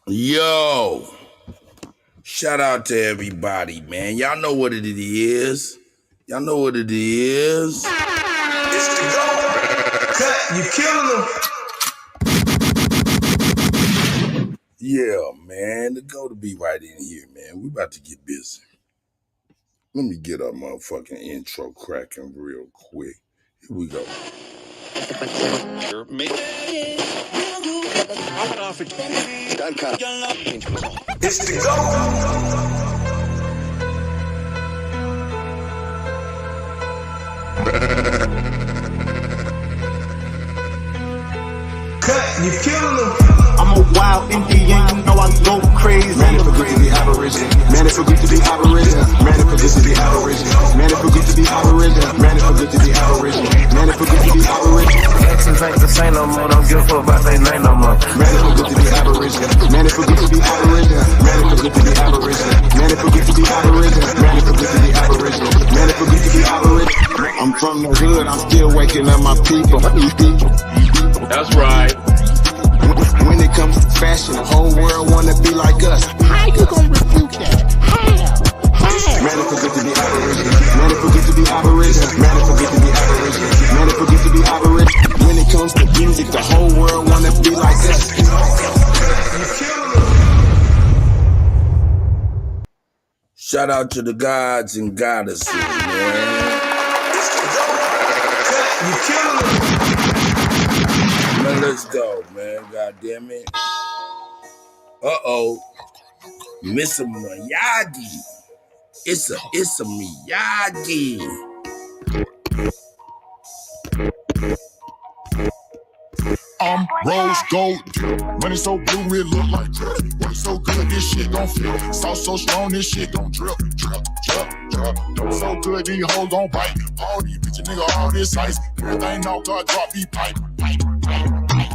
Yo, shout out to everybody, man. Y'all know what it is. Y'all know what it is. It's the GOAT. Cut, you killing them. Yeah, man. The GOAT be right in here, man. We about to get busy. Let me get our motherfucking intro cracking real quick. Here we go. It's the GOAT. Cut, you killing them. I'm a wild Indian, you know I go crazy. Man, it feel good to be aboriginal. Man, it feel good to be aboriginal. Man, it feel good to be aboriginal. Man, it feel good to be aboriginal. Man, it feel good to be aboriginal. Man, it feel good to be aboriginal. Actions ain't the same no more. Don't give a fuck about they name no more. Man, it feel good to be aboriginal. Man, it feel good to be aboriginal. Man, it feel good to be aboriginal. Man, it feel good to be aboriginal. Man, it feel good to be aboriginal. Man, it feel good to be aboriginal. I'm from the hood. I'm still waking up my people. That's right. When it comes to fashion, the whole world wanna be like us. How you gonna refute that? How? Man, it feel good to be aboriginal. Man, it feel good to be aboriginal. Man, it feel good to be aboriginal. Man, it feel good to be aboriginal. When it comes to music, the whole world wanna be like us. Shout out to the gods and goddesses, man. You killing them. Man, let's go, man. God damn it. Uh-oh. Miss Miyagi. It's a Miyagi. I'm rose gold. Money so blue, it look like drip. Money so good, this shit gon' flip. Sauce so strong, this shit gon' drip, drip, drip, drip. Dope so good, these hoes gon' bite. All these bitches, nigga, all this ice. Everything out, God drop, be pipe, pipe, pipe, pipe.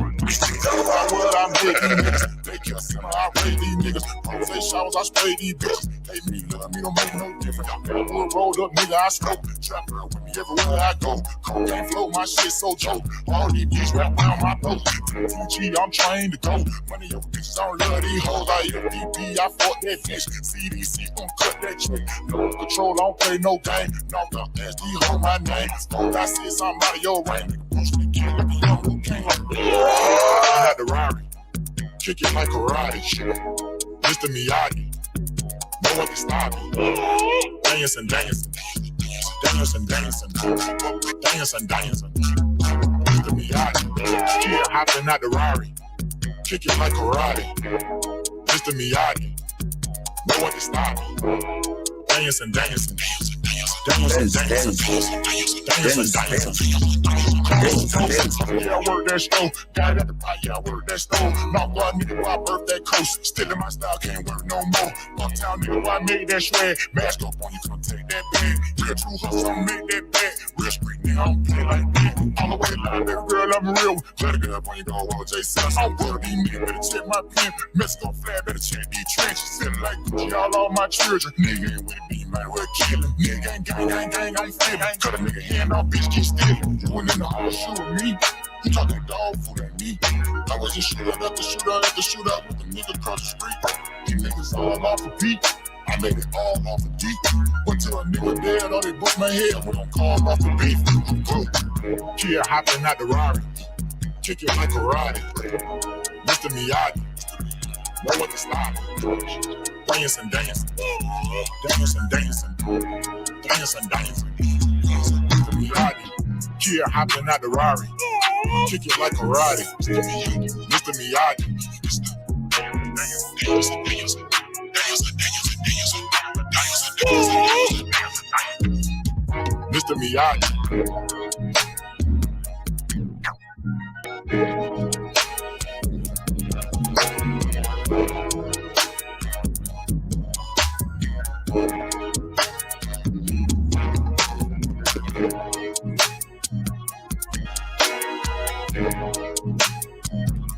What I made these niggas. They kill center, I raid these niggas. Rose showers, I spray these bitches. They me, love me, don't make no difference. Wood rolled up, nigga, I smoke. Trap girl with me everywhere I go. Cocaine flow, my shit so dope. All these bitches wrap around my throat. TG, I'm trained to go. Money your bitches, I don't love these hoes. I FDP, I fought that fish. CDC gon' cut that chick. No control, I don't play no game. Knock up SD, hold my name. Smoke, I said something out of your range. Push the king, let me young who king like I had the Rari. Kick it like karate shit. Mr. Miyagi. No one can stop me. Dancing, dancing. Dancing, dancing. Dancing, dancing. Mr. Miyagi. Yeah, hopping out the Rari. Kick it like karate. Mr. Miyagi. No one can stop me. Dancing, dancing. Dancing, dancing. Yeah, I work that stove. Got it at the pot, yeah, I work that stove. Knock God, nigga, why I birth that coast. Still in my style, can't work no more. Uptown, nigga, why I made that shred. Mask up on you, come take that bag. Real true hustle, I'ma make that bag. Real street, nigga, I don't play like that. All the way line, that girl, I'm real. Let it go when you go on J7. I'm gonna be me, better check my pen. Mexico flat, better check these trenches. Sitting like Gucci, all my children. Nigga ain't with it, be might well kill him. Nigga ain't gang, I'm feeling. Cut a nigga hand off, bitch, keep stealing. You went in the hall, shoot with me. You talking dog food at me. I was just shooter after shooter with the nigga across the street. These niggas all off a beat. I made it all off a deep. Went to a nigga dead, or they booked my head. We don't call off the beef. Kia hopping out the Rari. Kick it like karate. Mr. Miyagi. No one can stop me. Dancing, dancing. Dancing, dancing. Dancing, dancing. Mr. Miyagi. Kia hopping out the Rari. Kick it like karate. Mr. Miyagi. Dancing, dancing. Mr. Miyagi.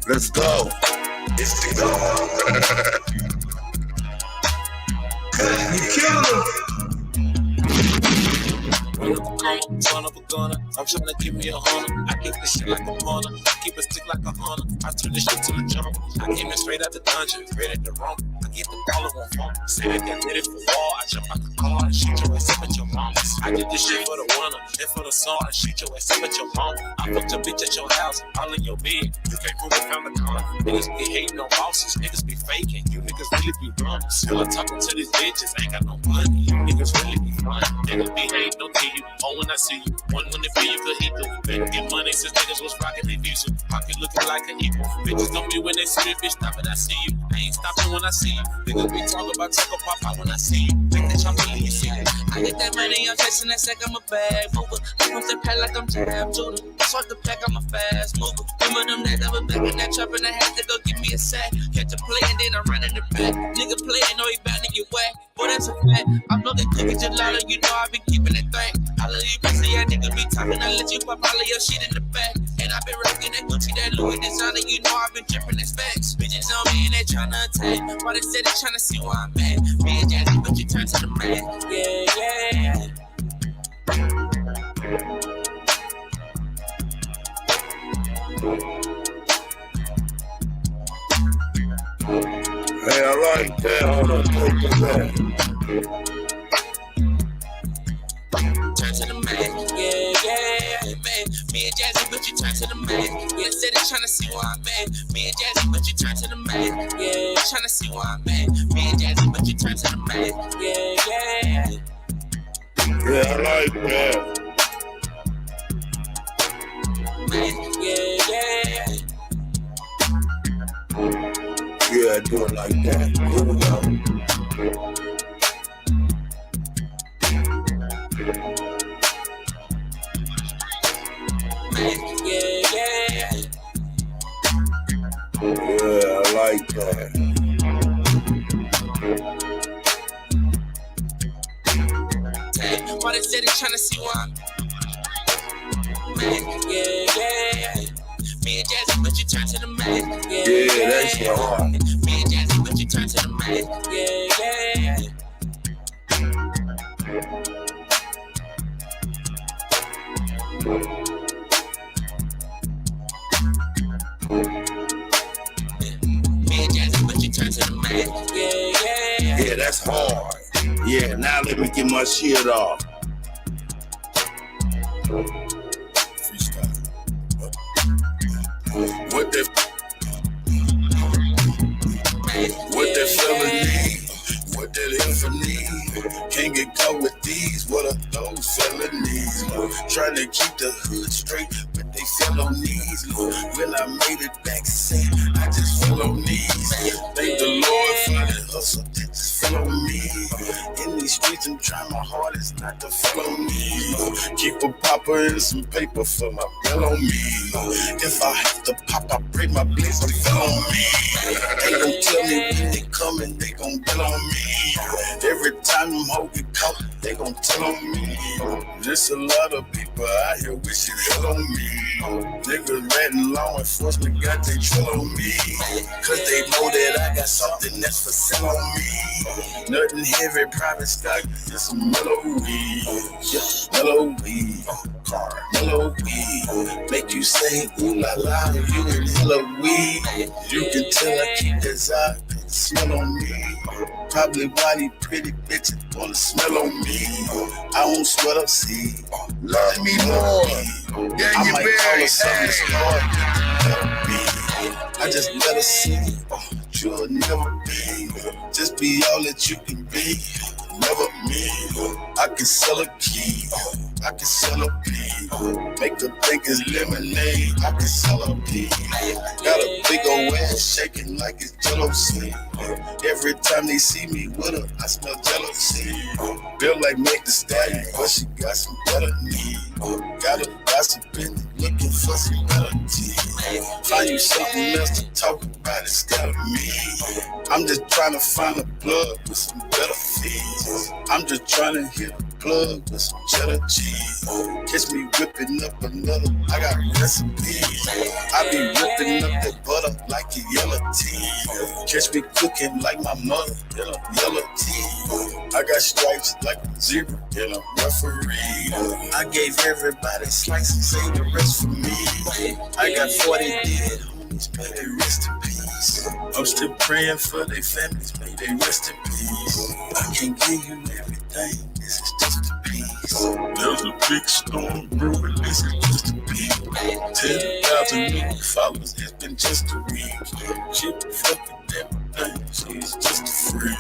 Let's go. It's the GOAT. You killing them. mama, son of a gunner. I'm tryna give me a hunter. I keep this shit like a punter. I keep a stick like a hunter. I turn this shit to the jump. I came in straight out the dungeon, ready to rumble. I get the ball in one phone. Say that get ready for war. I jump out the car and shoot your ass up at your mama. I did this shit for the winter and for the song and shoot your ass up at your mama. I fucked your bitch at your house, all in your bed. You can't prove it from the corner. Niggas be hating on bosses, niggas be faking. You niggas really be dumb. Still talking to these bitches, ain't got no money. You niggas really be fun. Niggas be hating, don't tell you. Oh, when I see you, one when it feel you could eat them. Better get money since niggas was rocking their visa. Pocket looking like an equal. Bitches know me when they see me, bitch, stop it, I see you. I ain't stopping when I see you. Niggas be talking about Taco Pop out when I see you. Think that y'all really you see it. I get that money, I'm chasing that sack, I'm a bag mover. I pump that pack like I'm Jam Judah. Sort the pack, I'm a fast mover. Remember them days I was back in that trap and I had to go get me a sack. Catch a play and then I run in the back. Nigga playing, know he bound to get whack. Boy, that's a fact. I'm looking cookie gelato, you know I been keeping that thing. All of you pussy, yeah, niggas be talking, I let you pop all of your shit in the back. And I been rocking that Gucci, that Louis designer, you know I been dripping that specs. Bitches on me and they tryna attack. Why they say they tryna see where I'm at. Me and Jazzy, but you turn to the man. Yeah, yeah. Hey, I like that. Hold on, take it back. Turn to the man, yeah, man. Me and Jazzy, but you turn to the man. Yeah, said they tryna see where I'm at. Me and Jazzy, but you turn to the man. Yeah, tryna see where I'm at. Me and Jazzy, but you turn to the man. Yeah. Yeah, I like that. Man, yeah. Yeah, I do it like that. Here we go. Yeah. Yeah, I like that. Why they say they tryna see where I'm man, yeah. Me and Jazzy, but you turn to the man. Yeah, that's hard. Me and Jazzy, but you turn to the man. Yeah. Me and Jazzy, but you turn to the man. Yeah, that's hard. Yeah, now let me get my shit off. Freestyle. What that fella need? What that heifer need? Can't get caught with these. What are those felonies? Trying to keep the hood straight, but they fell on knees. When I made it back, say I just fell on knees. Thank the Lord for the hustle that just fell on me. In these streets, I'm trying my hardest not to fall on me. Keep a popper and some paper for my bill on me. If I have to pop, I break my blitz, they fell on me. They gon' tell me when they coming, they gon' bill on me. Every time them hoes get caught, they gon' tell on me. There's a lot of people out here wishing hell on me. Niggas ratting law enforcement got they drill on me. Cause they know that I got something that's for sale on me. Nothing heavy, private stock, just some mellow weed. Yeah, mellow weed. Mellow weed. Make you say ooh la la, you in hella weed. You can tell I keep that side, smell on me. Probably why these pretty bitches wanna smell on me. I don't sweat up, see. Love me more. I might call her something that's hard. I just let her see. You'll never be. Just be all that you can be. Never me. I can sell a key. I can sell a pea. Make the think it's lemonade. I can sell a pea. Got a big old ass shaking like it's jealousy. Every time they see me with her, I smell jealousy. Built like Meg the Stallion, but she got some better need. Got a gossiping, looking for some better tea. Find you something else to talk about instead of me. I'm just trying to find a plug with some better fees. I'm just trying to hit a plug with some cheddar cheese. Catch me whipping up another, I got recipes. I be whipping up that butter like a yellow tea. Catch me cooking like my mother, yellow tea. I got stripes like a zebra, referee. I gave everybody slices, say the rest for me. I got 40 dead homies, may they rest in peace. I'm still praying for their families, may they rest in peace. I can't give you everything, this is just a piece. There's a big storm brewing, this is just a piece. 10,000 new followers, it's been just a week. She fucking everything, she's just a freak.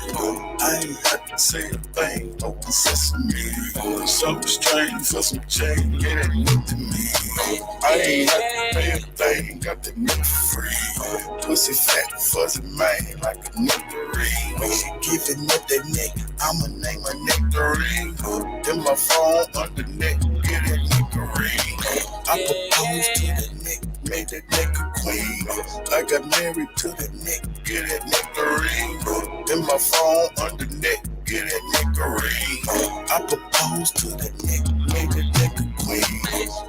I ain't have to say a thing, open sesame. Something strange for some change, yeah, that look to me. I ain't have to pay a thing, got the milk free. Pussy fat, fuzzy man, like a nectarine. When she giving up that neck, I'ma name her nectarine. Then my phone under neck, get that nectarine. I proposed to the neck, made that neck a queen. I got married to the neck, get that nectarine. Then my phone under neck, get that nectarine. I proposed to the neck, made that neck a queen.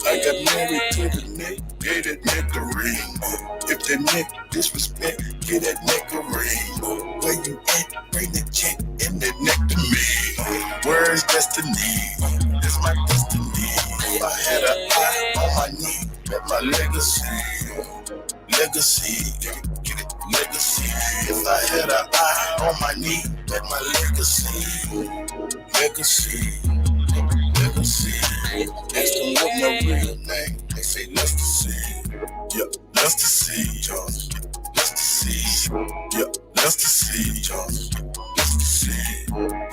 I got married to the neck, get that nectarine. If the neck disrespect, get that nectarine. Where you at? Bring the check and that neck to me. Where's destiny? It's my destiny. If I had an eye on my knee, that's my legacy. Legacy, get it, legacy. If I had an eye on my knee, that's my legacy. Legacy, legacy. Ask them what my real name, they say Lester C. Yeah, Lester C. Jones. Lester C. Yeah, Lester C. Jones. Lester C.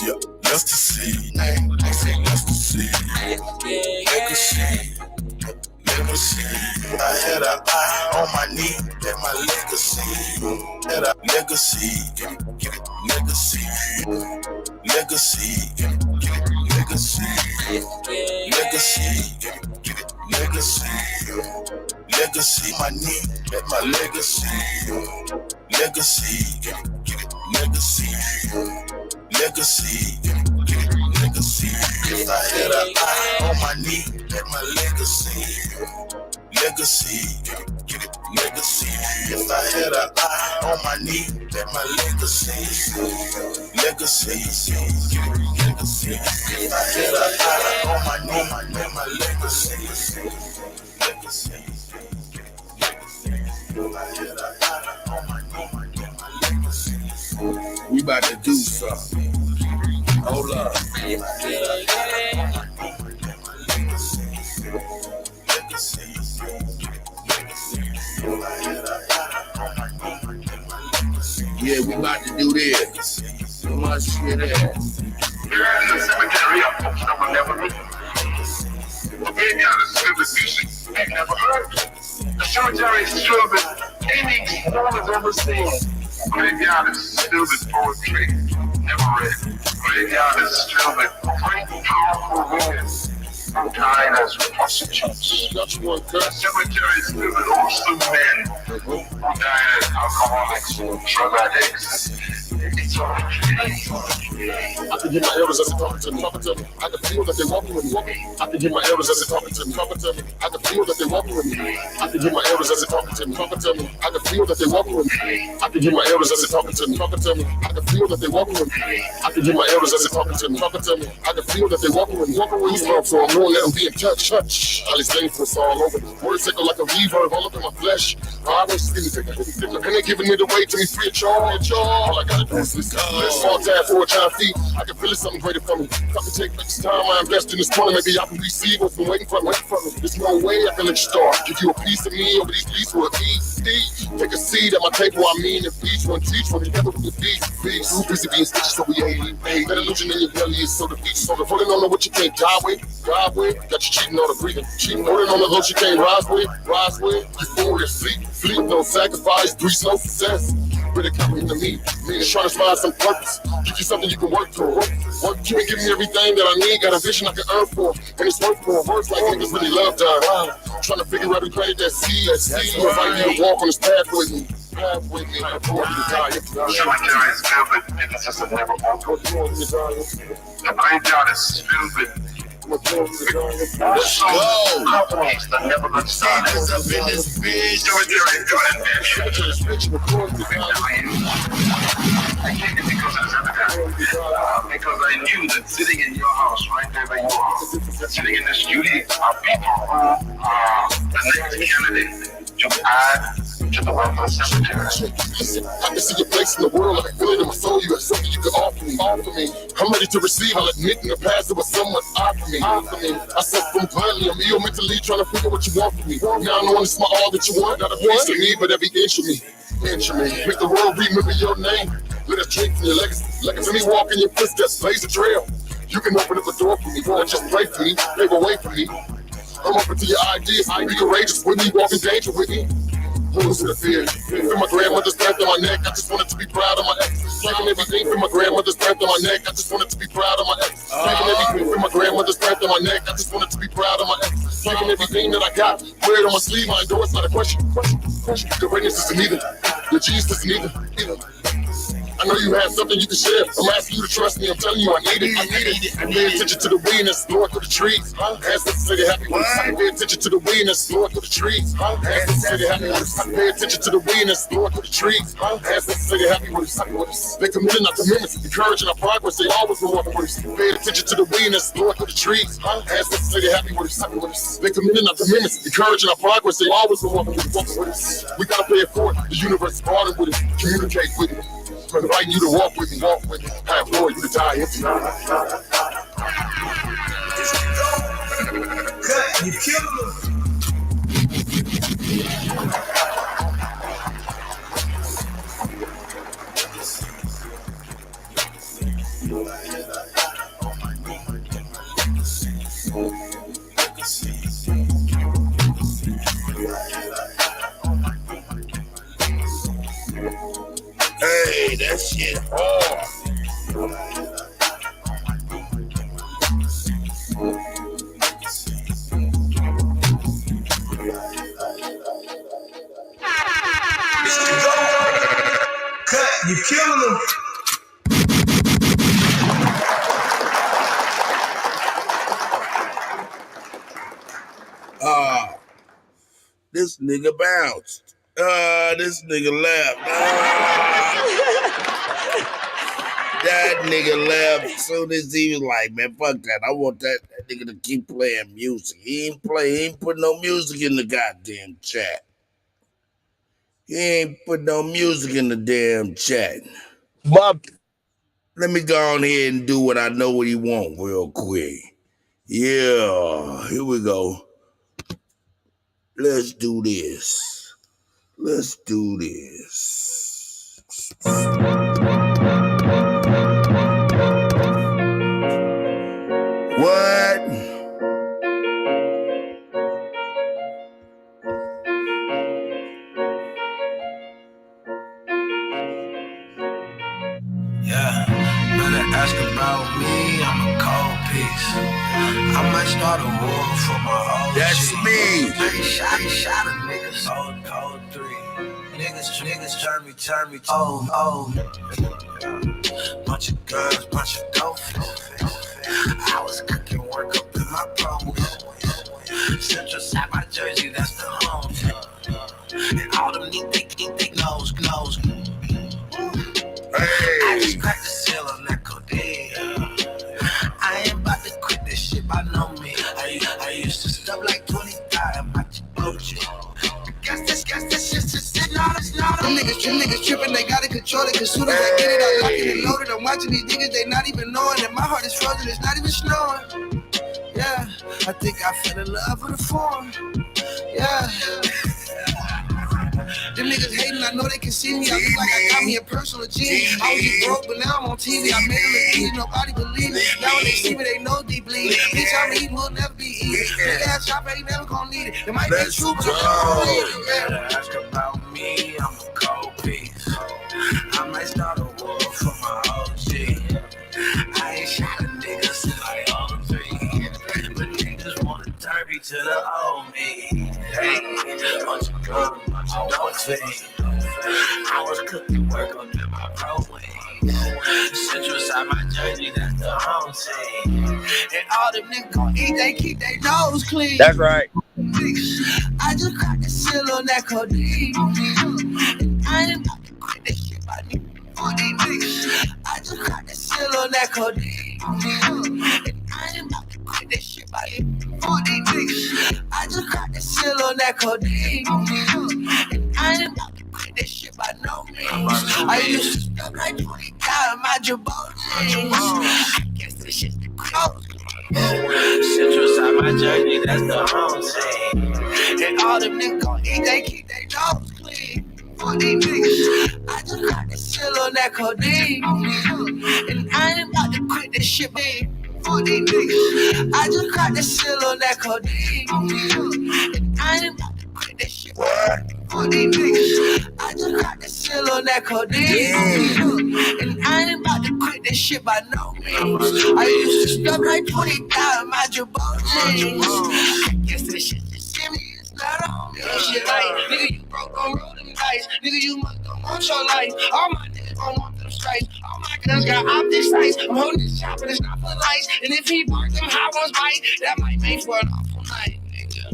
Yeah, Lester C. Name, they say Lester C. Legacy, legacy. I had an eye on my knee, that's my legacy. Had a legacy, get it, legacy. Legacy, get it, legacy. Legacy, get it, legacy. Legacy, my knee, that's my legacy. Legacy, get it, legacy. Legacy, get it, legacy. If I had an eye on my knee, that's my legacy. Legacy, get it, legacy. If I had an eye on my knee, that's my legacy. Legacy, get it, legacy. If I had an eye on my knee, that's my legacy. Legacy, get it, legacy. If I had an eye on my knee, that's my legacy. We about to do something. Hold up. If I had an eye on my knee, that's my legacy. Legacy. Yeah, we about to do this. So much shit ass. You're at the cemetery of folks that will never meet. The graveyard is filled with music they've never heard. The cemetery is filled with paintings no one has ever seen. The graveyard is filled with poetry never read. The graveyard is filled with great, powerful women who died as prostitutes. The cemetery is filled with awesome men who died as alcoholics, drug addicts. It's all I can hear my elders as they talking to me, I can feel that they walking with me. I can hear my elders as they talking to me, I can feel that they walking with me. I can hear my elders as they talking to me, I can feel that they walking with me. I can hear my elders as they talking to me, I can feel that they walking with me. I can hear my elders as they talking to me, I can feel that they walking with me. He's love for them, won't let them be in touch. All these things for us all over. Words echo like a reverb all up in my flesh. I always see me, and they giving me the way to me free of charge. All I gotta do is listen. Let's fall down 4 giant feet. I can feel it's something greater for me. If I can take back this time I invest in this corner, maybe I can receive what's been waiting for me. There's no way I can let you start. Give you a piece of me over these beats for a piece. Take a seat at my table, I mean, if each one teach one together with the beats. Too busy being stitches, so we ain't. That illusion in your belly is so defeated. So the holding on to what you can't die with. Got you cheating on the breathing. Holding on to those you can't rise with. You fool, sleep, no sacrifice, 3 no success. Really coming to me is trying to find some purpose. Give you something you can work toward. You ain't giving me everything that I need. Got a vision I can earn for, and it's worth for. Words like niggas really love dying. Trying to figure out who planted that seed. Invite you to walk on this path with me. path with me. I'm going to die. Cemetery is filled with businesses that never open. The graveyard is filled with companies that never got started. Up in this bitch. I came here because of the cemetery. Because I knew that sitting in your house, right there where you are, sitting in the studio, are people who are the next candidate to add to the welfare cemetery. Listen, I can see your place in the world. I can feel it in my soul. You have something you can offer me. I'm ready to receive. I'll admit in the past it was somewhat odd for me. I suffer from gluttony. I'm ill mentally trying to figure what you want from me. Now I know it's my all that you want. Not a piece of me, but every inch of me. Make the world remember your name. Let us drink from your legacy. Let me walk in your footsteps, blaze a trail. You can open up a door for me, or just pray for me, pave a way for me. I'm open to your ideas. Be courageous with me, walk in danger with me. Lose the fear. Feel my grandmother's breath on my neck. I just wanted to be proud of my ex. Taking everything from my grandmother's breath on my neck. I just wanted to be proud of my ex. Taking everything from my grandmother's breath on my neck. I just wanted to be proud of my ex. Taking everything that I got, wear it on my sleeve. My endurance, not a question. The greatness isn't either. Your G's isn't either. I know you have something you can share. I'm asking you to trust me. I'm telling you I need it. Pay attention to the wind that's blowing through the trees. Ask them to say they're happy with us. Pay attention to the wind that's blowing through the trees. Ask them to say they're happy with us. Pay attention to the wind that's blowing through the trees. Ask them to say they're happy with us. They committed not to memories, encouraging our progress. They always been walking with us. Pay attention to the wind that's blowing through the trees. Ask them to say they're happy with us. They committed not to memories, encouraging our progress. They always been walking with us. We gotta pay it forward. The universe is parting with it. Communicate with it. I'm inviting you to walk with me. I implore you to die empty. Cut, you killed him. Hey, that shit hard. Cut, you killing them. This nigga bounced. This nigga left. That nigga left as soon as he was like, man, fuck that. I want that nigga to keep playing music. He ain't put no music in the goddamn chat. He ain't put no music in the damn chat. Let me go on here and do what I know what he want real quick. Yeah, here we go. Let's do this. Let's do this. What? Yeah, better ask about me, I'm a cold piece. I might start a war for my old That's shit. me. I ain't shot a nigga, cold three. Niggas turn me, oh. Bunch of guns, bunch of dolphins. I was cooking work up in my progress. Central side, my jersey, that's the home. And all them they knows. I just cracked the seal on that codeine. I ain't about to quit this shit by no means. I used to stuff like 25 in my Chipotle. Guess this shit's just sitting on us now. Them niggas tripping, they gotta control it. Cause soon as I get it, I lock it and load it. I'm watching these niggas, they not even knowing that my heart is frozen, it's not even snowing. Yeah, I think I fell in love with the form. Yeah. Them niggas hating, I know they can see me. I look like I got me a personal genie. I was just broke, but now I'm on TV. I made it look easy, nobody believe it. Now when they see me, they know deeply. Bitch, I'm eating, will never be easy. Nigga ass shop ain't never gonna need it. It might be true, but I'm gonna need it. Yeah. Ask about me, I'm a cold piece. I might start a war for my OG. I ain't shot a nigga since like 03. But niggas wanna turn me to the old me. Hey, bunch of guns. don't think. I was cooking work on my pro wings. Central side my journey, that's the home team. And all them niggas gon' eat, they keep their nose clean. That's right. I just cracked the seal on that codeine. And I ain't about to quit this shit by me. I just cracked the seal on that codeine. And I ain't about to quit this shit by me. I just cracked the seal on that codeine. And I ain't about to quit this shit by no means. I used to stuff like 20 in my jabot. I guess this shit's the close. Central side my journey, that's the home team. And all them niggas gon' eat, they keep their nose clean. For these niggas, I just got the seal on that codeine. And I ain't about to quit this shit, babe. For these niggas, I just got the seal on that codeine. And I ain't about to quit this shit, babe. For these niggas, I just got the seal on that codeine. And I ain't about to quit this shit by no means. I used to stuff like 20,000 my jabot jeans. I guess this shit just give me, it's not on me. Shit like, nigga, you broke on roll them dice. Nigga, you must don't want your life. All my niggas don't want them stripes. All my guns got optic sights. I'm holding this chopper, it's not for lights. And if he bark them hot ones bite, that might make for an awful night, nigga.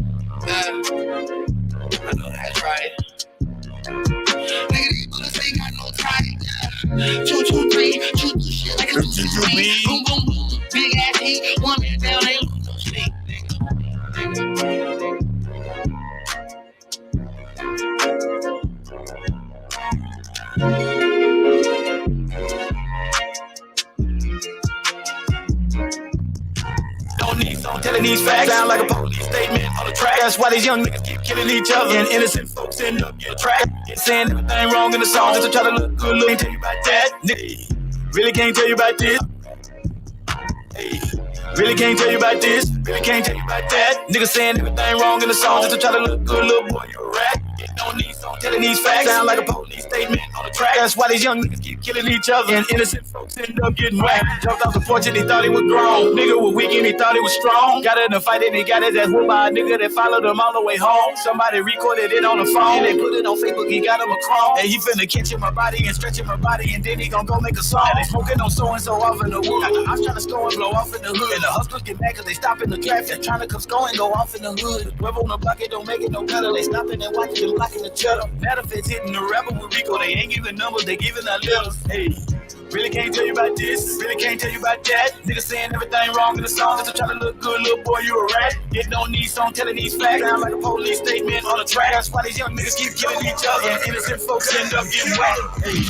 I know that's right. Nigga, these bullets ain't got no time. 2, 2, 3, 2, 2 shit like a 2, 2, 3. Boom, boom, boom. Big ass heat. One man down, ain't lose no sleep, nigga. Don't need some telling these facts. Sound like a police statement on the track. That's why these young niggas keep killing each other. And innocent folks end up getting trapped. Saying everything wrong in the song just to try to look good. Can't tell you about that. Nigga, really can't tell you about this. Hey, really can't tell you about this. Really can't tell you about that. Niggas saying everything wrong in the song just to try to look good. Little boy, you a rat. Don't need some telling these facts. Sound like a police statement on the track. That's why these young niggas keep killing each other. And innocent folks end up getting whacked. Jumped off the porch and he thought he was grown. Nigga was weak and he thought he was strong. Got in a fight and he got his ass whooped by a nigga that followed him all the way home. Somebody recorded it on the phone. And they put it on Facebook, he got him a chrome. And he finna catching my body and stretching my body. And then he gon' go make a song. And they smoking on so-and-so off in the wood. Got the ops trying to score and blow off in the hood. And the hustlers get mad cause they stop in the traffic. Trying to come score and go off in the hood. Whoever on the block it don't make it no better. They stopping and watching and blocking the cheddar. Benefits hitting the rebel with Rico. They ain't giving numbers, they giving our letters. Hey, really can't tell you about this. Really can't tell you about that. Niggas saying everything wrong in the song just to try to look good. Little boy, you a rat. It don't need song telling these facts. Sound like a police statement on the track. That's why these young niggas keep killing each other. And innocent folks end up getting whacked. Hey,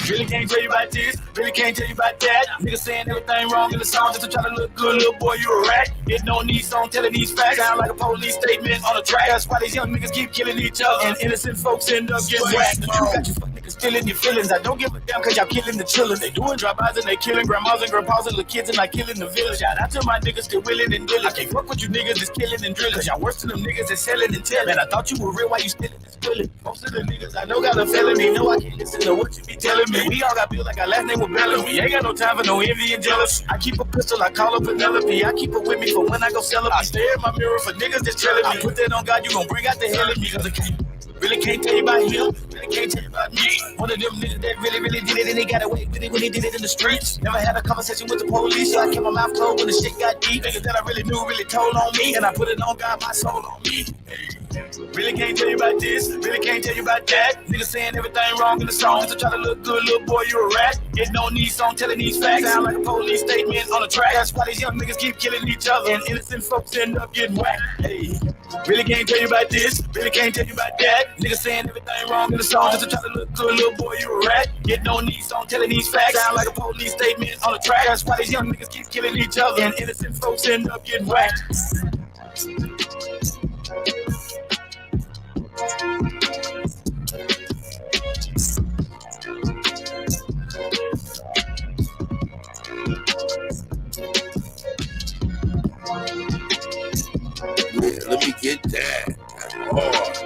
really can't tell you about this. Really can't tell you about that. Niggas saying everything wrong in the song just to try to look good. Little boy, you a rat. It don't need song telling these facts. Sound like a police statement on the track. That's why these young niggas keep killing each other. And innocent folks end up getting whacked. You got you fuck niggas still in your feelings. I don't give a damn cause y'all killing the children. They doing drive-bys and they killing grandmas and grandpas and little kids and like killing the village. Shout out to my niggas still willing and dealing. I can't fuck with you niggas that's killing and drilling. Cause y'all worse than them niggas that's selling and telling. I thought you were real, why you stealing and spilling? Most of the niggas I know got a felony. No, I can't listen to what you be telling me. We all got bills like our last name was Bellamy. We ain't got no time for no envy and jealousy. I keep a pistol, I call up Penelope. I keep it with me for when I go sell it. I stare in my mirror for niggas that's telling me. I put that on God, you gon' bring out the hell in me. Cause I can't. Really can't tell you about him, really can't tell you about me. One of them niggas that really did it and they got away with it when he did it in the streets. Never had a conversation with the police, so I kept my mouth closed when the shit got deep. Niggas that I really knew really told on me, and I put it on God, my soul on me. Really can't tell you about this, really can't tell you about that. Niggas saying everything wrong in the song just to try to look good, little boy, you a rat. It don't need song telling these facts. Sound like a police statement on the track. That's why these young niggas keep killing each other, and innocent folks end up getting whacked. Hey, really can't tell you about this, really can't tell you about that. Niggas saying everything wrong in the song just to try to look good, little boy, you a rat. It don't need song telling these facts. Sound like a police statement on the track. That's why these young niggas keep killing each other, and innocent folks end up getting whacked. Yeah, let me get that. Hard.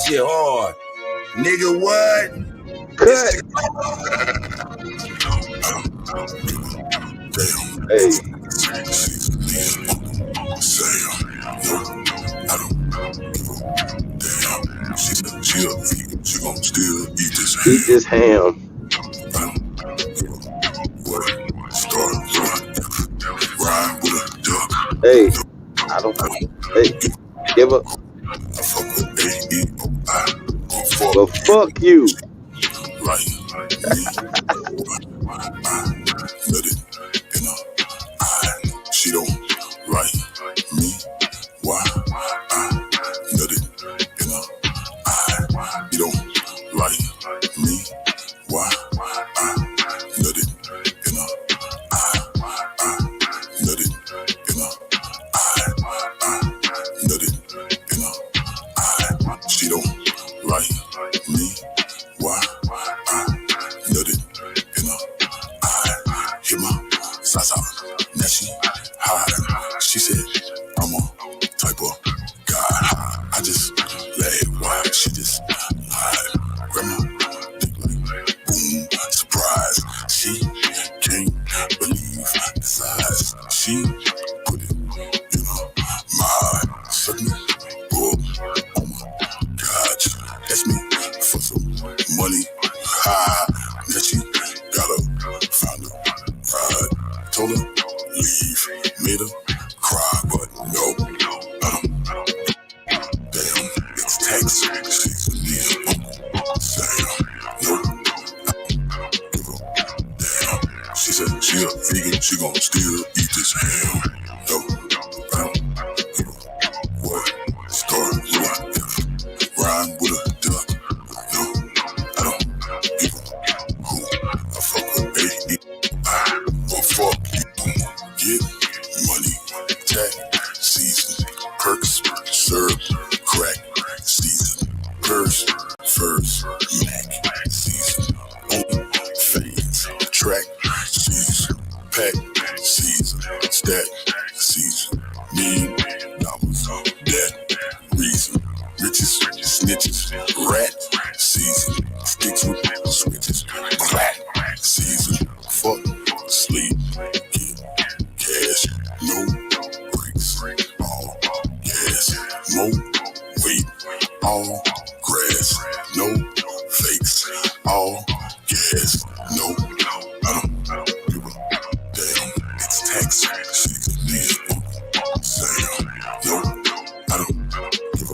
shit hard. Nigga, what? Cut. Hey. She a vegan, she gon' still eat this ham. Eat this ham. Start rhyme with a duck. Hey, I don't. Hey, give up. I fuck with A-E-O-I. Well, fuck you. Right. Let it in her eye. She don't like me. Why? I let it in her eye. You don't like me. Why? I let it in her eye. I let it in her eye. I let it in her eye. She don't like me. Why? I let it in her eye. Hit my salsa. Now she high. She said I'm a type of guy. I just laughed. Why? She just lied. Grandma dick like boom, surprise. She can't believe the size. She put it in her mind. Suck me up. Oh my God. Ask me for some money. Now she gotta find a ride. Told her leave, made her cry, but no. Damn, it's tax season. Damn, no. Damn, she said she a vegan, she gon' still eat this ham. No, I don't give a what. Start with a F, rhyme with a duck. No, I don't give a who. I fuck with A-E-I. Well, fuck you. Get money, tax season, perks, serve, crack season, purse, first, Mac season, only fans, track season, pack season, stack season, $1,000,000, that reason, riches, snitches, rat season, sticks with switches, crack season, fuck, sleep, get cash, no breaks, all gas, no weight, all grass, no fakes, all gas, no, I don't give a damn, it's tax season, Sam, no, I don't give a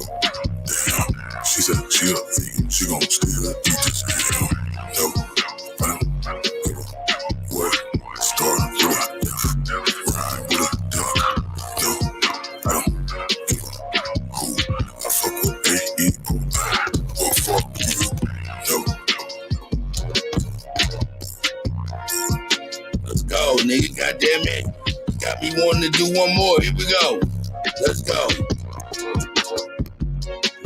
damn, she said she a vegan, she gon' still eat this ham, no, I don't give a what, start with a F, rhyme with a duck, no, I don't give a who, I fuck with A-E-O-I, well fuck you, no. Let's go, nigga. Goddamn it. Got me wanting to do one more. Here we go. Let's go.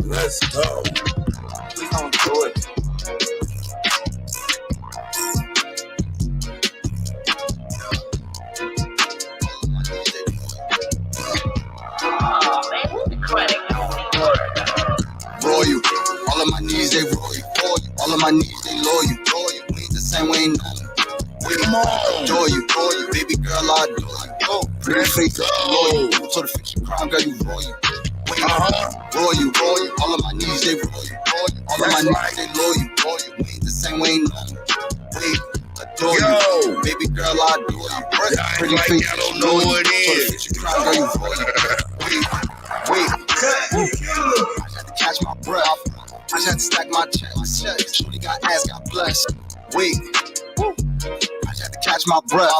Let's go. We gon' do it. Royal, all of my needs they royal. All of my needs they loyal. We ain't the same, we ain't nothing. Come on. Adore you, baby girl, I adore you. Pretty face, loyal. So the fiction crime, girl, you royal. Royal, all of my needs they royal. All of my needs they loyal. We ain't the same, we ain't nothing. Wait, adore you, baby girl, I adore you. Pretty face, I don't know what it so the is. fiction crime, girl, you royal. Wait, I had to catch my breath. I had to stack my checks. Shorty got ass, got blessed. Wait, I had to catch my breath.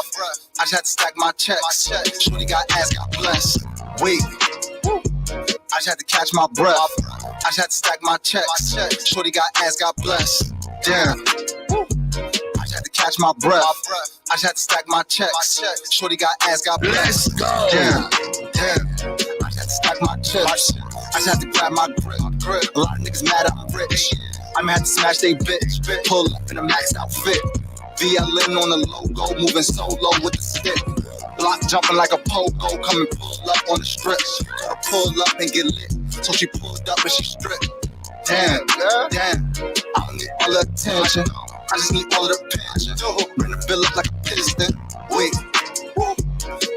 I had to stack my checks. Shorty got ass, got blessed. Wait, I had to catch my breath. I had to stack my checks. Shorty got ass, got blessed. Damn. I had to catch my breath. I had to stack my checks. Shorty got ass, got blessed. Let's go. Damn. I had to stack my chips. I just had to grab my grip. A lot of niggas mad I'm rich. I'ma have to smash they bitch. Pull up in a maxed out fit. VLN on the logo, moving solo with the stick. Block jumping like a pogo, come and pull up on the strip. Told her pull up and get lit. So she pulled up and she stripped. Damn, damn. I don't need all the attention. I just need all of the passion. Bring the bill up like a piston. Wait,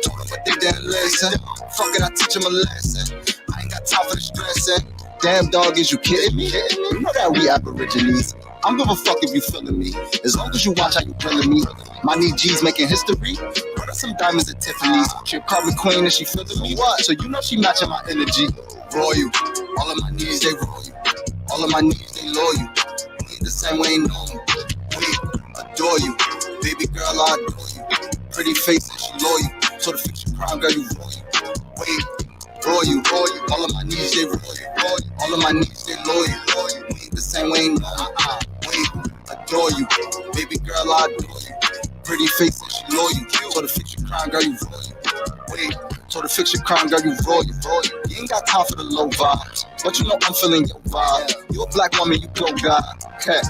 told them what they didn't listen. Fuck it, I teach them a lesson. I ain't got time for the stressing. Damn dog, is you kidding me? You know that we aborigines. I'm give a fuck if you feeling me. As long as you watch how you feeling me. My knee G's making history. Got some diamonds at Tiffany's. She a Carmen Queen and she feeling me. What? So you know she matching my energy. Royal. All of my needs, they royal. All of my needs, they loyal. We ain't the same, we ain't normal. We adore you. Baby girl, I adore you. Pretty face and she loyal. So to fix your crime, girl, you royal. Wait, royal. All of my needs, they royal. All of my needs, they loyal. We ain't the same, we ain't normal. Wait, adore you. Baby girl, I adore you. Pretty face and she loyal. So to fix your crime, girl, you royal. Wait, so to fix your crime, girl, you royal. You ain't got time for the low vibes, but you know I'm feeling your vibe. You a black woman, you blow God. Hey.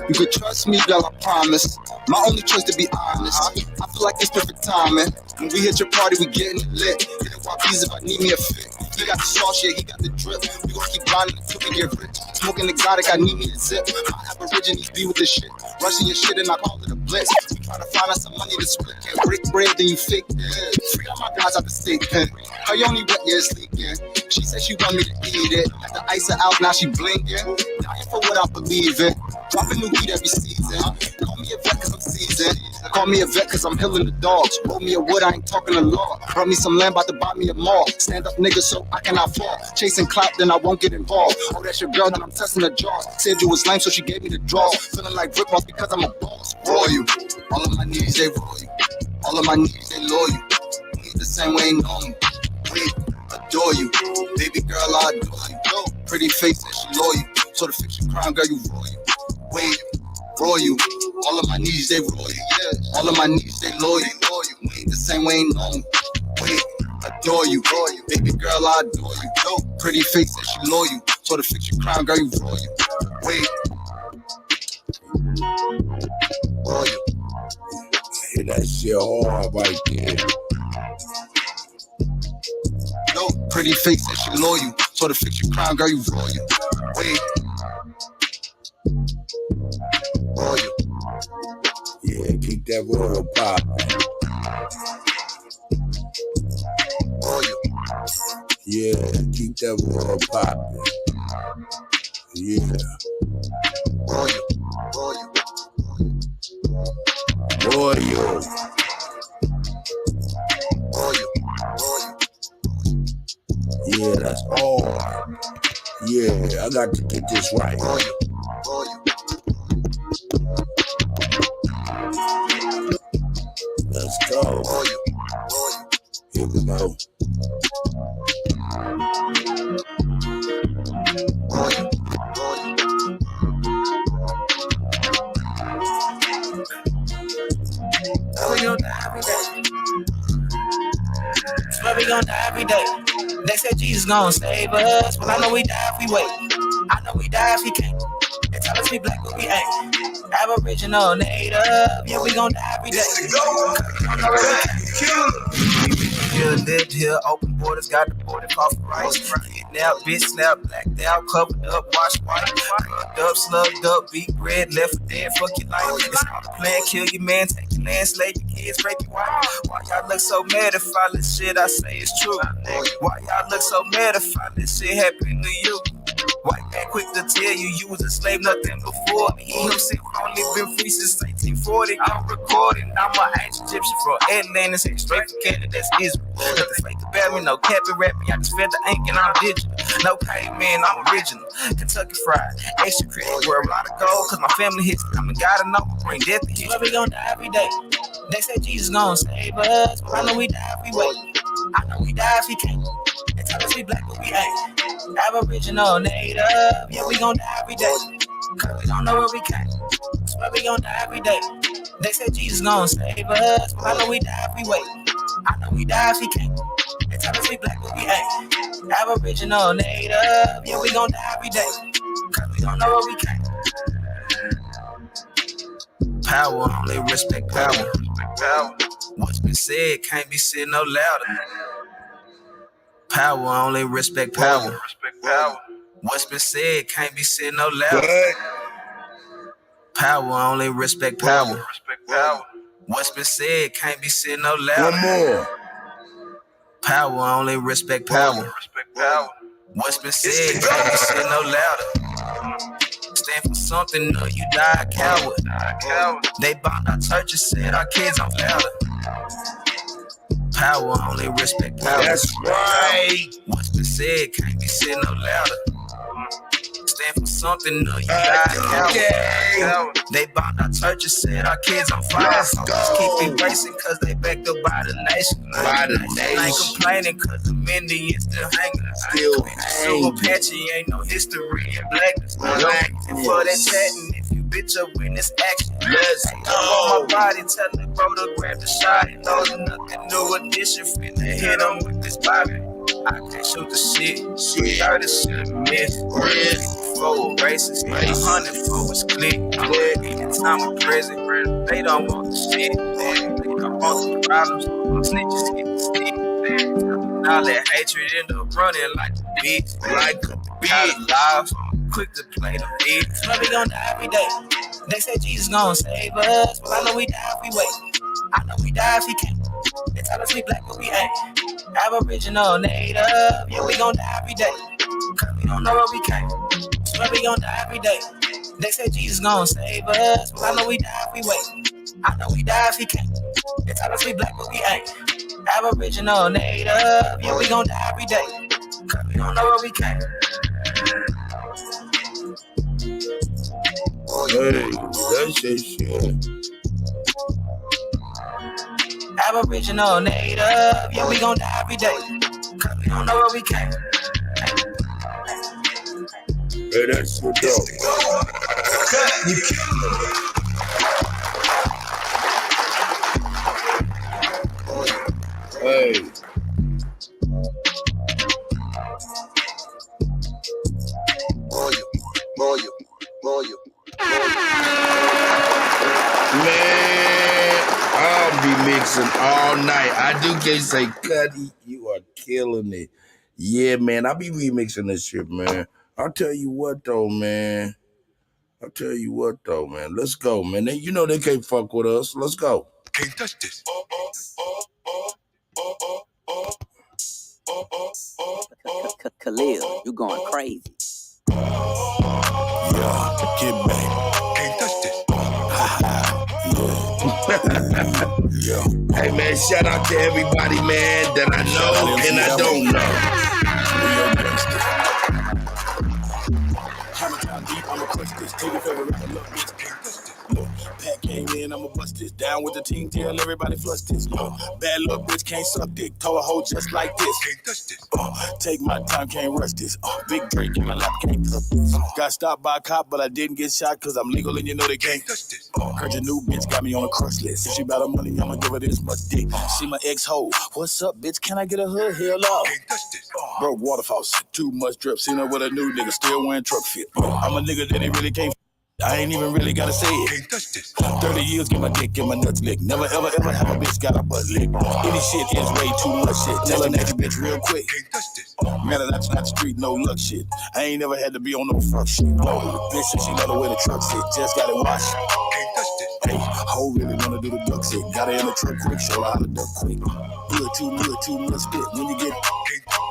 You could trust me, girl, I promise. My only choice to be honest. I feel like it's perfect timing. When we hit your party, we getting it lit. Hit it YPs if I need me a fit. He got the sauce, yeah, he got the drip. We gon' keep grinding until we get rich. Smoking exotic, I need me a zip. My aborigines be with this shit. Rushing your shit and I call it a blitz. We try to find us some money to split. Can't break bread, then you fake it. Free all my guys out the state pen. Her only wet, yeah, it's leaking. She said she want me to eat it. Had the ice her out, now she blinking. Dying for what I believe in. Dropping new weed every season. Call me a vet cause I'm seasoned. Call me a vet cause I'm healing the dogs. Roll me a wood, I ain't talking the law. Brought me some land, about to buy me a mall. Stand up nigga so I cannot fall. Chasing clout, then I won't get involved. Oh, that's your girl, then I'm testing the jaws. Said you was lame, so she gave me the draw. Feeling like Rick Ross because I'm a boss. Royal. All of my needs, they royal. All of my needs, they loyal. We ain't the same, we ain't normal. We adore you. Baby girl, I adore you. Pretty face and she loyal. So to fix your crime, girl, you royal. Wait, royal. All of my needs, they royal. Yeah. All of my needs, they loyal. We ain't the same, we ain't normal. Wait, adore you. Baby girl, I adore you. Pretty face and she loyal. So to fix your crime, girl, you royal. Wait, royal. Hey, that shit hard right there. Pretty face and she loyal. So to fix your crime, girl, you royal. Wait, royal. Yeah, keep that royal poppin'. Royal. Yeah, keep that royal poppin'. Yeah. Royal. Yeah, that's hard. Yeah, I got to get this right. Let's go. Here we go. Swear we gon' die every day. They said Jesus gon' save us, but I know we die if we wait. I know we die if we can't. They tell us we black, but we ain't. Aboriginal, native, yeah, we gon' die every day. Here, lived here, open borders, got deported off the rights. Kidnapped, bitch, snapped, blacked out, covered up, washed white. Plugged up, slugged up, beat bread, left for dead, fuck your life. It's all the plan, kill your man, take your land, slave your kids, rape your wife. Why y'all look so mad if all this shit I say is true? Why y'all look so mad if all this shit happened to you? White man quick to tell you was a slave, nothing before. He himself only been free since 1940. I'm recording, I'm an ancient Egyptian from Atlantis, straight from Canada, that's Israel. Nothing fake about me, no capping rapping, I just fed the ink and I'm digital. No caveman, I'm original. Kentucky fried, extra credit, where a lot of gold, cause my family hits, I mean, gotta know, bring death to history. We gon' die every day. They say Jesus gon' save us, but I know we die if we wait. I know we die if we can't. They tell us we black, but we ain't. Aboriginal, native, yeah, we gon' die every day. Cause we don't know where we came. Swear we gon' die every day. They say Jesus gon' save us, but I know we die if we wait. I know we die if we can't. They tell us we black, but we ain't. Aboriginal, native, yeah, we gon' die every day. Cause we don't know where we came. Power, only respect power. What's been said can't be said no louder. Power, only respect power. What's been said can't be said no louder. Power only respect power. What's been said can't be said no louder. One more. Power only respect power. What's been said can't be said no louder. Stand for something or you die a coward. They bombed our churches, said our kids on louder. Power only respect power. That's right. What's been said can't be said no louder. Stand for something or you die a coward. They bombed our churches, said our kids on fire. Let's go. Just keep embracing cause they backed up by the nation. Ain't complaining cause the Indians still hanging. So Apache ain't no history in blackness. And for that chatting, if you bitch up when it's action. Let's I'm on my body, tell the bro to grab the shot. And those nothing new addition, finna hit him with this bobby. I can't shoot the shit. 30 shit miss. Four races, 100 for his click. Even time in prison, they don't want the shit. They don't want the problems. Snitches get the stick. All that hatred end up running like a bitch. Like a bitch. Lives, quick to play the bitch. So we gon' die every day. They say Jesus gon' save us. But I know we die if we wait. I know we die if he can't. They tell us we black, but we ain't. Aboriginal, native, yeah, we gon' die every day. Cause we don't know where we came. Swear we gon' die every day. They say Jesus gon' save us. But I know we die if we wait. I know we die if he can't. They tell us we black, but we ain't. Aboriginal, native, yeah, we gon' die every day. Cause we don't know where we came. Hey, that shit. Aboriginal, native, yeah, we gon' die every day. Cause we don't know where we came. Hey, that's so dope. You killed Hey. Man, I'll be mixing all night. I do can't say, Cuddy, you are killing it. Yeah, man, I'll be remixing this shit, man. I'll tell you what, though, man. Let's go, man. You know they can't fuck with us. Let's go. Can't touch this. Khalil, you going crazy. Yeah, get back. Can't touch this. Yeah. Hey, man, shout out to everybody, man, that I know and I don't know. Hammer down deep, I'ma crush this. Take it for a record, look, bitch. Can't touch this. Look, Pack came in, I'ma bust this. Down with the team, tell everybody flush this. Bad luck, bitch, can't suck dick. Tow a hoe just like this. Can't touch this. Take my time, can't rush this. Big Drake in my lap, can't touch this. Got stopped by a cop, but I didn't get shot cause I'm legal and you know they can't touch this. Heard your new bitch got me on a crush list. If she about her money, I'ma give her this much dick. She my ex-hoe. What's up, bitch? Can I get a hood? Hell no. Can't touch this. Broke water faucet, too much drip. Seen her with a new nigga, still wearing truck fit. I'm a nigga that they really can't. I ain't even really gotta say it. Can't touch this. 30 years, get my dick, get my nuts licked. Never ever ever have a bitch got a butt licked. Any shit is way too much shit. Tell her that you bitch real quick. Can't touch this. Man, that's not street, no luck shit. I ain't never had to be on no fuck shit. No, bitch, and she know the way the truck sit. Just got it washed. Can't touch this. Hey, hoe really wanna do the duck shit. Got her in the truck quick, show her how to duck quick. Good, too much spit. When you get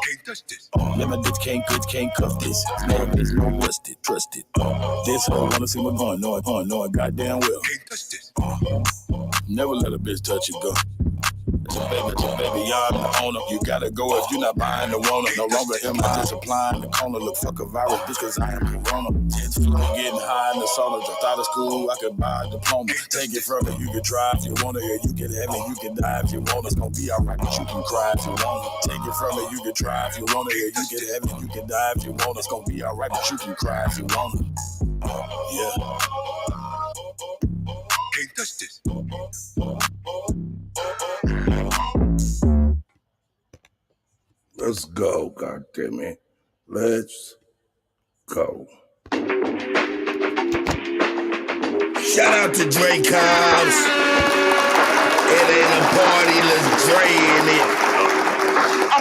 Can't touch this. let my bitch can't cuff this. Never bitch no rusted, trusted. This hoe wanna see my gun, know it goddamn well. Can't touch this. Never let a bitch touch your gun. It's a baby, I'm the owner. You gotta go if you're not buying the wanna. No longer am I just applying the corner. Look, fuck a virus, bitch, cause I am corona. Tits flow, getting high in the sauna. Just out of school, I could buy a diploma. Take it further, you can try if you wanna. Yeah, you can have it, you can die if you want. It's gonna be alright, but you can cry if you wanna. Take it further, you can try if you wanna. Yeah, you can have it, you can die if you want. It's gonna be alright, but you can cry if you wanna. Yeah. Can't touch this. Let's go, goddammit. Let's go. Shout out to Drake Cobbs. It ain't a party, let's Dre in it.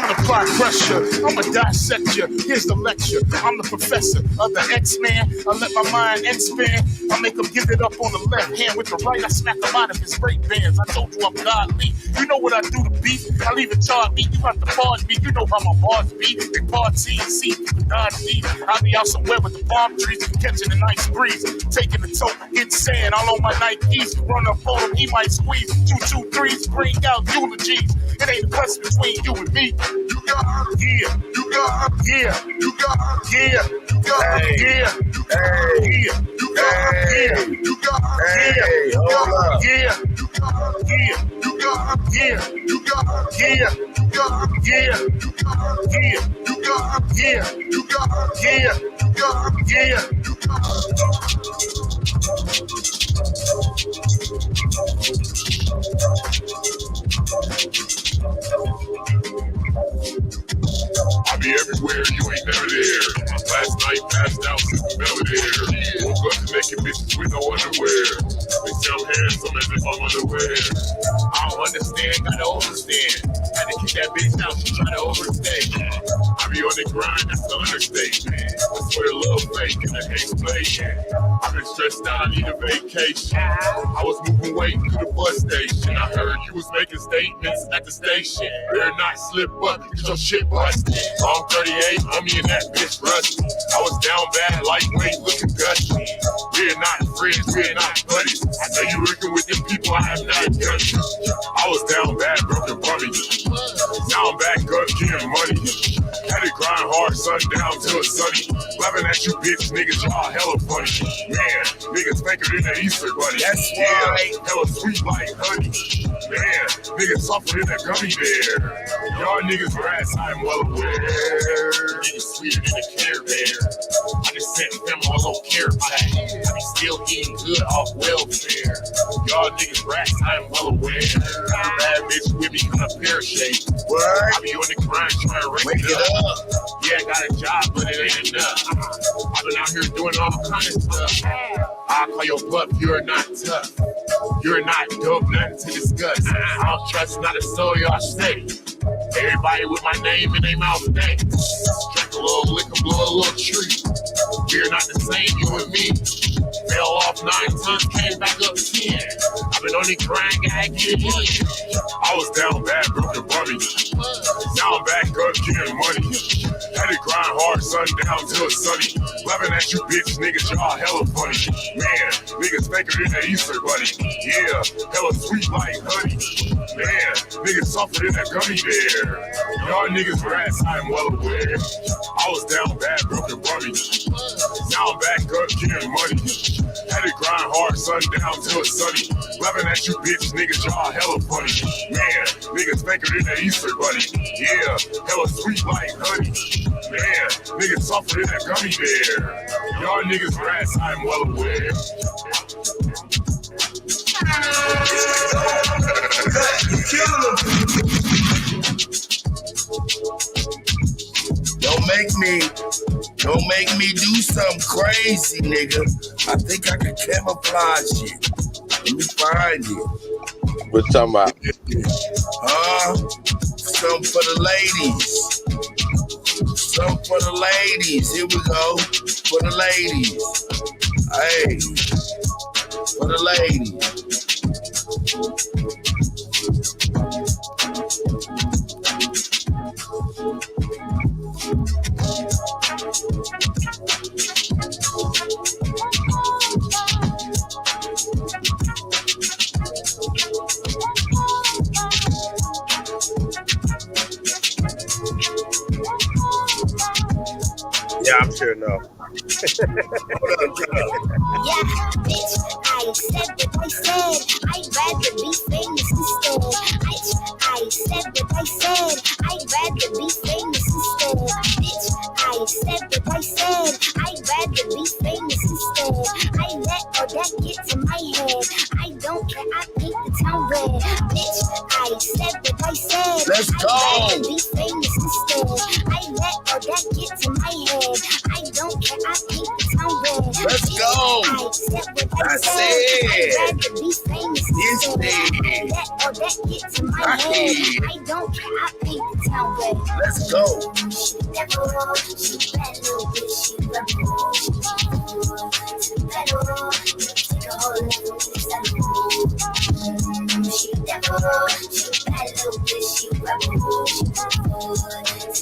I'ma apply pressure, I'ma dissect you. Here's the lecture. I'm the professor of the X-Man. I let my mind expand. I make him give it up on the left hand. With the right, I smack him out of his Ray Bans. I told you I'm godly. You know what I do to beat? I leave it charred me. You got to pardon me. You know how my bars be. They party and see you can die deep. I'll be out somewhere with the palm trees, catching a nice breeze, taking the tote, get sand all on my Nikes. Run up on him, he might squeeze. 2, 2, 3s, bring out eulogies. It ain't a question between you and me. You got it. Yeah, You got it. yeah, You got it. yeah, You got it. yeah, You got it. yeah, You got it. yeah, You got it. yeah, hold up. yeah, You got it. yeah, You got it. yeah, You got it. yeah, You got it. yeah, You got it. yeah, You got it. yeah, You got it. yeah, You got it. yeah. You I be everywhere, you ain't never there. Last night passed out, never there. Woke up to naked bitches with no underwear. They say I'm handsome as if I'm underwear. I don't understand, gotta overstand. Had to kick that bitch out, she try to overstay. I be on the grind, that's the understatement. I swear the love fake and the hate play. I've been stressed out, I need a vacation. I was moving weight through the bus station. I heard you was making statements at the station. Better not slip up, get your shit busted. Long 38, on me and that bitch rusty. I was down bad, lightweight, looking dusty. We're not friends, we're not buddies. I know you working with them people, I have not done you. I was down bad, broken bummy. Now I'm back up, getting money. Had to grind hard, sundown till it's sunny. Laughing at you bitch niggas, y'all hella funny. Man, niggas faker than the Easter bunny. That's yeah, right. hella sweet like honey. Man, niggas softer than a gummy bear. Y'all niggas rats, I'm well aware. Niggas sweeter than a Care Bear. I just sent them a little care pack. I be still eating good off welfare. Y'all niggas rats, I'm well aware. Bad bitch with me kind of pear-shaped. Word. I be on the grind trying to Wake it up. Yeah, I got a job, but it ain't enough. I've been out here doing all kind of stuff. I'll call your bluff, you're not tough. You're not dope, nothing to discuss. I don't trust not a soul, y'all say. Everybody with my name in their mouth, dang. Drink a little liquor, blow a little tree. We're not the same, you and me. Fell off 9 tons, came back up 10. I've been on the grind, gotta get it in. I was down bad, broken bummy. Now I'm back up, getting money. Had to grind hard, sundown till it's sunny. Laughing at you bitch niggas, y'all hella funny. Man, niggas faker than the Easter bunny. Yeah, hella sweet like honey. Man, niggas softer than a gummy bear. Y'all niggas rats, I'm well aware. I was down bad, broken bummy. Now I'm back up, getting money. Had to grind hard, sundown till it's sunny. Laughing at you bitch niggas, y'all hella funny. Man, niggas faker than the Easter bunny. Yeah, hella sweet like honey. Man, niggas softer than a gummy bear. Y'all niggas rats, I'm well aware. You killing them. Don't make me do something crazy, nigga. I think I can camouflage it. Let me find it. What you talking about? Something for the ladies. Something for the ladies. Here we go. For the ladies. Hey. For the ladies. Yeah, I'm sure no. Yeah, bitch, I said what I said. I'd rather be famous instead. I said what I said. I'd rather be famous instead. Bitch, I said what I said. I'd rather be famous instead. I let all that get to my head. I don't care, I paint the town red. Bitch, I said what I said. Let's go. I'd rather be famous instead. I let all that get to my head. I don't care, I paint the town red. Let's go. I said what I I said. said. I'd rather be famous Yes, instead. man. Let all that get to my head. I don't care, I paint the town Let's go.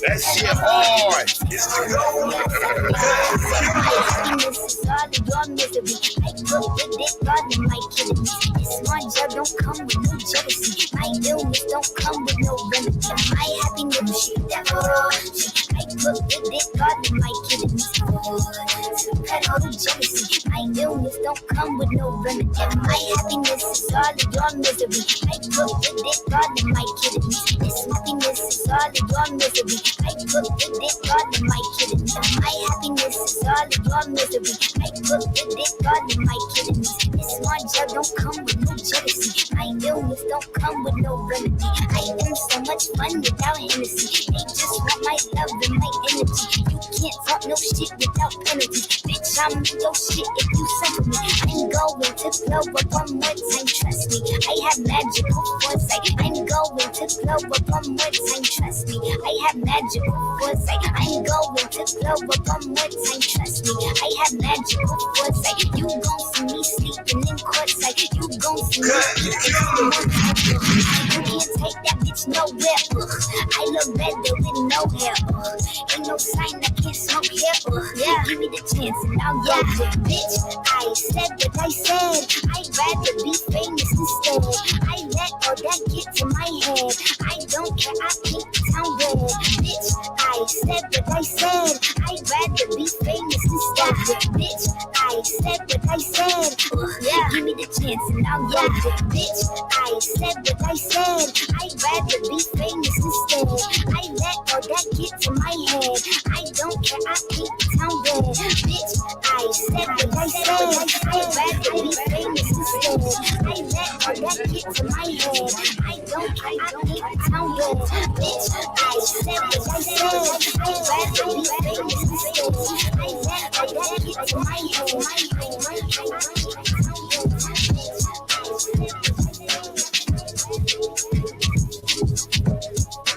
That shit hard. It's the go. Happiness is all of your misery. I put with it, God in my kidneys. This one job don't come with no jealousy. My illness don't come with no remedy. My happiness, I put with it, God in my kidneys. Cut all the jealousy. My illness don't come with no remedy. My happiness is all of your misery. I put with it, God in my kidneys. This happiness is all of your misery. I put with it, God in my kidneys. My happiness is all of your misery. I put with it, God in my kidneys. This one job don't come with no jealousy. My illness don't come with no remedy. I am so much fun without Hennessy. They just want my love and my energy. You can't talk no shit without penalty. Bitch, I'm your shit if you settle me. I'm going to blow up one more time, trust me. I have magical foresight. I'm going to blow up one more time, trust me. I have magical foresight. I'm going to blow up one more time, trust me. I have magical foresight. You gon' see me sleeping in courtside. You gon' see me sleeping. You can't take that bitch nowhere. I look better with no hair. Ain't no sign I can't smoke hair. Yeah, give me the chance and I'll go there. Bitch, I said what I said. I'd rather be famous instead. I let all that get to my head. I don't care, I keep the town red. Bitch, I said what I said. I'd rather be famous instead. Bitch, I said what I said. Yeah, give me the chance and I'll go there. Bitch, I said what I said. I'd rather be famous instead. I let all that get to my head. I don't care, I keep the town red. Bitch, I said what I said. I'd rather be famous instead. I let all that get to my head. I don't care, I keep the town red. Bitch, I said what I said. I'd rather be famous instead. I let all that get to my head.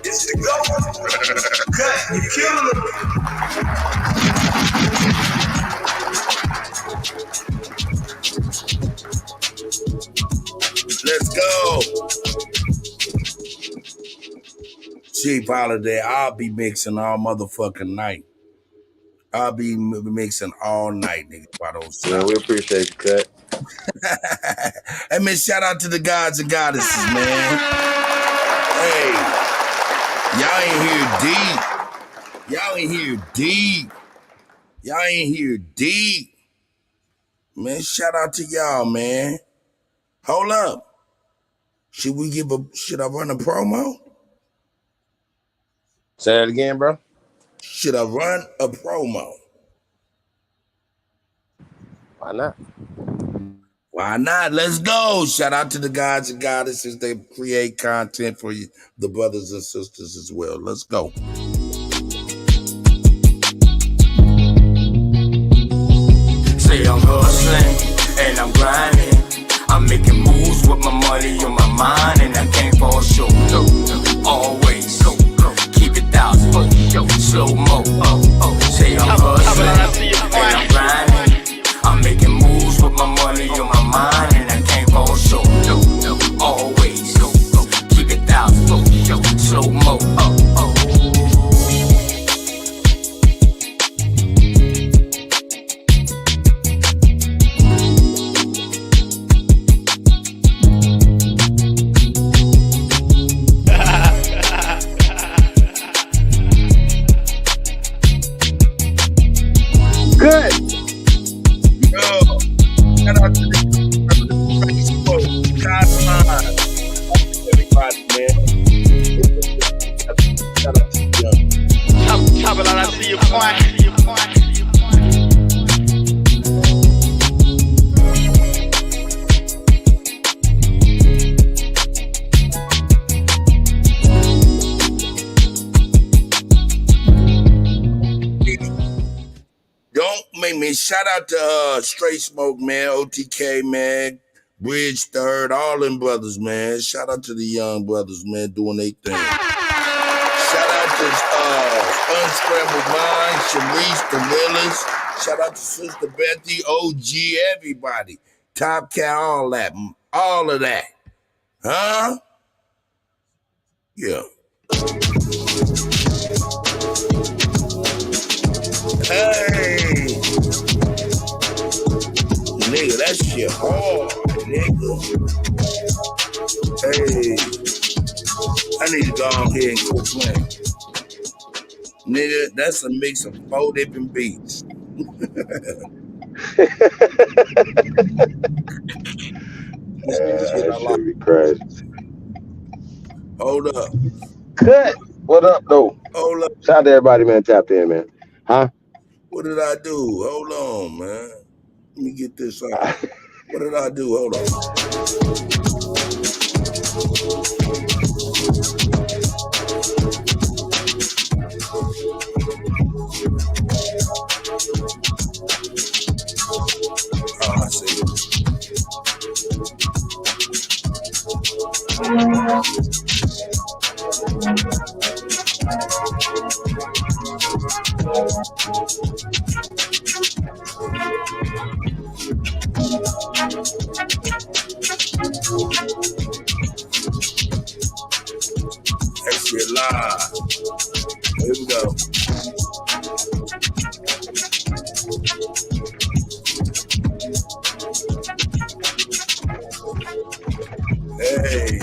It's the go. Cut, you killing them. Let's go. Chief Holiday, I'll be mixing all motherfucking night. I'll be mixing all night, nigga, if I don't stop. Man, we appreciate you, Cut. Hey, man, shout out to the gods and goddesses, man. Hey, y'all ain't here deep. Y'all ain't here deep. Y'all ain't here deep. Man, shout out to y'all, man. Hold up. Should I run a promo? Say that again, bro. Should I run a promo? Why not? Why not? Let's go. Shout out to the gods and goddesses. They create content for you, the brothers and sisters as well. Let's go. Say I'm hustling and I'm grinding. I'm making moves with my money on my mind, and I can't fall short. Always keep it 1,000. Slow mo. Say I'm hustling and I'm grinding. I'm making moves with my money on my mind, and I can't fall short. Always keep it 1,000. Slow mo. Good. Yo, shout out to the Facebook, God's everybody, man. Shout out to you. Top it out, I see your point. Don't make me shout out to Straight Smoke, man, OTK, man, Bridge Third, all them brothers, man. Shout out to the young brothers, man, doing their thing. Shout sisters, Unscrambled Mind, Sharice, the Willis. Shout out to Sister Betty, OG, everybody. Top Cat, all of that. Huh? Yeah. Hey. Nigga, that shit hard, nigga. Hey. I need to go on here and quit playing. Nigga, that's a mix of 4 different beats. Shit I like. Should be crazy. Hold up. Cut. What up, though? Hold up. Shout out to everybody, man. Tapped in, man. Huh? What did I do? Hold on, man. Let me get this out. What did I do? Hold on. Oh, I see. That shit live. Here we go. Hey.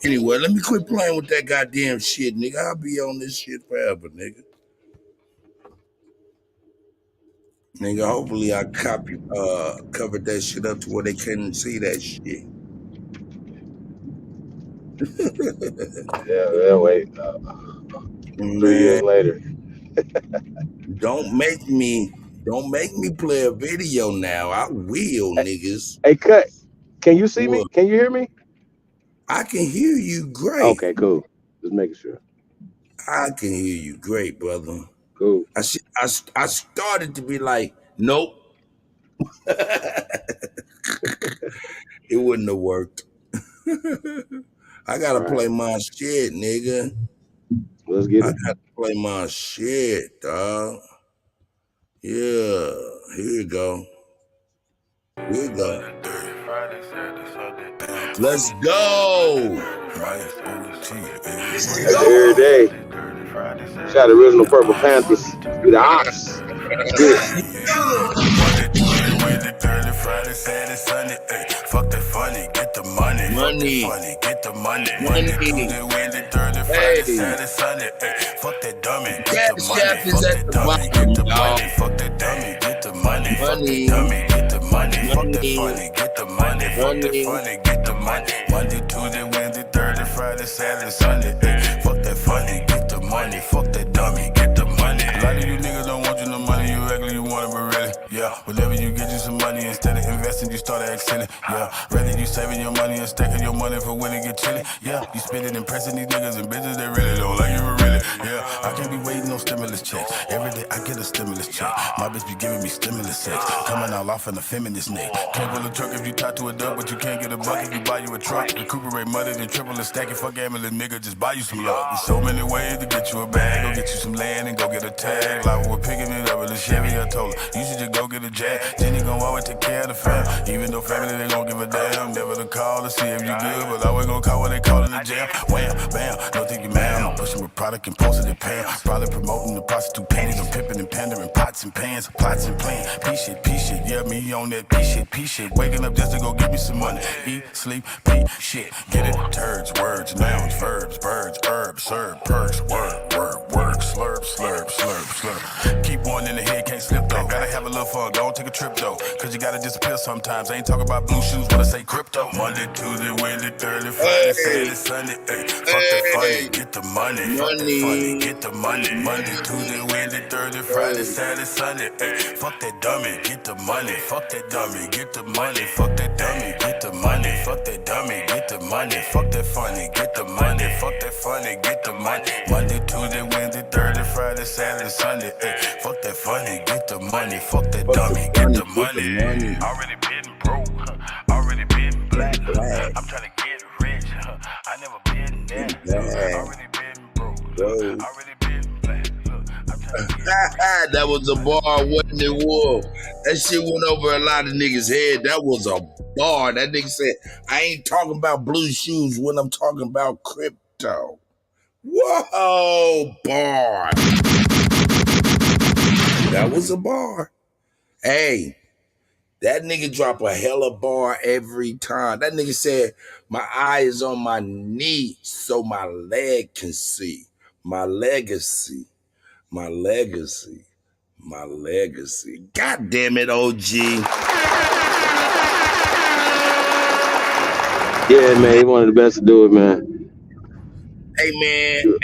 Anyway, let me quit playing with that goddamn shit, nigga. I'll be on this shit forever, nigga. Nigga, hopefully I covered that shit up to where they couldn't see that shit. Yeah, wait. 3 years later. Don't make me play a video now. I will, niggas. Hey, Cut. Can you see me? Can you hear me? I can hear you great. Okay, cool. Just making sure. I can hear you great, brother. Cool. I started to be like, nope. It wouldn't have worked. I gotta play my shit, nigga. Let's get it. I gotta play my shit, dog. Yeah, here you go. Here you go. Let's go. Every day. Shout out to original Purple Panthers. Be the ops. Friday, Saturday, Sunday, ayy. Fuck that funny, get the money. Money. Fuck that funny, get the money. Money. Tuesday, Wednesday, Thursday, Friday, Saturday, Sunday, ayy. Fuck that dummy, get the money. Fuck that dummy, get the money. Fuck that dummy, get the money. Fuck that dummy, get the money. Fuck that funny, get the money. Fuck that funny, get the money. Monday, Tuesday, Wednesday, Thursday, Friday, Saturday, Sunday, ayy. Fuck that funny, get the money. Fuck that dummy, get the money. A lot of you niggas don't want you no money, you regular, you want it, but really, yeah. Whenever you get you some money, instead of investing, you start acting it, yeah. Rather you saving your money and stacking your money for when it get chilly, yeah. You spend it impressing these niggas and bitches that really don't like you, really, yeah. I can't be waiting on stimulus checks. Every day I get a stimulus check. My bitch be giving me stimulus sex. Coming out off in a feminist neck. Can't pull a truck if you tie to a duck, but you can't get a buck if you buy you a truck. Recuperate money, then triple and stack it. Fuck gambling, nigga, just buy you some luck. There's so many ways to get you a bag. Go get you some land and go get a tag. Like we're picking it up with a Chevy. I told her, you should just go get a Jag. Jenny gon' always take care of the fam. Even though family, they gon' give a damn. Never to call to see if you good, but always gon' call when they call in the jam. Wham, bam, no think you mad. I'm pushing with product and posting it pan. Probably promoting the prostitute panties. I'm pimping and pandering pots and pans, plots and plans. P shit, yeah, me on that P shit. Waking up just to go get me some money. Eat, sleep, P shit. Get it, turds, words, nouns, verbs, birds, herbs, serve, perks, work, slurp. Keep one going in the head, can't slip though. Gotta have a little fun, go take a trip though. Cause you gotta disappear sometimes. I ain't talking about blue shoes when I say crypto. Monday, Tuesday, Wednesday, Thursday, Friday, Saturday, Sunday. Ay, fuck that funny, get the money. Fuck that funny, get the money. Monday, Tuesday, Wednesday, Thursday, Friday, Saturday, Sunday. Ay, fuck that dummy, get the money. Fuck that dummy, get the money. Fuck that dummy, get the money. Fuck that dummy, get the money. Fuck that funny, get the money. Fuck that funny, get the money. Monday, Tuesday, Wednesday, Thursday, Friday, Saturday, Sunday. Ay, fuck that funny, get the money. Fuck that dummy, get the money. Already been broke, already been black. I'm trying to get rich. I never been there. Already been broke, already been black. I'm trying to get That was a bar, wasn't it, Wolf? That shit went over a lot of niggas' head. That was a bar. That nigga said, I ain't talking about blue shoes when I'm talking about crypto. Whoa, bar. That was a bar. Hey, that nigga drop a hella bar every time. That nigga said, my eye is on my knee so my leg can see. My legacy. My legacy. My legacy. God damn it, OG. Yeah, man, he one of the best to do it, man. Hey, man.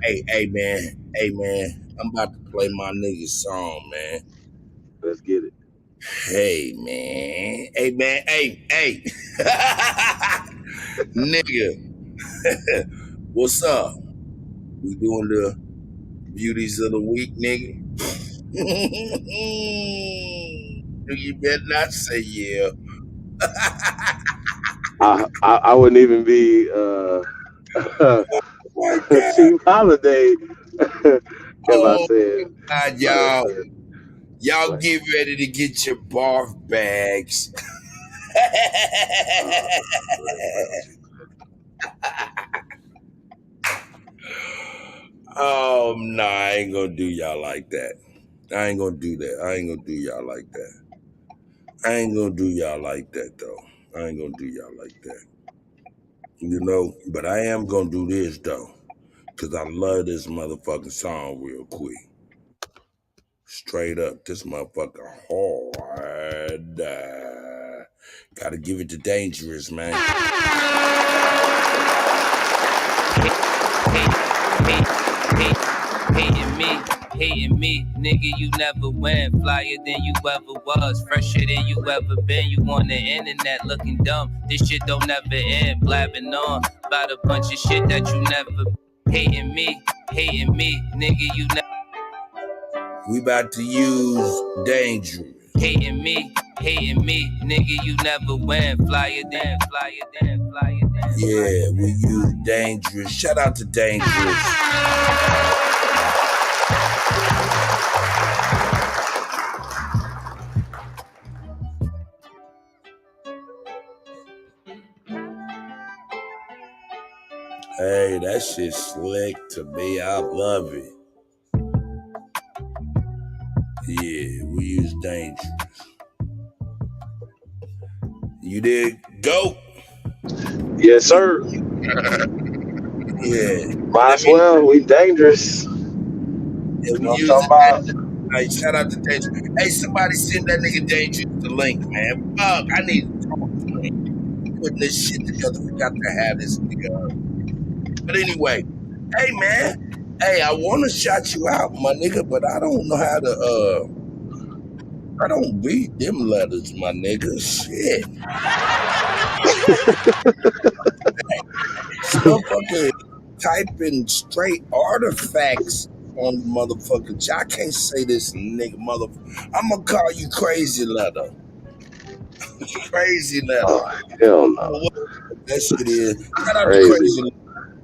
Hey, man. I'm about to play my nigga's song, man. Let's get it. Hey, man. Hey. Nigga. What's up? We doing the beauties of the week, nigga? You better not say yeah. I wouldn't even be Chief Holiday if I said. God, y'all get ready to get your barf bags. Oh, no, I ain't gonna do y'all like that. I ain't gonna do that. I ain't gonna do y'all like that. I ain't gonna do y'all like that, though. I ain't gonna do y'all like that. You know, but I am gonna do this, though, because I love this motherfucking song real quick. Straight up, this motherfucker hard. Gotta give it to Dangerous, man. Hating me, nigga, you never win. Flyer than you ever was, fresher than you ever been. You on the internet looking dumb. This shit don't never end. Blabbing on about a bunch of shit that you never. Hating me, nigga, you never. We about to use Dangerous. Hating me, nigga, you never win. Flyer than. Yeah, we use Dangerous. Shout out to Dangerous. Hey, that shit slick to me. I love it. Yeah, we use Dangerous. You did go? Yes, sir. Yeah. Might as well. We dangerous. Yeah, You know what I'm talking about? Hey, shout out to Dangerous. Hey, somebody send that nigga Dangerous the link, man. Fuck, I need to talk to him. Putting this shit together. We got to have this nigga. But anyway, hey, man. Hey, I want to shout you out, my nigga, but I don't know how to, I don't read them letters, my nigga. Shit. Motherfucker typing straight artifacts on the motherfucking chat. I can't say this nigga I'm gonna call you Crazy Letter. Crazy Letter. Oh, hell no. What that shit is. Shout out to Crazy Letter.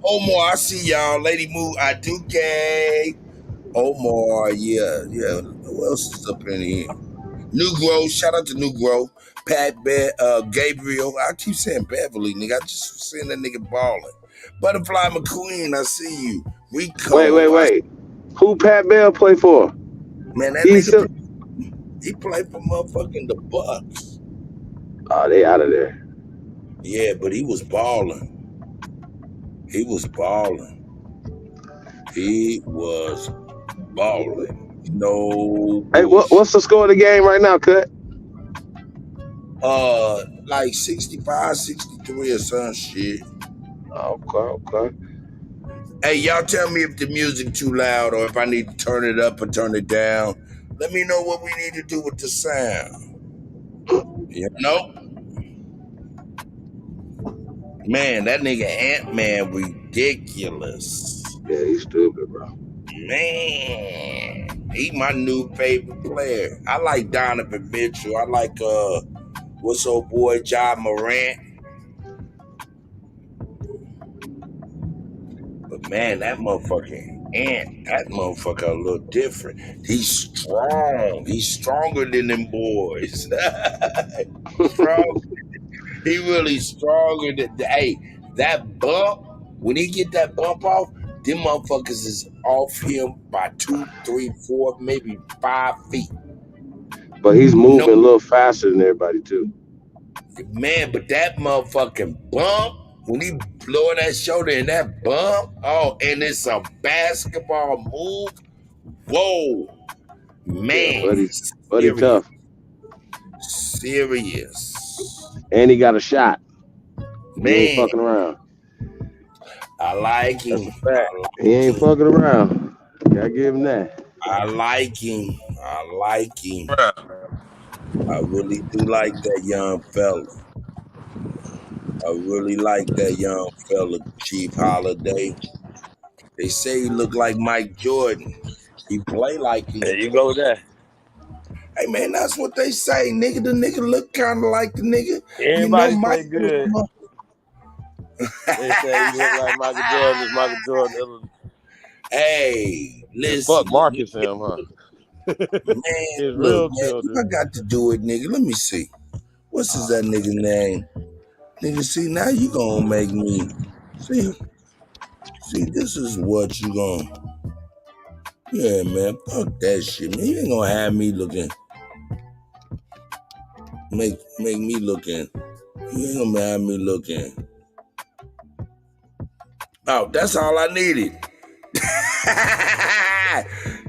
Omar, I see y'all. Lady Moo, I do gay. Omar, yeah. Who else is up in here? New Grove, shout out to New Grove. Pat, Gabriel. I keep saying Beverly, nigga. I just seen that nigga balling. Butterfly McQueen, I see you. Rico. Wait. Who Pat Bell play for? Man, that nigga, he played for motherfucking the Bucks. Oh, they out of there. Yeah, but he was balling. No Hey, bullshit. what's the score of the game right now, Cut? Like 65, 63 or some shit. Okay. Hey, y'all tell me if the music too loud or if I need to turn it up or turn it down. Let me know what we need to do with the sound. You know? Man, that nigga Ant-Man ridiculous. Yeah, he's stupid, bro. Man, he my new favorite player. I like Donovan Mitchell. I like what's old boy John Morant. But man, that motherfucking Ant, that motherfucker a little different. He's strong. He's stronger than them boys. Strong. He really stronger than. Hey, that bump, when he get that bump off, them motherfuckers is off him by 2, 3, 4, maybe 5 feet. But he's No, moving a little faster than everybody too. man, but that motherfucking bump, when he lower that shoulder and that bump, oh, and it's a basketball move. Whoa, Yeah, man, buddy serious, tough. serious, And he got a shot. He ain't man. fucking around. I like That's him. a fact. I He like ain't him. fucking around. Gotta give him that. I like him. I like him. Bruh. I really do like that young fella. I really like that young fella, Chief Holiday. They say he look like Mike Jordan. He play like him. There you go with that. Hey man, that's what they say, nigga. The nigga look kind of like the nigga. You know, Everybody Mike play was good. They say he look like Michael Jordan. Is Michael Jordan? Hey, And fuck listen, Marcus him, huh? man. His Look, real man. children. I got to do it, nigga. Let me see. What's is that nigga name? Nigga, see now you gonna make me see. See, this is what you gonna. Yeah, man. Fuck that shit, man. You ain't gonna have me looking. Make me looking. You ain't gonna have me looking. Oh, that's all I needed.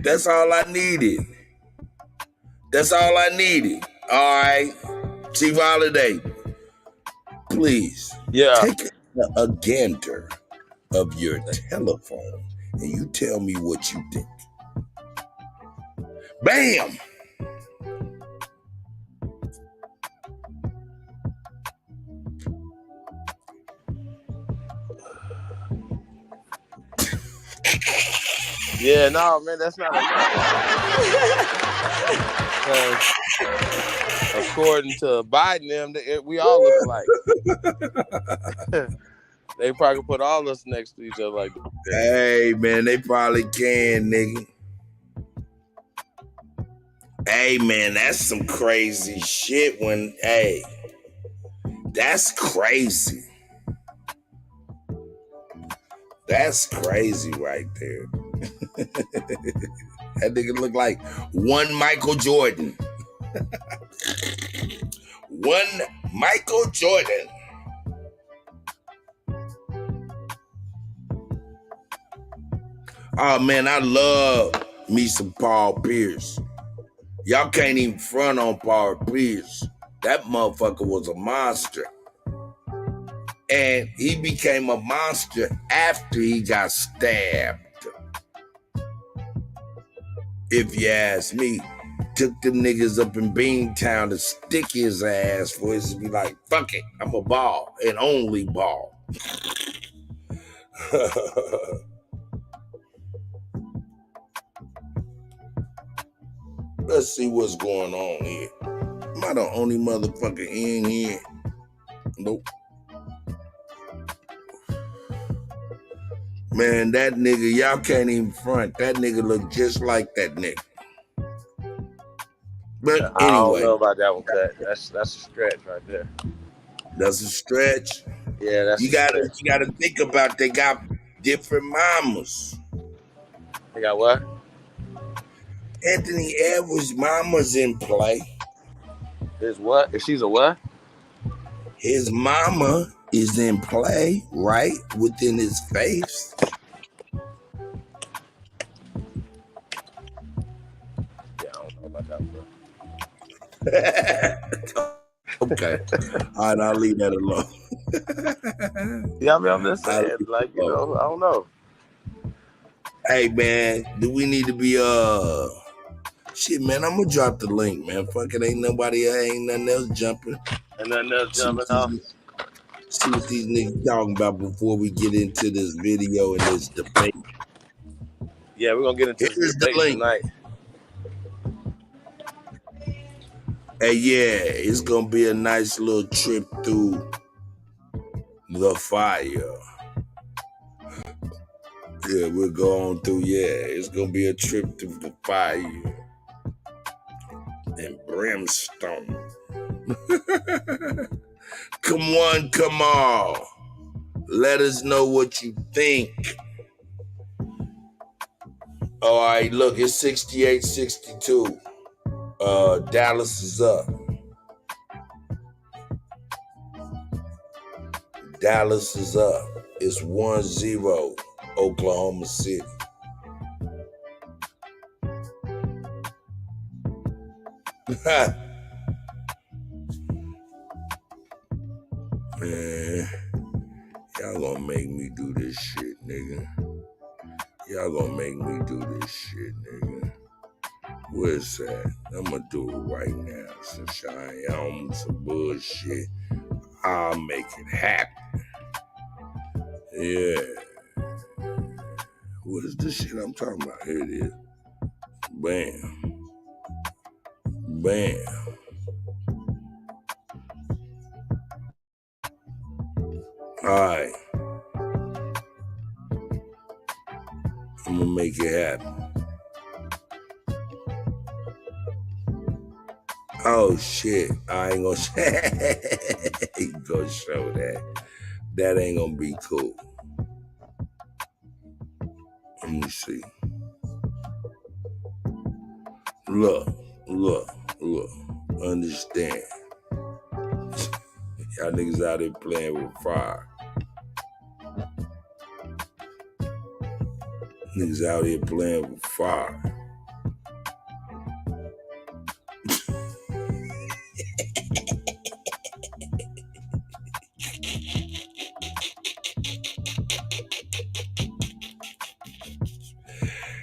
That's all I needed. That's all I needed. All right. Chief Holiday, please Yeah. take a gander of your telephone and you tell me what you think. Bam! Yeah, no, man, that's not enough. According to Biden, we all look alike. They probably put all of us next to each other like that. Hey, man, they probably can, nigga. Hey, man, that's some crazy shit hey, that's crazy. That's crazy right there. That nigga look like one Michael Jordan. One Michael Jordan. Oh, man, I love me some Paul Pierce. Y'all can't even front on Paul Pierce. That motherfucker was a monster. And he became a monster after he got stabbed. If you ask me, took them niggas up in Beantown to stick his ass for us to be like, fuck it, I'm a ball and only ball. Let's see what's going on here. Am I the only motherfucker in here? Nope. Man, that nigga, y'all can't even front. That nigga look just like that nigga. But I don't anyway. know about that one, Cut. That's a stretch right there. That's a stretch. Yeah, that's you gotta think about they got different mamas. They got what? Anthony Edwards' mama's in play. His what? If she's a what? His mama is in play, right? Within his face. about that, bro. Okay. All right, I'll leave that alone. Yeah, I mean, I'm just saying, like, you know, I don't know. Hey, man, do we need to be, shit, man, I'm gonna drop the link, man. Fuck it, ain't nothing else jumping. And nothing else jumping off. See what these niggas talking about before we get into this video and this debate. Yeah, we're gonna get into this debate tonight. Hey, yeah, it's gonna be a nice little trip through the fire. Yeah, we're going through, it's gonna be a trip through the fire and brimstone. Come on. Let us know what you think. All right, look, it's 68-62. Dallas is up. Dallas is up. It's 1-0, Oklahoma City. Man, y'all gonna make me do this shit, nigga. Y'all gonna make me do this shit, nigga. Where's that? I'm gonna do it right now. Since I ain't on some bullshit, I'll make it happen. Yeah. What is this shit I'm talking about? Here it is. Bam. Bam. All right. I'm gonna make it happen. Oh shit, I ain't gonna show that. That ain't gonna be cool. Let me see. Look. Understand. Y'all niggas out there playing with fire. Niggas out here playing with fire.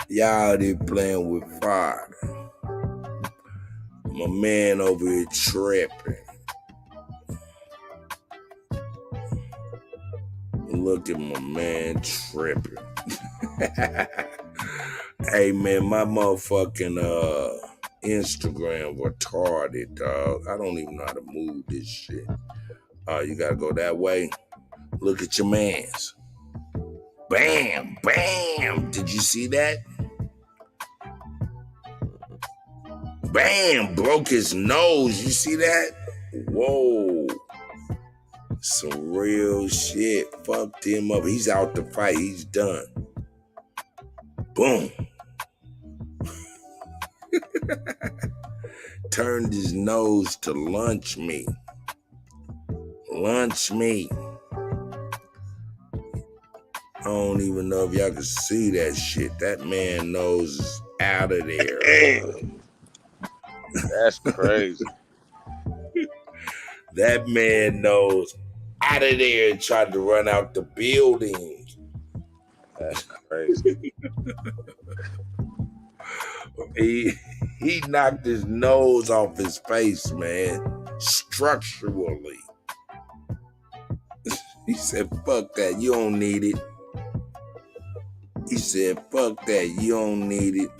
Y'all out here playing with fire. My man over here tripping. Look at my man tripping. Hey man, my motherfucking Instagram retarded, dog. I don't even know how to move this shit. You gotta go that way. Look at your mans. Bam, bam. Did you see that? Bam, broke his nose. You see that? Whoa. Some real shit. Fucked him up. He's out the fight. He's done. Boom. Turned his nose to lunch meat. Lunch meat. I don't even know if y'all can see that shit. That man nose is out of there. That's crazy. That man nose out of there and tried to run out the building. That's crazy. He knocked his nose off his face, man. Structurally. He said, fuck that, you don't need it. He said, fuck that, you don't need it.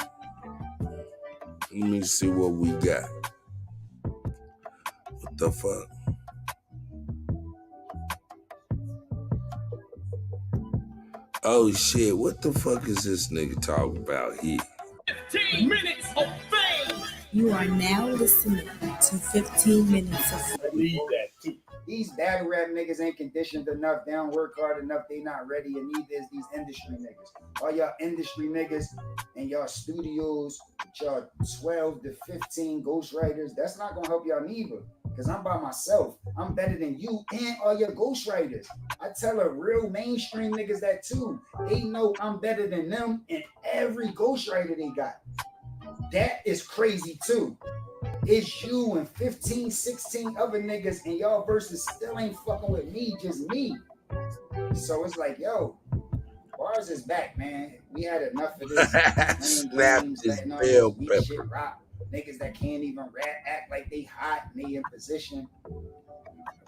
Let me see what we got. What the fuck? Oh shit, what the fuck is this nigga talking about here? 15 minutes of fame. You are now listening to 15 minutes of fame. These battle rap niggas ain't conditioned enough. They don't work hard enough. They not ready. And neither is these industry niggas. All y'all industry niggas and y'all studios, with y'all 12 to 15 ghostwriters, that's not gonna help y'all neither. Because I'm by myself. I'm better than you and all your ghostwriters. I tell a real mainstream niggas that too. They know I'm better than them and every ghostwriter they got. that is crazy too. It's you and 15, 16 other niggas, and y'all versus still ain't fucking with me, just me. So it's like, yo, bars is back, man. We had enough of this playing games, letting all this weak shit rock. Niggas that can't even rap, act like they hot and they in position.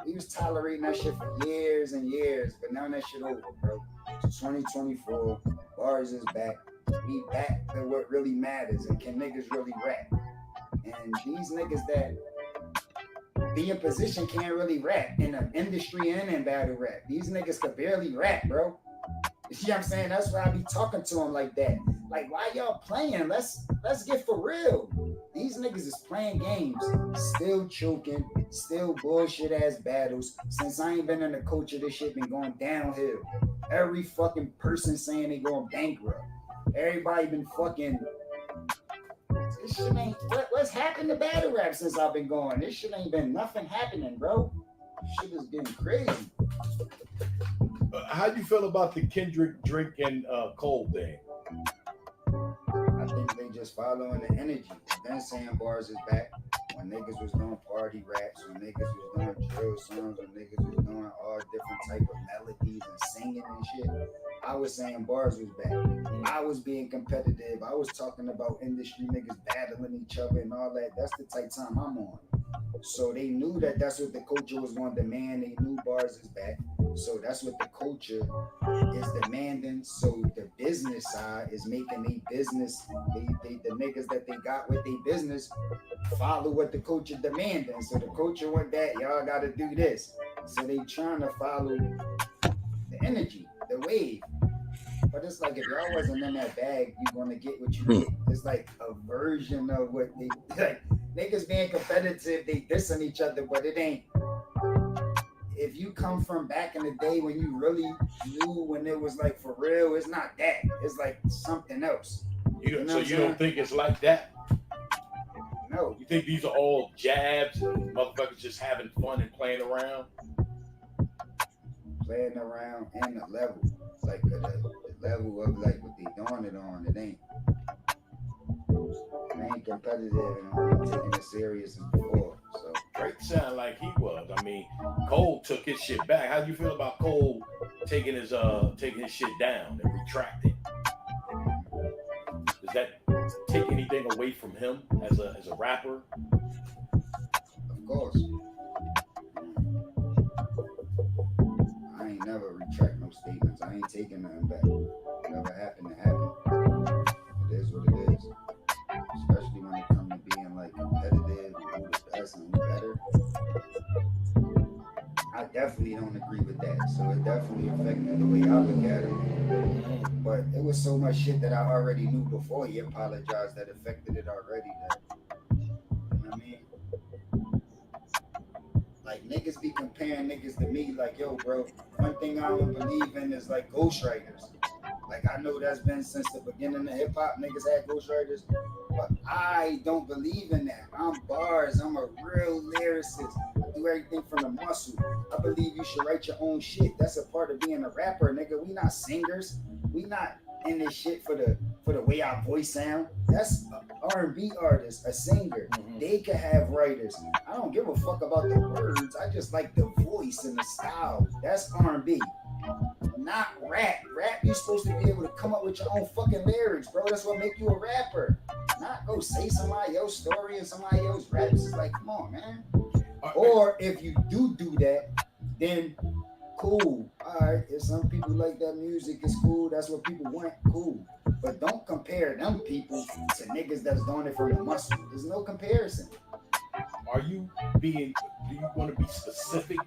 We was tolerating that shit for years and years, but now that shit over, bro. It's 2024, bars is back. We back to what really matters, and can niggas really rap? And these niggas that be in position can't really rap in the industry and in battle rap. These niggas could barely rap, bro. You see what I'm saying? That's why I be talking to them like that. Like, why y'all playing? Let's get for real. These niggas is playing games, still choking, still bullshit ass battles. Since I ain't been in the coach of this shit, been going downhill. Every fucking person saying they going bankrupt. Everybody been fucking. This shit ain't. What's happened to battle rap since I've been going? This shit ain't been nothing happening, bro. This shit is getting crazy. How do you feel about the Kendrick, Drake, and Cole thing? I think they just following the energy. Then saying bars is back. When niggas was doing party raps, when niggas was doing drill songs, when niggas was doing all different type of melodies and singing and shit, I was saying bars was back. I was being competitive. I was talking about industry niggas battling each other and all that. That's the type time I'm on. So they knew that that's what the culture was going to demand. They knew bars is back. So that's what the culture is demanding. So the business side is making a business. The niggas that they got with their business follow what the culture demanding. So the culture want that, y'all got to do this. So they trying to follow the energy, the wave. But it's like if y'all wasn't in that bag, you gonna get what you get. It's like a version of what they like. Niggas being competitive, they dissing each other, but it ain't. If you come from back in the day when you really knew when it was like for real, it's not that. It's like something else. So you don't think it's like that? No. You think these are all jabs and motherfuckers just having fun and playing around? Playing around and the level. It's like the level of like what they doing it on. It ain't competitive and I'm taking it serious as before. So Drake sound like he was. I mean, Cole took his shit back. How do you feel about Cole taking his shit down and retracting? Does that take anything away from him as a rapper? Of course. I ain't never retract no statements. I ain't taking nothing back. Whatever happened to happen. It is what it is. Especially when it comes to being like competitive and who the best and who better. I definitely don't agree with that. So it definitely affected the way I look at him. But it was so much shit that I already knew before he apologized that affected it already. That, you know what I mean? Like niggas be comparing niggas to me like, yo, bro, one thing I don't believe in is like ghostwriters. Like I know that's been since the beginning of hip hop, niggas had ghostwriters, but I don't believe in that. I'm bars, I'm a real lyricist. I do everything from the muscle. I believe you should write your own shit. That's a part of being a rapper, nigga. We not singers. We not in this shit for the way our voice sound. That's an R&B artist, a singer. They can have writers. I don't give a fuck about the words. I just like the voice and the style. That's R&B. Not rap. Rap, you supposed to be able to come up with your own fucking lyrics, bro. That's what make you a rapper. Not go say somebody else's story and somebody else's raps. It's like, come on, man. Or if you do that, then cool. All right, if some people like that music, it's cool. That's what people want. Cool. But don't compare them people to niggas that's doing it from the muscle. There's no comparison. Do you want to be specific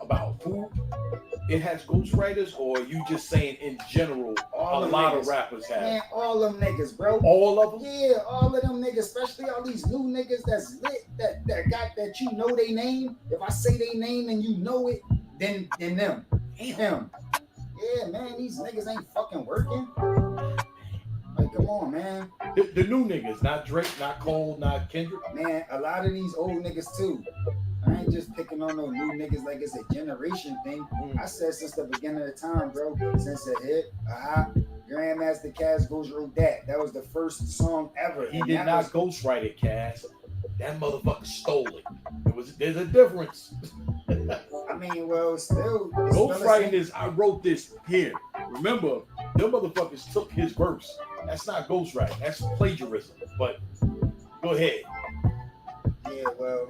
about who it has ghostwriters, or are you just saying in general a lot of rappers have? Man, all them niggas, bro. All of them? Yeah, all of them niggas, especially all these new niggas that's lit, that got that you know they name. If I say they name and you know it, then them. Him. Yeah, man, these niggas ain't fucking working. Like, come on, man. The new niggas, not Drake, not Cole, not Kendrick. Man, a lot of these old niggas too. I ain't just picking on no new niggas like it's a generation thing. I said since the beginning of the time, bro. Since a hip, a hop, Grandmaster Cass Ghost wrote that. That was the first song ever. He did not ghostwrite it, Cass. That motherfucker stole it. There's a difference. I mean, well, still. Ghostwriting is, I wrote this here. Remember, them motherfuckers took his verse. That's not ghostwriting. That's plagiarism. But go ahead. Yeah, well,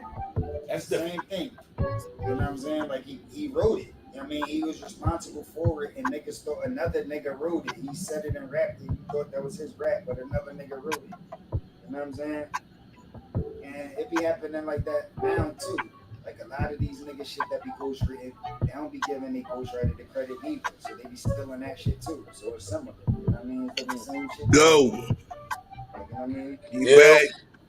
that's the same thing. You know what I'm saying? Like, he wrote it. I mean, he was responsible for it, and niggas thought another nigga wrote it. He said it and rapped it. He thought that was his rap, but another nigga wrote it. You know what I'm saying? And it be happening like that now, too. Like, a lot of these niggas shit that be ghostwritten, they don't be giving they ghostwriter the credit either. So they be stealing that shit, too. So it's similar. You know what I mean? It's like the same shit. Go. Like, you know what I mean? You back?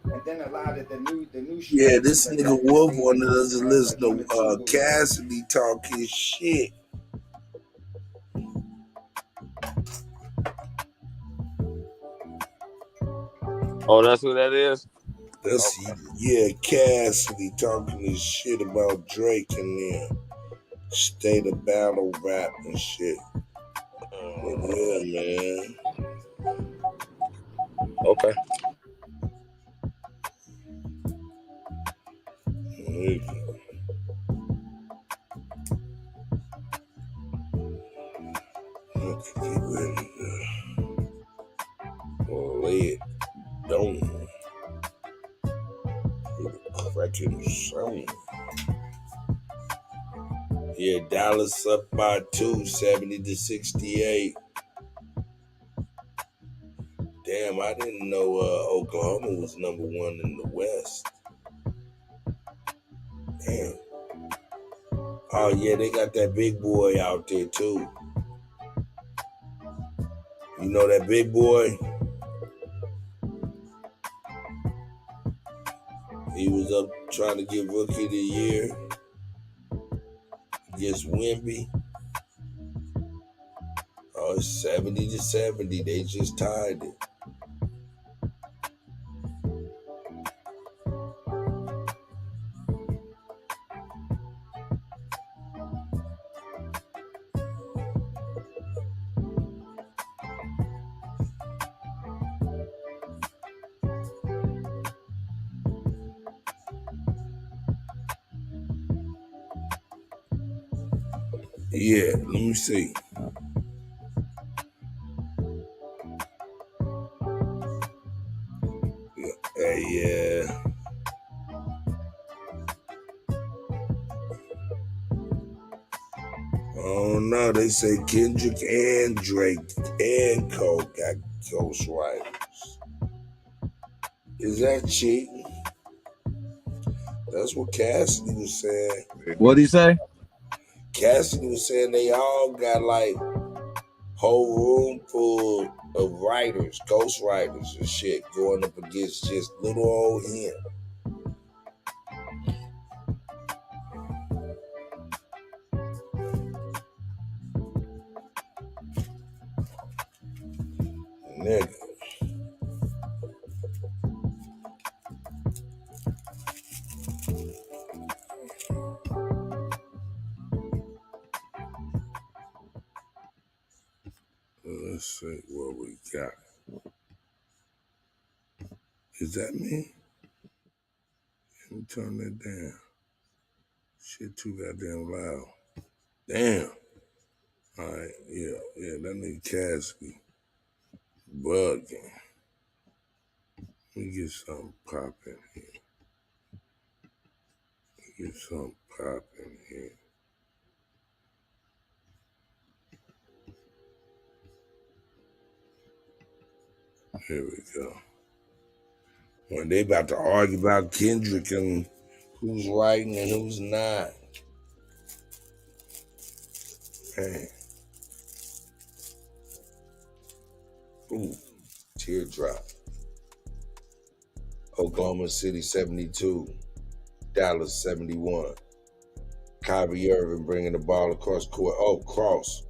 And then a lot of the new Yeah, this nigga Wolf wanted us to listen to Cassidy talk his shit. Oh, that's who that is? That's yeah, Cassidy talking his shit about Drake and their state of battle rap and shit. Yeah, man. Okay. There you go. Let's get ready to lay it down. With a cracking sound. Yeah, Dallas up by 2, 70 to 68. Damn, I didn't know Oklahoma was #1 in the West. Damn. Oh yeah, they got that big boy out there too. You know that big boy? He was up trying to get Rookie of the Year against Wemby. Oh, it's 70 to 70. They just tied it. Yeah, let me see. Yeah. Oh no, they say Kendrick and Drake and Cole got ghostwriters. Is that cheating? That's what Cassidy was saying. What'd he say? Cassidy was saying they all got like whole room full of writers, ghostwriters and shit going up against just little old him. Nigga. Let's see what we got. Is that me? Let me turn that down. Shit too goddamn loud. Damn. All right, yeah, that nigga Cassidy bugging. Let me get something popping here. Here we go. When they about to argue about Kendrick and who's writing and who's not. Man. Ooh, teardrop. Oklahoma City 72, Dallas 71. Kyrie Irving bringing the ball across court. Oh, cross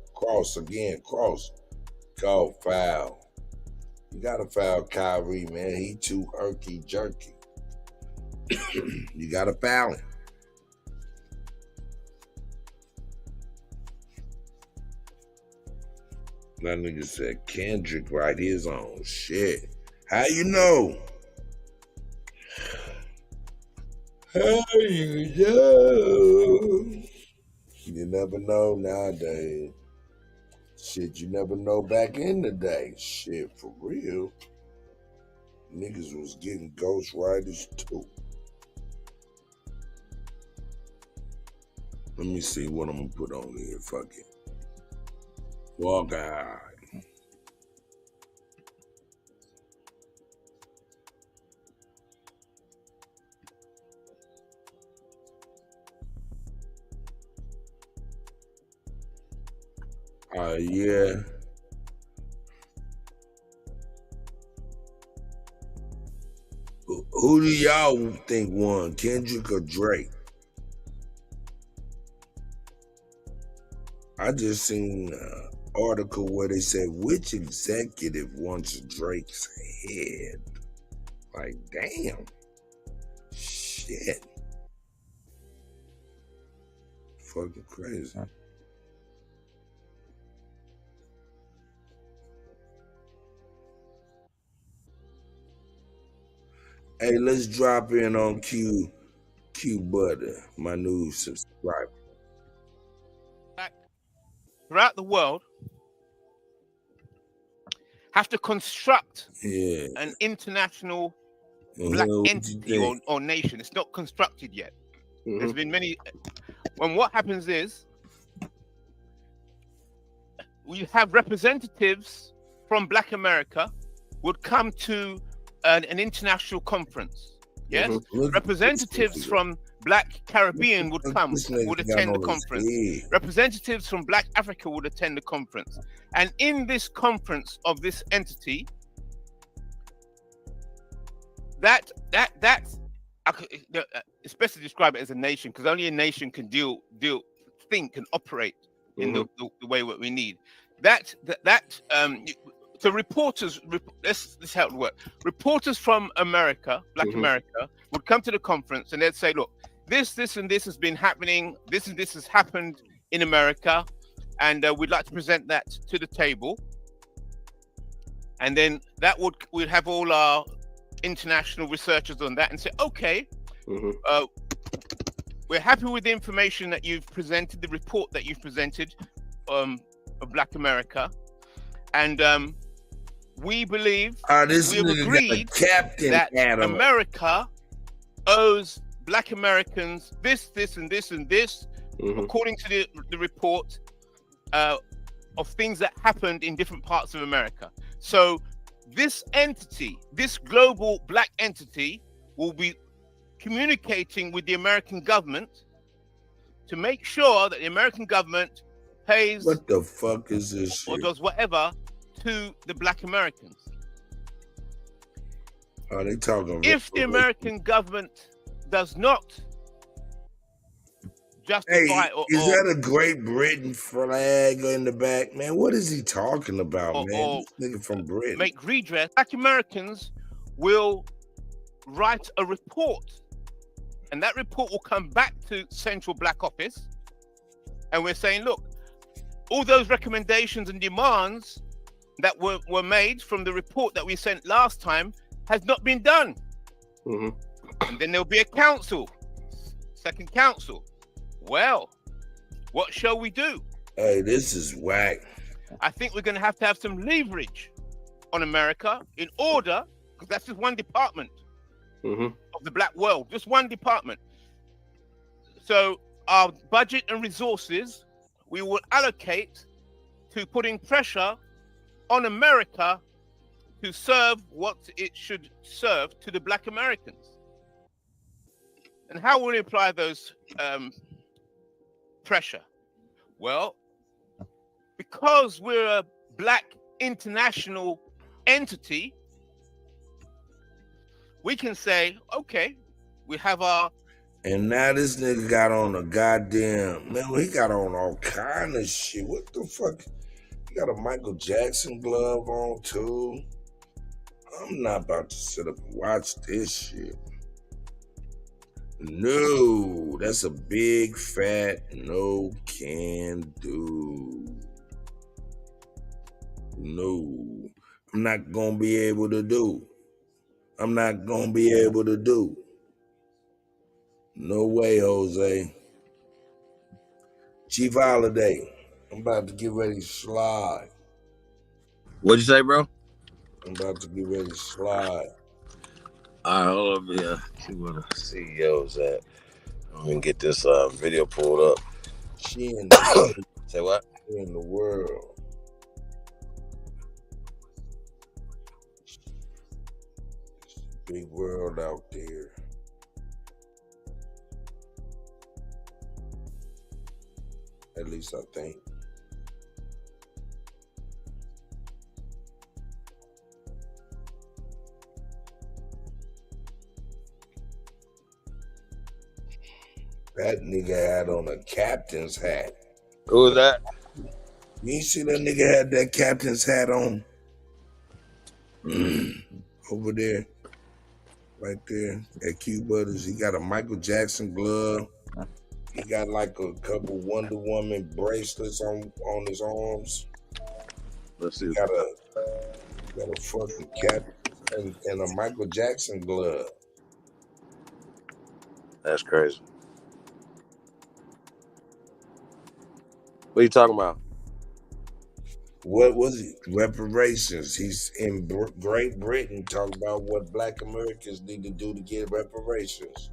again. Go foul. You gotta foul Kyrie, man. He too herky jerky. You gotta foul him. That nigga said Kendrick write his own shit. How you know? How you know? You never know nowadays. Shit, you never know back in the day. Shit, for real. Niggas was getting ghostwriters too. Let me see what I'm gonna put on here. Fuck it. Walk out. Yeah. Who do y'all think won, Kendrick or Drake? I just seen an article where they said which executive wants Drake's head. Like, damn. Shit. Fucking crazy. Hey, let's drop in on Q Butter, my new subscriber. Throughout the world, have to construct an international black entity or nation. It's not constructed yet. There's been many. When what happens is we have representatives from Black America would come to an international conference. Yes, representatives from Black Caribbean would come, would attend the conference. Representatives from Black Africa would attend the conference. And in this conference of this entity, it's best to describe it as a nation, because only a nation can think and operate in the way what we need. So reporters, this how it would work. Reporters from America, Black America, would come to the conference and they'd say, look, this and this has been happening. This and this has happened in America. And we'd like to present that to the table. And then we'd have all our international researchers on that and say, okay, we're happy with the information that you've presented, the report that you've presented of Black America. And we believe we've agreed that America owes Black Americans this, and this, and this, according to the report of things that happened in different parts of America. So this entity, this global Black entity, will be communicating with the American government to make sure that the American government pays what the fuck is this shit? Or does whatever to the Black Americans. Are they talking? If the American government does not justify, is that a Great Britain flag in the back, man? What is he talking about, man? This nigga from Britain. Make redress. Black Americans will write a report, and that report will come back to Central Black Office, and we're saying, look, all those recommendations and demands that were made from the report that we sent last time has not been done. And then there'll be a council, second council. Well, what shall we do? Hey, this is whack. I think we're going to have some leverage on America in order, because that's just one department of the Black world, just one department. So our budget and resources, we will allocate to putting pressure on America to serve what it should serve to the Black Americans. And how will we apply those pressure? Well, because we're a Black international entity, we can say, okay, we have our... And now this nigga got on a goddamn... Man, he got on all kind of shit. What the fuck? He got a Michael Jackson glove on, too. I'm not about to sit up and watch this shit. No, that's a big fat no can do. No, I'm not gonna be able to do. I'm not gonna be able to do. No way, Jose. Chief Holiday, I'm about to get ready to slide. What'd you say, bro? I'm about to get ready to slide. All right, hold up here. See where the CEO's at. I'm gonna get this video pulled up. She in the Say what? She in the world. Big world out there. At least I think. That nigga had on a captain's hat. Who was that? You ain't see that nigga had that captain's hat on? Over there. Right there at Q Butters. He got a Michael Jackson glove. He got like a couple Wonder Woman bracelets on his arms. Let's see. He got a fucking cap and a Michael Jackson glove. That's crazy. What are you talking about? What was it? Reparations. He's in Great Britain talking about what Black Americans need to do to get reparations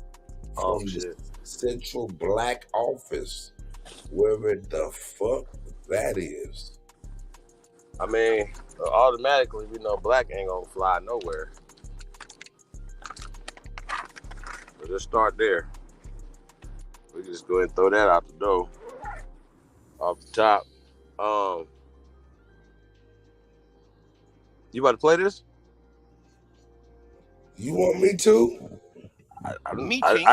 from the Central Black Office, wherever the fuck that is. I mean, automatically, we know black ain't gonna fly nowhere. So just start there. We can just go ahead and throw that out the door. Off the top. You about to play this? You want me to? I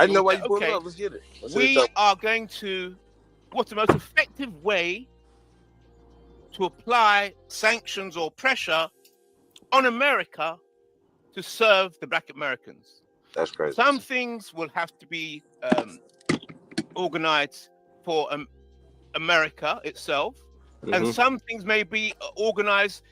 didn't know why you pulled it up. Let's get it. We are going to, what's the most effective way to apply sanctions or pressure on America to serve the Black Americans? That's crazy. Some things will have to be organized for America itself, and some things may be organized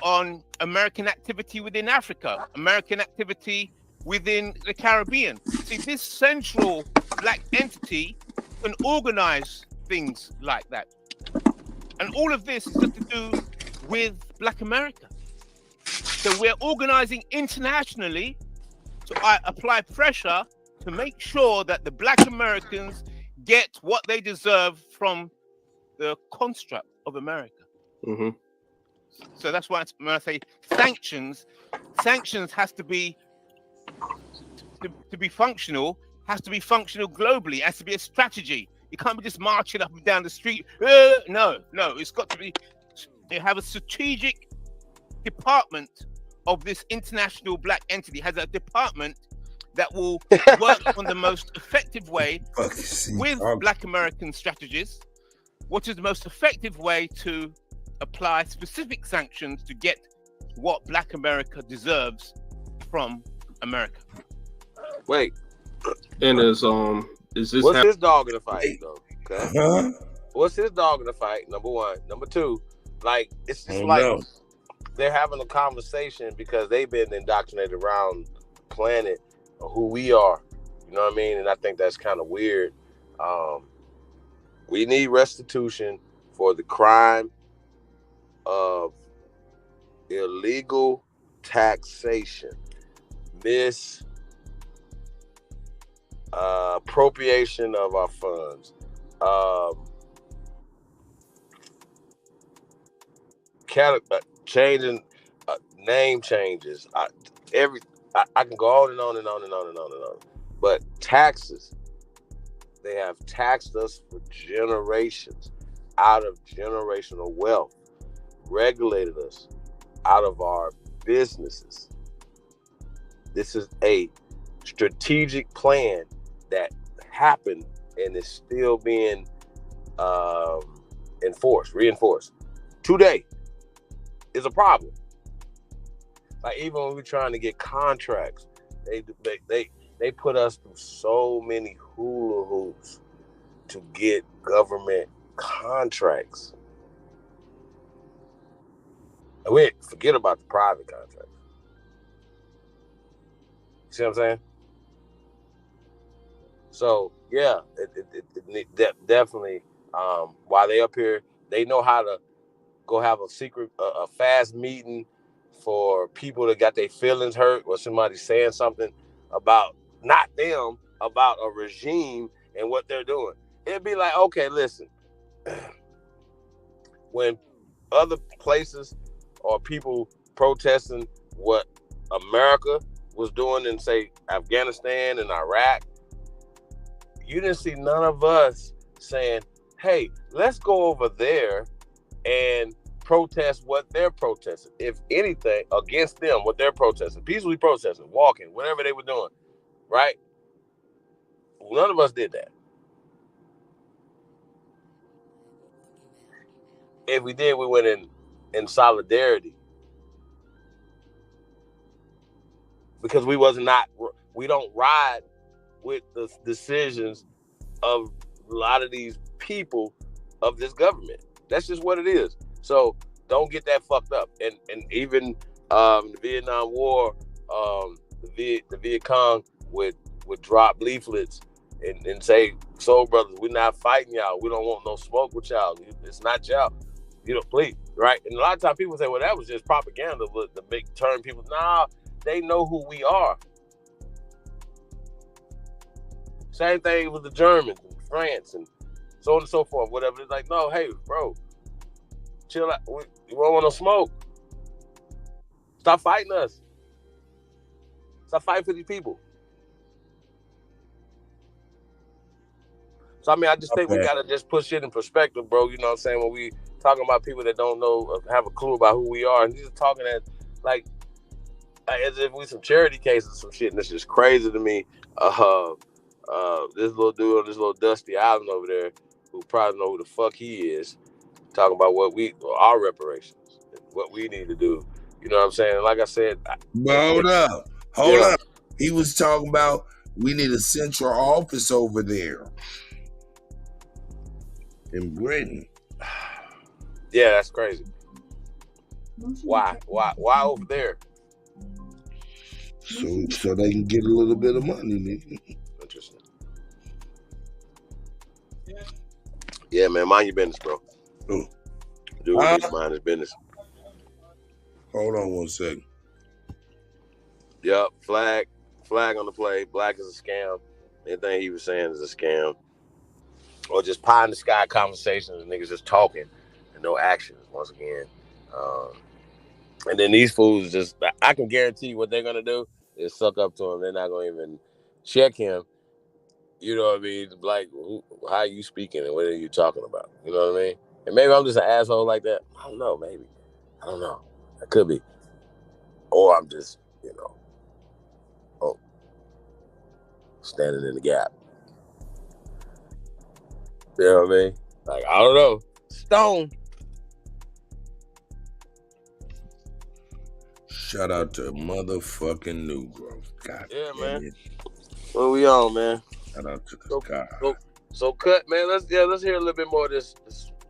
on American activity within Africa, American activity within the Caribbean. See, this central black entity can organize things like that. And all of this is just to do with Black America. So we're organizing internationally to apply pressure to make sure that the Black Americans get what they deserve from the construct of America. So that's why when I say sanctions has to be to be functional, has to be functional globally. It has to be a strategy. You can't be just marching up and down the street. No, it's got to be. You have a strategic department of this international black entity. It has a department that will work on the most effective way with Black American strategies. What is the most effective way to apply specific sanctions to get what Black America deserves from America? Wait. And is this what's his dog in the fight though? Okay. Huh? What's his dog in the fight? Number one. Number two, like it's just like they're having a conversation because they've been indoctrinated around the planet of who we are. You know what I mean? And I think that's kind of weird. We need restitution for the crime of illegal taxation, appropriation of our funds, changing name changes. I can go on and on and on and on and on and on. But taxes, they have taxed us for generations out of generational wealth, regulated us out of our businesses. This is a strategic plan that happened and is still being reinforced. Today is a problem. Like even when we're trying to get contracts, they put us through so many hula hoops to get government contracts. We forget about the private contracts. See what I'm saying? So yeah, it definitely. While they up here, they know how to go have a secret, a fast meeting for people that got their feelings hurt or somebody saying something about not them, about a regime and what they're doing. It'd be like, okay, listen, when other places or people protesting what America was doing in, say, Afghanistan and Iraq, you didn't see none of us saying, hey, let's go over there and protest what they're protesting. If anything, against them, what they're protesting, peacefully protesting, walking, whatever they were doing, right? None of us did that. If we did, we went in solidarity. Because we don't ride with the decisions of a lot of these people of this government. That's just what it is. So don't get that fucked up. And even the Vietnam War, the Viet Cong would drop leaflets and say, "Soul brothers, we're not fighting y'all. We don't want no smoke with y'all. It's not y'all. You know, please." Right? And a lot of times people say, "Well, that was just propaganda to make turn people." Nah, they know who we are. Same thing with the Germans and France and so on and so forth. Whatever. It's like, no, hey, bro, chill out. We don't want no smoke. Stop fighting us. Stop fighting for these people. So, I mean, I just think we got to just put shit in perspective, bro. You know what I'm saying? When we talking about people that don't know, have a clue about who we are. And he's talking as, like, as if we some charity cases or some shit. And it's just crazy to me. This little dude on this little dusty island over there who probably know who the fuck he is, talking about our reparations, what we need to do. You know what I'm saying? Like I said, hold up. He was talking about we need a central office over there in Britain. Yeah, that's crazy. Why over there? So they can get a little bit of money, nigga. Interesting. Yeah, man, mind your business, bro. Ooh. Dude, mind his business. Hold on one second. Yep, flag on the play. Black is a scam. Anything he was saying is a scam. Or just pie in the sky conversations and niggas just talking and no actions, once again. And then these fools just, I can guarantee what they're going to do is suck up to him. They're not going to even check him. You know what I mean? Like, how are you speaking and what are you talking about? You know what I mean? And maybe I'm just an asshole like that. I don't know, maybe. I don't know. It could be. Or I'm just, standing in the gap. You know what I mean? Like, I don't know. Stone. Shout out to motherfucking New Growth. God yeah, damn man. It. What we on, man? Shout out to the guy. So cut, man. Let's hear a little bit more of this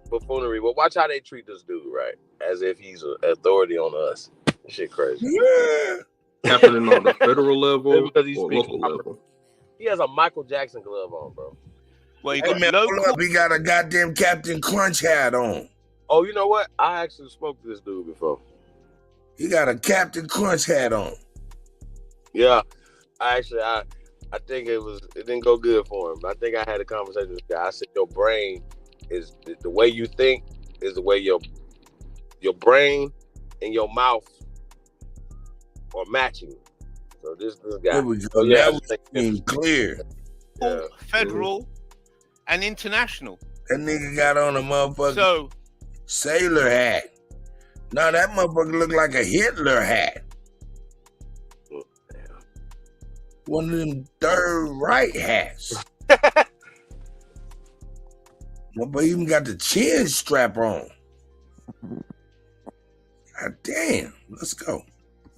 buffoonery. But watch how they treat this dude, right? As if he's an authority on us. This shit crazy. Yeah. Happening on the federal level because he's or local level. He has a Michael Jackson glove on, bro. Well, he got a goddamn Captain Crunch hat on. Oh, you know what? I actually spoke to this dude before. He got a Captain Crunch hat on. Yeah, I think it didn't go good for him. I think I had a conversation with this guy. I said your brain is the way you think is the way your brain and your mouth are matching. So this guy. There we go. That was clear. Yeah. Federal and international. That nigga got on a motherfucking sailor hat. No, that motherfucker looked like a Hitler hat. One of them Third Reich hats. But even got the chin strap on. God damn. Let's go.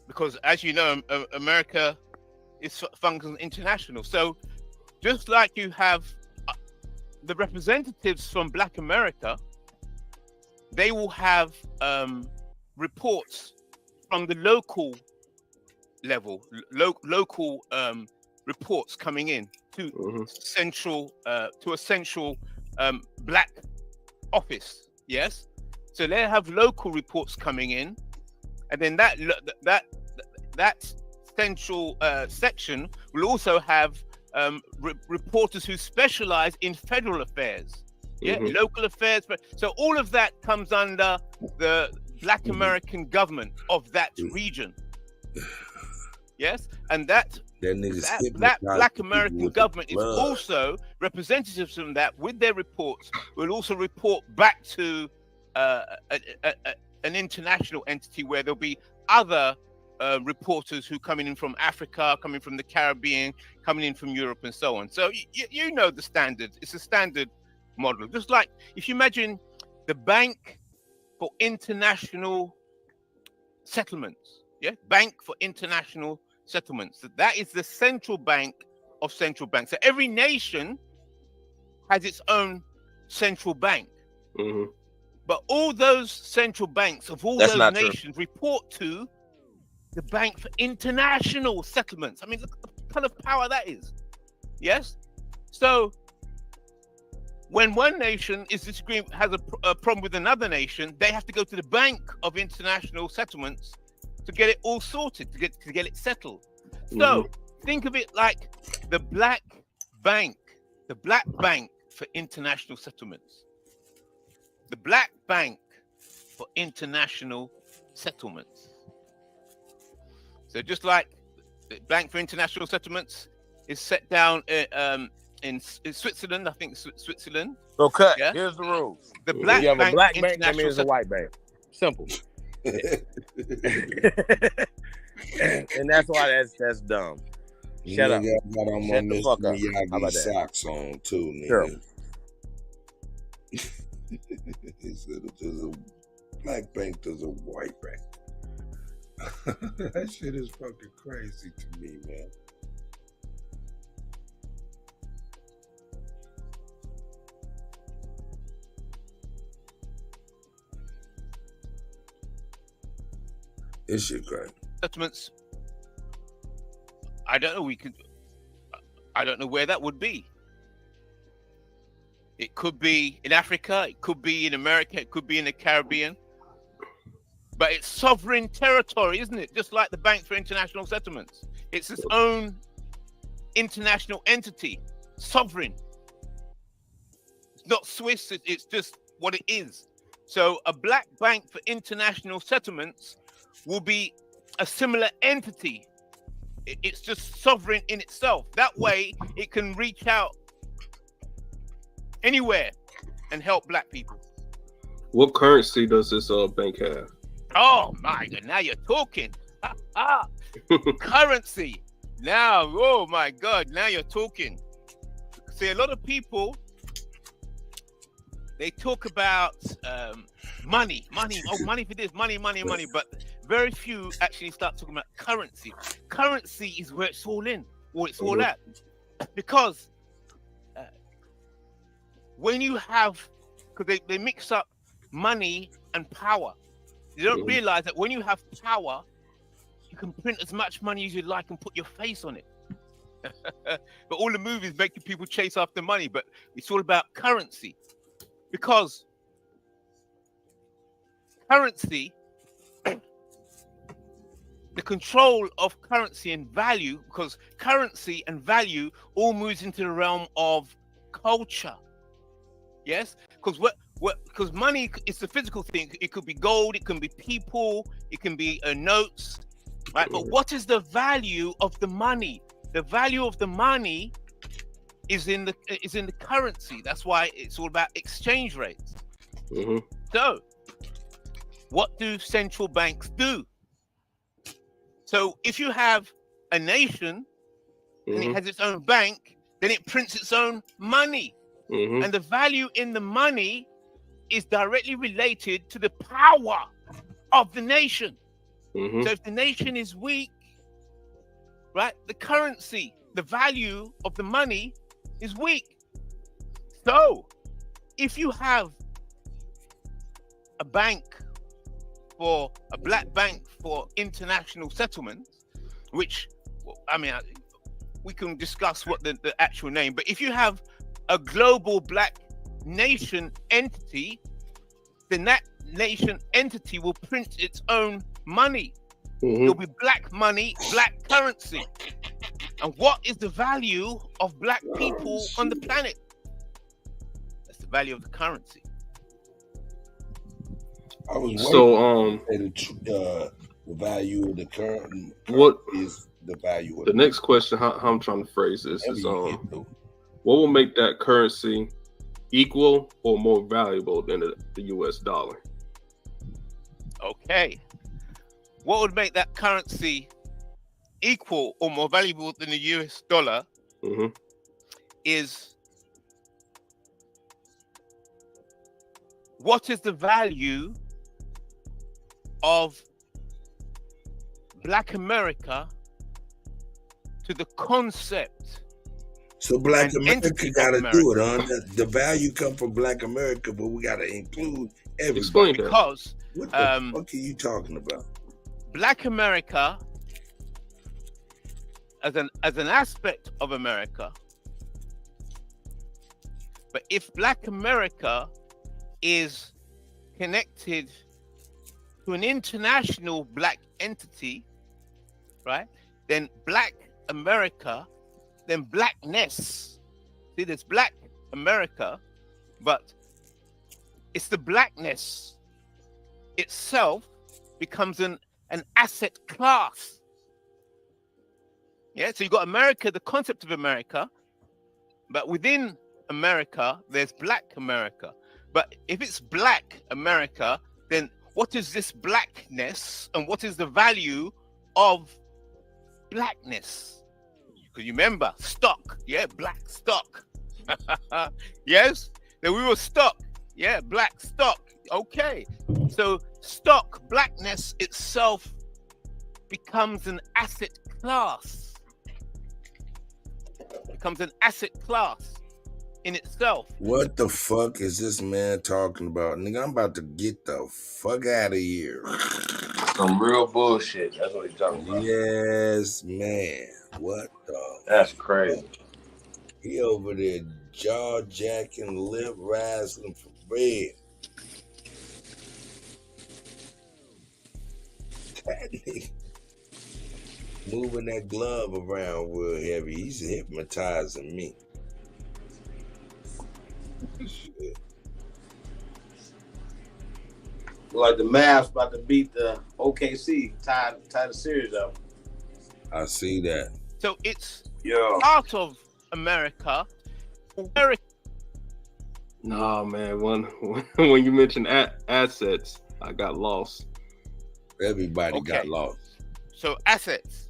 Because as you know, America is functions international. So just like you have the representatives from Black America, they will have reports from the local level, local reports coming in to a central black office. Yes, so they have local reports coming in, and then that central section will also have reporters who specialize in federal affairs, local affairs. So all of that comes under the Black American government of that region. Yes, and that Black American government is also representatives from that with their reports will also report back to an international entity where there'll be other reporters who coming in from Africa, coming from the Caribbean, coming in from Europe, and so on. So you know the standard. It's a standard model. Just like if you imagine the Bank for International Settlements, Bank for International Settlements. So that is the central bank of central banks. So every nation has its own central bank. But all those central banks of all those nations report to the Bank for International Settlements. I mean, look at the kind of power that is. Yes? So when one nation is disagreeing, has a problem with another nation, they have to go to the Bank of International Settlements to get it all sorted, to get it settled. So think of it like the Black Bank for International Settlements. The Black Bank for International Settlements. So just like the Bank for International Settlements is set down in Switzerland, I think Switzerland. Okay, yeah? Here's the rules. The Black you have Bank a black bank, that International means a white bank. Simple. And that's why that's dumb. Shut up. Shut the fuck up. How about that? Socks on too, nigga. Sure. Instead of just a black bank, there's a white bank. That shit is fucking crazy to me, man. This shit crazy. Settlements. I don't know. I don't know where that would be. It could be in Africa. It could be in America. It could be in the Caribbean. But it's sovereign territory, isn't it? Just like the Bank for International Settlements. It's its own international entity, sovereign. It's not Swiss. It's just what it is. So a Black Bank for International Settlements will be a similar entity. It's just sovereign in itself. That way, it can reach out anywhere and help black people. What currency does this bank have? Oh my God! Now you're talking. Currency. Now, oh my God! Now you're talking. See, a lot of people they talk about money. Oh, money for this, money. But very few actually start talking about currency. Currency is where it's all in, or it's all at, because when you have, because they mix up money and power. You don't realize that when you have power, you can print as much money as you like and put your face on it. But all the movies making people chase after money, but it's all about currency. Because currency, the control of currency and value, because currency and value all moves into the realm of culture. Yes? Because money is the physical thing. It could be gold, it can be people, it can be notes, right? But what is the value of the money? The value of the money is in the currency. That's why it's all about exchange rates. So, what do central banks do? So, if you have a nation and it has its own bank, then it prints its own money, and the value in the money is directly related to the power of the nation. So if the nation is weak, right, the currency, the value of the money is weak. So if you have a bank for a black bank for international settlements, which, I mean, we can discuss what the actual name, but if you have a global black nation entity, then that nation entity will print its own money. It'll be black money, black currency. And what is the value of black people on the planet? That's the value of the currency. I was so the value of the current what is the value of the next question, how I'm trying to phrase this is what will make that currency equal or more valuable than the US dollar? Okay. What would make that currency equal or more valuable than the US dollar is what is the value of Black America to the concept. So Black America got to do it, huh? The value come from Black America, but we got to include everybody. Explain that. Because what the fuck are you talking about? Black America, as an aspect of America, but if Black America is connected to an international black entity, right? Then Black America, then blackness. See, there's Black America, but it's the blackness itself becomes an asset class. Yeah, so you got America, the concept of America, but within America, there's Black America. But if it's Black America, then what is this blackness and what is the value of blackness? Because you remember, stock, yeah, black stock. Yes, then we were stock, yeah, black stock. Okay, so stock, blackness itself becomes an asset class. Becomes an asset class in itself. What the fuck is this man talking about? Nigga, I'm about to get the fuck out of here. Some real bullshit. That's what he's talking about. Yes, man. What the That's crazy. He over there jaw jacking, lip wrestling for bread. That nigga moving that glove around real heavy. He's hypnotizing me. Shit. Like the Mavs about to beat the OKC, tie the series up. I see that. So it's part of America. Nah, man. When you mentioned assets, I got lost. Everybody got lost. So assets.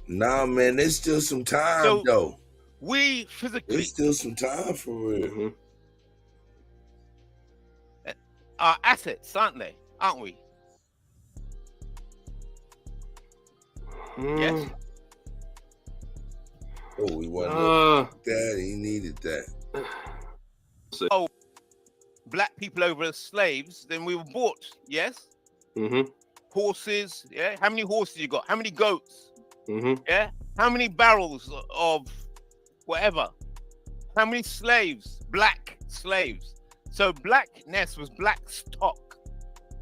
Nah, man, there's still some time though. We physically. There's still some time for real. Are assets, aren't they? Aren't we? Yes. Oh, he wanted that. He needed that. Oh, black people over as slaves, then we were bought. Yes. Horses. Yeah. How many horses you got? How many goats? Yeah. How many barrels of whatever? How many slaves? Black slaves. So blackness was black stock.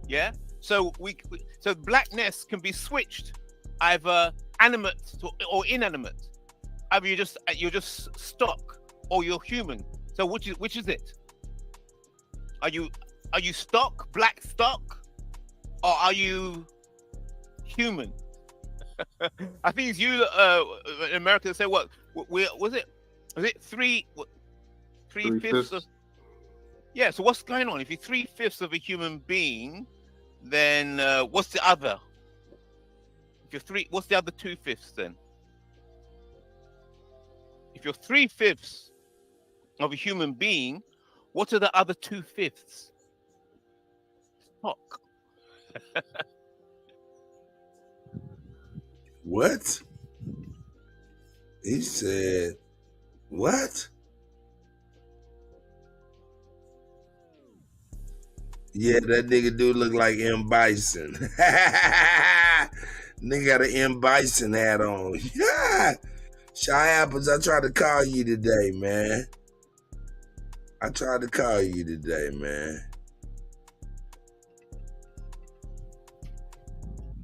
Yeah. So so blackness can be switched, either animate or inanimate. Either you're just stock or you're human. So which is it? Are you stock, black stock, or are you human? I think it's you in America that say what was it? Was it three fifths of? Yeah. So what's going on? If you're 3/5 of a human being, then what's the other? If you're what's the other 2/5 then? If you're 3/5 of a human being, what are the other 2/5? Stock. What? He said, what? Yeah, that nigga do look like M. Bison. Nigga got an M. Bison hat on. Yeah. Shy Apples, I tried to call you today, man.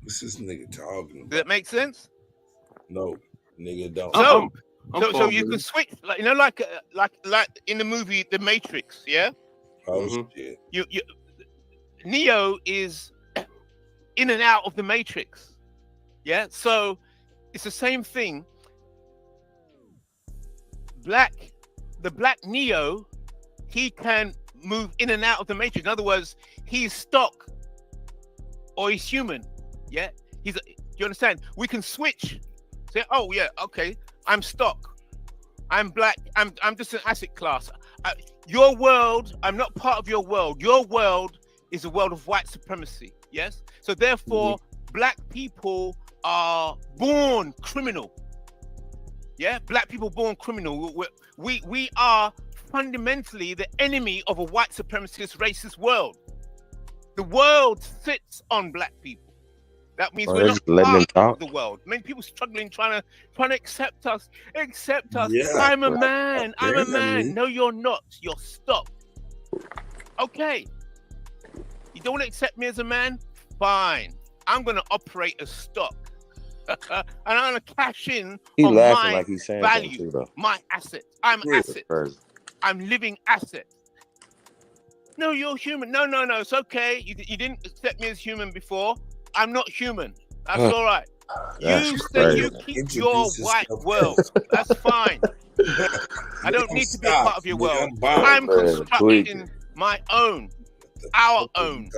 What's this nigga talking about? Does that make sense? No, nigga don't. So you can switch, like, you know, like in the movie The Matrix, yeah. Oh shit. You Neo is in and out of the Matrix, yeah. So it's the same thing. The black Neo, he can move in and out of the Matrix. In other words, he's stock or he's human. Yeah, do you understand? We can switch. Say, oh yeah, okay, I'm stock. I'm black. I'm just an asset class. Your world, I'm not part of your world. Your world is a world of white supremacy. Yes. So therefore, black people are born criminal. Yeah, black people born criminal. We are fundamentally the enemy of a white supremacist, racist world. The world sits on black people. That means we're not part of the world. Many people struggling, trying to accept us. Accept us. Yeah, I'm a man. I'm a man. No, you're not. You're stock. Okay. You don't want to accept me as a man? Fine. I'm going to operate as stock. And I'm going to cash in on my value, my asset. I'm asset. I'm living asset. No, you're human. No. It's okay. You didn't accept me as human before. I'm not human. That's all right. You said you keep your white world. That's fine. I don't need to be a part of your world. I'm constructing my own, our own.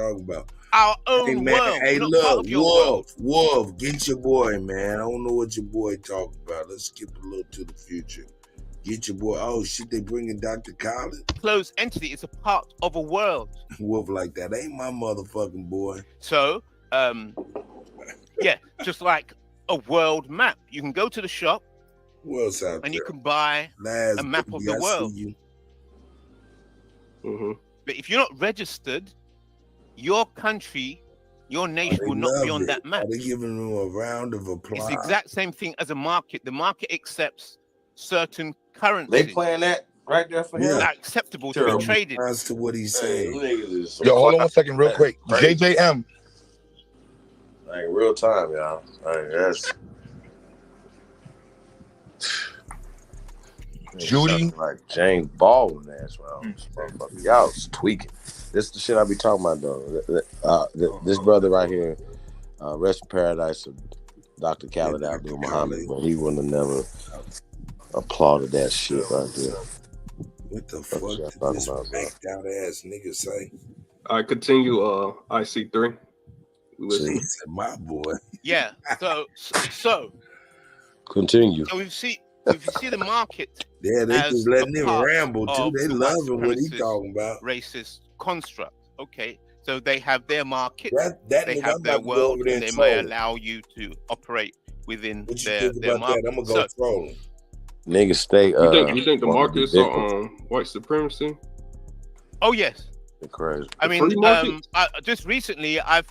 Our own world. Hey, look, Wolf, get your boy, man. I don't know what your boy talking about. Let's skip a little to the future. Get your boy. Oh shit, they bringing Dr. Collins. Closed entity is a part of a world. Wolf like that ain't my motherfucking boy. So, yeah, just like a world map. You can go to the shop and you can buy a map of the world. But if you're not registered, your country, your nation will not be on that map. They're giving them a round of applause. It's the exact same thing as a market. The market accepts certain currencies. They playing that right there for him. Not acceptable to be traded. As to what he's saying. Yo, hold on 1 second, real quick. JJM. Like real time, y'all. That's Judy, like James Baldwin ass round. Y'all was tweaking. This is the shit I be talking about though. This brother right here, rest in paradise of Dr. Khaled Abdul Muhammad, but he wouldn't have never applauded that shit right there. What the fuck did this backed out ass nigga say? I continue IC3. See, my boy. Yeah. So continue. So if you see the market, yeah, they just letting him ramble too. They loving what he talking about. Racist construct. Okay, so they have their market. They have their world, and they may allow you to operate within their market. I'm gonna go trolling. Niggas stay. You think the markets are on white supremacy? Oh yes. Crazy. I mean, just recently, I've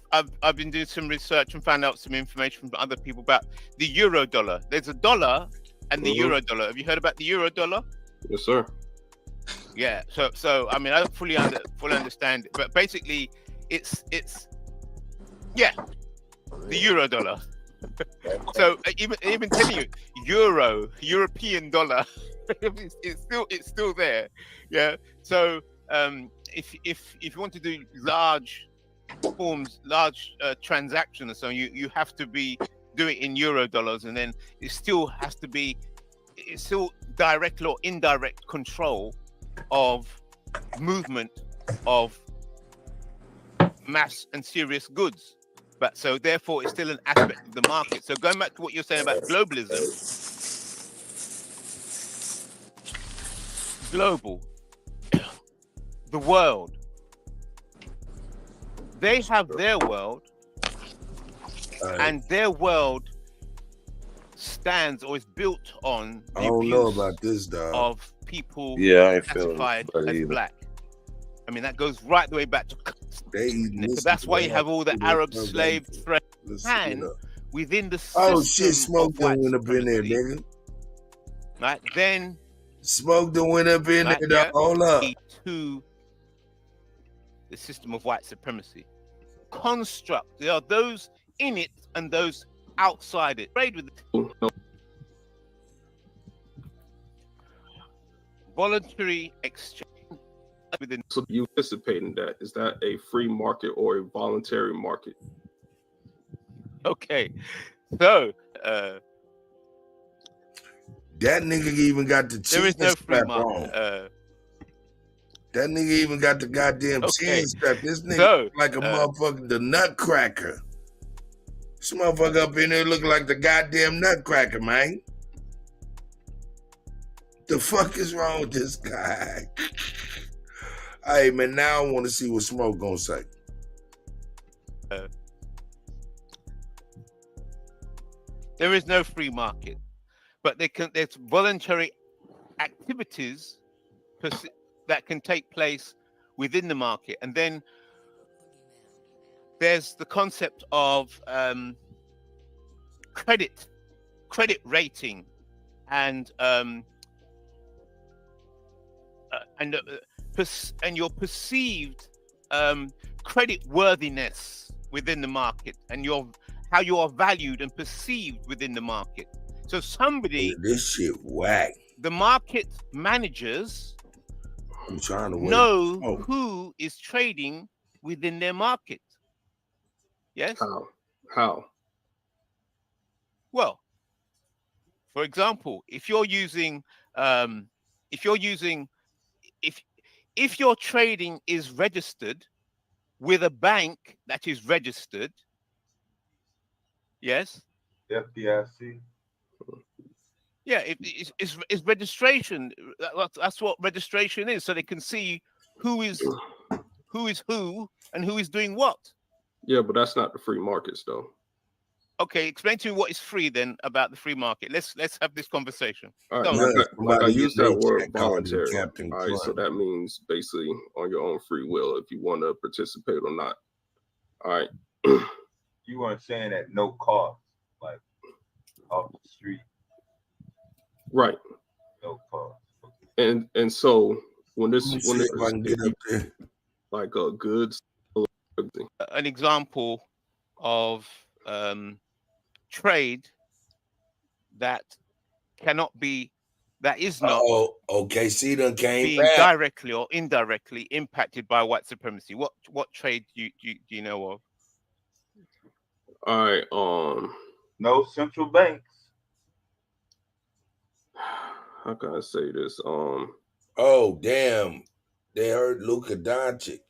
been doing some research and found out some information from other people about the euro dollar. There's a dollar and the euro dollar. Have you heard about the euro dollar? Yes, sir. Yeah. So I mean, I don't fully understand it, but basically, it's the euro dollar. So even telling you, European dollar, it's still there. Yeah. So if you want to do large transactions, so you have to do it in euro dollars, and then it's still direct or indirect control of movement of mass and serious goods. But so therefore it's still an aspect of the market. So going back to what you're saying about globalism, global, the world, they have their world, and their world stands or is built on the I don't know about this, dog. Of people I ain't classified as black. I mean, that goes right the way back to That's why you have all the Arab slave trade and within the system Smoke of white went up in there, supremacy, nigga. right? Then Smoke went up in there. yeah, Hold up. To the system of white supremacy construct. There are those in it and those outside it. Trade with it. Voluntary exchange within. So you anticipating that? Is that a free market or a voluntary market? Okay, so that nigga even got the chin there is no free strap market. on. That nigga even got the goddamn chin strap. This nigga so, like a motherfucker, the nutcracker. This motherfucker up in there look like the goddamn nutcracker, man. The fuck is wrong with this guy? Hey man, now I want to see what Smoke gonna say. There is no free market, but there's voluntary activities that can take place within the market, and then there's the concept of credit rating, and your perceived credit worthiness within the market, and how you are valued and perceived within the market. So somebody, this shit whack. The market managers know who is trading within their market. Yes. How? Well, for example, if your trading is registered with a bank that is registered, yes, FDIC. Yeah, it's registration. That's what registration is, so they can see who is who and who is doing what. Yeah, but that's not the free markets, though. Okay, explain to me what is free then about the free market. Let's have this conversation. All right, like I use that word voluntary. All right, so that means basically on your own free will if you want to participate or not. All right. You weren't saying at no cost, like off the street. Right. No cost. And so when this like goods. An example of trade that is not see, done came being back. directly or indirectly impacted by white supremacy. What trade do you know of? All right, no central banks. How can I say this? Oh damn, they heard Luka Doncic.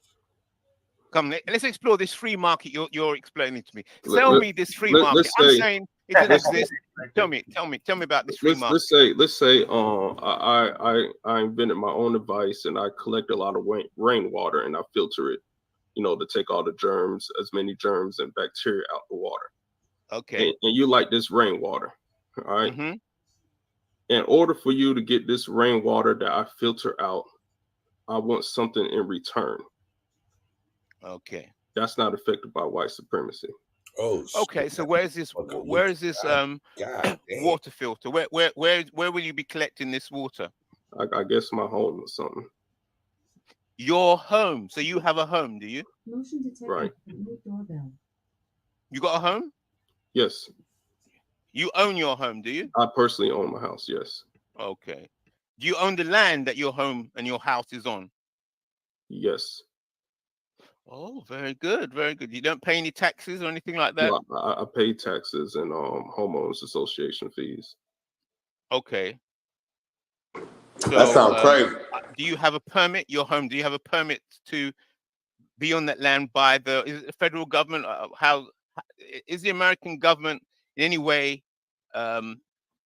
Come, let's explore this free market you're explaining to me. Tell me this free market. I'm saying it doesn't exist. Tell me about this free market. Let's say I invented my own device and I collect a lot of rainwater and I filter it, to take all the germs, as many germs and bacteria out the water. Okay. And you like this rainwater, all right? Mm-hmm. In order for you to get this rainwater that I filter out, I want something in return. Okay. That's not affected by white supremacy. Oh. Okay. So where is this water filter? Where will you be collecting this water? I guess my home or something. Your home. So you have a home, do you? Motion detected. Right. Doorbell. You got a home? Yes. You own your home, do you? I personally own my house, yes. Okay. Do you own the land that your home and your house is on? Yes. Oh, very good, very good. You don't pay any taxes or anything like that? No, I pay taxes and homeowners association fees. Okay. So, that sounds crazy. Do you have a permit? Your home? Do you have a permit to be on that land by the federal government? How is the American government in any way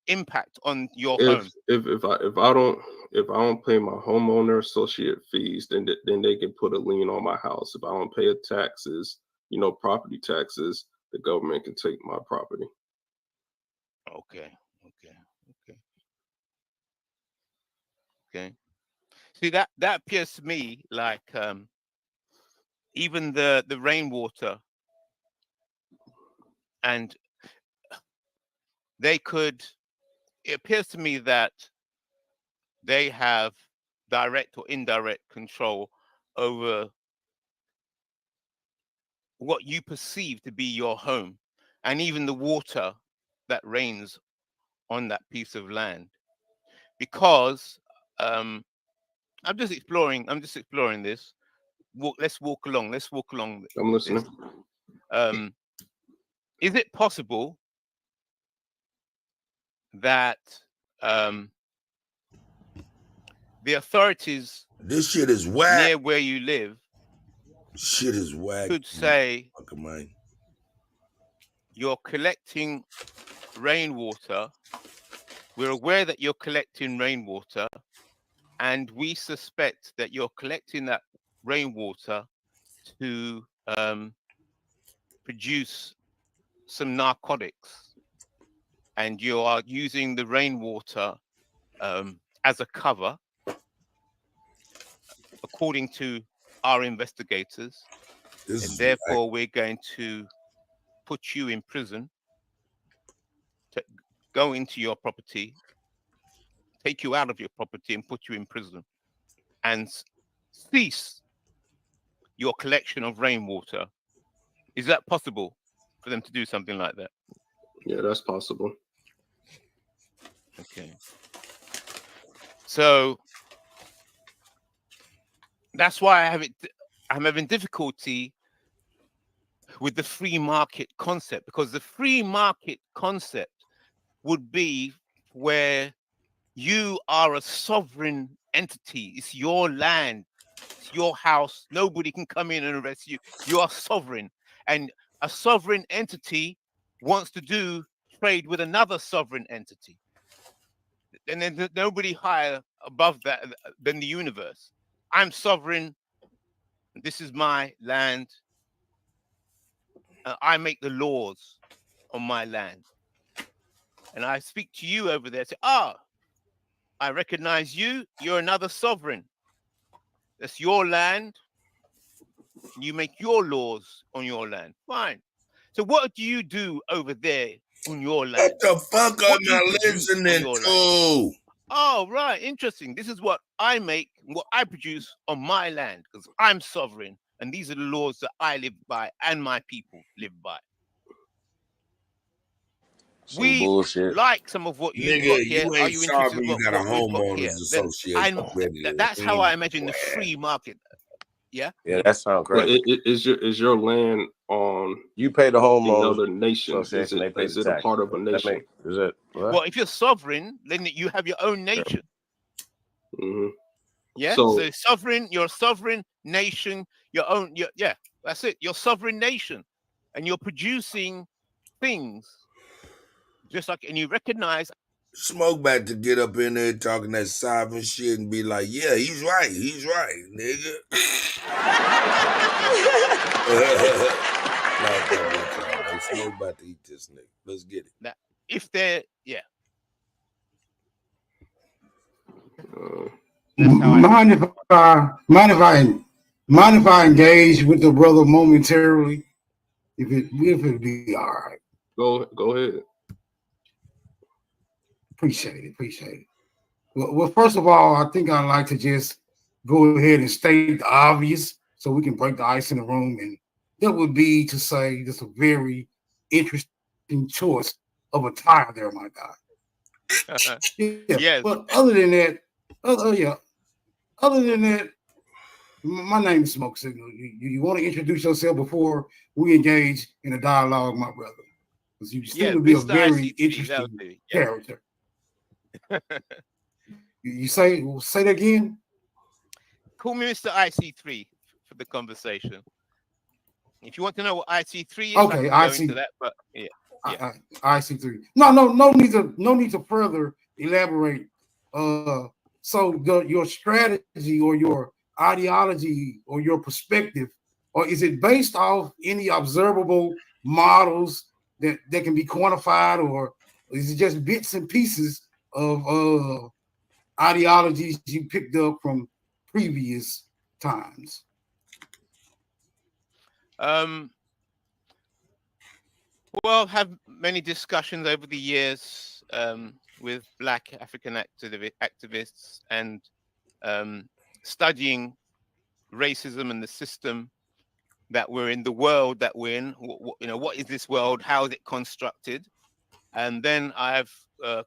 impact on your home? If I don't pay my homeowner associate fees, then they can put a lien on my house. If I don't pay taxes, property taxes, the government can take my property. Okay. See, that appears to me like even the rainwater, and they could. It appears to me that they have direct or indirect control over what you perceive to be your home, and even the water that rains on that piece of land. Because I'm just exploring this. Let's walk along. I'm listening. Is it possible that the authorities this shit is whack near where you live shit is whack could say man. You're collecting rainwater? We're aware that you're collecting rainwater, and we suspect that you're collecting that rainwater to produce some narcotics, and you are using the rainwater as a cover, according to our investigators, and therefore we're going to put you in prison, to go into your property, take you out of your property and put you in prison, and cease your collection of rainwater. Is that possible for them to do something like that? Yeah, that's possible. Okay. So that's why I'm having difficulty with the free market concept, because the free market concept would be where you are a sovereign entity. It's your land. It's your house. Nobody can come in and arrest you. You are sovereign. And a sovereign entity wants to do trade with another sovereign entity. And then nobody higher above that than the universe. I'm sovereign. This is my land. I make the laws on my land. And I speak to you over there, say, I recognize you. You're another sovereign. That's your land. You make your laws on your land. Fine. So what do you do over there on your land? What the fuck what am I listening to? Oh, right. Interesting. This is what I make, what I produce on my land, because I'm sovereign. And these are the laws that I live by and my people live by. Some bullshit. Like some of what you've got here. You Are ain't you interested sovereign. in You got a what we've got here? homeowners Then association. that's how I imagine the free market. Yeah. Yeah, that sounds crazy. Is your land on? You pay the homeowners another nation. Is it a part of a nation? Is it? What? Well, if you're sovereign, then you have your own nation. Mm-hmm. Yeah. So sovereign, you're a sovereign nation. Your own. Yeah. That's it. You're sovereign nation, and you're producing things. Just like, and you recognize. Smoke about to get up in there talking that sovereign shit and be like, yeah, he's right, nigga. Smoke about to eat this nigga. Let's get it. Now, if they're, yeah. Mind if I engage with the brother momentarily? If it be all right. Go ahead. Appreciate it. Well, first of all, I think I'd like to just go ahead and state the obvious so we can break the ice in the room. And that would be to say this a very interesting choice of attire there, my guy. Yeah. Yes. But other than that, my name is Smoke Signal. You want to introduce yourself before we engage in a dialogue, my brother? Because you seem to be a very interesting character. You say that again? Call me Mr. IC3 for the conversation. If you want to know what IC3 is, okay, I can go into that. But yeah. IC3. No need to further elaborate. So your strategy or your ideology or your perspective, or is it based off any observable models that can be quantified, or is it just bits and pieces of ideologies you picked up from previous times? Well, I've had many discussions over the years with Black African activists and studying racism and the system that we're in, the world that we're in. What is this world? How is it constructed? And then I've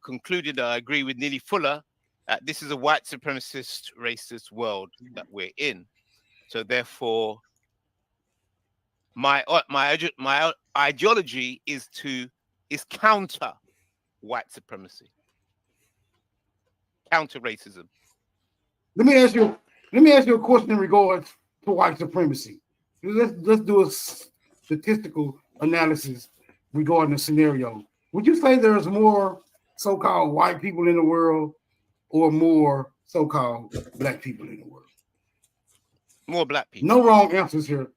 concluded I agree with Neely Fuller that this is a white supremacist, racist world that we're in. So therefore, my ideology is counter white supremacy, counter racism. Let me ask you a question in regards to white supremacy. Let's do a statistical analysis regarding the scenario. Would you say there's more so-called white people in the world or more so-called black people in the world? More black people. No wrong answers here.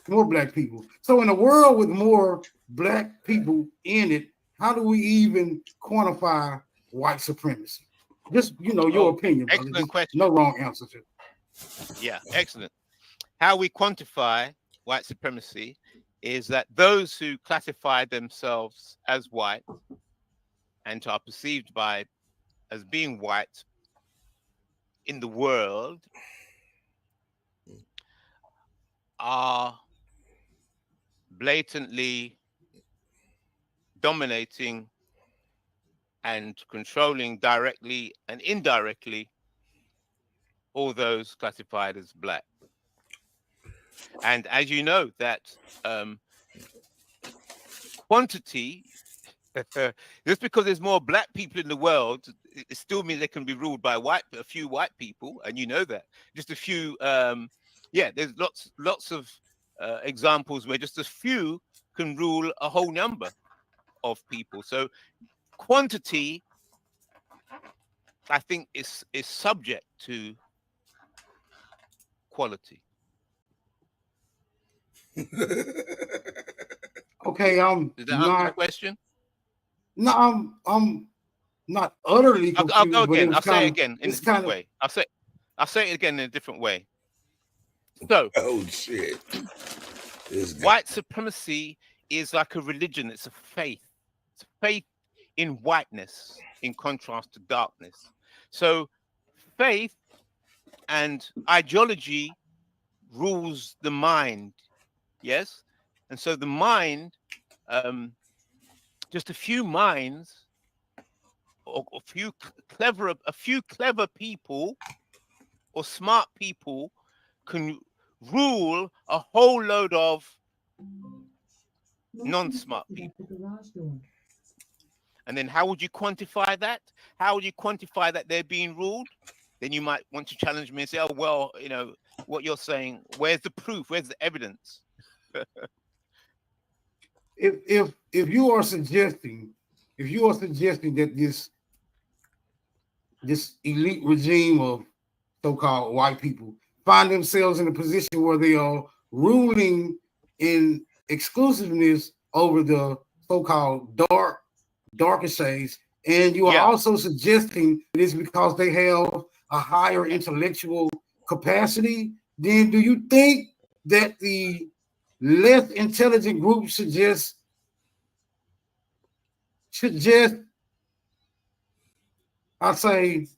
More black people. So in a world with more black people in it, how do we even quantify white supremacy? Just, your opinion, brother. Excellent question. No wrong answers here. Yeah, excellent. How we quantify white supremacy is that those who classify themselves as white and are perceived as being white in the world are blatantly dominating and controlling directly and indirectly all those classified as black. And as you know, that quantity, just because there's more black people in the world, it still means they can be ruled by a few white people, and you know that. Just a few, there's lots of examples where just a few can rule a whole number of people. So quantity, I think, is subject to quality. Okay, Did that answer the question? No, I'm not utterly confused. I'll go again. I'll say it it again in a different way. I'll say it again in a different way. So, oh shit! White supremacy is like a religion. It's a faith. It's a faith in whiteness, in contrast to darkness. So, faith and ideology rules the mind. Yes, and so the mind, just a few minds, or a few clever people, or smart people, can rule a whole load of non-smart people. And then how would you quantify that? How would you quantify that they're being ruled? Then you might want to challenge me and say, oh, well, what you're saying, where's the proof? Where's the evidence? If you are suggesting that this elite regime of so-called white people find themselves in a position where they are ruling in exclusiveness over the so-called darker shades, and you are also suggesting it is because they have a higher intellectual capacity, then do you think that the less intelligent group should just I say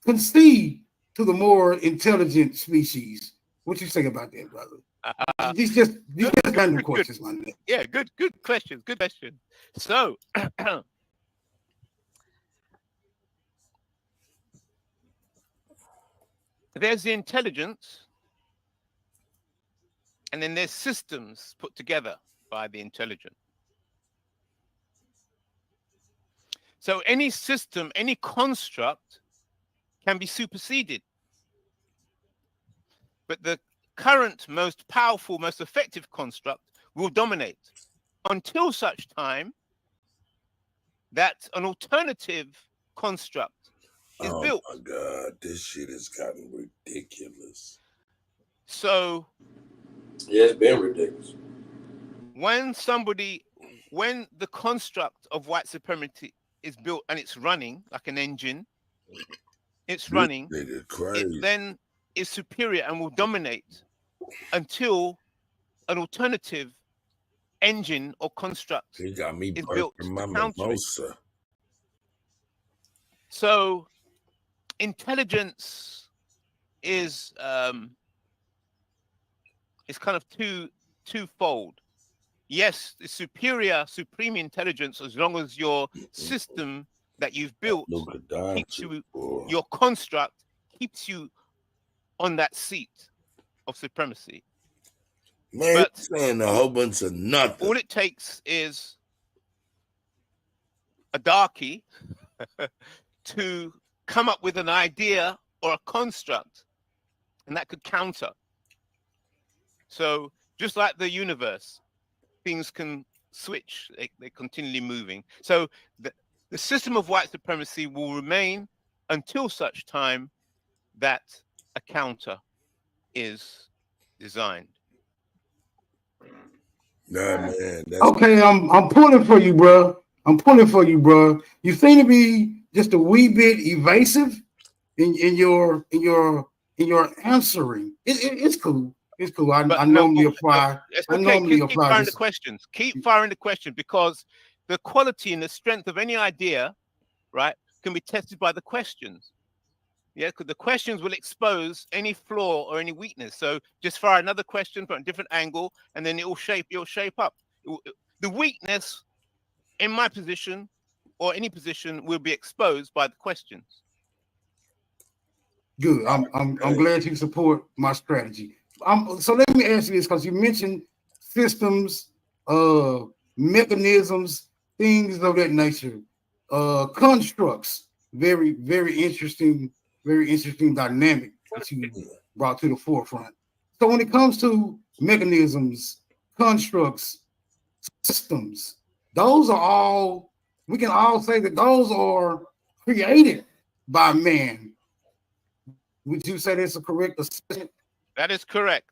concede to the more intelligent species? What you say about that, brother? These just random questions, my man. Yeah, good questions. Good question. So there's the intelligence, and then there's systems put together by the intelligent. So any system, any construct can be superseded. But the current most powerful, most effective construct will dominate until such time that an alternative construct is built. Oh my God, this shit has gotten ridiculous. So yeah, it's been ridiculous. When the construct of white supremacy is built and it's running like an engine, it then is superior and will dominate until an alternative engine or construct He got me is built burping to my counter it. mimosa. So intelligence is kind of twofold. Yes, the supreme intelligence, as long as your system that you've built keeps you, your construct keeps you on that seat of supremacy. Man, but saying a whole bunch of nothing. All it takes is a darkie to come up with an idea or a construct, and that could counter. So just like the universe, things can switch. They're continually moving. So the system of white supremacy will remain until such time that a counter is designed. Nah, man. Okay, I'm pulling for you, bro. I'm pulling for you, bro. You seem to be just a wee bit evasive in your answering. It's cool. It's cool. I normally apply. It's I okay. normally Keep apply firing this. the questions. Keep firing the question, because the quality and the strength of any idea, right, can be tested by the questions. Yeah, because the questions will expose any flaw or any weakness. So just fire another question from a different angle, and then it'll shape up. The weakness in my position or any position will be exposed by the questions. Good. I'm glad you support my strategy. So let me ask you this, because you mentioned systems, mechanisms, things of that nature, constructs. Very, very interesting dynamic that you brought to the forefront. So when it comes to mechanisms, constructs, systems, those are all, we can all say that those are created by man. Would you say that's a correct assessment? That is correct.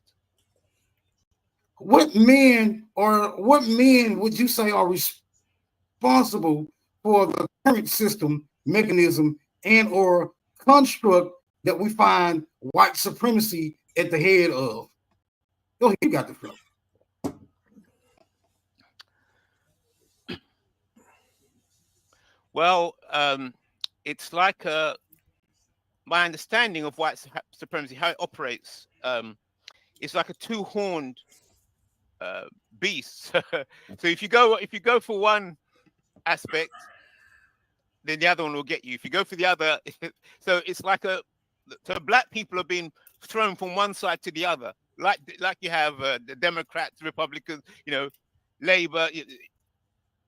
What men would you say are responsible for the current system, mechanism, and or construct that we find white supremacy at the head of? Go ahead, you got the floor. Well, it's like my understanding of white supremacy, how it operates. It's like a two-horned beast. So if you go for one aspect, then the other one will get you. If you go for the other, so it's like so black people are being thrown from one side to the other, like you have the Democrats, Republicans, Labor.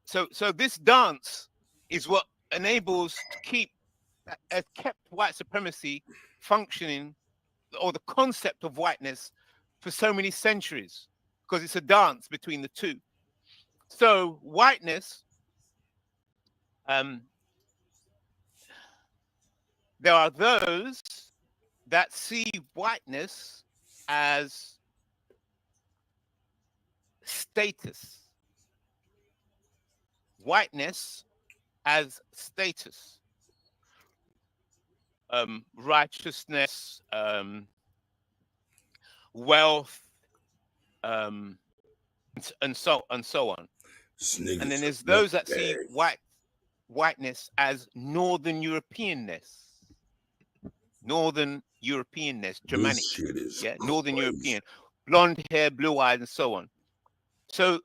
So this dance is what enables kept white supremacy functioning, or the concept of whiteness, for so many centuries, because it's a dance between the two. So whiteness, there are those that see whiteness as status. Whiteness as status. Righteousness, wealth, and so on. And then there's those that see whiteness as Northern Europeanness, Germanic, Northern European, blonde hair, blue eyes, and so on. So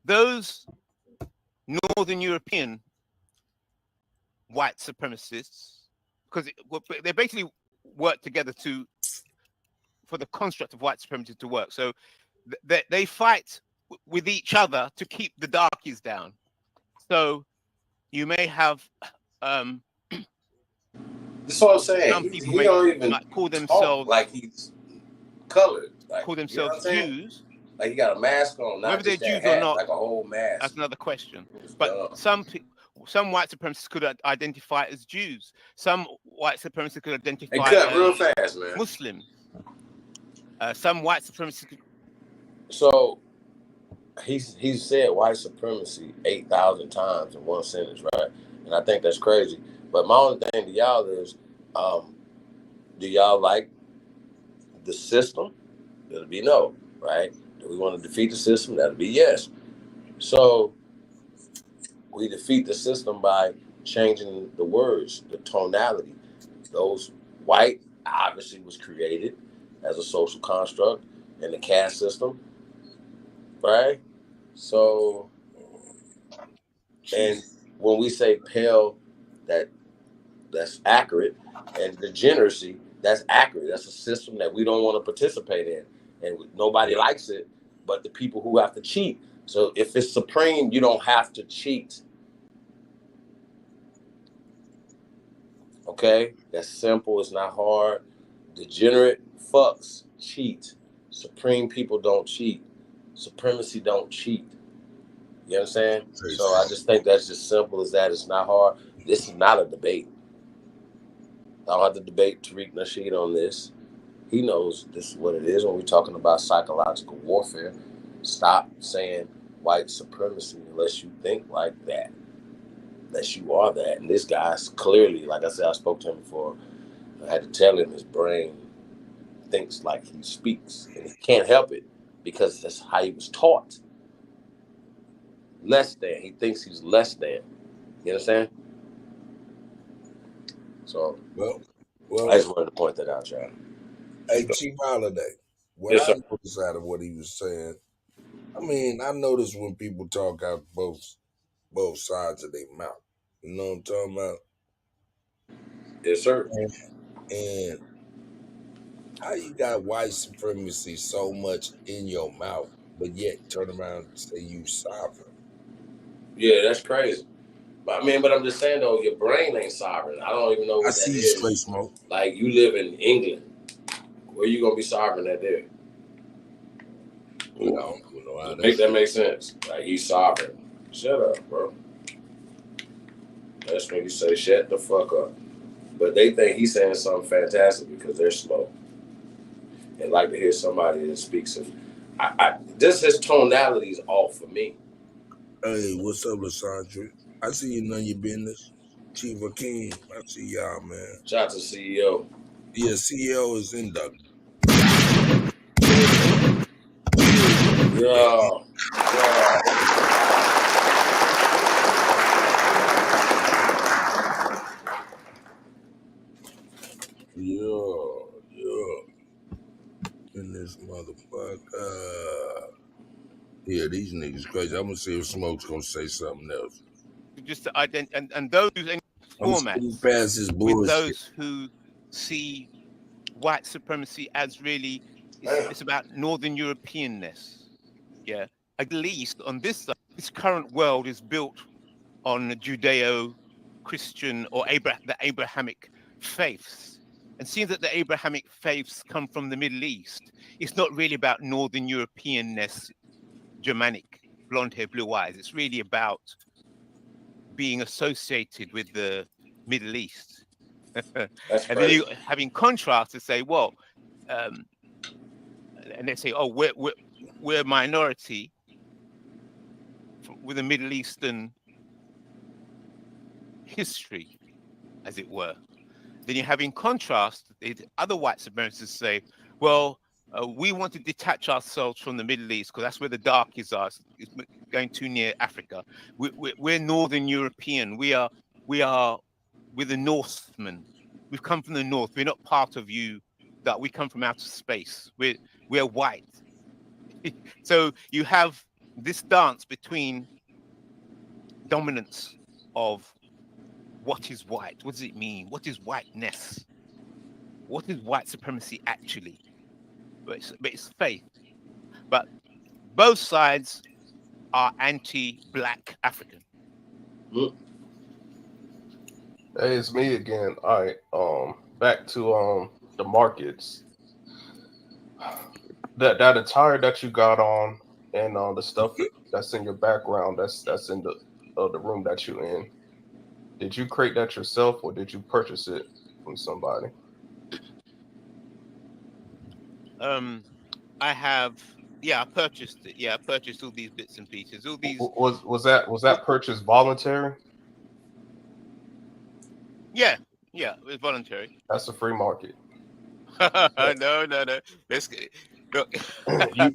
those Northern European white supremacists, because they basically work together for the construct of white supremacy to work. So they fight with each other to keep the darkies down. So you may have that's what I'm saying. Some people he don't even might call themselves like he's colored. Like, call themselves Jews. Like he got a mask on, not whether they're just that Jews hat, or not, like a whole mask. That's another question. But some white supremacists could identify as Jews. Some white supremacists could identify as real fast, man. Muslim. Some white supremacists. So he said white supremacy 8,000 times in one sentence, right? And I think that's crazy. But my only thing to y'all is, do y'all like the system? It'll be no, right? Do we want to defeat the system? That'll be yes. So we defeat the system by changing the words, the tonality. Those white obviously was created as a social construct in the caste system, right? So, and when we say pale, that's accurate, and degeneracy, that's accurate. That's a system that we don't want to participate in, and nobody likes it, but the people who have to cheat. So if it's supreme, you don't have to cheat. Okay, that's simple. It's not hard. Degenerate fucks cheat. Supreme people don't cheat. Supremacy don't cheat. You understand? So I just think that's just simple as that. It's not hard. This is not a debate. I don't have to debate Tariq Nasheed on this. He knows this is what it is when we're talking about psychological warfare. Stop saying white supremacy unless you think like that. Unless you are that. And this guy's clearly, like I said, I spoke to him before. I had to tell him his brain thinks like he speaks. And he can't help it because that's how he was taught. Less than. He thinks he's less than. You understand? So, I just wanted to point that out, y'all. Hey, Chief Holiday, what Yes, I sir. noticed out of what he was saying, I mean, I notice when people talk out both sides of their mouth. You know what I'm talking about? Yes, sir. And how you got white supremacy so much in your mouth, but yet turn around and say you sovereign? Yeah, that's crazy. But I'm just saying though, your brain ain't sovereign. I don't even know what that is. Straight smoke. Like you live in England, where you gonna be sovereign at there? Well, I don't even know how Make that make sense. Like he's sovereign. Shut up, bro. That's when you say shut the fuck up. But they think he's saying something fantastic because they're slow and like to hear somebody that speaks. And just his tonality is off for me. Hey, what's up, Lysandra? I see you none your business. Chief Akeem, I see y'all, man. Shout out to CEO. Yeah, CEO is inducted. Yeah. Yeah. In this motherfucker. Yeah, these niggas crazy. I'm gonna see if Smoke's gonna say something else. Just to identify, and those formats with those who see white supremacy as really, it's about Northern Europeanness. Yeah, at least on this side, this current world is built on Judeo-Christian or the Abrahamic faiths. And seeing that the Abrahamic faiths come from the Middle East, it's not really about Northern Europeanness, Germanic, blonde hair, blue eyes. It's really about being associated with the Middle East. And then you having contrast to say, well, and they say, oh, we're a minority with a Middle Eastern history, as it were. Then you have in contrast the other white supremacists say, well, we want to detach ourselves from the Middle East because that's where the darkies are. It's going too near Africa. We're Northern European. We're the Northmen. We've come from the north. We're not part of you. That we come from outer space. We're white. So you have this dance between dominance of what is white? What does it mean? What is whiteness? What is white supremacy actually? But it's faith. But both sides are anti-black African. Hey, it's me again. All right. Back to the markets. That attire that you got on and the stuff that's in your background, that's in the room that you're in. Did you create that yourself or did you purchase it from somebody? I purchased it. Yeah, I purchased all these bits and pieces. All these was that purchase voluntary? Yeah, it was voluntary. That's a free market. No. Let's look.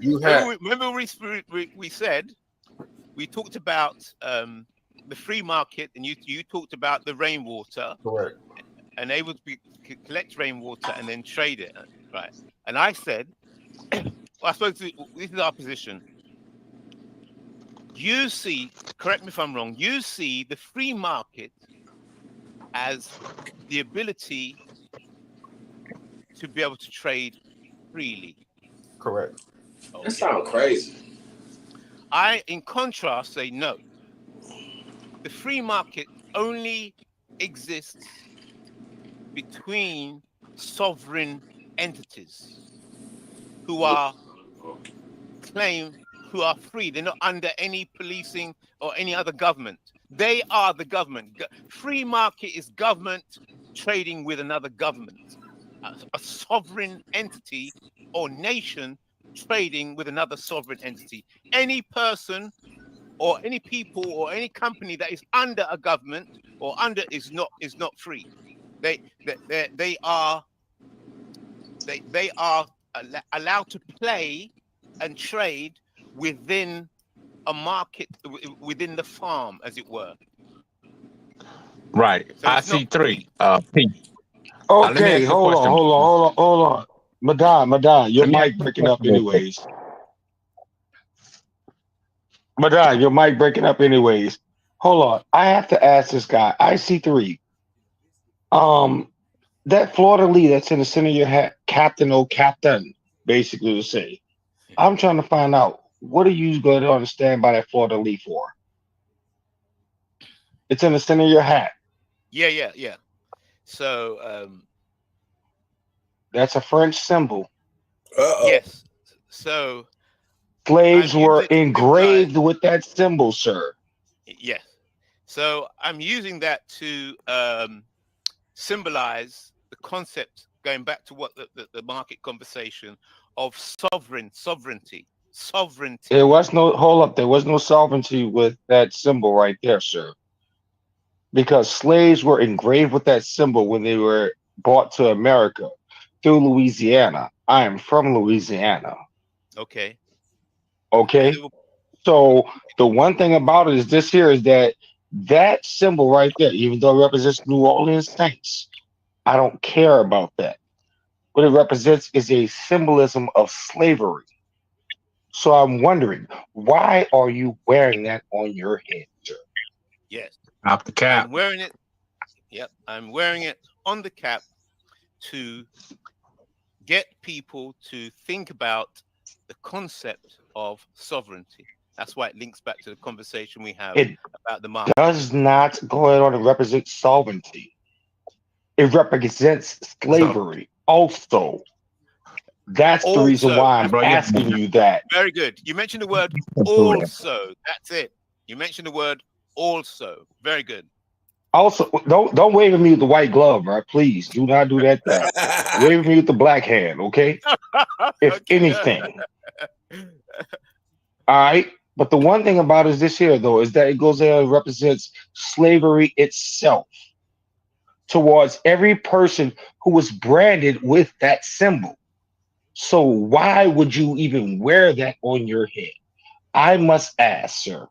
You had remember we said we talked about the free market, and you talked about the rainwater, correct. and able to collect rainwater and then trade it, right? And I said, well, I suppose this is our position. You see, correct me if I'm wrong, you see the free market as the ability to be able to trade freely. Correct. Okay. That sounds crazy. I, in contrast, say no. The free market only exists between sovereign entities who are free. They're not under any policing or any other government. They are the government. Free market is government trading with another government, a sovereign entity or nation trading with another sovereign entity. Any person or any people or any company that is under a government or under is not free. They are allowed to play and trade within a market, within the farm, as it were. Right. So I it's not see three. Pete. Let me Okay, ask you a hold question. on. Madon, your Let me ask mic you a breaking up question real quick. anyways. Madon, your mic breaking up anyways. Hold on. I have to ask this guy. IC3. That Florida Lee that's in the center of your hat, captain, basically to say. I'm trying to find out what are you going to understand by that Florida Lee for? It's in the center of your hat. Yeah. So that's a French symbol. Yes. So slaves were engraved with that symbol, sir. Yes. So I'm using that to symbolize the concept, going back to what the market conversation of sovereignty. There was no hold up. There was no sovereignty with that symbol right there, sir. Because slaves were engraved with that symbol when they were brought to America through Louisiana. I am from Louisiana. Okay. So the one thing about it is this here is that symbol right there, even though it represents New Orleans Saints, I don't care about that. What it represents is a symbolism of slavery. So I'm wondering, why are you wearing that on your head, sir? Yes. Off the cap. I'm wearing it. Yep. I'm wearing it on the cap to get people to think about the concept of sovereignty. That's why it links back to the conversation we have about the market. Does not go on to represent sovereignty. It represents slavery also. That's the reason why I'm asking you that. Very good. You mentioned the word also. That's it. You mentioned the word also. Very good. Also, don't wave at me with the white glove, right? Please do not do that. Wave at me with the black hand, okay? If anything. All right. But the one thing about it is this here, though, is that it goes there and represents slavery itself towards every person who was branded with that symbol. So why would you even wear that on your head? I must ask, sir.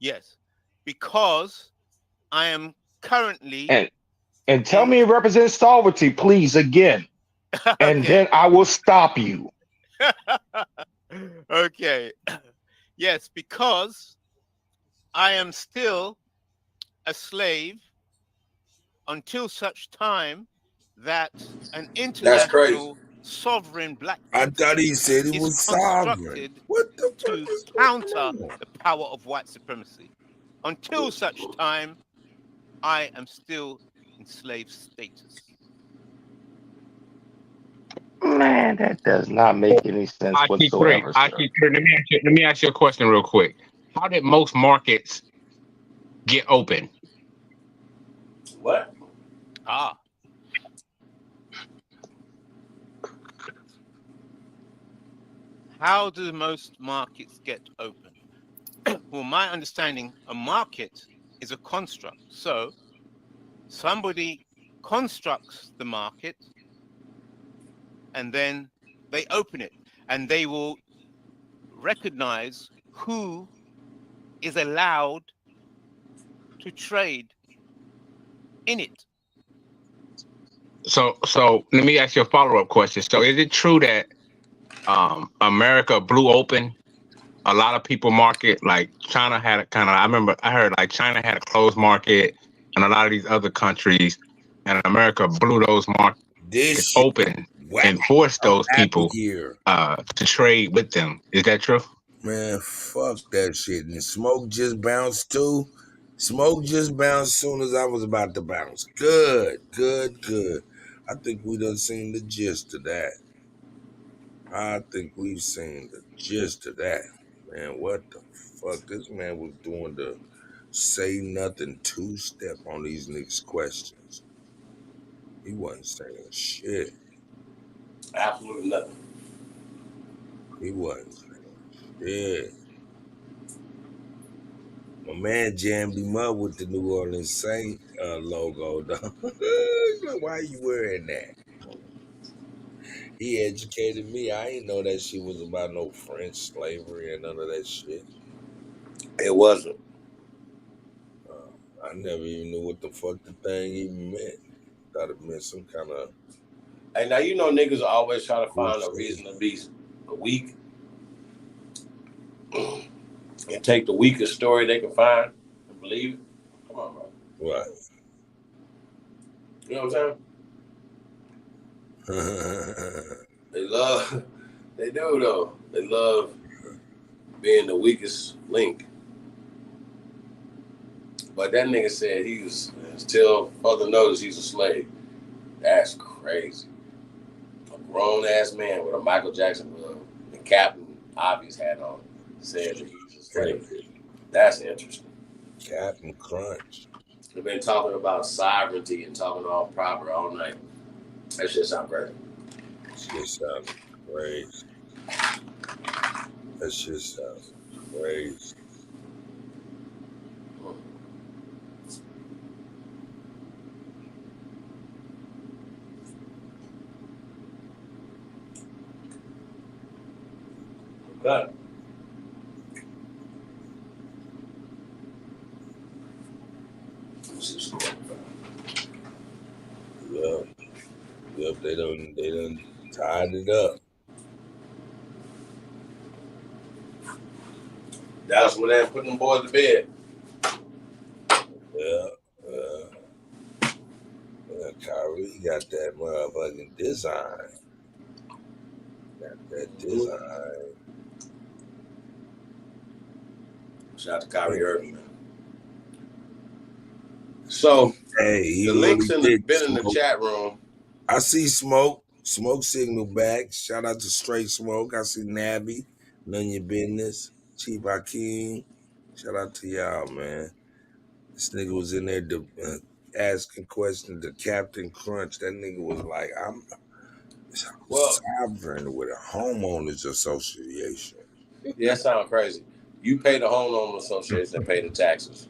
Yes, because I am currently and tell me it represents sovereignty, please, again. And then I will stop you. Okay. Yes, because I am still a slave until such time that an international sovereign black entity I thought he said he is was constructed sovereign. What the fuck to is counter the power of white supremacy. Until such time, I am still in slave status. Man, that does not make any sense whatsoever, sir. Let me ask you a question real quick. How did most markets get open? What? How do most markets get open? Well, my understanding, a market is a construct. So somebody constructs the market and then they open it, and they will recognize who is allowed to trade in it. So let me ask you a follow-up question. So is it true that America blew open a lot of people market? Like China had a kind of, I heard like China had a closed market and a lot of these other countries, and America blew those markets open and forced those people to trade with them. Is that true? Man, fuck that shit. And Smoke just bounced too. Smoke just bounced as soon as I was about to bounce. Good. I think we done seen the gist of that. I think we've seen the gist of that. Man, what the fuck? This man was doing the say nothing two-step on these niggas' questions. He wasn't saying shit. Absolutely nothing. He wasn't saying shit. My man jammed him up with the New Orleans Saint logo, though. Why are you wearing that? He educated me. I ain't know that shit was about no French slavery and none of that shit. It wasn't. I never even knew what the fuck the thing even meant. Thought it meant some kind of... Hey, now you know niggas always try to find a reason to be weak and take the weakest story they can find and believe it. Come on, bro. What? You know what I'm saying? They do though. They love being the weakest link. But that nigga said he was, until further notice, he's a slave. That's crazy. A grown ass man with a Michael Jackson glove and Captain Obvious hat on said that he's a slave. That's interesting. Captain Crunch. They've been talking about sovereignty and talking all proper all night. That shit sound crazy. Shit sounds crazy. That shit sounds crazy. Okay. Yep, they done tied it up. That's when they're putting them boys to bed. Yeah. Kyrie got that motherfucking design. Got that design. Shout out to Kyrie Irving, man. So, hey, the links been in the chat room. I see Smoke. Smoke signal back. Shout out to Straight Smoke. I see Nabby. None of your business. Chief Hakeem. Shout out to y'all, man. This nigga was in there asking questions to Captain Crunch. That nigga was like, I'm sovereign with a homeowners association. Yeah, that sounds crazy. You pay the homeowner association and pay the taxes.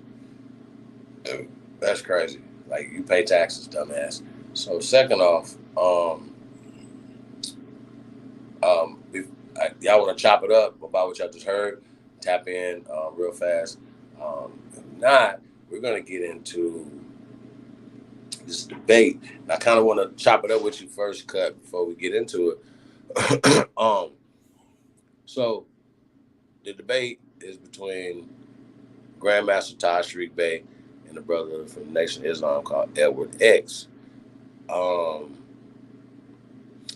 That's crazy. Like, you pay taxes, dumbass. So, second off, if y'all want to chop it up about what y'all just heard, tap in real fast. If not, we're going to get into this debate. I kind of want to chop it up with you first, Cut, before we get into it. So the debate is between Grandmaster Tariq Bey and a brother from the Nation of Islam called Edward X.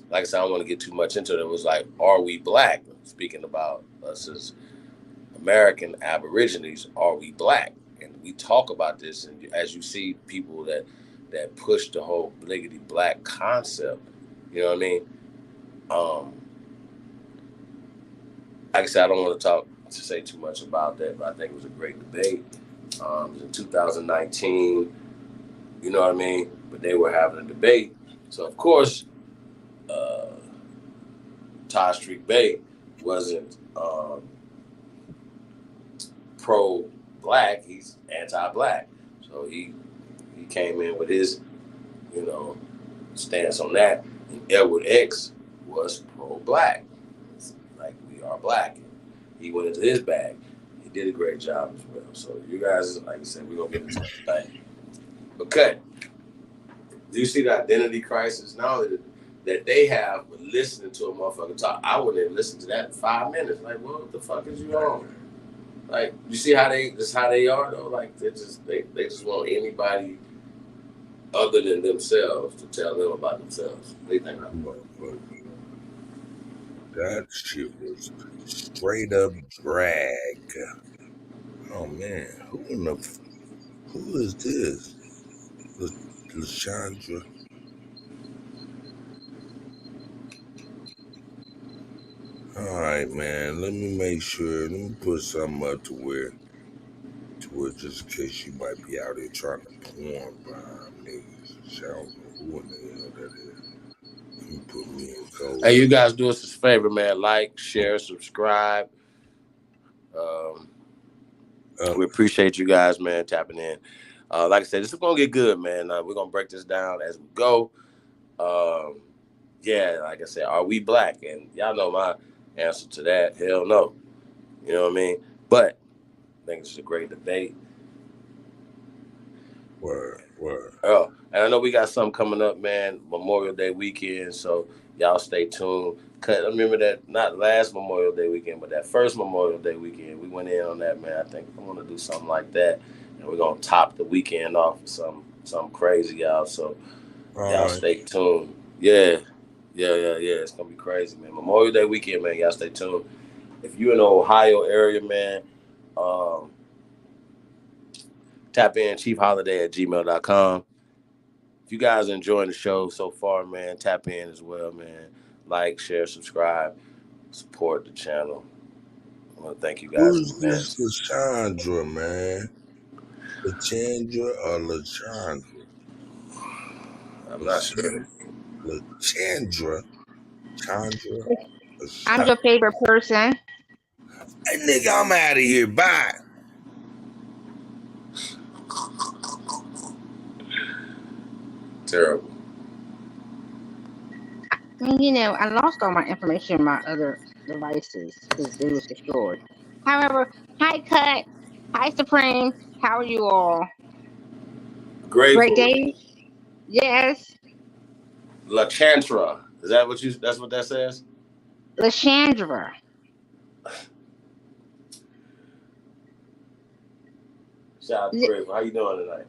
Like I said, I don't want to get too much into it. It was like, are we black? Speaking about us as American Aborigines, are we black? And we talk about this, and as you see people that push the whole bliggity black concept, you know what I mean? Like I said, I don't want to say too much about that, but I think it was a great debate. It was in 2019, you know what I mean? But they were having a debate. So, of course, Tariq Bey wasn't pro-black. He's anti-black. So he came in with his, stance on that. And Edward X was pro-black. Like, we are black. He went into his bag. He did a great job as well. So you guys, like I said, we're gonna get into that. But cut. Do you see the identity crisis? Not only that they have, but listening to a motherfucker talk, I wouldn't even listen to that in 5 minutes. Like, what the fuck is you on? Like, you see how they are though? Like, they just want anybody other than themselves to tell them about themselves. What do you think about that? That shit was straight up drag. Oh man, who is this? LaShandra. All right, man. Let me make sure. Let me put something up to where just in case you might be out here trying to porn behind niggas. I don't know who in the hell that is. Let me put me in code. Hey, you guys do us a favor, man. Like, share, subscribe. We appreciate you guys, man, tapping in. Like I said, this is gonna get good, man. We're gonna break this down as we go. Yeah, like I said, are we black? And y'all know my answer to that. Hell no. You know what I mean? But I think it's a great debate. Word. Oh, and I know we got something coming up, man. Memorial Day weekend, so y'all stay tuned. I remember that, not last Memorial Day weekend, but that first Memorial Day weekend. We went in on that, man. I think I want to do something like that, and we're gonna top the weekend off with something crazy, y'all. So y'all stay tuned. Yeah. It's gonna be crazy, man. Memorial Day weekend, man. Y'all stay tuned. If you're in the Ohio area, man, tap in chiefholiday@gmail.com. If you guys are enjoying the show so far, man, tap in as well, man. Like, share, subscribe, support the channel. I want to thank you guys Who's in advance. this LaShandra, man? LaChandra or LaChandra? I'm not sure. LaChandra? Chandra? I'm your favorite person. Hey, nigga, I'm out of here. Bye. Terrible. You know, I lost all my information on my other devices because they was destroyed. However, hi Cut, hi SuPeme, how are you all? Grateful. Great day. Yes. LaChandra. Is that that's what that says? LaShandra. Shout out to Grateful. How you doing tonight?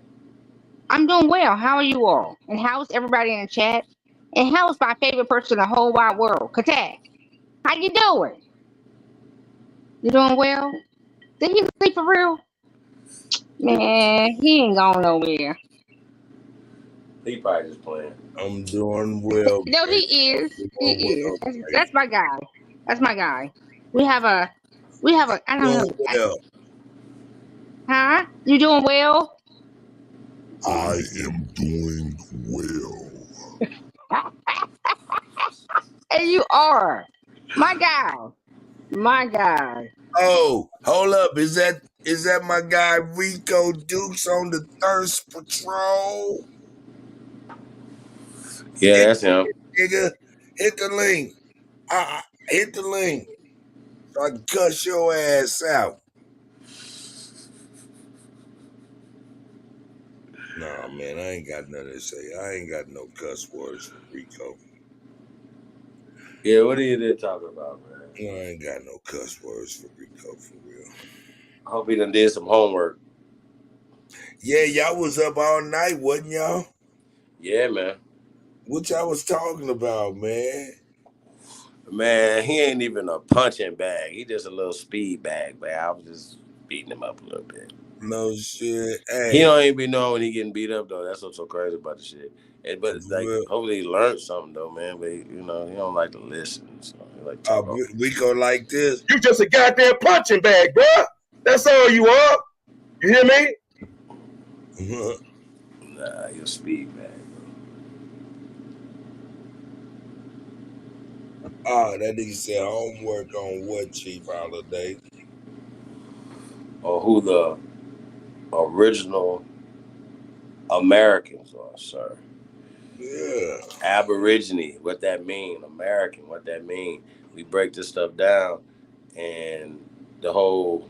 I'm doing well. How are you all? And how's everybody in the chat? And how's my favorite person in the whole wide world, Katak? How you doing? You doing well? Did he leave for real? Man, he ain't going nowhere. He probably just playing. I'm doing well. No, he is. He is. That's my guy. That's my guy. We have a. I don't know. Well. Huh? You doing well? I am doing well. And you are. My guy. My guy. Oh, hold up. Is that my guy Rico Dukes on the Thirst Patrol? Yeah, that's him. Nigga, hit the link. Hit the link so I can cuss your ass out. Nah, man, I ain't got nothing to say. I ain't got no cuss words for Rico. Yeah, what are you there talking about, man? I ain't got no cuss words for Rico, for real. I hope he done did some homework. Yeah, y'all was up all night, wasn't y'all? Yeah, man. What y'all was talking about, man? Man, he ain't even a punching bag. He just a little speed bag, man. I was just beating him up a little bit. No shit. Hey. He don't even be knowing when he getting beat up, though. That's what's so crazy about the shit. But like, hopefully he learned something, though, man. But he don't like to listen. So he like Rico like this. You just a goddamn punching bag, bro. That's all you are. You hear me? Nah, you're a speed bag. That nigga said homework on what, Chief Holiday? Or who the original Americans are, sir. Yeah. Aborigine, what that mean? American, what that mean? We break this stuff down, and the whole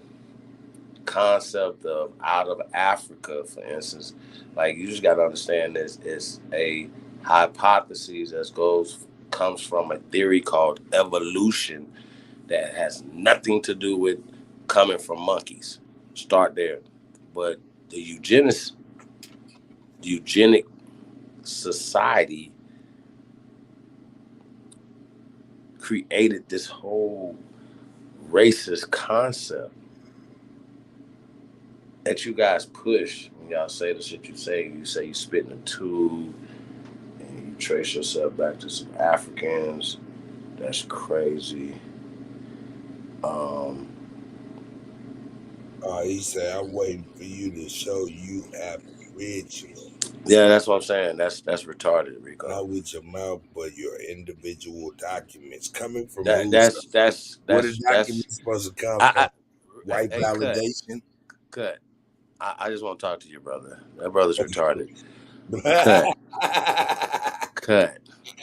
concept of out of Africa, for instance, like you just got to understand this is a hypothesis that comes from a theory called evolution that has nothing to do with coming from monkeys. Start there, but the eugenic society created this whole racist concept that you guys push when y'all say the shit you say. You say you spit in a tube and you trace yourself back to some Africans. That's crazy. Um, He said, I'm waiting for you to show you Aboriginal. yeah, that's what I'm saying. That's retarded, Rico. Not with your mouth, but your individual documents. Coming from That who, sir? Where the that's. documents supposed to come I from? White hey, validation? cut. I just want to talk to you, brother. That brother's retarded. Cut. Cut.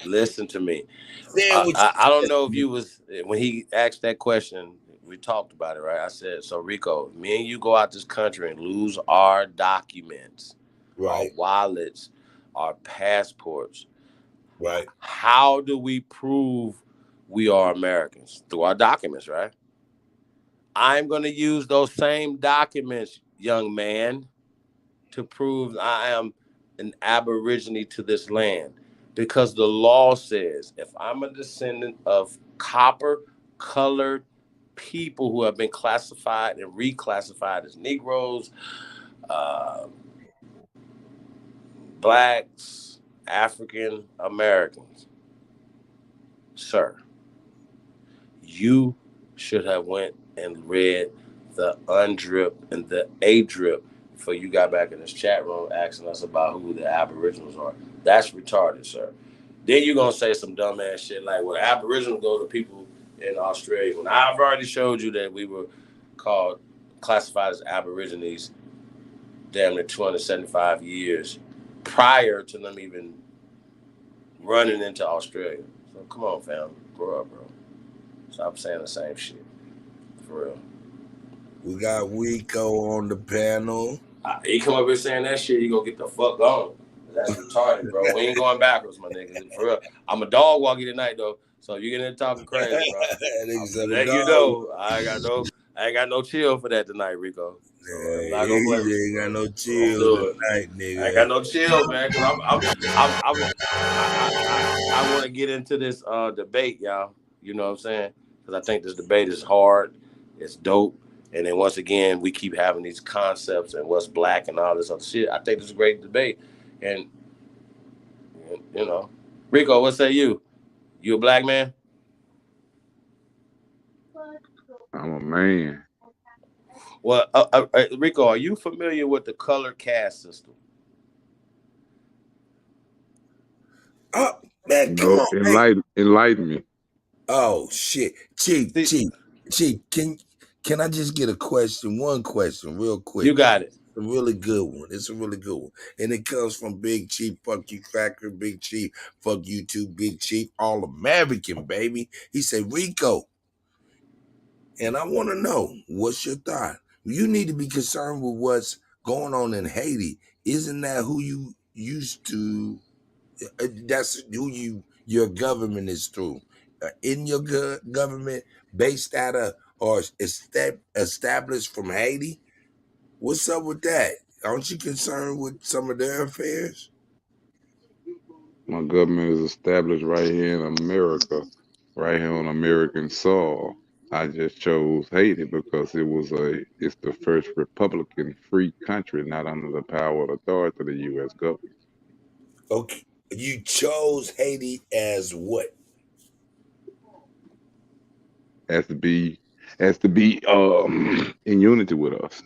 Listen to me. Say what I don't you know if you was when he asked that question. We talked about it, right? I said, so Rico, me and you go out this country and lose our documents, our Right. wallets, our passports. Right. How do we prove we are Americans? Through our documents, right? I'm going to use those same documents, young man, to prove I am an aborigine to this land. Because the law says if I'm a descendant of copper colored people who have been classified and reclassified as Negroes, uh, blacks, African Americans, sir, you should have went and read the undrip and the a drip before you got back in this chat room asking us about who the aboriginals are. That's retarded, sir. Then you're gonna say some dumbass shit like, well, aboriginals go to people in Australia. When I've already showed you that we were classified as aborigines damn near 275 years prior to them even running into Australia. So come on, fam, grow up, bro. Stop saying the same shit. For real. We got Rico on the panel. He come up here saying that shit, you gonna get the fuck on. That's retarded, bro. We ain't going backwards, my nigga. For real. I'm a dog walkie tonight though. So if you get in talking crazy, bro. I'm let you know. I ain't got no chill for that tonight, Rico. So I'm not gonna play with you. Ain't got no Don't chill do it. tonight, nigga. I ain't got no chill, man, because I want to get into this debate, y'all. You know what I'm saying? Because I think this debate is hard, it's dope, and then once again we keep having these concepts and what's black and all this other shit. I think this is a great debate, and you know, Rico, what say you? You a black man? I'm a man. Well, Rico, are you familiar with the color caste system? Oh man, come No, on, enlighten me. Oh shit, Chief, can I just get a question? One question, real quick. You got it. A really good one. It's a really good one, and it comes from Big Chief. Fuck you, Cracker. Big Chief. Fuck you too, Big Chief. All American, baby. He said Rico, and I want to know what's your thought. You need to be concerned with what's going on in Haiti. Isn't that who you used to? That's who your government is through. In your government, based out of or established from Haiti. What's up with that? Aren't you concerned with some of their affairs? My government is established right here in America, right here on American soil. I just chose Haiti because it's the first Republican free country not under the power and authority of the U.S. government. Okay, you chose Haiti as what? Has to be in unity with us.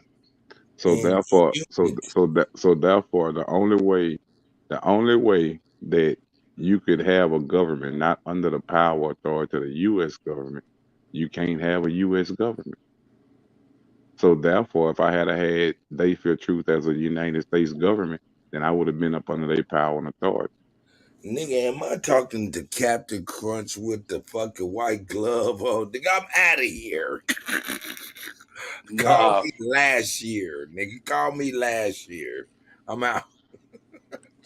So And therefore, therefore, the only way that you could have a government not under the power authority of the U.S. government, you can't have a U.S. government. So therefore, if I had had They Fear Truth as a United States government, then I would have been up under their power and authority. Nigga, am I talking to Captain Crunch with the fucking white glove? Oh, nigga, I'm out of here. Call me last year, nigga. Call me last year. I'm out.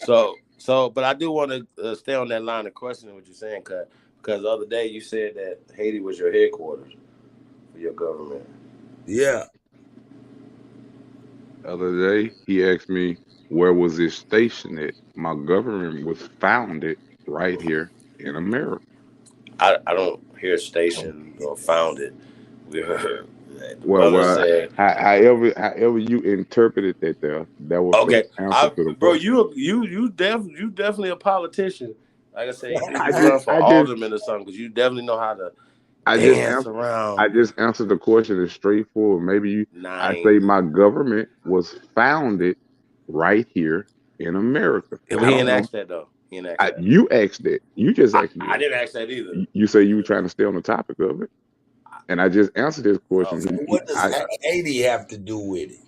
But I do want to stay on that line of questioning what you're saying, because the other day you said that Haiti was your headquarters for your government. Yeah. The other day, he asked me where was it stationed at. My government was founded right here in America. I don't hear stationed or founded. We heard the brother Well, said. however you interpreted that that was the Okay, answer to the bro, question. you definitely a politician. Like I said, you need I to just run for I just alderman or something because you definitely know how to I just dance answered around I just answered the question as straightforward. I say name. my government was founded right here in America. He I don't didn't know. ask that though. He didn't ask that. You asked that. You just asked me I that. didn't ask that either. You say you were trying to stay on the topic of it, and I just answered this question. Okay. What does Haiti have to do with it?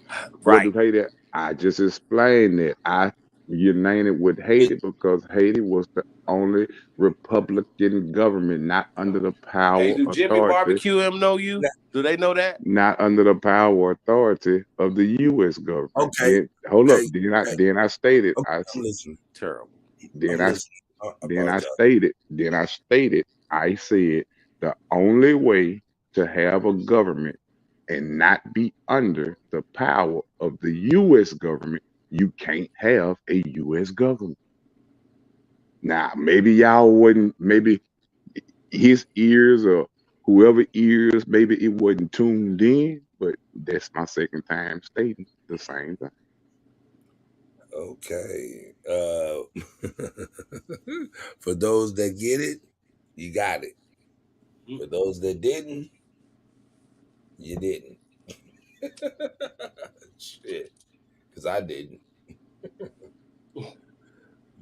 What Right. does Haiti? I just explained that. You named it with Haiti because Haiti was the only Republican government not under the Hey, power do Jimmy authority, Barbecue him know you? Do they know that? not under the power authority of the U.S. government. Okay. Then hold up. Okay. Then I stated. Okay. I'm listening. Terrible. Then I'm I listening. I then I apologize. stated. Then I stated. I said the only way to have a government and not be under the power of the U.S. government, you can't have a U.S. government. Now, maybe y'all wouldn't, maybe his ears or whoever ears, maybe it wasn't tuned in, but that's my second time stating the same thing. Okay. For those that get it, you got it. For those that didn't, you didn't. Shit. Because I didn't.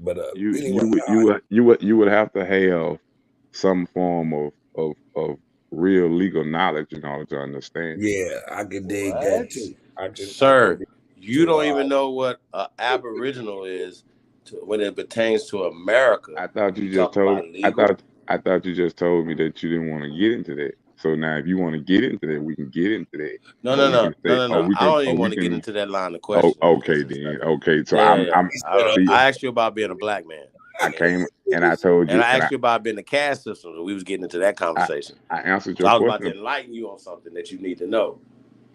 But anyway, You would have to have some form of real legal knowledge in order to understand it. yeah, I can dig that What? too. I can Sir, dig you too. don't even know what Aboriginal is when it pertains to America. I thought You you just talking told about legal? I thought you just told me that you didn't want to get into that. So now if you want to get into that, we can get into that. No, Or no, we no, can no, say no, or no. we I can don't or even we want to get can into that line of oh questioning okay because it's then. not. Okay. So Yeah, yeah. see I asked you about being a black man, I came and I told and you I asked you about being the caste system. And we was getting into that I, conversation. I answered So your I was about to question. enlighten you on something that you need to know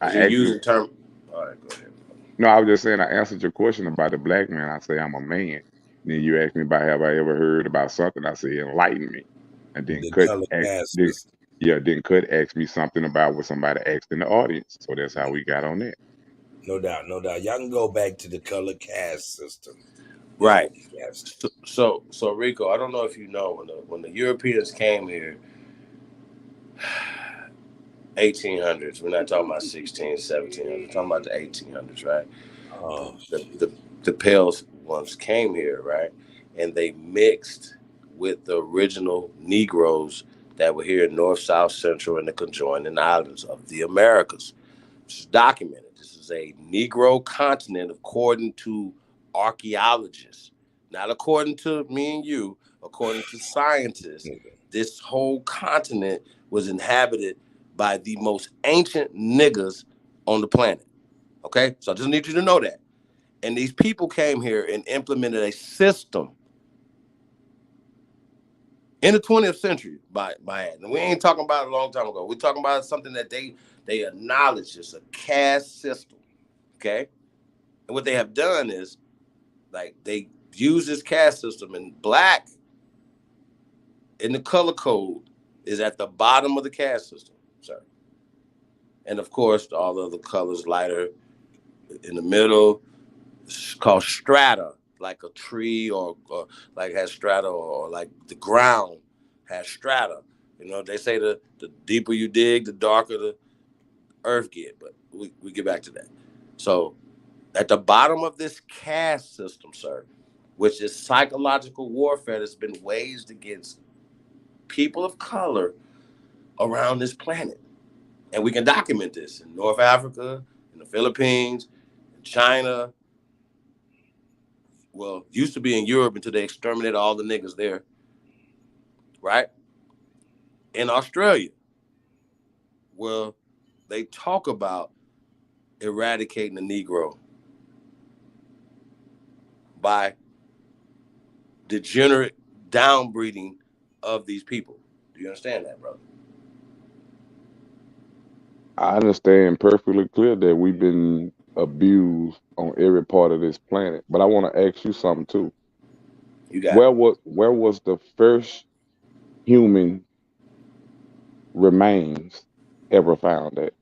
I because you're asked you using term. All right, go ahead. no, I was just saying I answered your question about the black man. I say I'm a man. Then you asked me about have I ever heard about something. I say enlighten me. And then The cut color ask cast then system. yeah, then cut asked me something about what somebody asked in the audience. So that's how we got on that. No doubt, no doubt. Y'all can go back to the color cast system. Is Right. what he asked. So Rico, I don't know if you know when the Europeans came here, 1800s. We're not talking about 16, 1700s. We're talking about the 1800s, right? Oh, The pale ones came here, right? And they mixed with the original Negroes that were here in North, South, Central, and the conjoining islands of the Americas. This is documented. This is a Negro continent according to archaeologists, not according to me and you, according to scientists. This whole continent was inhabited by the most ancient niggas on the planet. Okay? So I just need you to know that. And these people came here and implemented a system in the 20th century by it. And we ain't talking about it a long time ago. We're talking about something that they acknowledge is a caste system. Okay? And what they have done is like they use this caste system, and black in the color code is at the bottom of the caste system. Sorry. And of course, all the other colors lighter in the middle. It's called strata, like a tree or like has strata, or like the ground has strata. You know, they say the deeper you dig, the darker the earth get, but we get back to that. So at the bottom of this caste system, sir, which is psychological warfare that's been waged against people of color around this planet. And we can document this in North Africa, in the Philippines, in China. Well, used to be in Europe until they exterminated all the niggas there. Right? In Australia. Well, they talk about eradicating the Negro by degenerate downbreeding of these people. Do you understand that, brother? I understand perfectly clear that we've been abused on every part of this planet. But I want to ask you something too. You got where was the first human remains ever found at?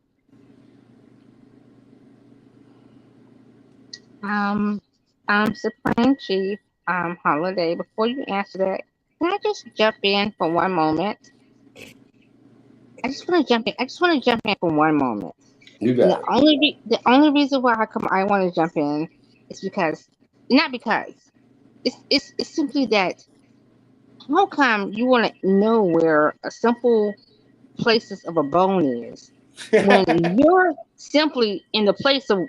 SuPeme Chief Holiday. Before you answer that, can I just jump in for one moment? I just want to jump in. I just want to jump in for one moment. You And got the only reason why I want to jump in is because, not because, it's simply that how come you want to know where a simple places of a bone is when you're simply in the place of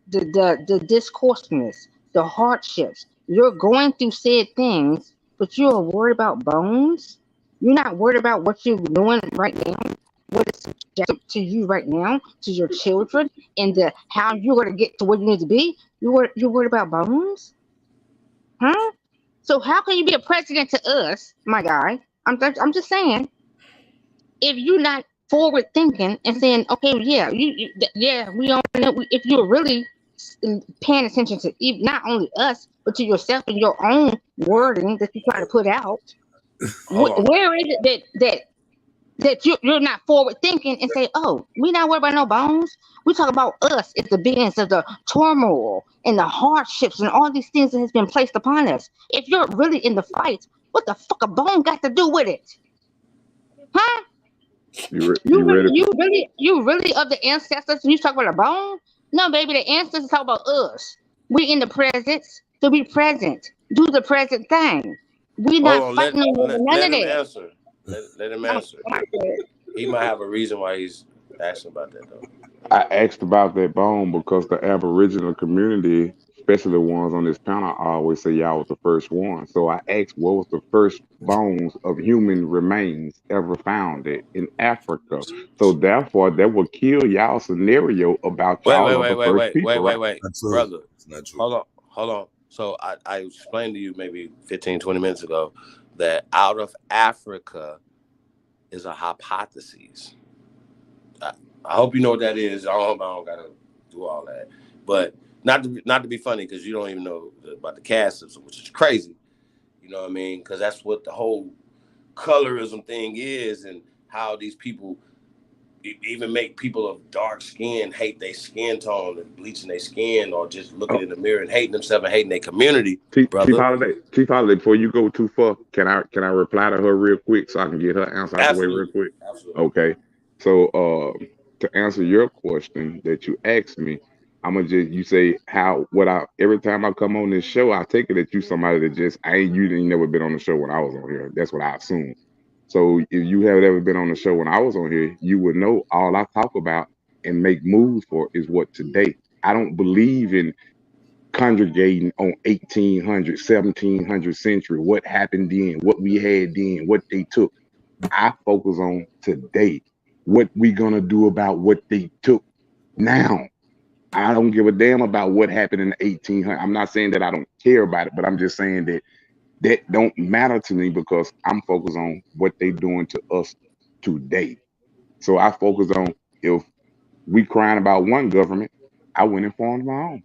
the discourseness, the hardships, you're going through said things, but you're worried about bones. You're not worried about what you're doing right now, what is suggested to you right now, to your children, and how you're going to get to where you need to be. You're worried about bones, huh? So how can you be a president to us, my guy? I'm just saying, if you're not forward thinking and saying, okay, yeah, we all know, if you're really paying attention to not only us, but to yourself and your own wording that you try to put out, where is it that you're not forward thinking and say, oh, we not worried about no bones. We talk about us as the beings of the turmoil and the hardships and all these things that has been placed upon us. If you're really in the fight, what the fuck a bone got to do with it? Huh? You ready? You really of the ancestors? You talk about a bone? No, baby, the ancestors talk about us. We in the present, so be present. Do the present thing. We not Hold on, fighting over none let of him that. answer. Let him answer. He might have a reason why he's asking about that though. I asked about that bone because the Aboriginal community, especially the ones on this panel, always say y'all was the first one. So I asked what was the first bones of human remains ever found in Africa. So therefore, that would kill y'all scenario about y'all are the first people, right? Brother. It's not true. Hold on. So I explained to you maybe 15, 20 minutes ago that out of Africa is a hypothesis. I hope you know what that is. I don't gotta do all that, but not to be funny because you don't even know about the caste system, which is crazy. You know what I mean? Because that's what the whole colorism thing is, and how these people even make people of dark skin hate their skin tone and bleaching their skin, or just looking in the mirror and hating themselves and hating their community. Chief Holiday, before you go too far, can I reply to her real quick so I can get her answer out the way real quick? Absolutely. Okay. So to answer your question that you asked me, I'm gonna you say every time I come on this show, I take it that you somebody that you ain't never been on the show when I was on here. That's what I assume. So if you have ever been on the show when I was on here, you would know all I talk about and make moves for is what today. I don't believe in congregating on 1800, 1700 century, what happened then, what we had then, what they took. I focus on today, what we gonna do about what they took now. I don't give a damn about what happened in the 1800s. I'm not saying that I don't care about it, but I'm just saying that don't matter to me because I'm focused on what they doing to us today. So I focus on if we crying about one government, I went and formed my own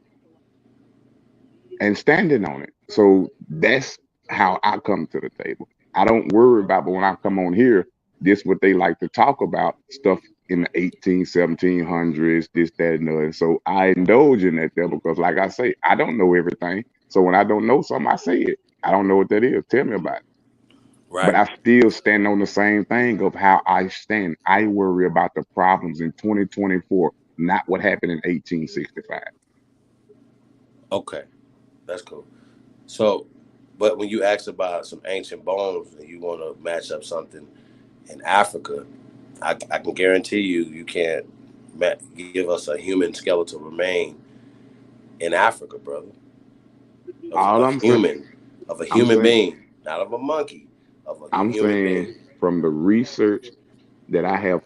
and standing on it. So that's how I come to the table. I don't worry about, but when I come on here, this what they like to talk about, stuff in the 1700s, this, that, and the other. So I indulge in that there because, like I say, I don't know everything. So when I don't know something, I say it. I don't know what that is. Tell me about it. Right. But I still stand on the same thing of how I stand. I worry about the problems in 2024, not what happened in 1865. Okay, that's cool. So, but when you ask about some ancient bones and you want to match up something in Africa, I can guarantee you can't give us a human skeletal remain in Africa, brother. of All a I'm saying, human, being, not of a monkey, of a I'm human saying being. from the research that I have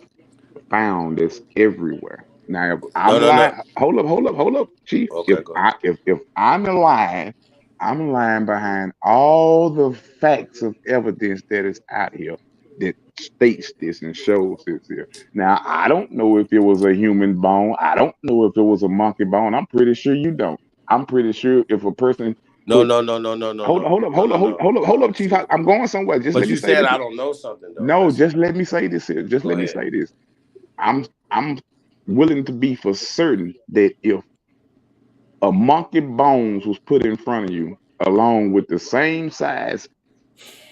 found, it's everywhere. Now, if No, I'm no, lying, no. hold up, Chief. Okay, go ahead. If I'm lying, I'm lying behind all the facts of evidence that is out here that states this and shows this here. Now, I don't know if it was a human bone. I don't know if it was a monkey bone. I'm pretty sure you don't. I'm pretty sure if a person No, put no, no, no, no, no, hold up, no, hold up, no, hold no, up, hold up, no, hold up, hold no. up, Chief. See, I'm going somewhere. Just but let me you say said this. I don't know something though. No, That's just let me say this here. Just go let me ahead. say this. I'm willing to be for certain that if a monkey bones was put in front of you, along with the same size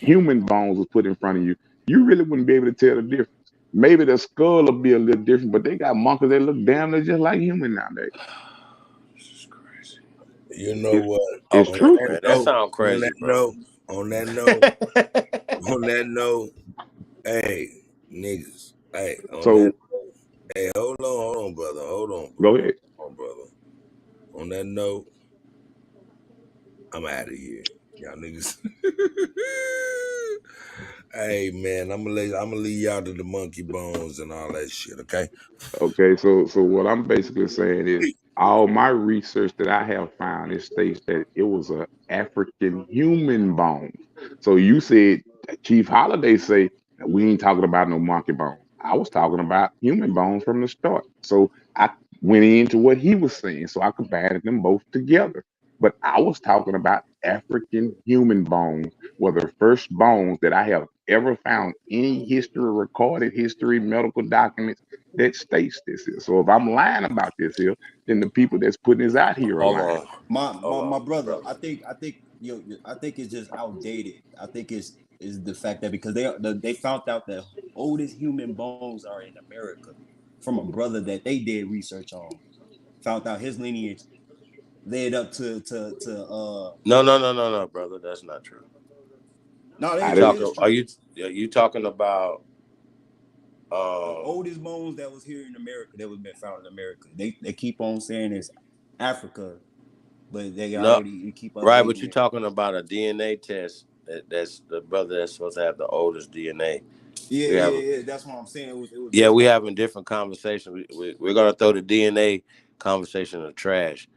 human bones was put in front of you, you really wouldn't be able to tell the difference. Maybe the skull will be a little different, but they got monkeys that look damn near just like human nowadays. This is crazy. You know It's, what? it's On true. Okay, that man, that note, sounds on that crazy, bro. note, on that note, on that note, hey, niggas, hey, on that, So hey, hold on, brother, hold on, go brother, ahead. hold on, brother. On that note, I'm out of here, y'all niggas. Hey man, I'm gonna leave y'all to the monkey bones and all that shit, okay? Okay, so what I'm basically saying is all my research that I have found, it states that it was a African human bone. So you said Chief Holiday say we ain't talking about no monkey bones. I was talking about human bones from the start. So I went into what he was saying, so I combined them both together. But I was talking about African human bones were the first bones that I have ever found any history, recorded history, medical documents that states this here. So if I'm lying about this here, then the people that's putting this out here are Hold lying. on, hold My on, brother, brother. I think I think it's just outdated. I think it's is the fact that because they found out that oldest human bones are in America from a brother that they did research on. Found out his lineage led up to No, no, no, no, no, brother. That's not true. no, You it talking? is Are true. you talking about? The oldest bones that was here in America that was been found in America. They keep on saying it's Africa, but they No, already keep right, but updating you're it. talking about a DNA test. That's the brother that's supposed to have the oldest DNA. Yeah, We have, yeah, yeah. That's what I'm saying. It was yeah, based we off having of. different conversations. We're gonna throw the DNA conversation in the trash.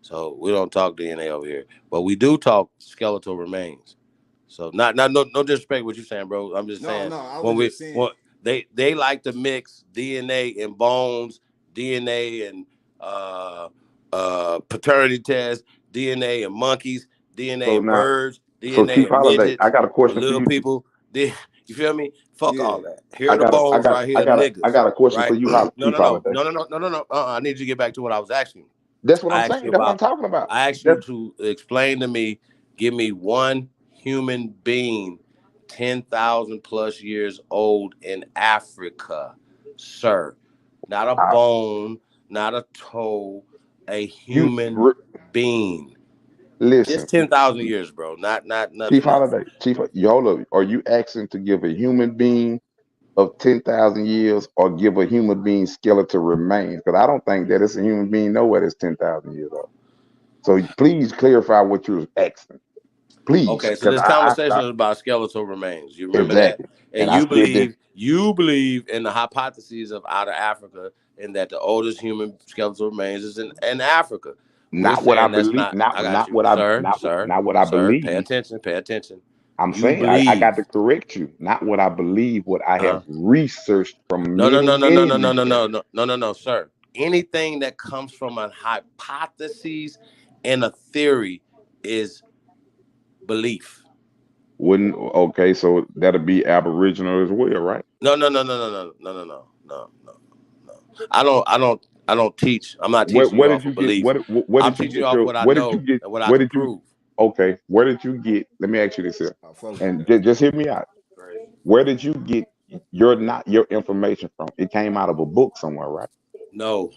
So we don't talk DNA over here, but we do talk skeletal remains. So no disrespect what you're saying, bro. I'm just No, saying no. I when was we just saying. when they like to mix DNA and bones, DNA and paternity tests, DNA and monkeys, DNA So and now, birds, so DNA Chief and Holiday, I midgets got a or question for little you. people. You feel me? Fuck all Yeah. that. Here are the bones right here, I niggas. got a question for Right? you, No, Chief no, no, Holiday. no, no, no, no, no, no. I need you to get back to what I was asking you. That's what I'm I asked you saying. That's what I'm about. talking about. I asked you That's to explain to me. Give me one human being, 10,000 plus years old in Africa, sir. Not a bone, not a toe, a you human being. listen, Just 10,000 years, bro. Not Chief nothing else. Holiday, Chief, hold up. Are you asking to give a human being of 10,000 years or give a human being skeletal remains? Because I don't think that it's a human being nowhere that's 10,000 years old. So please clarify what you're asking. Please, Okay, so because this conversation is about skeletal remains. You remember that? exactly. And And I you said that believe in the hypotheses of out of Africa and that the oldest human skeletal remains is in Africa. We're not what I saying that's believe, not. I got you, not what I Pay believe. attention, pay attention. I'm You saying I believe. got to correct you. Not what I believe, what I have researched from No, no, many, no, no, no, many no, no, no, research. no, no, sir. Anything that comes from a hypothesis and a theory is belief. Wouldn't okay, so that'll be Aboriginal as well, right? No, no, no, no, no, no, no, no, no, no, no, no. I don't teach. I'm not teaching Where you did off you of get belief. where I'm did you teaching you get off your what I where did you know get and what I where can did you prove. okay, where did you get let me ask you this here. I fuck with And that. just hear me out. Where did you get your information from? It came out of a book somewhere, right? No,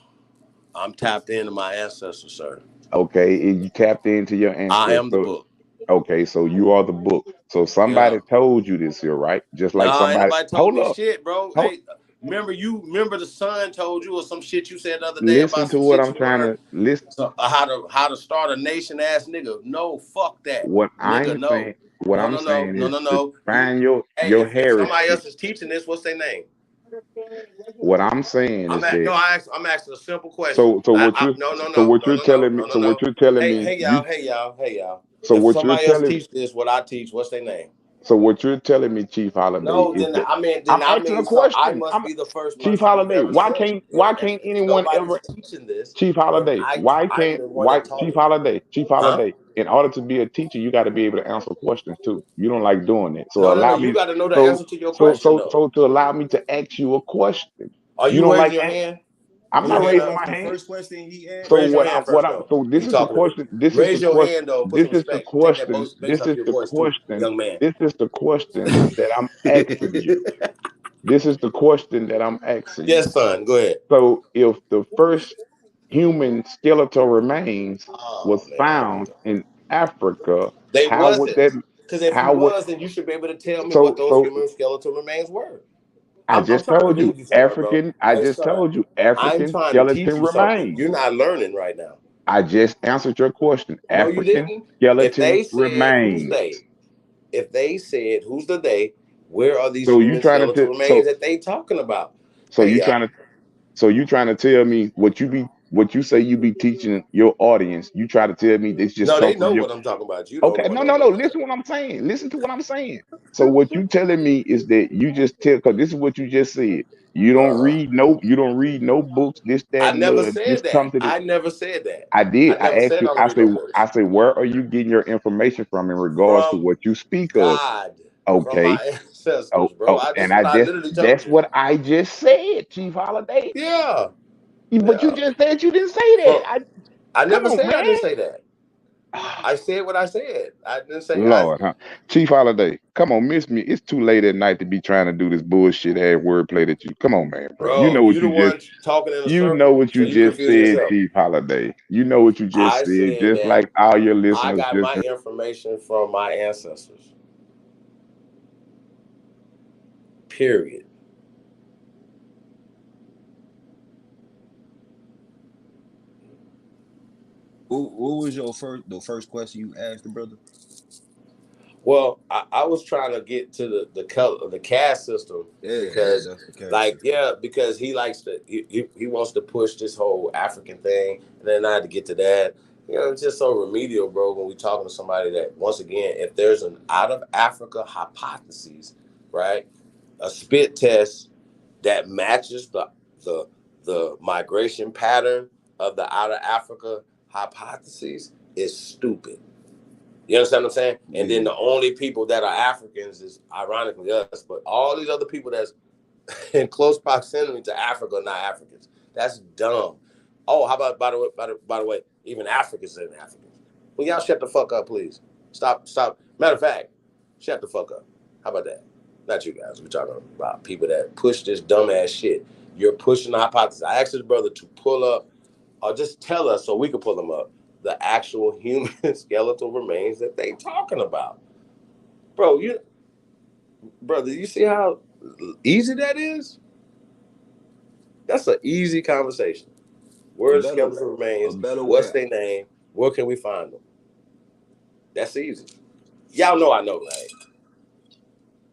I'm tapped into my ancestors, sir. Okay, and you tapped into your I ancestors. am the So book. okay, so you are the book. So Yeah. somebody told you this here, right? Just like No, ain't somebody nobody told hold me up. shit, bro. Hold, Hey, remember the son told you or some shit you said the other day Listen about to some what shit I'm you trying learned? to listen. So, how to start a nation ass nigga? No, fuck that, What nigga. I'm No, saying, what no, I'm no, no, saying no, is no, to no. find Hey, your if somebody heritage. else is teaching this, what's their name? What I'm saying is that I'm asking a simple question. No, no, so no, what no, you're no, no, telling me no, no, so what no. you're telling Hey, me hey, y'all. so If what you're somebody else telling teach this, what I teach, what's their name? so what you're telling me, Chief Holiday, No, is then that then I'm I asking a mean so I question. must I'm be the first Chief person you've Holiday. ever Why said. can't why can't If anyone nobody's ever teaching this, Chief then Holiday? Why I'm can't the one why that taught Chief it. Holiday? Chief Huh? Holiday. In order to be a teacher, you got to be able to answer questions too. You don't like doing it, so No. allow You me. got to know the So answer to your question, though. to allow me to ask you a question. Are You you don't raising like your that? hand? I'm Are not you Your hand going raising up? off my the hand. first question he asked? So Raise your hand first, though. this You is the talking to me? question. This is the Raise your question. hand, though. Put This some is the respect. Take that question. bass off your voice, too, young man. This is the question that I'm asking you. This is the question that I'm asking you. Yes, son. Go ahead. So if the first human skeletal remains was Oh man, here we found go. in Africa, They how would that wasn't. Because if you how would was, then you should be able to tell me what those so human skeletal remains were. I I'm just trying to told you read you somewhere, bro. I Hey, just son, told you I'm African trying to teach skeleton you something. remains. You're not learning right now. I just answered your question. No, you African didn't. If skeleton they said who's remains. they, if they said who's the they, where are these So you human trying skeletal to remains that they talking about? so Hey, you y'all. trying to you trying to tell me what you say you be teaching your audience, you try to tell me this just No, come they from know your what I'm talking about. You the only okay, one no, don't no, know no. what I'm Listen talking what I'm saying. Listen to what I'm saying. So what you telling me is that you just tell because this is what you just said. about. You don't read no books, this, that, I and the never other. said Just come that. to the I never said that. I did. I I never asked said you, I don't read no books. I say, where are you getting your information from in regards to From what you speak of? God, from my Okay. ancestors, bro. This And is what I literally told that's you. what I just said, Chief Holiday. Yeah, But you yeah. just said you didn't say From that. I Come never on, said I didn't man. say that. I said what I said. I didn't say Lord, huh? Chief Holiday, come on, miss me. It's too late at night to be trying to do this bullshit ass wordplay that you. Come on, man, bro. You bro, know you what the you just. one talking in a You know circle, what so you you just confusing said, yourself. Chief Holiday. You know what you just I said. said Just that like all your I listeners got just. my information from my ancestors. Period. What was the first question you asked the brother? Well, I was trying to get to the color, the caste system Yeah, because, that's the case. like, yeah, because he likes to, he wants to push this whole African thing, and then I had to get to that. You know, it's just so remedial, bro. When we talking to somebody that, once again, if there's an out of Africa hypothesis, right, a spit test that matches the migration pattern of the out of Africa hypotheses is stupid. You understand what I'm saying? And then Yeah. the only people that are Africans is ironically us, but all these other people that's in close proximity to Africa are not Africans. That's dumb. Oh, how about by the way, even Africans ain't Africans. Well, y'all shut the fuck up, please. Stop. Matter of fact, shut the fuck up. How about that? Not you guys. We're talking about people that push this dumbass shit. You're pushing the hypothesis. I asked his brother to pull up or just tell us so we can pull them up the actual human skeletal remains that they talking about. Bro, brother, you see how easy that is? That's an easy conversation. A Where are the better skeletal a remains? better What's way. their name? Where can we find them? That's easy. Y'all know I know, like,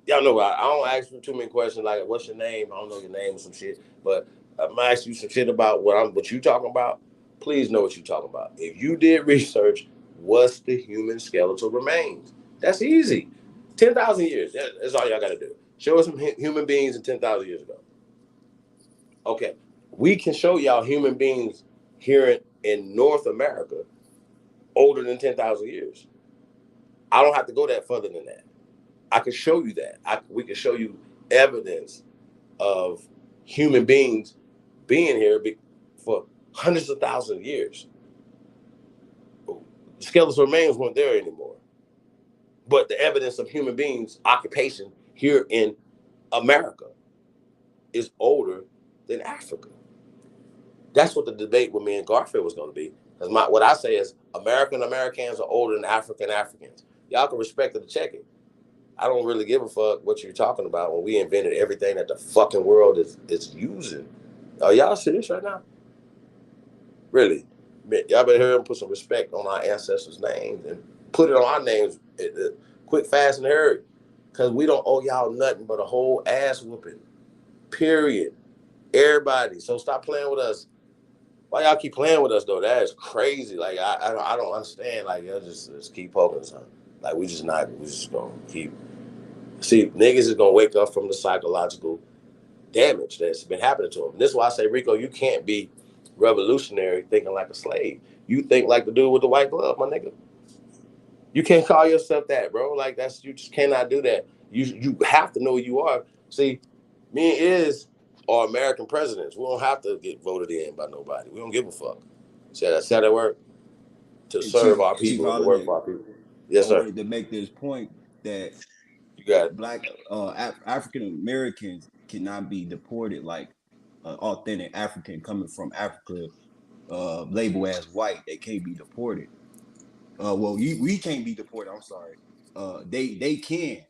y'all know I don't ask you too many questions like what's your name? I don't know your name or some shit. But I'm gonna ask you some shit about what you talking about. Please know what you talking about. If you did research, what's the human skeletal remains? That's easy. 10,000 years. That's all y'all gotta do. Show us some human beings in 10,000 years ago. Okay. We can show y'all human beings here in North America older than 10,000 years. I don't have to go that further than that. I can show you that. We can show you evidence of human beings being here for hundreds of thousands of years. Skeletal remains weren't there anymore. But the evidence of human beings' occupation here in America is older than Africa. That's what the debate with me and Garfield was going to be. Because what I say is Americans are older than African Africans. Y'all can respect it to check it. I don't really give a fuck what you're talking about when we invented everything that the fucking world is using. Are y'all serious right now? Really? Y'all better hear him put some respect on our ancestors' names and put it on our names quick, fast, and hurry. Because we don't owe y'all nothing but a whole ass whooping. Period. Everybody. So stop playing with us. Why y'all keep playing with us though? That is crazy. Like I don't understand. Like y'all just keep poking us. Like we just gonna keep. See, niggas is gonna wake up from the psychological damage that's been happening to them. And this is why I say, Rico, you can't be revolutionary thinking like a slave. You think like the dude with the white glove, my nigga. You can't call yourself that, bro. Like you just cannot do that. You have to know who you are. See, me and Iz are American presidents. We don't have to get voted in by nobody. We don't give a fuck. See how that work? To serve our people and to work for our people. Yes, sir. I wanted to make this point that you got Black African Americans cannot be deported like authentic African coming from Africa, labeled as white. They can't be deported. We can't be deported. I'm sorry. They can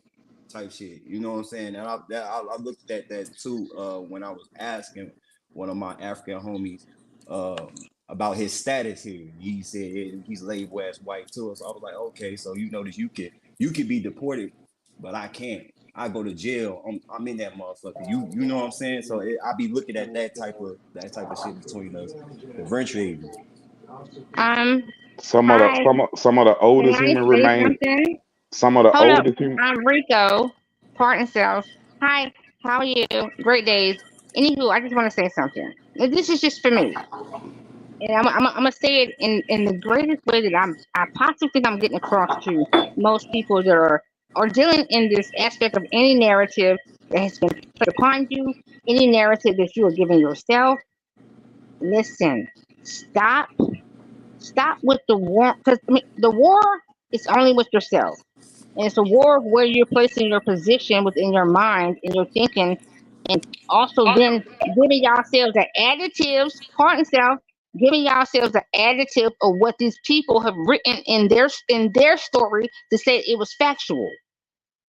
type shit. You know what I'm saying? And I looked at that too when I was asking one of my African homies about his status here. He said he's labeled as white too. So I was like, okay, so you notice you could be deported, but I can't. I go to jail. I'm in that motherfucker. You know what I'm saying? So I be looking at that type of shit between us differentiating. Some of Hi. the Can oldest I human say remain. something? Some of the Hold up. oldest human. I'm Rico. Partner self. Hi. How are you? Great days. Anywho, I just want to say something. And this is just for me. And I'm gonna say it in the greatest way that I possibly think I'm getting across to most people that are dealing in this aspect of any narrative that has been put upon you, any narrative that you are giving yourself. Listen, stop with the war, because the war is only with yourself, and it's a war where you're placing your position within your mind and your thinking, and also then giving yourselves the additives, part and self, giving yourselves the additive of what these people have written in their story to say it was factual.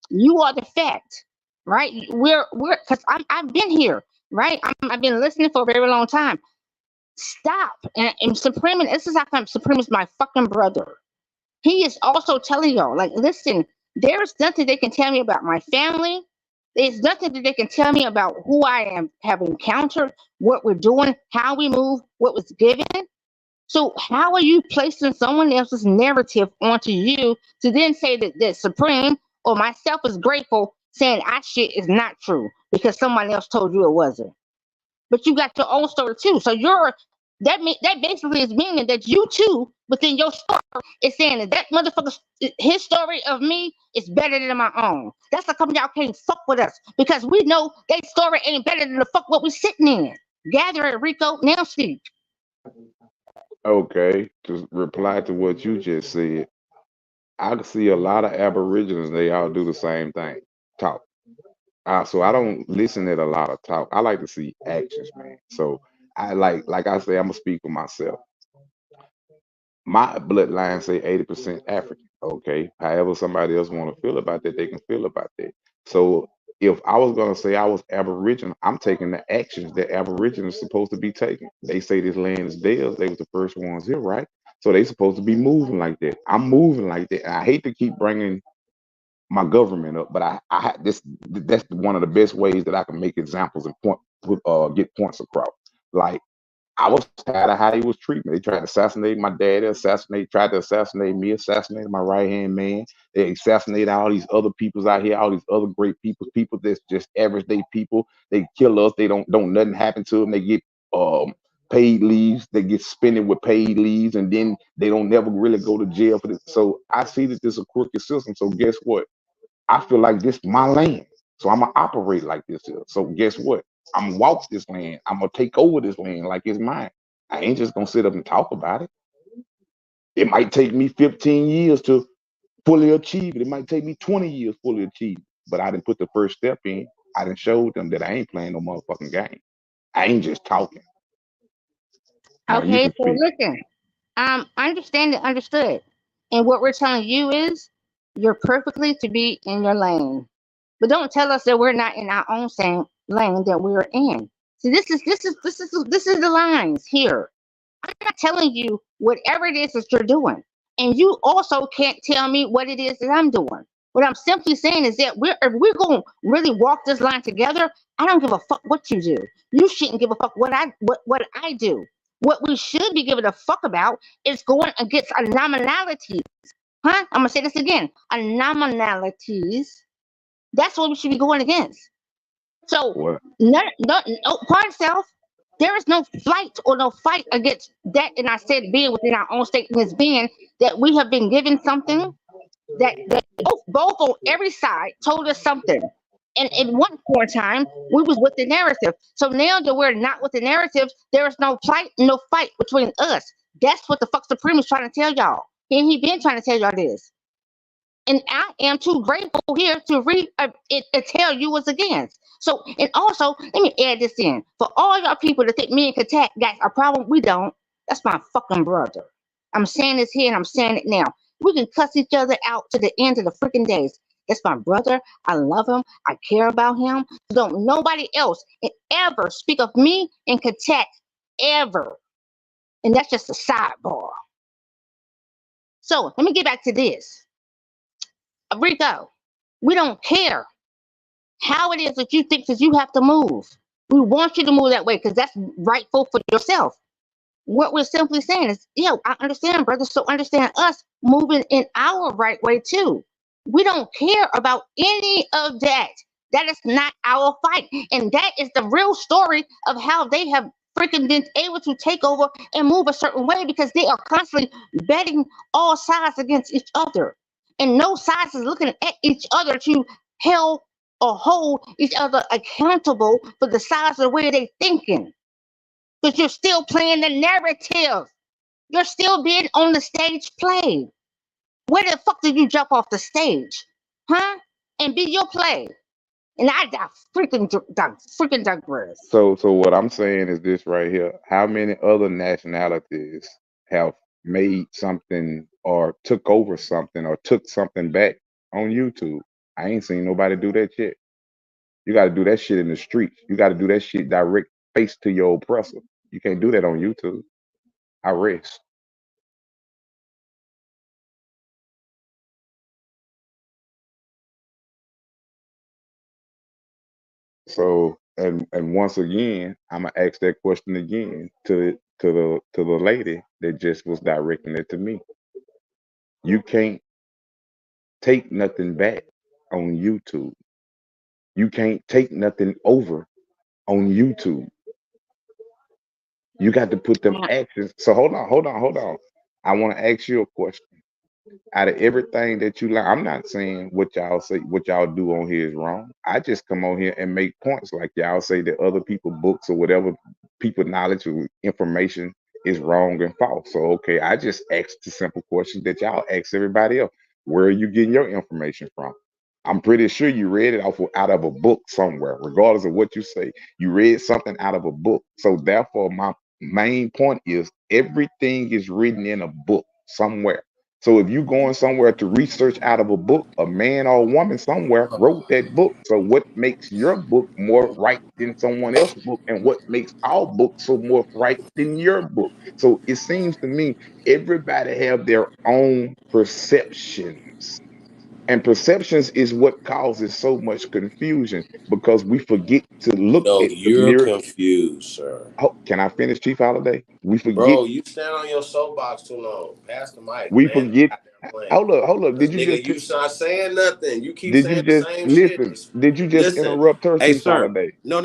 You are the fact, right? We're because I've been here, right? I've been listening for a very long time. Stop. And SuPeme, this is how come SuPeme is my fucking brother. He is also telling y'all, like, listen, there's nothing they can tell me about my family. There's nothing that they can tell me about who I have encountered, what we're doing, how we move, what was given. So how are you placing someone else's narrative onto you to then say that SuPeme or myself is grateful, saying our shit is not true because someone else told you it wasn't? But you got your own story too. So that basically is meaning that you too within your story is saying that motherfucker, his story of me is better than my own. That's how come y'all can't fuck with us, because we know that story ain't better than the fuck what we sitting in. Gather it, Rico. Now speak. Okay, to reply to what you just said, I can see a lot of Aborigines. They all do the same thing. Talk. So I don't listen at a lot of talk. I like to see actions, man. So I like I say, I'm gonna speak for myself. My bloodline say 80% African. Okay. However, somebody else want to feel about that, they can feel about that. So if I was gonna say I was Aboriginal, I'm taking the actions that Aboriginals are supposed to be taking. They say this land is theirs. They was the first ones here, right? So they supposed to be moving like that. I'm moving like that. And I hate to keep bringing my government up, but that's one of the best ways that I can make examples and get points across. Like I was tired of how he was treating me. They tried to assassinate my daddy, tried to assassinate me, assassinated my right hand man. They assassinated all these other peoples out here, all these other great people that's just everyday people. They kill us. They don't nothing happen to them. They get paid leaves. They get spending with paid leaves, and then they don't never really go to jail for this. So I see that this is a crooked system. So guess what? I feel like this my land. So I'm gonna operate like this here. So guess what? I'm gonna walk this land. I'm gonna take over this land like it's mine. I ain't just gonna sit up and talk about it. It might take me 15 years to fully achieve it. It might take me 20 years fully achieve it. But I didn't put the first step in. I didn't show them that I ain't playing no motherfucking game. I ain't just talking. Now you Okay, can so speak. listen. Understand it, understood. And what we're telling you is You're perfectly to be in your lane. But don't tell us that we're not in our own same lane that we're in. See, this is the lines here. I'm not telling you whatever it is that you're doing. And you also can't tell me what it is that I'm doing. What I'm simply saying is that if we're going to really walk this line together, I don't give a fuck what you do. You shouldn't give a fuck what I do. What we should be giving a fuck about is going against anomalies. Huh? I'm gonna say this again. Anomalies. That's what we should be going against. So, What? part self, there is no flight or no fight against that. And I said, being within our own statements, being that we have been given something that both on every side told us something. And in one point in time, we was with the narrative. So now that we're not with the narrative, there is no flight, no fight between us. That's what the fuck SuPeme is trying to tell y'all. And he been trying to tell y'all this. And I am too grateful here to read it tell you what's against. So, and also, let me add this in. For all y'all people that think me and Katat got a problem, we don't. That's my fucking brother. I'm saying this here and I'm saying it now. We can cuss each other out to the end of the freaking days. That's my brother. I love him. I care about him. Don't nobody else ever speak of me and Katat ever. And that's just a sidebar. So, let me get back to this. Rico, we don't care how it is that you think that you have to move. We want you to move that way because that's rightful for yourself. What we're simply saying is, I understand, brother. So understand us moving in our right way too. We don't care about any of that. That is not our fight. And that is the real story of how they have freaking been able to take over and move a certain way because they are constantly betting all sides against each other. And no sides is looking at each other to help or hold each other accountable for the sides of the way they thinking. Because you're still playing the narrative. You're still being on the stage play. Where the fuck did you jump off the stage? Huh? And be your play. And I freaking digress. So what I'm saying is this right here. How many other nationalities have made something or took over something or took something back on YouTube? I ain't seen nobody do that shit. You got to do that shit in the streets. You got to do that shit direct face to your oppressor. You can't do that on YouTube. I rest. So and once again, I'm gonna ask that question again to the lady that just was directing it to me. You can't take nothing back on YouTube. You can't take nothing over on YouTube. You got to put them actions. So hold on. I want to ask you a question. Out of everything that you learn, I'm not saying what y'all say, what y'all do on here is wrong. I just come on here and make points like y'all say that other people books or whatever people knowledge or information is wrong and false. So okay, I just asked the simple question that y'all ask everybody else. Where are you getting your information from? I'm pretty sure you read it out of a book somewhere, regardless of what you say. You read something out of a book. So therefore, my main point is everything is written in a book somewhere. So if you're going somewhere to research out of a book, a man or a woman somewhere wrote that book. So what makes your book more right than someone else's book? And what makes our book so more right than your book? So it seems to me everybody have their own perceptions. And perceptions is what causes so much confusion because we forget to look No, at the you're mirror. confused, sir. Oh, can I finish, Chief Holiday? We forget. Bro, you stand on your soapbox too long. Pass the mic. We Land the forget. goddamn plane. Hold up. Cause nigga, you not saying nothing. You keep Did you saying the just same shit. listen? Did you just Listen. interrupt her, Hey, Chief sir. Holiday? No.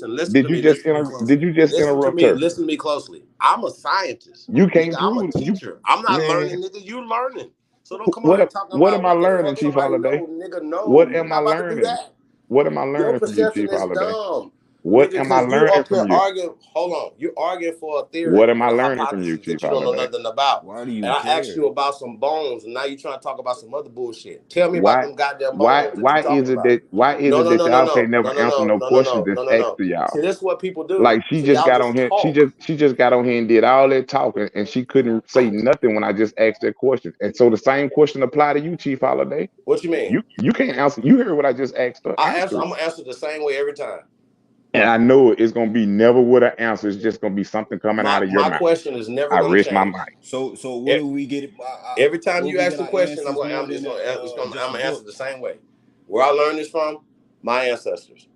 Listen Did to you me. just Listen to me closely. Did you just Listen to interrupt me. her? Listen to me closely. I'm a scientist. You Nigga, can't I'm a prove you, teacher. I'm not man. learning, nigga. You learning. So don't come on here talking What am about I what the learning, fuck Chief somebody Holiday? know, nigga. No, What you're am I not about to do learning? that. What am I Your learning from you, perception Chief is Holiday? dumb. What Nigga, am I because you learning up from here you? arguing. Hold on. You're arguing for a theory What am I and a learning from you, hypothesis Chief that you don't know Holiday? nothing about. Why do you And I asked care? you about some bones, and now you're trying to talk about some other bullshit. Tell me about Why them goddamn bones that you're talking about. why is No, it no, that no, no, y'all no, can't never no, no, answer no, no no, no, questions no, that's no, no, asked no. to y'all? See, this is what people do. Like she So just y'all got on just here, talk. she just got on here and did all that talking, and she couldn't say nothing when I just asked that question. And so the same question apply to you, Chief Holiday. What you mean? You can't answer. You heard what I just asked her. Answer it. I'm gonna answer the same way every time. And I know it's gonna be never with an answer. It's just gonna be something coming out of your My mouth. question is never I gonna rest my change. mind. So what do we get? Every time What you we ask get the our question, answers more than I'm just a gonna answer book. the same way. Where I learned this from, my ancestors.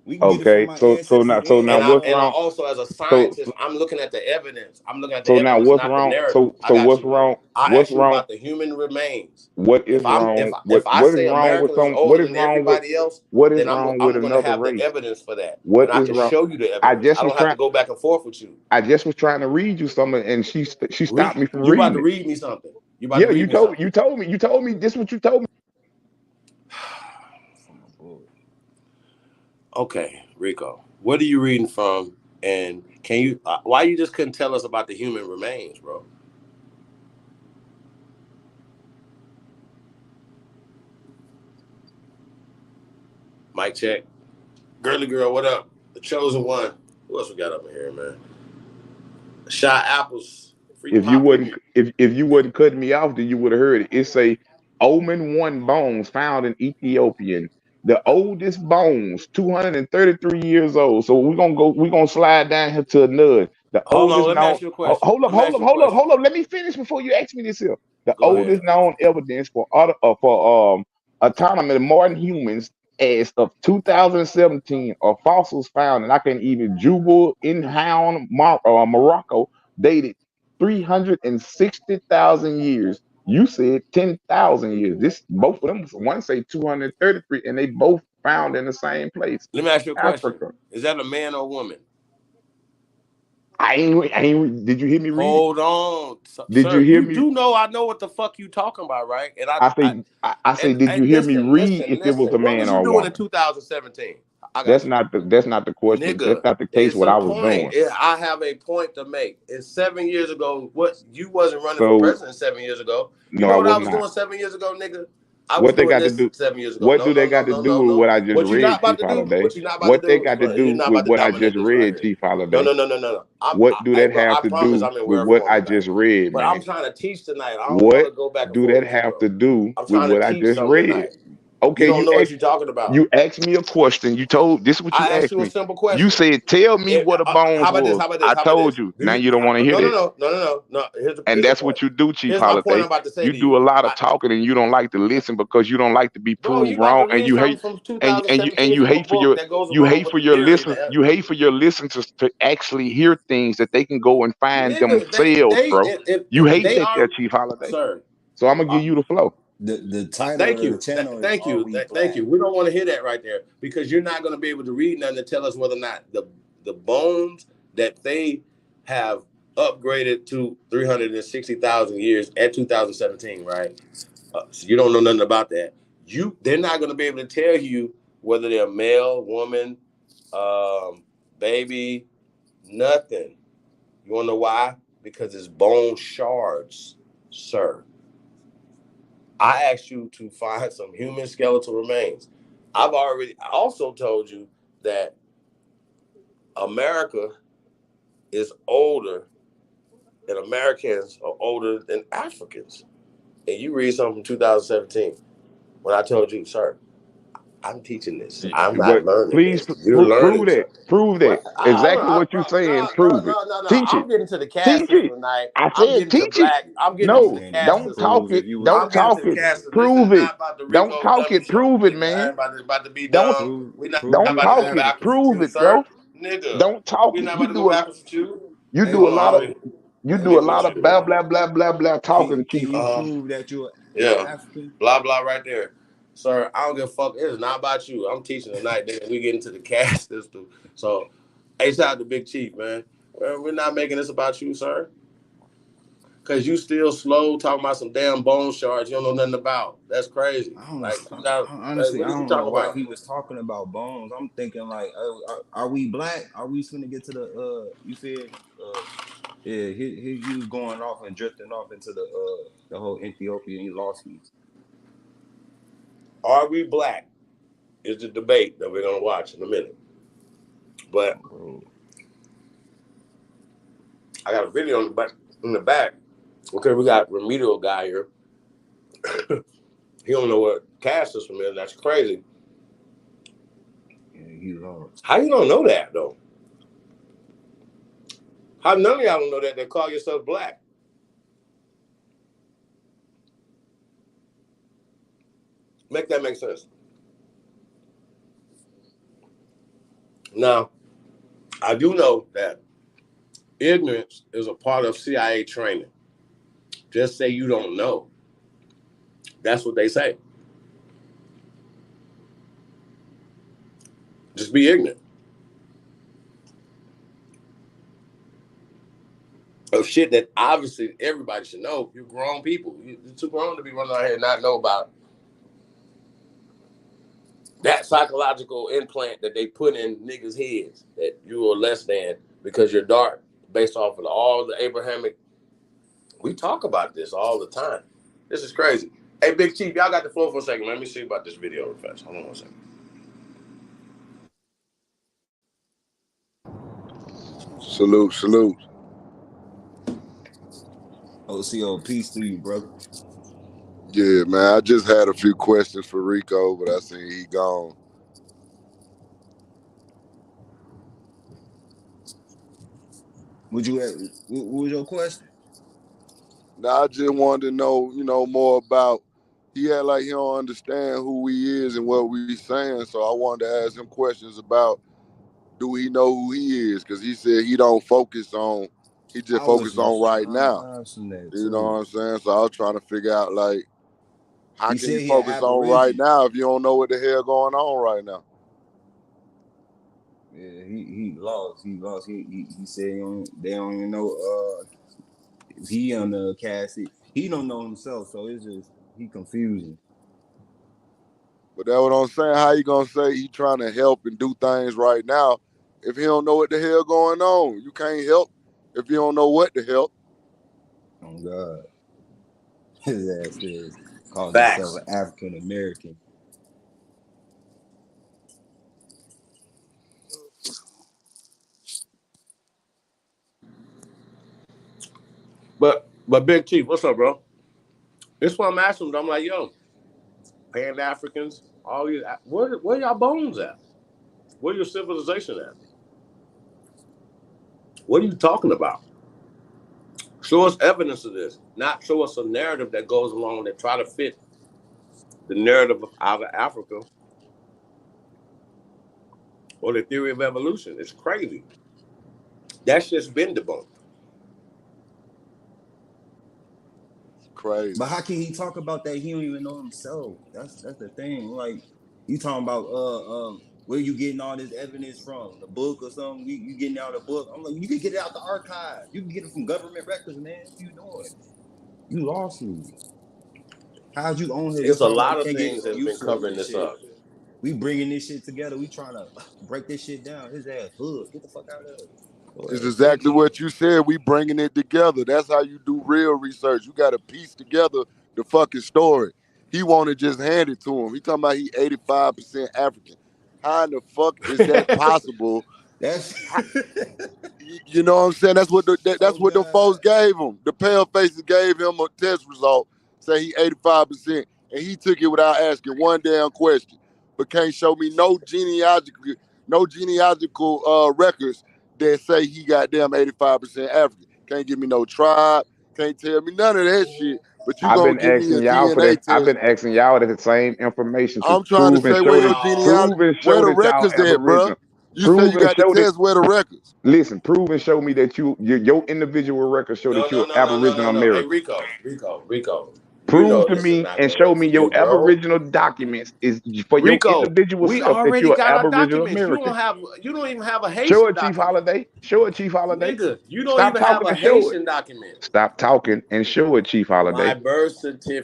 We can get it from Okay, our so ancestors now and what's And I wrong? also, as a So scientist, I'm looking at the evidence. I'm looking at the so now evidence, what's not the wrong? narrative. I So got what's you. wrong? I What's asked you wrong? about the human remains. What is wrong? If I What is say wrong with America is some? older than everybody else, What is then wrong with I'm gonna another have the race? evidence for that, and What I is can wrong? show you the I evidence. just I was don't have trying. to go back and forth with you. I just was trying to read you something, and she stopped me from You about reading to it. read me something? You about to Yeah, read me something? you told me this. What you told me. Okay, Rico, what are you reading from? And can you? Why you just couldn't tell us about the human remains, bro? Mic check. Girly girl, what up? The chosen one. Who else we got up in here, man? Shy apples. Free If you my wouldn't premium. if you wouldn't cut me off, then you would have heard it. It's a Omen one bones found in Ethiopian. The oldest bones, 233 years old. So we're gonna slide down here to another. The Hold on, oldest let me known ask you a question. hold up, Let me ask you a hold up, question. hold up. Let me finish before you ask me this here. The Go ahead. oldest known evidence for autonomous modern humans as of 2017 are fossils found, and I can even Jubal in Hound, Morocco, dated 360,000 years. You said 10,000 years. This both of them. One say 233, and they both found in the same place, Let me ask you a question. Africa. Is that a man or a woman? I ain't. Did you hear me read it? Hold on, Did you sir. hear You me? do know I know what the fuck you talking about, right? And I say. Did you hear me read if it was a What man was or you a doing in woman? 2017? I got That's you. not the question. That's Nigga, not the case. it's What a I was point. doing. I have a point to make. It's 7 years ago. What you wasn't running for So president 7 years ago. You no, know I what I was was not. doing 7 years ago, nigga? I was What they doing got to this do? 7 years ago. What No, do no, they no, got to no, do no, with what no. I just What you not read, about Chief to do? Holiday? What you not about to What they do? got to You're do not with about to what I just dominate this right read, here. Chief No, Holiday? no, no, no, no, no. What do Hey, that bro, have I to promise do I'm in with wear what form I tonight. just read, But I'm man? trying to teach tonight. I don't want What to go back and do forth that with you, have bro. to do I'm with trying to what I teach just something read? tonight. You Okay, don't know what you're talking about. you asked me a question. You told this is what you I asked asked you a me. simple You question. said, "Tell me what a bones How about this? was." How about this? I How about told this? you. Do Now you? you don't want to hear No, no, that, no, no, no, no, no. and Here's the that's what point. you do, Chief Here's my point Holiday. I'm about to say You to do you. a lot of talking, and you don't like to listen because you don't like to be Bro, you proved about to wrong, and read you something hate from and 2017 you from a hate for book your that goes along with the theory. you hate for your listeners to actually hear things that they can go and find Nigga, themselves, bro. You if hate they that there, are, Chief Holiday. sir. So I'm gonna give you the flow. The title Thank of the you. channel is Thank Are you. We Thank Black? you. We don't want to hear that right there because you're not going to be able to read nothing to tell us whether or not the bones that they have upgraded to 360,000 years at 2017, right? So you don't know nothing about that. They're not going to be able to tell you whether they're male, woman, baby, nothing. You want to know why? Because it's bone shards, sir. I asked you to find some human skeletal remains. I also told you that America is older and Americans are older than Africans. And you read something from 2017 when I told you, sir, I'm teaching this. I'm not What? learning Please this. You're prove learning that. something. Prove What? that. Exactly what you're saying. No, no, Prove it. no, no, no. Teach it. I'm getting to the caste Teach system it. tonight. I I'm said getting to teach it. black. I'm getting You into No, the can't caste even don't system. talk prove it. if you was Don't I'm getting to talk the it. caste system. This is Prove it. not about the Don't Rico talk dummy it. show, Prove it, nigga. I man. ain't about to be Don't dumb. We're not prove don't you about to go talk it. backwards African. with Prove you, it, bro. sir. Nigga, Don't talk we're it. not about to go backwards with you. Hey, Hold on. You Let do me a put lot you of blah blah blah blah blah talking, can Chief. you prove that you're Yeah. African? Blah, blah, right there. Sir, I don't give a fuck. It is not about you. I'm teaching tonight. Then we get into the caste system. So, hey, shout out to Big Chief, man. We're not making this about you, sir. Cause you still slow talking about some damn bone shards you don't know nothing about. That's crazy. Honestly, what I are you don't know talking why about? he was talking about bones. I'm thinking like, are we black? Are we finna get to the you feel me? Yeah, he was going off and drifting off into the whole Ethiopian. He lost me. Are we black? Is the debate that we're gonna watch in a minute. But I got a video in the back. Okay, we got remedial guy here. He don't know what caste system is. That's crazy. Yeah, he lost. How you don't know that though? How none of y'all don't know that they call yourself black? Make that make sense. Now, I do know that ignorance is a part of CIA training. Just say you don't know. That's what they say. Just be ignorant of shit that obviously everybody should know. You're grown people. You're too grown to be running out here and not know about that psychological implant that they put in niggas' heads that you are less than because you're dark based off of all the Abrahamic. We talk about this all the time. This is crazy. Hey, Big Chief, y'all got the floor for a second. Let me see about this video real fast. Hold on one second. Salute. OCO, peace to you, brother. Yeah, man. I just had a few questions for Rico, but I seen he gone. What was your question? Now I just wanted to know, more about. He had like he don't understand who he is and what we saying, so I wanted to ask him questions about do he know who he is? Because he said he don't focus on. He just focus on right now. You know what I'm saying? So I was trying to figure out like how can you focus on right now if you don't know what the hell going on right now? Yeah, he lost. He lost. He said they don't even know if he on the cast. He don't know himself, so it's just he confusing. But that's what I'm saying. How you gonna say he trying to help and do things right now if he don't know what the hell going on? You can't help if you don't know what to help. Oh God, his ass is called Facts. himself an African American. But Big Chief, what's up, bro? This is what I'm asking. I'm like, yo, Pan Africans, all these, where y'all bones at? Where your civilization at? What are you talking about? Show us evidence of this, not show us a narrative that goes along that try to fit the narrative of either Africa or the theory of evolution. It's crazy. That's just been debunked. Crazy. But how can he talk about that? He don't even know himself. That's the thing. Like you talking about where you getting all this evidence from? The book or something? You getting out the book? I'm like, you can get it out the archive. You can get it from government records, man. What you doing? You lost me. How'd you own here? You It's a talking about lot you of can't get things that's been useful covering and this shit. up. We bringing this shit together. We trying to break this shit down. His ass hood. Get the fuck out of here. It's exactly what you said. We bringing it together. That's how you do real research. You got to piece together the fucking story. He want to just hand it to him. He talking about he 85% African. How in the fuck is that possible? That's you know what I'm saying? That's what the folks gave him. The pale faces gave him a test result, say he 85%, and he took it without asking one damn question. But can't show me no genealogical records that say he goddamn 85% African. Can't give me no tribe. Can't tell me none of that shit. But you I've gonna been give me a asking y'all for DNA that. I've test. been asking y'all the same information to I'm trying to prove and say show where your that genealogy, where the y'all records at, bruh. Aboriginal. You say you got the test, where the records? Listen, prove and show me that your individual records show that you're Aboriginal No. Hey, American. Rico. know Prove to this is me not and gonna show work me for your you, bro. aboriginal documents is for your Rico, individual we self that already you're got our Aboriginal documents. You American. don't even have a Show Haitian it, Chief document. Holiday. Show it, Chief Holiday. Nigga, you don't Stop even have talking a and show it. Haitian document. Stop talking and show it, Chief My Holiday. birth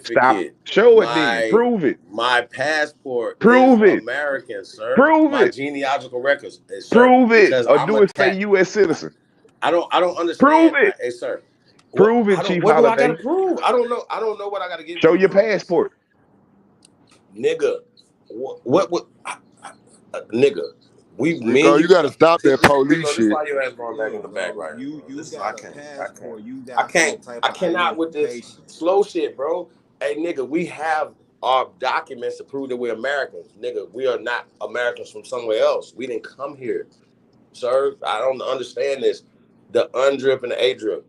Stop. certificate, Show it then. Prove it. my passport is Prove it. American, sir. Prove My it. genealogical records, sir, Prove it. because Or I'm do it say attached. U.S. citizen. I don't Prove understand. it. Hey, sir. Prove it, Chief What do I gotta Holiday. prove? I don't know. I don't know what I gotta give Show you to your prove. passport. Nigga. What nigga. Rico, you got to stop that police Rico, just shit. fly your ass going back Yeah, in the back bro. right now, You bro. you This got a passport. You I got some can't. type I of cannot with this identification. slow shit, bro. Hey, nigga, we have our documents to prove that we're Americans. Nigga, we are not Americans from somewhere else. We didn't come here, sir. I don't understand this. The undrip and the A-drip.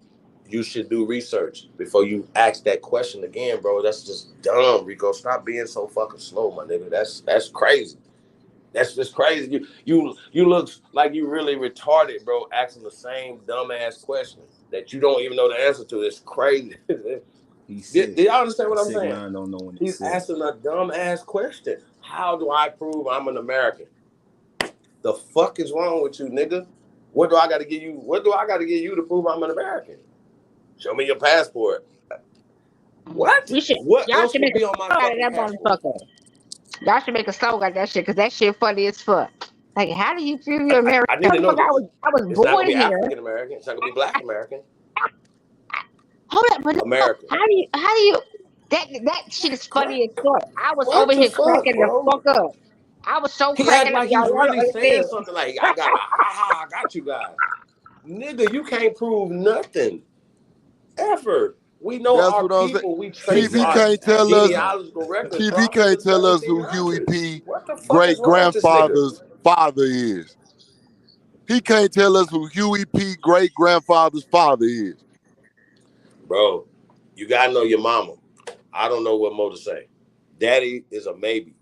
You should do research before you ask that question again, bro. That's just dumb, Rico. Stop being so fucking slow, my nigga. That's crazy. That's just crazy. You look like you really retarded, bro, asking the same dumbass question that you don't even know the answer to. It's crazy. He's Do sick. y'all understand A what I'm sick saying? mind don't know when it's He's sick. asking a dumbass question. How do I prove I'm an American? The fuck is wrong with you, nigga? What do I got to give you? What do I got to give you to prove I'm an American? Show me your passport. What? What Y'all else should would make a be on my song out of fucking that passport? motherfucker. Y'all should make a song out of that shit because that shit funny as fuck. Like, how do you feel you're American? I need to know this. I was It's not gonna born be here. African American. It's not gonna be Black American. Hold up, but no, American. how do you that shit is funny as fuck. I was What over the here fuck, cracking the bro? fuck up. I was so He act cracking up, like he's y'all. Y'all don't really saying understand. something like, I got a ha, I got you guys. Nigga, you can't prove nothing. Ever. We know That's our what I'm saying. people. We Chief, trace he our can't tell us. genealogical records Chief, he probably to can't the tell us who Huey 1700s. P. What the fuck is great wrong with this nigga? grandfather's father is. He can't tell us who Huey P. great grandfather's father is. Bro, you gotta know your mama. I don't know what more to say. Daddy is a maybe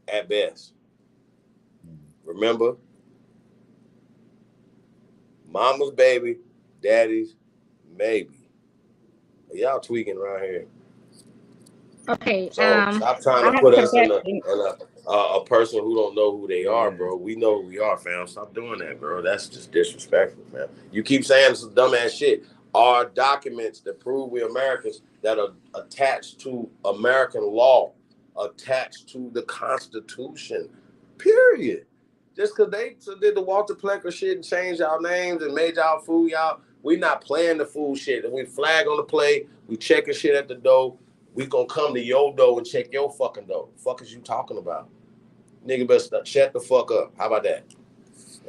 at best. Remember? Mama's baby, daddy's maybe. Y'all tweaking around here. Okay, So stop trying I to have put a us in confession. a person who don't know who they are, Yeah. bro. We know who we are, fam. Stop doing that, bro. That's just disrespectful, man. You keep saying some dumbass shit. Are documents that prove we're Americans that are attached to American law, attached to the Constitution. Period. Just because they did the Walter Plecker shit and changed our names and made y'all fool y'all, we not playing the fool shit. And we flag on the play, we checking shit at the door. We gonna come to your door and check your fucking door. Fuck is you talking about? Nigga better shut the fuck up. How about that?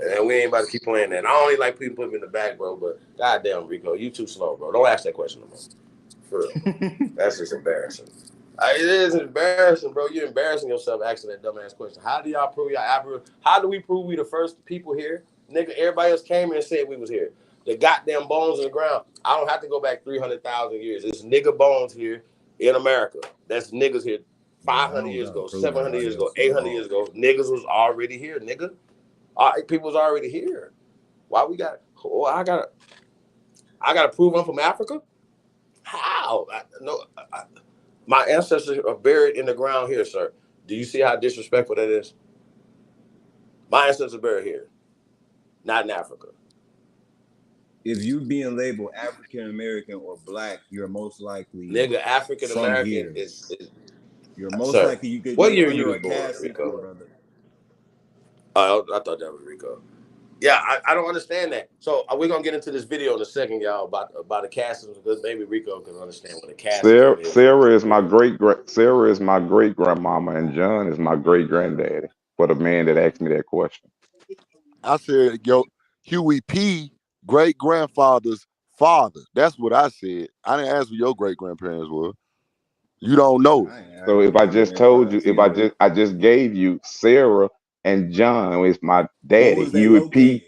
And we ain't about to keep playing that. I don't even like people putting me in the back, bro, but goddamn, Rico, you too slow, bro. Don't ask that question no more. For real. That's just embarrassing. It is embarrassing, bro. You're embarrassing yourself asking that dumbass question. How do y'all prove y'all Aboriginal? How do we prove we the first people here? Nigga, everybody else came here and said we was here. The goddamn bones in the ground. I don't have to go back 300,000 years. It's nigga bones here in America. That's niggas here 500 years ago, 700 years ago, 800 years ago. Niggas was already here, nigga. All right, people was already here. Why we got? Oh, I gotta prove I'm from Africa. How? My ancestors are buried in the ground here, sir. Do you see how disrespectful that is? My ancestors are buried here, not in Africa. If you being labeled African American or Black, you're most likely Nigga, African from American here. is You're most sir. likely What you're year you under was a born, caste system, Rico? brother. I thought that was Rico. Yeah, I don't understand that. So we're gonna get into this video in a second, y'all, about the caste system, because maybe Rico can understand what a caste system is. Sarah is my great grandmama, and John is my great granddaddy. For the man that asked me that question, I said, yo, Huey P. great grandfather's father. That's what I said. I didn't ask who your great grandparents were. You don't know. so if I just told you, I just gave you Sarah and John is my Where daddy. was they Huey P. located?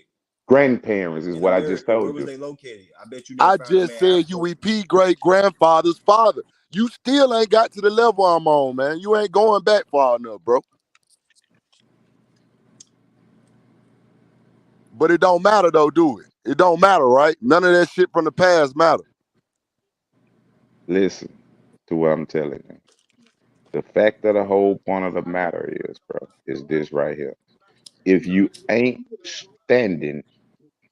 grandparents is In what I just America. Where told was you. they located? I bet you didn't I find them just in said Africa. Huey P. great grandfather's father. You still ain't got to the level I'm on, man. You ain't going back far enough, bro. But it don't matter though, do it? It don't matter, right? None of that shit from the past matter. Listen, to what I'm telling you. The fact of the whole point of the matter is, bro, is this right here. If you ain't standing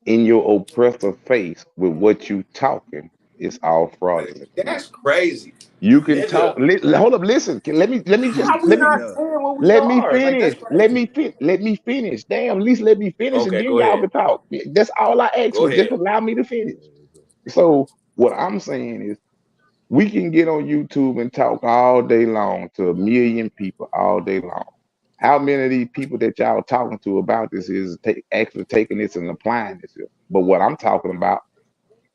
in your oppressor face with what you talking, it's all fraudulent to me. That's crazy, You can talk. nigga. Hold up, listen. Let me just How we let me not Yeah. saying what we let me are? Like that's finish. crazy. Let me finish. Damn, at least let me finish, and Okay, then go y'all ahead. can talk. That's all I asked Go for. Just ahead. allow me to finish. So what I'm saying is, we can get on YouTube and talk all day long to a million people all day long. How many of these people that y'all talking to about this is actually taking this and applying this here? But what I'm talking about,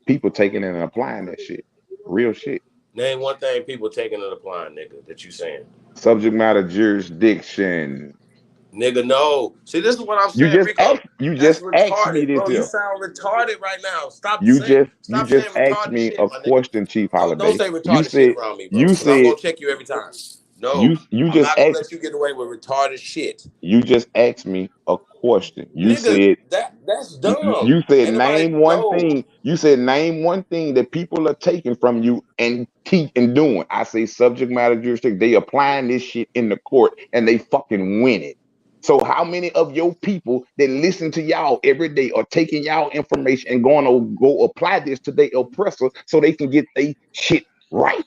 people taking it and applying that shit, real shit. Name one thing people taking and applying, nigga, that you saying. Subject matter jurisdiction. Nigga, no. See, this is what I'm You saying, just Rico. just That's asked me retarded, this bro. You here. sound retarded right now. Stop You saying, just stop saying asked retarded me shit, a my nigga. question, Chief Don't Holiday. say retarded shit around me, bro. You Because I'm said gonna check you every time. you No, you I'm just not gonna asked let you get away with retarded shit, you just asked me a question. nigga. That's dumb. You said Ain't nobody name one no. thing. You said name one thing that people are taking from you and teach and doing. I say subject matter jurisdiction. They applying this shit in the court and they fucking win it. So how many of your people that listen to y'all every day are taking y'all information and going to go apply this to their oppressor so they can get their shit right?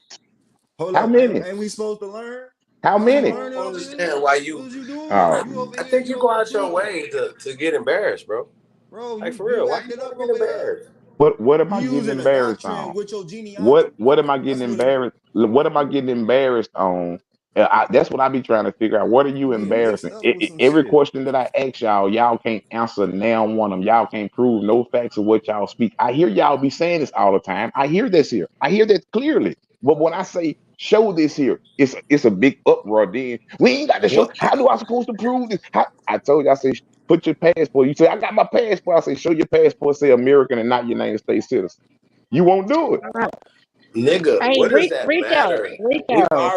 Hold How up. many? Ain't we supposed to learn? How Ain't we many? I learning don't over here? understand why What you. is you doing? Oh, You over I here, think you you go over here out your tweaking. way to get embarrassed, bro. Bro, Like for you real, why you acting gotta up get over here. embarrassed? what am You I getting using a embarrassed doctrine on? with your genealogy. What am I getting That's what it embarrassed? What am I getting embarrassed on? That's what I be trying to figure out. What are you getting mixed embarrassing? up with some Every shit. question that I ask y'all, y'all can't answer now one of them. Y'all can't prove no facts of what y'all speak. I hear y'all be saying this all the time. I hear this here. I hear that clearly. But when I say show this here, it's a big uproar. Then we ain't got to show. What How do I supposed to prove this? I told you, I say put your passport. You say I got my passport. I say show your passport. Say American and not United States citizen. You won't do it. nigga? Hey, What does that Rico, matter? We've Rico.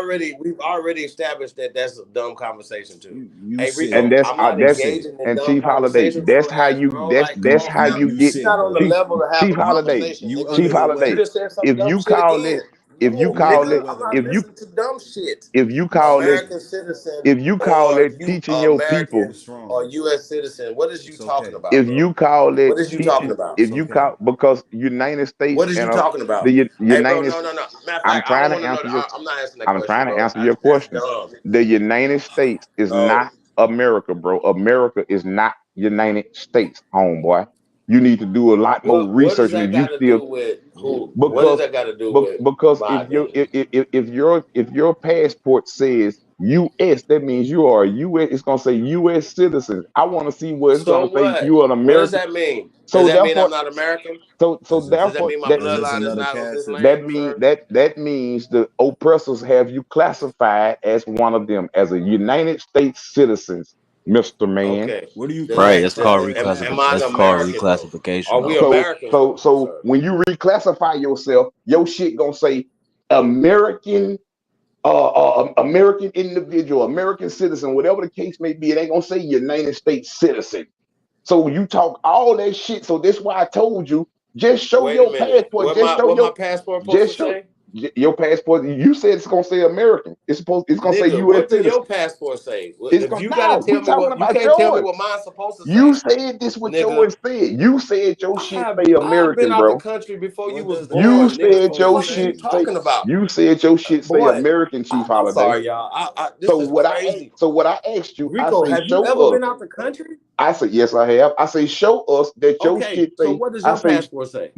already established that that's a dumb conversation too. You Hey said And Rico, that's I'm not you that's said engaging in and dumb Chief Holiday. conversations with That's your how ass, you bro. Like, come that's on, how fam. you you get You're said not on the bro. Chief level to have Chief a Holiday. conversation, You nigga. under Chief the You Holiday. weather. just said some If dumb you shit call again. it No, You under nigga, the I'm weather, not if bro. you listening to dumb shit. if you call it American citizen if you call or it you teaching your American people, It's strong. or U.S. citizen. What is you It's talking okay. about, if bro? you call it What is you talking teaching, about? if It's you okay. call because United States What is you and talking about? the Hey, bro, United no, no, no. Matter of I'm fact, I trying don't to want to know. answer your I'm not answering that I'm question, trying to bro. answer your That's question. dumb. The United States is No. not America, bro. America is not United States, homeboy. You need to do a lot more What does research that and you got to still do with who? Ooh, What does because that got to do with because my if your identity? if your passport says US, that means you are a US. It's gonna say US citizen. I want to see where it's So gonna say what? you are an What does American. that mean? Does So that mean I'm therefore, not American? Does that therefore mean my that that's just bloodline is another not on caste this system. land, that mean sir? that means the oppressors have you classified as one of them as a United States citizens, Mr. Man. Okay. What do you Does Right. that That's classify called does that as? am I an That's called American though? Are reclassification, we though. Americans though, So sir? when you reclassify yourself, your shit gonna say American American individual, American citizen, whatever the case may be, it ain't gonna say United States citizen. So you talk all that shit. So that's why I told you, just show Wait a your minute. passport. Just show What my your passport supposed to just show say? your passport. You said it's gonna say American. It's gonna say Nigga, U.S. what do citizen. your passport say? It's If gonna you gotta no. tell We me talking what you about can't tell me yours. what mine's supposed to You say, said this what nigga. yours said. You said your shit say I've been American, out the bro. country before you What was does the You born, nigga. passport said What the your photo fuck are you shit say? say. talking about? You said your shit say Boy, American, Chief I'm Holiday. sorry, y'all. This So is what crazy. what I asked you, I Rico, say have you show ever us. been out the country? I said yes, I have. I say show us that your Okay, shit so say. what does I your say passport say?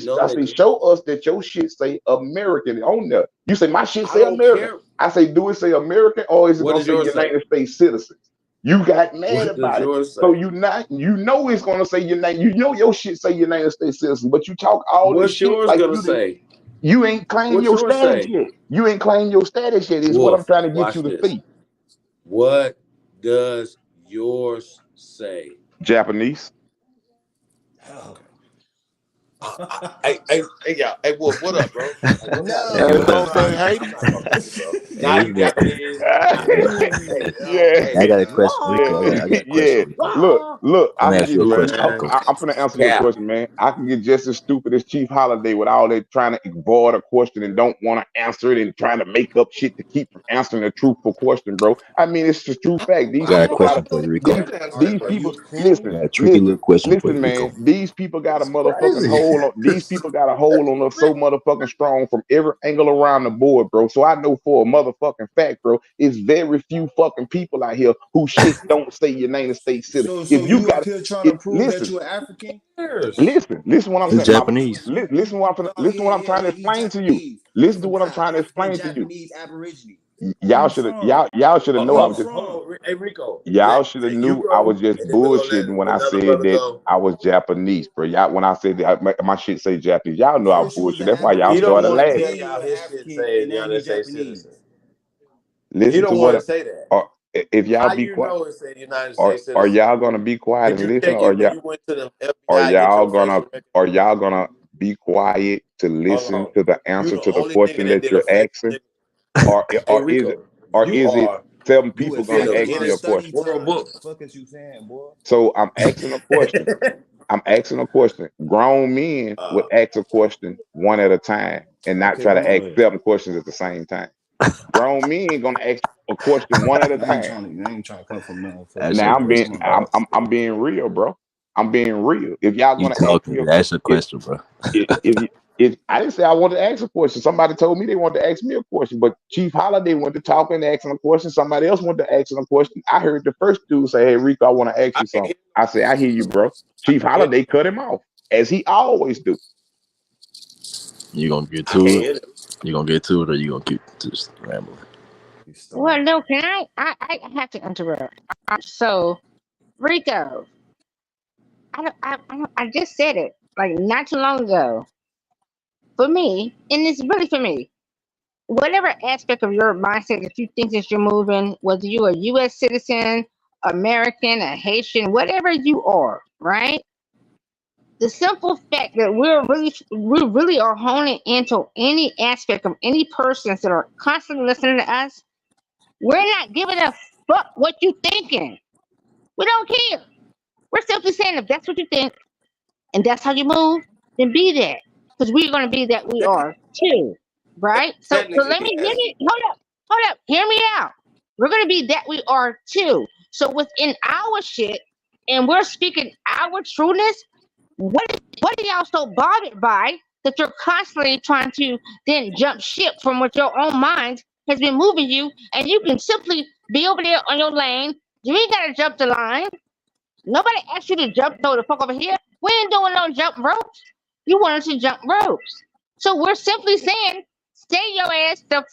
No, I say nigga. show us that your shit say American on there. You say my shit I say don't American. care. I say do it say American or is it What gonna does say yours say? United States citizens? You got mad What does about it. yours So say? you know it's gonna say United. You know your shit say United States citizen, but you talk all this What's shit yours like gonna say? you ain't claim What's your yours status say? yet. You ain't claim your status yet. Is what I'm Wolf, trying to get you watch to this. see. What does yours say? Japanese. Oh. Hey, y'all. Hey, Wolf, what up, bro? Like, what's happening? It's No. gonna say I'm Haiti. not fucking with you, bro. Hey, Nah, this you man. Japanese. Nah, hey, Ooh. no, Yeah, hey, I got a question, Rico. wah, I got a question, yeah. Rico. Look, wah. Look, Let I me can ask you get. a question, Man, Rico. I'm finna answer your cap. question, man. I can get just as stupid as Chief Holiday with all that trying to avoid a question and don't want to answer it and trying to make up shit to keep from answering a truthful question, bro. I mean, it's the true fact. I These got a people got question a for you, Rico. these Answer that these Are people. you cool? Listen, I got a tricky little listen, question for you, listen, man. Rico. These people got a It's motherfucking crazy. hold on. These people got a hold on us so motherfucking strong from every angle around the board, bro. So I know for a motherfucking fact, bro, it's very few fucking people out here who shit don't say United States citizen. So If you you up got, here trying to if prove that listen. you're African? Years. Listen what I'm Yeah, He's saying. Japanese. no, Listen what I'm yeah, trying to yeah. You explain to you. Japanese. Listen I to what I'm forgot. trying to African, explain to you. Japanese, Aborigine. Where Y'all you should have from? y'all should have know I Where you was just from? Hey Rico, y'all should have let you knew I go, was just and then we're gonna let bullshitting when I another said brother that go. I was Japanese, bro. Y'all when I said that my shit say Japanese. Y'all know I was First you was bullshit. an That's why y'all He don't started Aborigine, want to laughing. tell then you y'all an his shit African, and saying now you United States Japanese. citizen. He Listen to don't want to what say that. or if y'all How be you quiet know it said United or States are citizen? y'all gonna be quiet Did and you listen check or it when y'all you went to the are FBI get y'all your gonna facial recognition? be quiet to Hold listen on. to the You answer the to the only nigga question that that did a you're asking? facial. Or Hey or is it Rico, or you is it are seven You people at in gonna the fucking ask my me a Guinness study question? World time. Book. The fuck is you saying, boy? So I'm asking a question. I'm asking a question. Grown men would ask a question one at a time and not Okay, try come to ask on. 7 questions at the same time. Grown men gonna ask a question one at a time. You ain't trying to come from motherfucking Ask your Now nothing. question, Come on. bro. I'm being real, bro. I'm being real. If y'all You gonna ask me talking? Ask your question, bro. if I didn't say I wanted to ask a question. Somebody told me they wanted to ask me a question, but Chief Holiday went to talking, asking a question. Somebody else wanted to ask him a question. I heard the first dude say, "Hey, Rico, I want to ask I you can something." hear I say, "I hear you, bro." I Chief can hear Holiday cut him off, as he always do. You gonna get I can to it? hear them. You gonna get to it, or you gonna keep just rambling? You Well, start. no, can I have to interrupt. So, Rico, I just said it like not too long ago. For me, and it's really for me, whatever aspect of your mindset that you think that you're moving, whether you're a U.S. citizen, American, a Haitian, whatever you are, right? The simple fact that we really are honing into any aspect of any persons that are constantly listening to us. We're not giving a fuck what you thinking. We don't care. We're simply saying if that's what you think and that's how you move, then be that. Because we're gonna be that we are too. Right? So Technically, let me yes. hold up, hear me out. We're gonna be that we are too. So within our shit, and we're speaking our trueness, what are y'all so bothered by that you're constantly trying to then jump ship from what your own mind has been moving you, and you can simply be over there on your lane. You ain't gotta jump the line. Nobody asked you to jump no the fuck over here. We ain't doing no jump ropes. You wanted to jump ropes. So we're simply saying, stay your ass the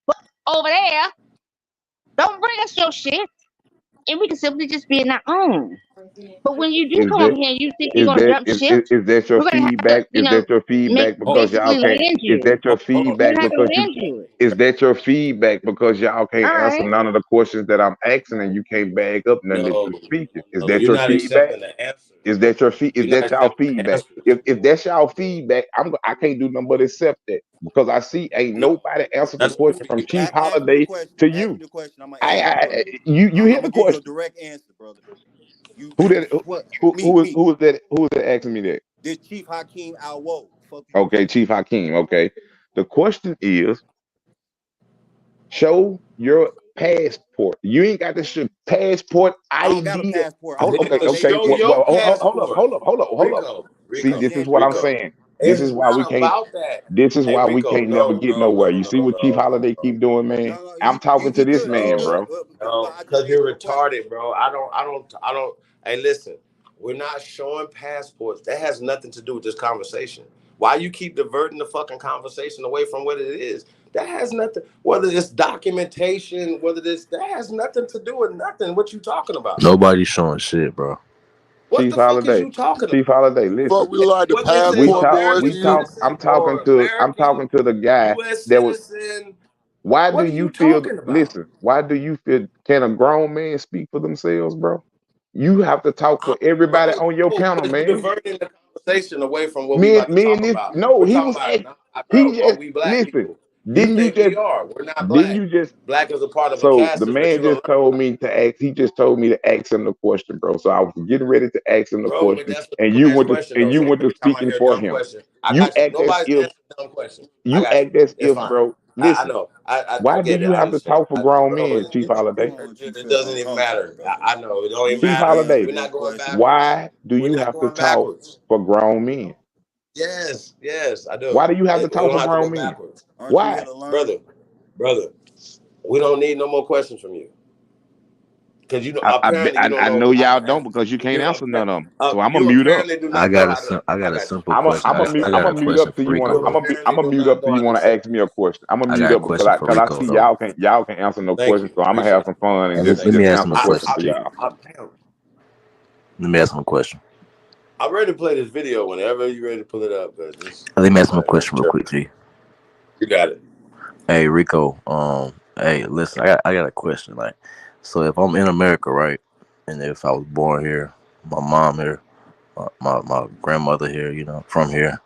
fuck over there. Don't bring us your shit. And we can simply just be in our own. But when you do Is come that over here and you think you're gonna jump ship, is that your we're gonna have to, feedback? Is that your make feedback Hold, because y'all basically can't? land Is you. that your hold on. We're feedback gonna have to because you? land you. Is that your feedback because y'all All can't answer right. none of the questions that I'm asking and you can't bag up none that No, you're speaking? Is no, that you're your not feedback? accepting the answer. Is that your feed? Is You're not that y'all accepting the feedback? answer. If that's y'all feedback, I can't do nothing but accept that because I see ain't No, nobody answered the that's your question from feedback. Chief Ask me the Holiday question. to Ask you. me the question. I'm gonna answer it for you. You I'm hear the gonna give you a question? direct answer, brother. You Who did what? who was that? Who was that asking me that? This Chief Hakeem Alwo. Fuck is you Okay, talking Chief about? Hakeem. Okay, the question is, show your passport. You ain't got to show passport I don't got a ID. passport. I Hold, got a okay, Nigga, okay. show Malaysian your Well, passport. passport. hold up. Rico, See, Rico, this is Yeah. what I'm Rico. saying. This is It's why we not can't. about that. This is Hey, why we Rico, can't never no, get no, nowhere. no, You see no, what Chief no, Holiday no, keep doing, man? No, I'm talking to you this good. You man, good. bro. no, I just because answered you're your question. retarded, bro. I don't. Hey, listen, we're not showing passports. That has nothing to do with this conversation. Why you keep diverting the fucking conversation away from what it is? That has nothing. Whether it's documentation, that has nothing to do with nothing. What you talking about? Nobody's showing shit, bro. What Chief the fuck is Holiday. you talking Chief about? Holiday, listen. Fuck, we like the Whether it says We passport talk. boys We American too. talk. citizen or I'm American talking to the guy U.S. that was. citizen, Why do what are you you feel? talking about? Listen. Why do you feel? Can a grown man speak for themselves, bro? You have to talk for everybody Bro, on your no, panel, because you're man. diverting the conversation away from what we about to Me talk and this. about. No, We're he talking was. about, nah, He bro, are just we black listen. people? You Didn't you think we just? are? We're not Didn't black. you just? Black is a part of a So the caste, but man you're gonna just learn told about me to ask. He just told me to ask him the question, bro. So I was getting ready to ask him it. the Bro, but question, that's and a you dumbass went to question though. So every time I speaking hear a for dumb him. question, I You got you. act as Nobody's if answering dumb questions. I you got you. act as It's if, fine. bro. I Listen, know. I why do get it. you I have to understand. talk for grown Bro, men, Chief Holiday? Makes you it feel doesn't even uncomfortable, matter. brother. I know. It don't even Chief matter. Holiday, We're Answering not going questions. backwards. why do We're you not have to going talk backwards. for grown men? Yes, I Why do. do you have to We talk don't for have to go grown men? backwards. Aren't you here Why? to learn? Brother, we don't need no more questions from you. Because you know, I, I apparently you don't I know. know y'all don't because you can't You answer none of them. So I'm gonna you mute up. apparently do not know how to. I I got a got you. simple question. I I'm I got gonna a mute question up for till you wanna. Rico though. I'm apparently gonna do mute not up till know you how to wanna say. ask me a question. I'm gonna I mute got a up question for because I Rico see though. y'all can't answer no Thank questions. you. So I'm gonna Appreciate have it. some fun and Let just me ask answer him a questions question, for Chief. y'all. Damn. Let me ask him a question. I'm ready to play this video whenever you're ready to pull it up. Cause this, Let me ask him a my question real quick, church. Chief. You got it. Hey Rico, hey, listen, I got a question. Like, so if I'm in America, right, and if I was born here, my mom here, my grandmother here, you know, from here,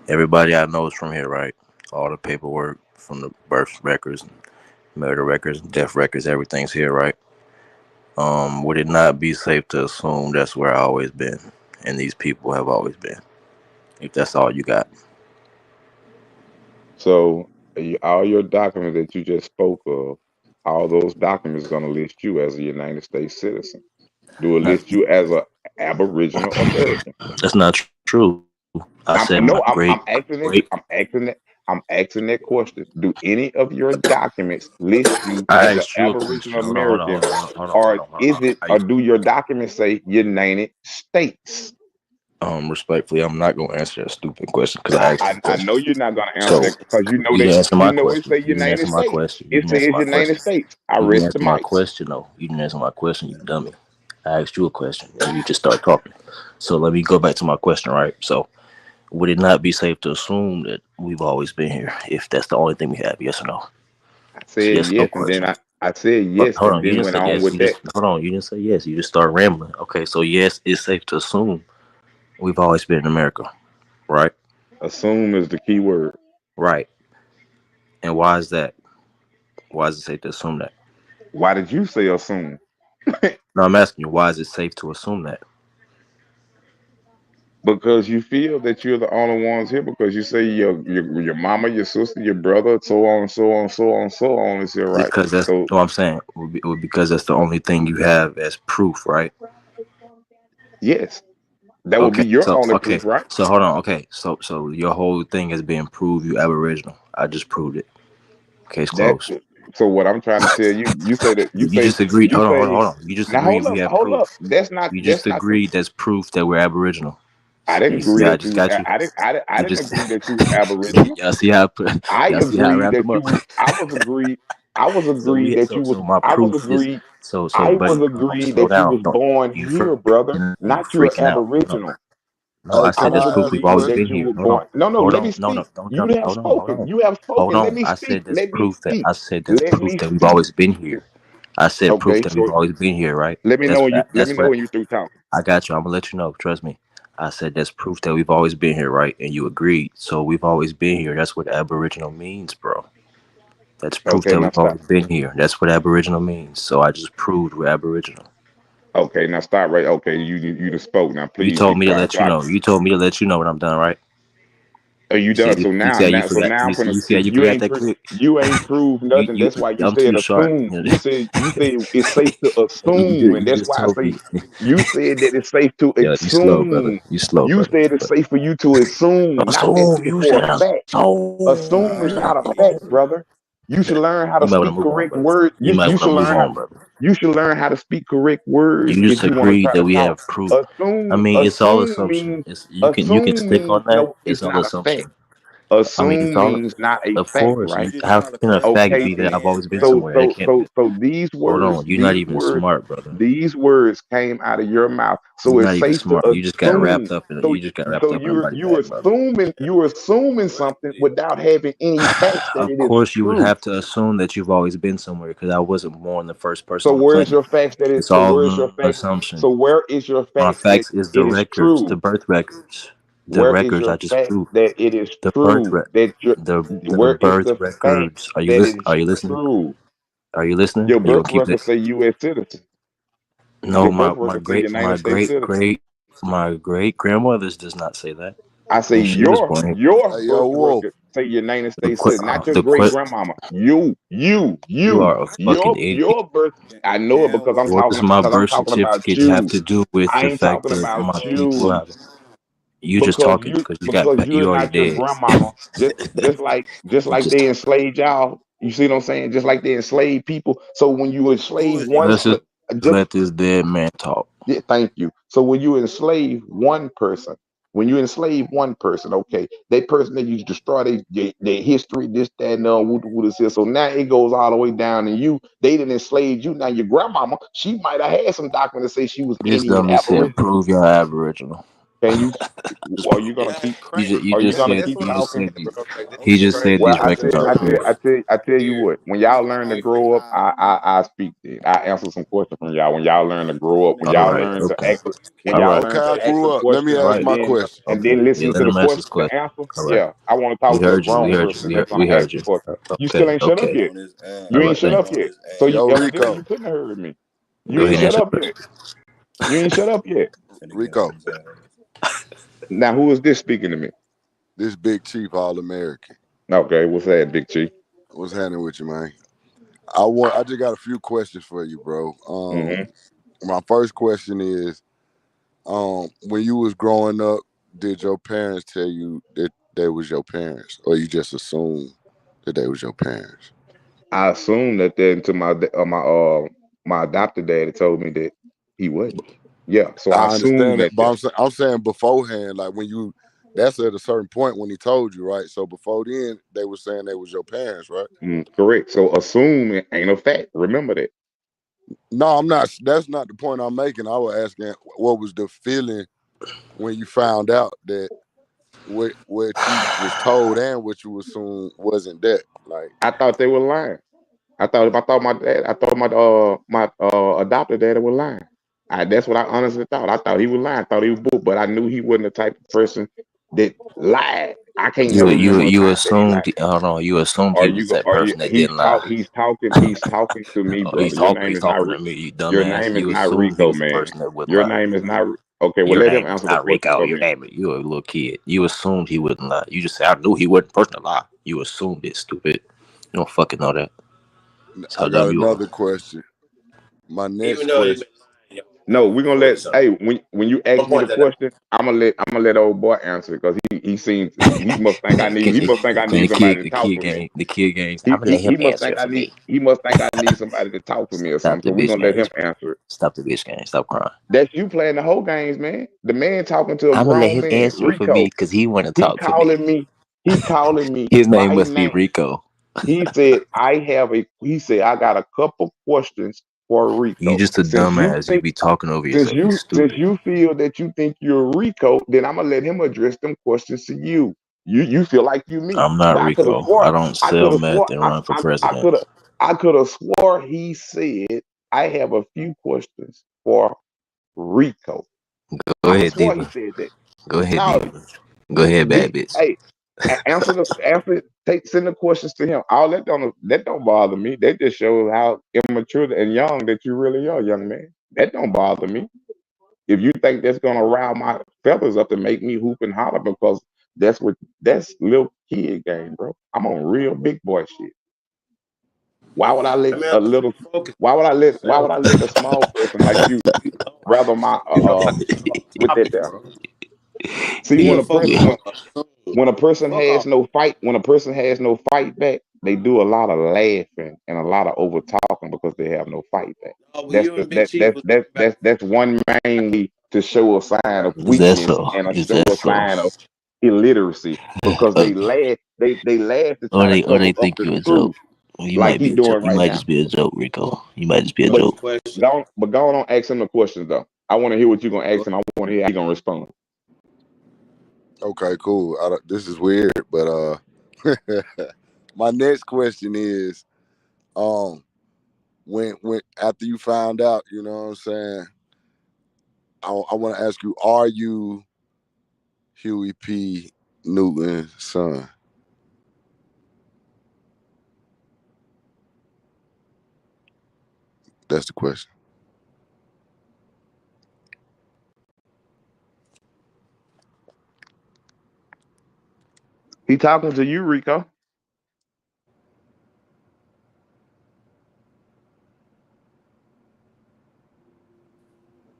everybody I know is from here, right? All the paperwork from the birth records, murder records, death records, everything's here, right? Would it not be safe to assume that's where I always been, and these people have always been? If that's all you got. So all your documents that you just spoke of, all those documents gonna list you as a United States citizen. Do it Not, list you as a Aboriginal American? that's not true. I said my great, I'm asking great. it. I'm asking that question. Do any of your documents list you I as an asked you a Aboriginal question. Hold on, American, hold on, hold on, hold or on, hold on. or do your documents say United States? Respectfully, I'm not gonna answer that stupid question because I asked you a I question. know you're not gonna answer So that because you know you that didn't answer my it question. say You didn't United answer my States. question. You It didn't answer says my United question. States. I You didn't rest the answer my mic. question though. You didn't answer my question, you dummy. I asked you a question and you just started talking. So let me go back to my question, right? So would it not be safe to assume that we've always been here if that's the only thing we have? Yes or no? I It's a said yes or no yes, and then question. I said Hold yes, and on, you then didn't went say on yes. with You that. just hold on. You didn't say yes. You just started rambling. Okay, so yes, it's safe to assume we've always been in America, right? Assume is the key word. Right. And why is that? Why is it safe to assume that? Why did you say assume? No, I'm asking you, why is it safe to assume that? Because you feel that you're the only ones here because you say your mama, your sister, your brother, so on, so on, so on, so on is here, right? Because that's So what I'm saying. Because that's the only thing you have as proof, right? yes, that would Okay, be your so only proof, right? hold on. Okay, so your whole thing has been proved you Aboriginal. I just proved it. Case That closed. so what I'm trying to tell you, You just agreed. you say Hold on. You just now agreed we have hold up. proof. You That's just not the agreed that's proof that we're Aboriginal. I didn't You see agree how I that just you got you? I You didn't just agree that you were Aboriginal. y'all see how I put, I y'all see how I agreed wrapped that them you up. was I was agreed that you was So my proof is but hold on, agreed slow that you down. was Don't born you here, brother. you Not you're freaking out. Aboriginal. No, I I said was that's proof we've agreed always that been you here. were born. No, Hold let me on, no, speak. don't You jump. have Hold spoken. on. You have Hold spoken. Let on. me I speak. said that's Let me proof that speak. Let proof me that we've speak. always been here. I said proof Okay, that we've so always been here, right? let me know when you let me That's know what when you're through talking. I got you. I'm gonna let you know. Trust me. I said that's proof that we've always been here, right? And you agreed. So we've always been here. That's what Aboriginal means, bro. That's proof Okay, that now we've stop. always been here. That's what Aboriginal means. So I just proved we're Aboriginal. Okay, now stop right. Okay, you just spoke. Now You please be told me to quiet. let you know. You told me to let you know when I'm done, right? Are you You see, done? So you see how you forgot. now I'm gonna You see how you forgot that quick. you ain't proved nothing. You, That's why you I'm said too sharp. assume. You, You said it's safe to assume, and you that's just why I told say me. you said that it's safe to Yo, you slow, brother. assume. You slow, You brother. said it's safe for you to assume, not that Assume. You for said a fact. Assume is not a fact, assume. brother. You should learn how to You might want speak to move on, correct brother. words. You might want to move on, brother. You should learn how to speak correct words You if just you want to agreed try that to we talk. have proof. I mean, it's all assumption. You can Assume stick means on that. no, It's it's all not a fact. assumption. I mean, it's Assume all. means not a Of fact, course, You right? just how trying to can a fact Okay, clarify be that then. I've his always been somewhere? That can't be. So Hold on, you're not even smart, brother. these words came out of your mouth. So You're it's not even safe to smart. You just got assume. wrapped up in it. So You just got wrapped so up in a body you're bag, brother. assuming something without having any facts that Of it is course, you would true. have to assume that you've always been somewhere because I wasn't born the first person So on the where's planet. your facts that it It's so all where's your an facts? assumption. So where is your My facts that facts is the it is records, true? the birth records. The Where is records your I just fact proved. that it is The birth true? re- That you're, the where is birth the fact records. Are you that it is Are you listening? true? Are you listening? Your Are you birth gonna keep record this? say U.S. citizen. No, Your birth record say United States citizen. my great grandmother's does not say that, I say and she was born here. your Hey, yo, birth Wolf. record say United The States citizen, not your the great grandmama. You are a fucking idiot. Your birth. I know it Damn, because I'm Wolf. What talking does my because I'm birth talking about certificate have you. to do with I the ain't fact talking that about my people you have? You just talking because you you're already not your dead. grandmama. Just You like just they talking. enslaved y'all. You see what I'm saying? Just like they enslaved people. So when you Who enslave is one, y'all? Let's just just let this dead man talk. yeah, thank you. So when you enslave one person, okay, that person that you destroy their history, this, that, and this here. So now it goes all the way down, and they didn't enslave you. Now your grandmama, she might have had some document to say she was This Indian dummy said, Aboriginal. "Prove you're Aboriginal." Can you? Are you gonna Yeah, keep? You Are you just that's gonna said that's keep what I'm talking? saying, bro. he Okay, just bro. said Well, these That's records are proof. I tell you weird. what. When y'all That's learn to why grow up, I speak then. I answer some questions from y'all. When y'all learn to grow up, when All y'all right, learn to okay, ask, when all y'all right, Okay, learn I to ask the grew up. Let me questions, all ask right, my question. and okay. then Yeah, listen to let the him ask question, his the question. answer. All right, Yeah, I want to we talk to a heard you. We grown heard you. person that's We gonna ask heard the you. question. You still Okay, ain't shut up okay. yet. On his You All ass. ain't right, shut thank up On yet. his So you Yo, ass. evidently Rico. you couldn't have heard me. you. You Go ahead ain't and shut answer up the yet. question. You ain't shut up yet. Finna get on Rico. his ass. Now who is this speaking to me? This big chief all American. Okay, what's that, Big Chief? What's happening with you, man? I just got a few questions for you, bro. Mm-hmm. My first question is, when you was growing up, did your parents tell you that they was your parents, or you just assumed that they was your parents? I assumed that then to my adopted daddy told me that he wasn't. Yeah, so I I assumed understand that, that. but I'm saying beforehand, like when you, that's at a certain point when he told you, right? So before then, they were saying they was your parents, right? Correct. So assume ain't a fact. Remember that. No, I'm not. That's not the point I'm making. I was asking, what was the feeling when you found out that what you was told and what you assumed wasn't that? Like, I thought they were lying. I thought my adopted daddy was lying. That's what I honestly thought. I thought he was lying. I thought he was bull, but I knew he wasn't the type of person that lied. I can't never remember a You time that he lied. assumed. Hold on. You assumed Are he you was go? that Are you? person that didn't lie. He's talking to me, Oh, he's brother. Your talking. name He's is not. talking to me, you Your dumbass. name is You not assumed he Rico, was the man. person that wouldn't Your lie. name is not. Okay, well Your let him name is answer the not question Rico. for Your me. name. You a little kid. You assumed he wouldn't lie. You just said, I knew he wasn't the person to lie. You assumed it, stupid. You don't fucking know that. That's how I got dumb you are. another question. My Even next though he's question. been lying, No, we're gonna before let. this something. Hey, when you I'm ask gonna me point the that out. question, I'm gonna let old boy answer because he seems he must think I need Can, he must think I can need somebody to talk for me. the kid games. I'm gonna let him He must answer think it for me. he must think I need somebody to talk for me or Stop something. the So we're bitch gonna let him games, bro. answer it. Stop the bitch games. Stop crying. That's you playing the whole games, man. The man talking to a I'm gonna let grown him man, answer it for me Rico. because he want to He talk for me. calling me. He calling me His name by must be name. Rico. He said he said I got a couple questions for You Rico. just a dumbass. You be talking over yourself. You Since stupid. you feel that you think you're Rico, then I'm gonna let him address them questions to you. You feel like you me, I'm but not Rico. I don't sell meth and run for president. I could have swore he said I have a few questions for Rico. Go I could ahead, swore he Diva. said that. Go ahead, Now, Diva. Go ahead, bad bitch. hey, send the questions to him. All that don't bother me. That just shows how immature and young that you really are, young man. That don't bother me. If you think that's gonna rile my feathers up to make me hoop and holler because that's little kid game, bro. I'm on real big boy shit. Why would I let I mean, a little focus. why would I let a small person like you rather my You know, focus on with the that topic, there? bro. See You when need a to focus person Yeah. on assume. Fuck all. when a person has no fight back, they do a lot of laughing and a lot of over talking because they have no fight back. No, when you and Big Chief was going back, That's one main way to show a sign of Is that weakness so? and a Is show that a so? sign of illiteracy because they laugh to try to Or cover they up think the you a joke. truth Well, you like might he be a joke. doing You right might now. just be a joke, Rico. You might just be a But what's the joke. question? go on ask him the questions though. I want to hear what you're gonna ask him. I want to hear how he gonna respond. Okay, cool. This is weird, but my next question is, um, when after you found out, you know what I'm saying? I want to ask you: are you Huey P. Newton's son? That's the question. He talking to you, Rico.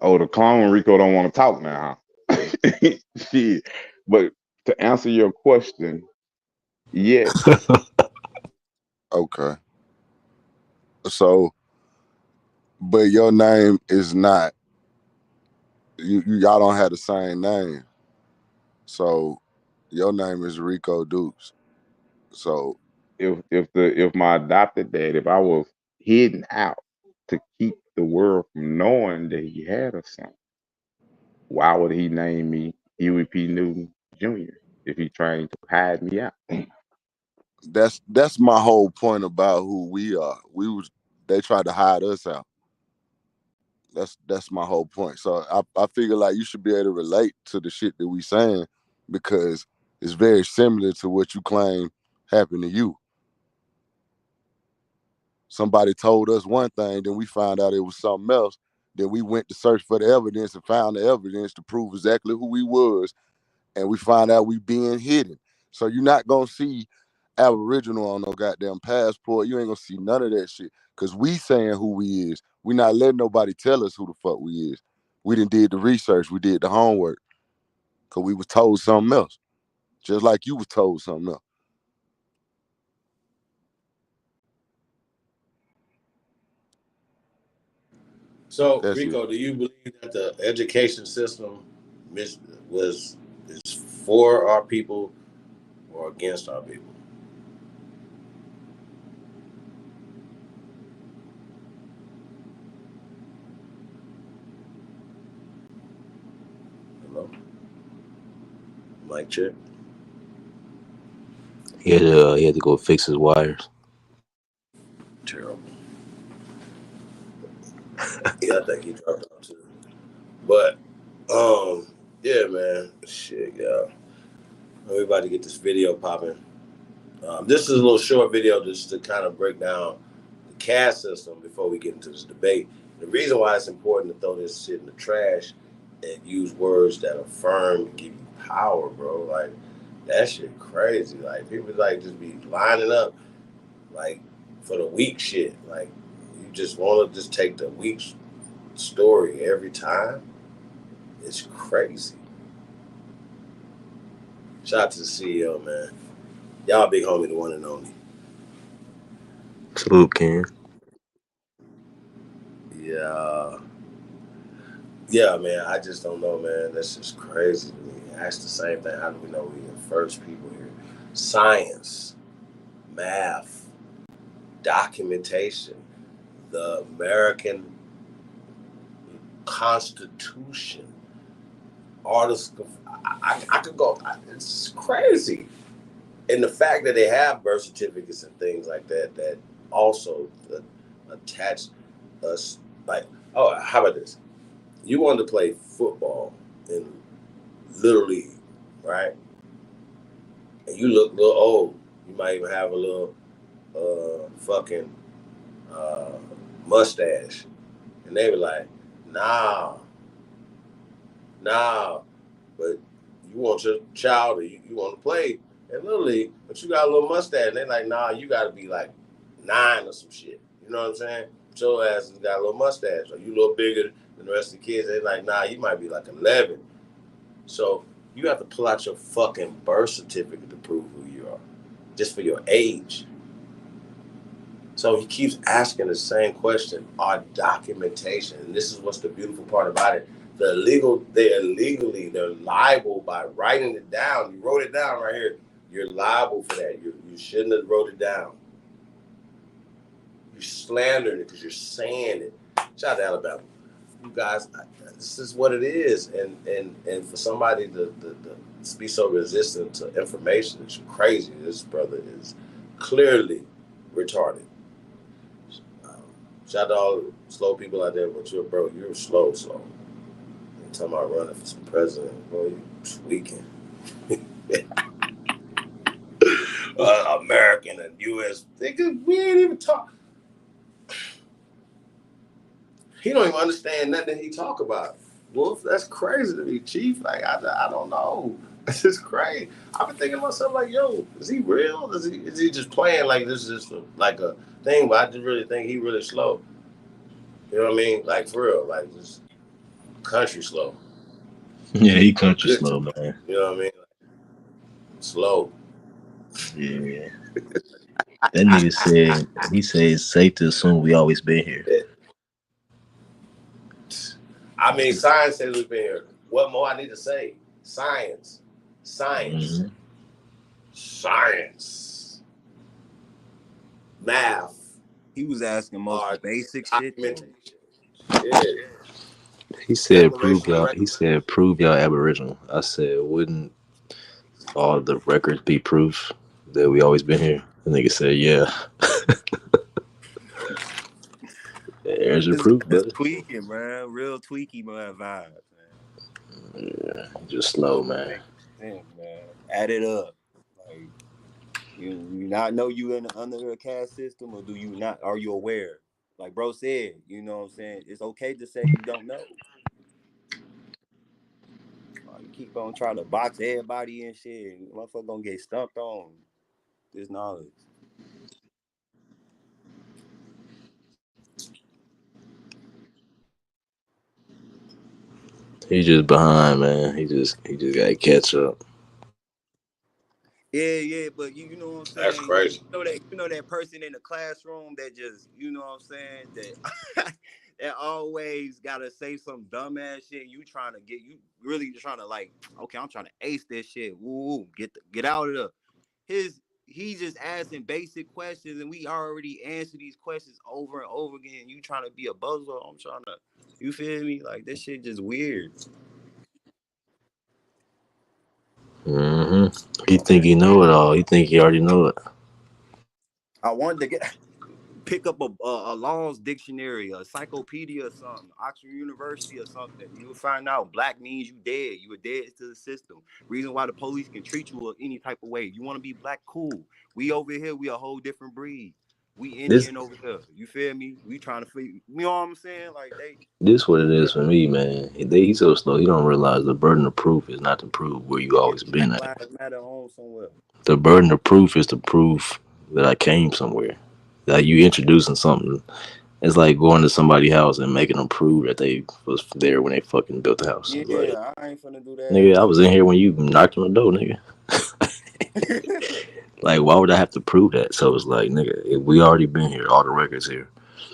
Oh, the clone Rico don't want to talk now, huh? Shit. But to answer your question, yes. Okay. So, but your name is not. Y'all don't have the same name. So, your name is Rico Dukes. So, If my adopted dad, if I was hidden out to keep the world from knowing that he had a son, why would he name me Huey P. Newton Jr. if he trying to hide me out? that's my whole point about who we are. They tried to hide us out. That's my whole point. So I figure like you should be able to relate to the shit that we saying because it's very similar to what you claim happened to you. Somebody told us one thing, then we found out it was something else. Then we went to search for the evidence and found the evidence to prove exactly who we was, and we find out we being hidden. So you're not gonna see Aboriginal on no goddamn passport. You ain't gonna see none of that shit. Cause we saying who we is. We not letting nobody tell us who the fuck we is. We done did the research. We did the homework. Cause we was told something else. Just like you was told something else. So, That's it. Rico, do you believe that the education system is for our people or against our people? Hello, mic check. He had to go fix his wires. Terrible. Yeah, I think he dropped out too. But, yeah, man, shit, yeah. Everybody get this video popping. This is a little short video just to kind of break down the caste system before we get into this debate. The reason why it's important to throw this shit in the trash and use words that affirm and give you power, bro. Like that shit crazy. Like people like just be lining up like for the weak shit. Like you just want to just take the weak story every time. It's crazy. Shout out to the CEO, man. Y'all big homie, the one and only. Salute, King. Yeah. Yeah, man, I just don't know, man. That's just crazy to me. Ask the same thing. How do we know we the first people here? Science, math, documentation, the American Constitution, articles. I could go. It's crazy. And the fact that they have birth certificates and things like that that also attach us. Like, oh, how about this? You wanted to play football in Little League, right? And you look a little old. You might even have a little fucking uh, mustache. And they were like, nah, nah. But you want your child, or you want to play in Little League, but you got a little mustache. And they're like, nah, you got to be like 9 or some shit. You know what I'm saying? But your ass has got a little mustache. Or you a little bigger than the rest of the kids. They're like, nah, you might be like 11. So you have to pull out your fucking birth certificate to prove who you are, just for your age. So he keeps asking the same question: our documentation, and this is what's the beautiful part about it. They're liable by writing it down. You wrote it down right here. You're liable for that. You shouldn't have wrote it down. You slandered it because you're saying it. Shout out to Alabama. You guys, this is what it is, and for somebody to be so resistant to information is crazy. This brother is clearly retarded. Um, Shout out to all the slow people out there, but you're slow. You talking about running for some president, bro? You tweaking. American and U.S. Nigga, we ain't even talk. He don't even understand nothing he talk about. Wolf, that's crazy to me, Chief. Like, I don't know. This is crazy. I've been thinking to myself, like, yo, is he real? Is he just playing like this is just like a thing? But I just really think he really slow. You know what I mean? Like, for real. Like, just country slow. Yeah, he country Good. slow, man. You know what I mean? Like, slow. Yeah. That nigga said it's safe to assume we always been here. I mean, science says we've been here. What more I need to say? Science. Mm-hmm. Science. Math. He was asking most basic shit. Yeah. He said prove y'all. He said prove y'all Aboriginal. I said wouldn't all the records be proof that we always been here? The nigga said yeah. There's your proof, brother. Tweaking, man. Real tweaky, man. Vibes, man. Yeah, just slow, man. Man. Add it up. Like you not know you under a caste system, or do you not? Are you aware? Like bro said, you know what I'm saying? It's okay to say you don't know. You keep on trying to box everybody and shit. Motherfucker gonna get stumped on this knowledge. He just behind, man. He just gotta catch up. Yeah, but you know what I'm saying? That's crazy. You know that person in the classroom that just, you know what I'm saying, that that always gotta say some dumbass shit. You really trying to like, okay, I'm trying to ace this shit. Woo, get out of there. He's just asking basic questions, and we already answer these questions over and over again. You trying to be a buzzer? I'm trying to, you feel me? Like this shit just weird. Mm-hmm. He think he know it all. He think he already know it. I wanted to pick up a laws dictionary, a encyclopedia or something, Oxford University or something. You will find out black means you dead. You were dead to the system. Reason why the police can treat you any type of way. You want to be black, cool. We over here, we a whole different breed. We Indian over here. You feel me? We trying to feel, you know what I'm saying? Like This what it is for me, man. He's so slow. He don't realize the burden of proof is not to prove where you always been at. matter home somewhere. The burden of proof is to prove that I came somewhere. That you introducing something. It's like going to somebody's house and making them prove that they was there when they fucking built the house. Yeah, Like, I ain't finna do that. nigga, I was in here when you knocked on the door, nigga. Like, why would I have to prove that? So it's like, nigga, we already been here. All the records here.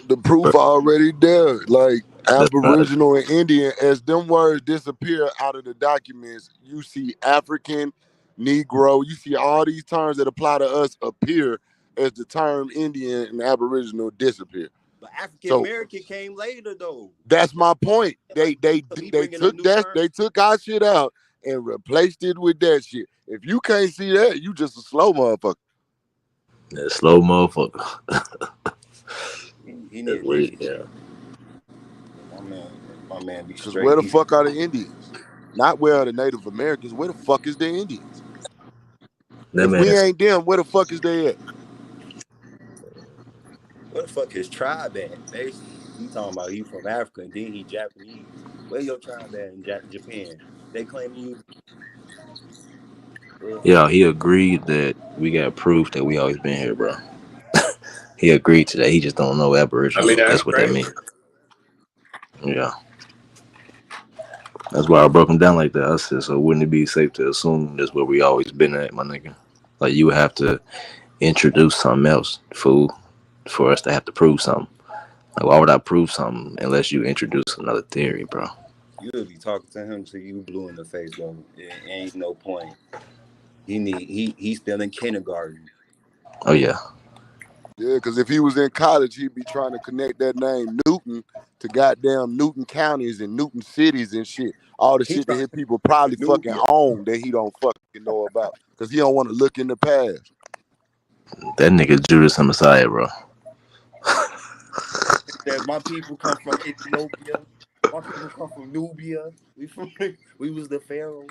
The proof already there. Like Aboriginal and Indian, as them words disappear out of the documents, you see African, Negro, you see all these terms that apply to us appear as the term Indian and Aboriginal disappear. But African American came later though. That's my point. They took our shit out and replaced it with that shit. If you can't see that, you just a slow motherfucker. That slow motherfucker. He need weird, yeah. My man be straight. Where the fuck are the Indians? Not where are the Native Americans? Where the fuck is the Indians? If we ain't them, where the fuck is they at? Where the fuck his tribe at? Basically, he talking about he from Africa and then he Japanese. Where your tribe at in Japan? They claiming you. Yeah, he agreed that we got proof that we always been here, bro. He agreed to that. He just don't know Aboriginal. I mean, that's what that means. Yeah. That's why I broke him down like that. I said, so wouldn't it be safe to assume that's where we always been at, my nigga? Like, you would have to introduce something else, fool, for us to have to prove something. Like, why would I prove something unless you introduce another theory, bro? You would be talking to him till you blue in the face, though. It ain't no point. He's still in kindergarten. Oh, yeah. Yeah, because if he was in college, he'd be trying to connect that name Newton to goddamn Newton counties and Newton cities and shit. All the shit that his people probably fucking own that he don't fucking know about. Because he don't want to look in the past. That nigga Judas and Messiah, bro. That my people come from Ethiopia. My people come from Nubia. We was the pharaohs.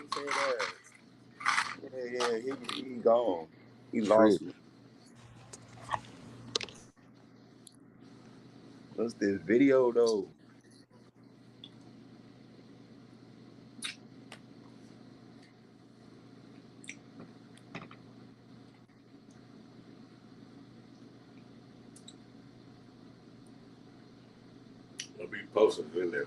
Yeah, he gone. He lost Tripping. me. What's this video though? I'll be posting in there.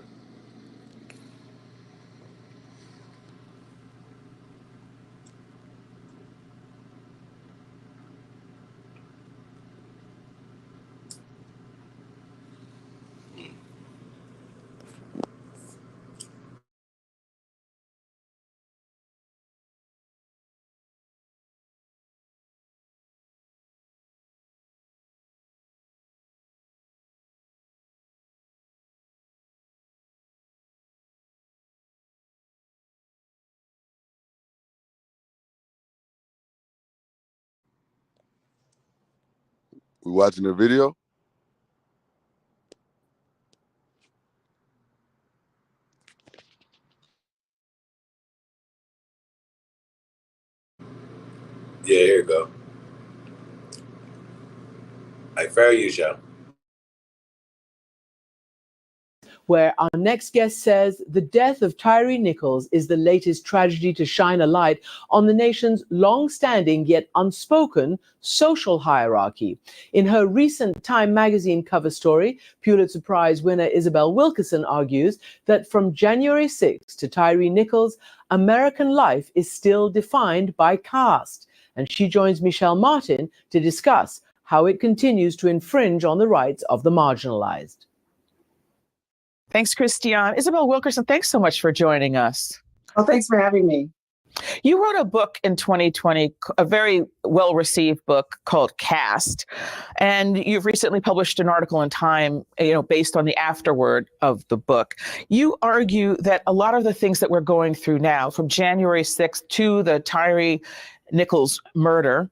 We watching the video? Yeah, here you go. Hey, fair use, y'all. Where our next guest says the death of Tyree Nichols is the latest tragedy to shine a light on the nation's long-standing yet unspoken social hierarchy. In her recent Time magazine cover story, Pulitzer Prize winner Isabel Wilkerson argues that from January 6 to Tyree Nichols, American life is still defined by caste. And she joins Michelle Martin to discuss how it continues to infringe on the rights of the marginalized. Thanks, Christiane. Isabel Wilkerson, thanks so much for joining us. Oh, thanks for having me. You wrote a book in 2020, a very well-received book called Caste, and you've recently published an article in Time, based on the afterword of the book. You argue that a lot of the things that we're going through now, from January 6th to the Tyree Nichols murder,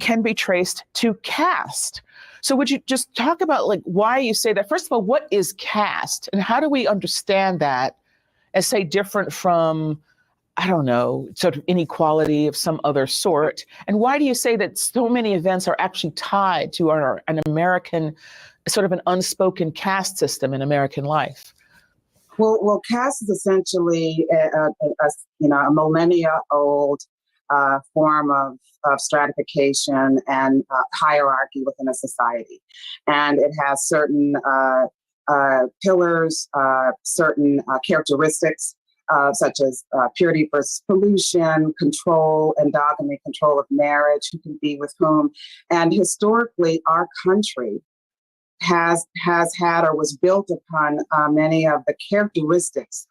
can be traced to caste. So would you just talk about why you say that? First of all, what is caste, and how do we understand that as, say, different from, I don't know, sort of inequality of some other sort? And why do you say that so many events are actually tied to an American, sort of an unspoken caste system in American life? Well, caste is essentially a millennia-old form of stratification and hierarchy within a society. And it has certain pillars, certain characteristics, such as purity versus pollution, control, endogamy, control of marriage, who can be with whom. And historically, our country has had or was built upon many of the characteristics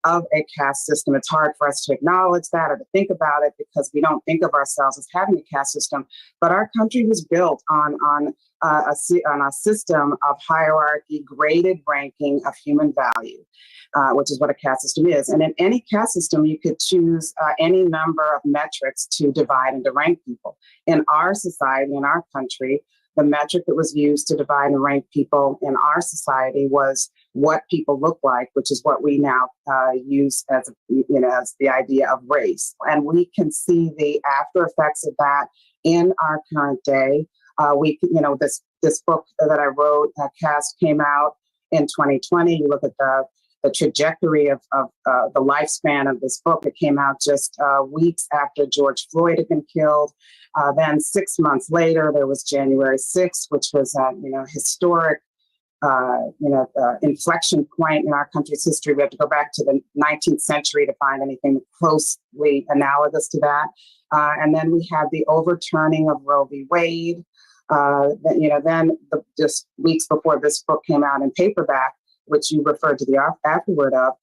of a caste system. It's hard for us to acknowledge that or to think about it because we don't think of ourselves as having a caste system. But our country was built on a system of hierarchy, graded ranking of human value, which is what a caste system is. And in any caste system, you could choose any number of metrics to divide and to rank people. In our society, in our country, the metric that was used to divide and rank people in our society was what people look like, which is what we now use as the idea of race. And we can see the after effects of that in our current day. This book that I wrote, Caste, came out in 2020. You look at the trajectory of the lifespan of this book. It came out just weeks after George Floyd had been killed. Then 6 months later, there was January 6th, which was historic inflection point in our country's history. We have to go back to the 19th century to find anything closely analogous to that. And then we had the overturning of Roe v. Wade. Just weeks before this book came out in paperback, which you referred to the afterword of,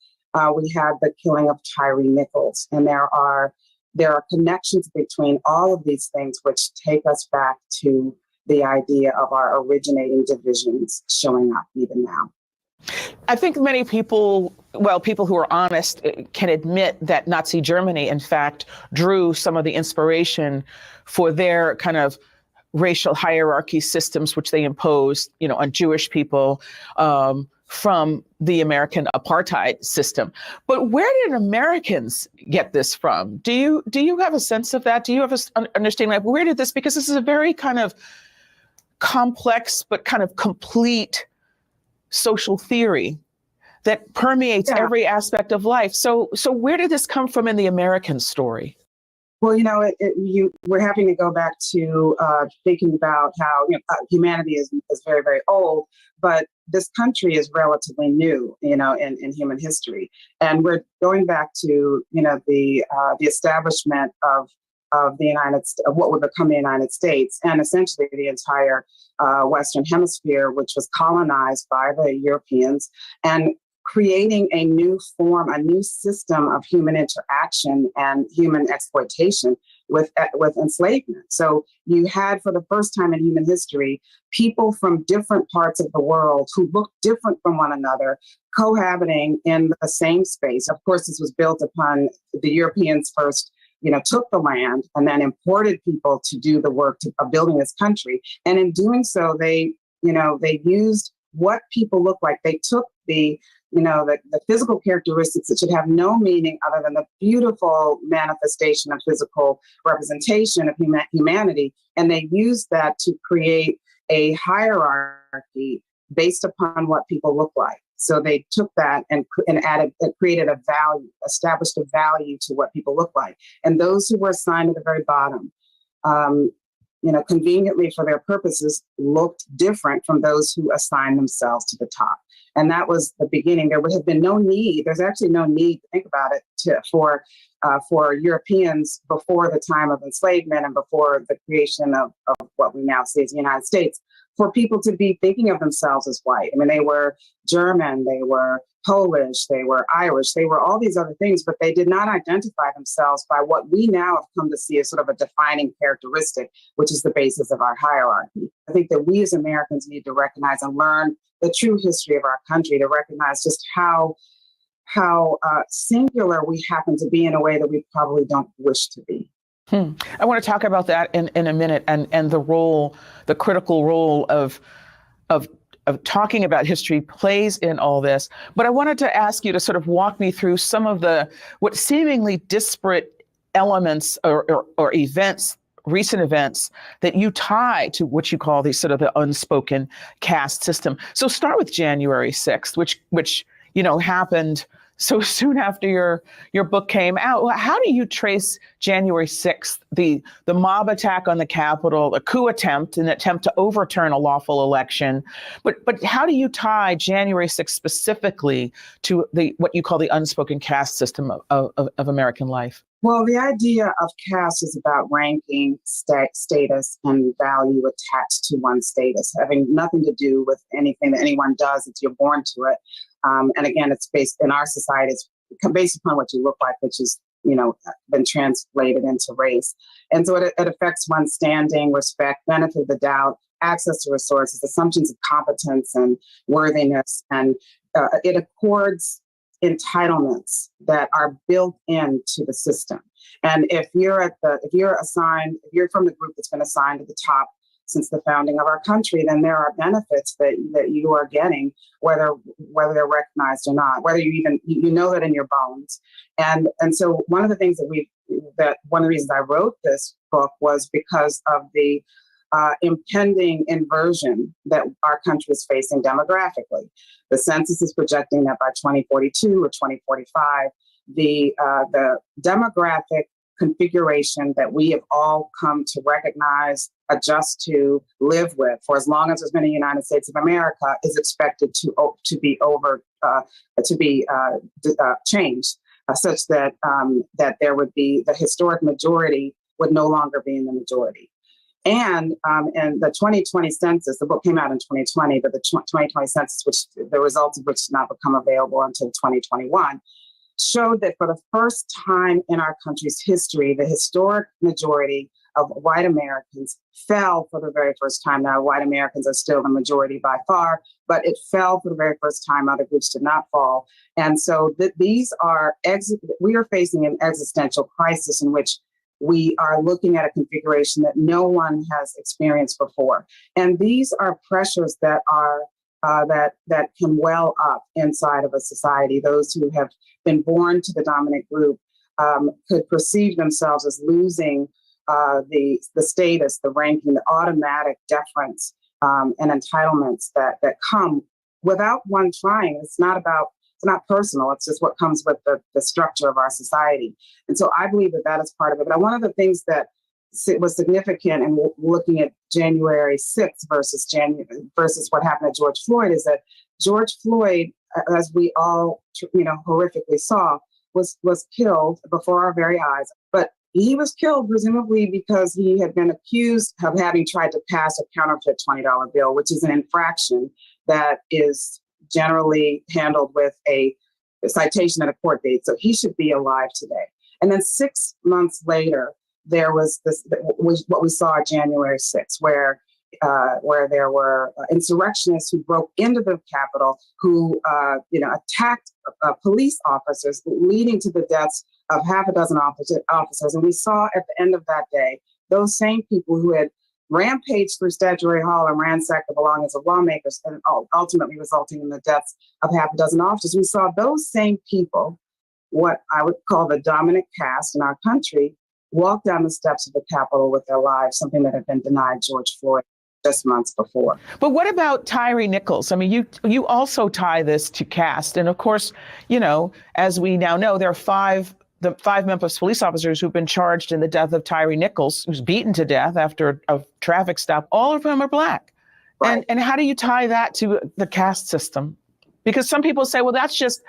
we had the killing of Tyree Nichols. And there are connections between all of these things which take us back to the idea of our originating divisions showing up even now. I think many people who are honest can admit that Nazi Germany, in fact, drew some of the inspiration for their kind of racial hierarchy systems, which they imposed, on Jewish people, from the American apartheid system. But where did Americans get this from? Do you have a sense of that? Do you have an understanding, like, where did this, because this is a very kind of complex but kind of complete social theory that permeates every aspect of life. So where did this come from in the American story? Well, we're having to go back to thinking about how humanity is very, very old, but this country is relatively new, in human history, and we're going back to the establishment of the of what would become the United States, and essentially the entire Western Hemisphere, which was colonized by the Europeans, and creating a new form, a new system of human interaction and human exploitation with enslavement. So you had, for the first time in human history, people from different parts of the world who looked different from one another, cohabiting in the same space. Of course, this was built upon the Europeans first, took the land and then imported people to do the work of building this country. And in doing so, they used what people look like. They took the physical characteristics that should have no meaning other than the beautiful manifestation of physical representation of humanity. And they used that to create a hierarchy based upon what people look like. So they took that and created a value, established a value to what people look like. And those who were assigned at the very bottom, conveniently for their purposes, looked different from those who assigned themselves to the top. And that was the beginning. There would have been no need. There's actually no need to think about it for Europeans before the time of enslavement and before the creation of what we now see as the United States, for people to be thinking of themselves as white. I mean, they were German, they were Polish, they were Irish, they were all these other things, but they did not identify themselves by what we now have come to see as sort of a defining characteristic, which is the basis of our hierarchy. I think that we as Americans need to recognize and learn the true history of our country, to recognize just how singular we happen to be in a way that we probably don't wish to be. I want to talk about that in a minute, and the critical role of talking about history plays in all this. But I wanted to ask you to sort of walk me through some of what seemingly disparate elements or events, recent events, that you tie to what you call the unspoken caste system. So start with January 6th, which happened so soon after your book came out. How do you trace January 6th, the mob attack on the Capitol, a coup attempt, an attempt to overturn a lawful election? But how do you tie January 6th specifically to what you call the unspoken caste system of American life? Well, the idea of caste is about ranking, status, and value attached to one's status, having nothing to do with anything that anyone does. It's you're born to it. And again, it's based in our society, it's based upon what you look like, which is, been translated into race. And so it affects one's standing, respect, benefit of the doubt, access to resources, assumptions of competence and worthiness. And it accords entitlements that are built into the system. And if you're from the group that's been assigned to the top since the founding of our country, then there are benefits that you are getting, whether they're recognized or not, whether you know that in your bones. And so one of the things one of the reasons I wrote this book was because of the impending inversion that our country is facing demographically. The census is projecting that by 2042 or 2045, the demographic configuration that we have all come to recognize, adjust to, live with for as long as there's been a United States of America is expected to be changed, such that that there would be the historic majority would no longer be in the majority. And the 2020 census, the book came out in 2020, but the 2020 census, which the results of which did not become available until 2021, showed that for the first time in our country's history, the historic majority of white Americans fell for the very first time. Now, white Americans are still the majority by far, but it fell for the very first time. Other groups did not fall. And so we are facing an existential crisis in which we are looking at a configuration that no one has experienced before. And these are pressures that are that can well up inside of a society. Those who have been born to the dominant group could perceive themselves as losing the status, the ranking, the automatic deference and entitlements that come without one trying. It's not personal. It's just what comes with the structure of our society. And so I believe that is part of it. But one of the things that was significant in looking at January 6th versus what happened to George Floyd is that George Floyd, as we all horrifically saw, was killed before our very eyes. But he was killed presumably because he had been accused of having tried to pass a counterfeit $20 bill, which is an infraction that is generally handled with a citation at a court date. So he should be alive today. And then 6 months later, there was what we saw January 6th, where there were insurrectionists who broke into the Capitol, who attacked police officers, leading to the deaths of half a dozen officers. And we saw at the end of that day, those same people who had rampaged through Statuary Hall and ransacked the belongings of lawmakers, and ultimately resulting in the deaths of half a dozen officers. We saw those same people, what I would call the dominant caste in our country, walk down the steps of the Capitol with their lives, something that had been denied George Floyd just months before. But what about Tyree Nichols? I mean, you also tie this to caste. And of course, as we now know, there are the five Memphis police officers who've been charged in the death of Tyree Nichols, who's beaten to death after a traffic stop. All of them are Black. Right. And how do you tie that to the caste system? Because some people say, well, that's just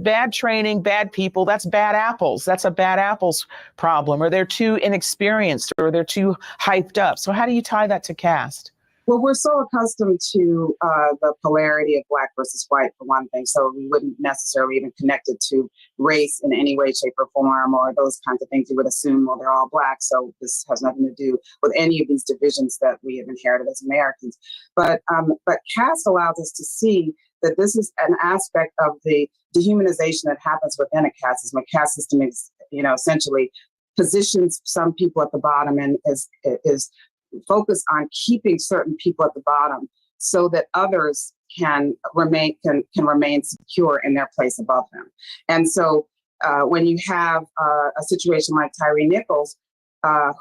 bad training, bad people, that's bad apples. That's a bad apples problem, or they're too inexperienced, or they're too hyped up. So how do you tie that to caste? Well, we're so accustomed to the polarity of Black versus white, for one thing, so we wouldn't necessarily even connect it to race in any way, shape, or form, or those kinds of things. You would assume, well, they're all Black, so this has nothing to do with any of these divisions that we have inherited as Americans. But caste allows us to see that this is an aspect of the dehumanization that happens within a caste system. A caste system is, essentially positions some people at the bottom and is focused on keeping certain people at the bottom so that others can remain secure in their place above them. And so when you have a situation like Tyree Nichols,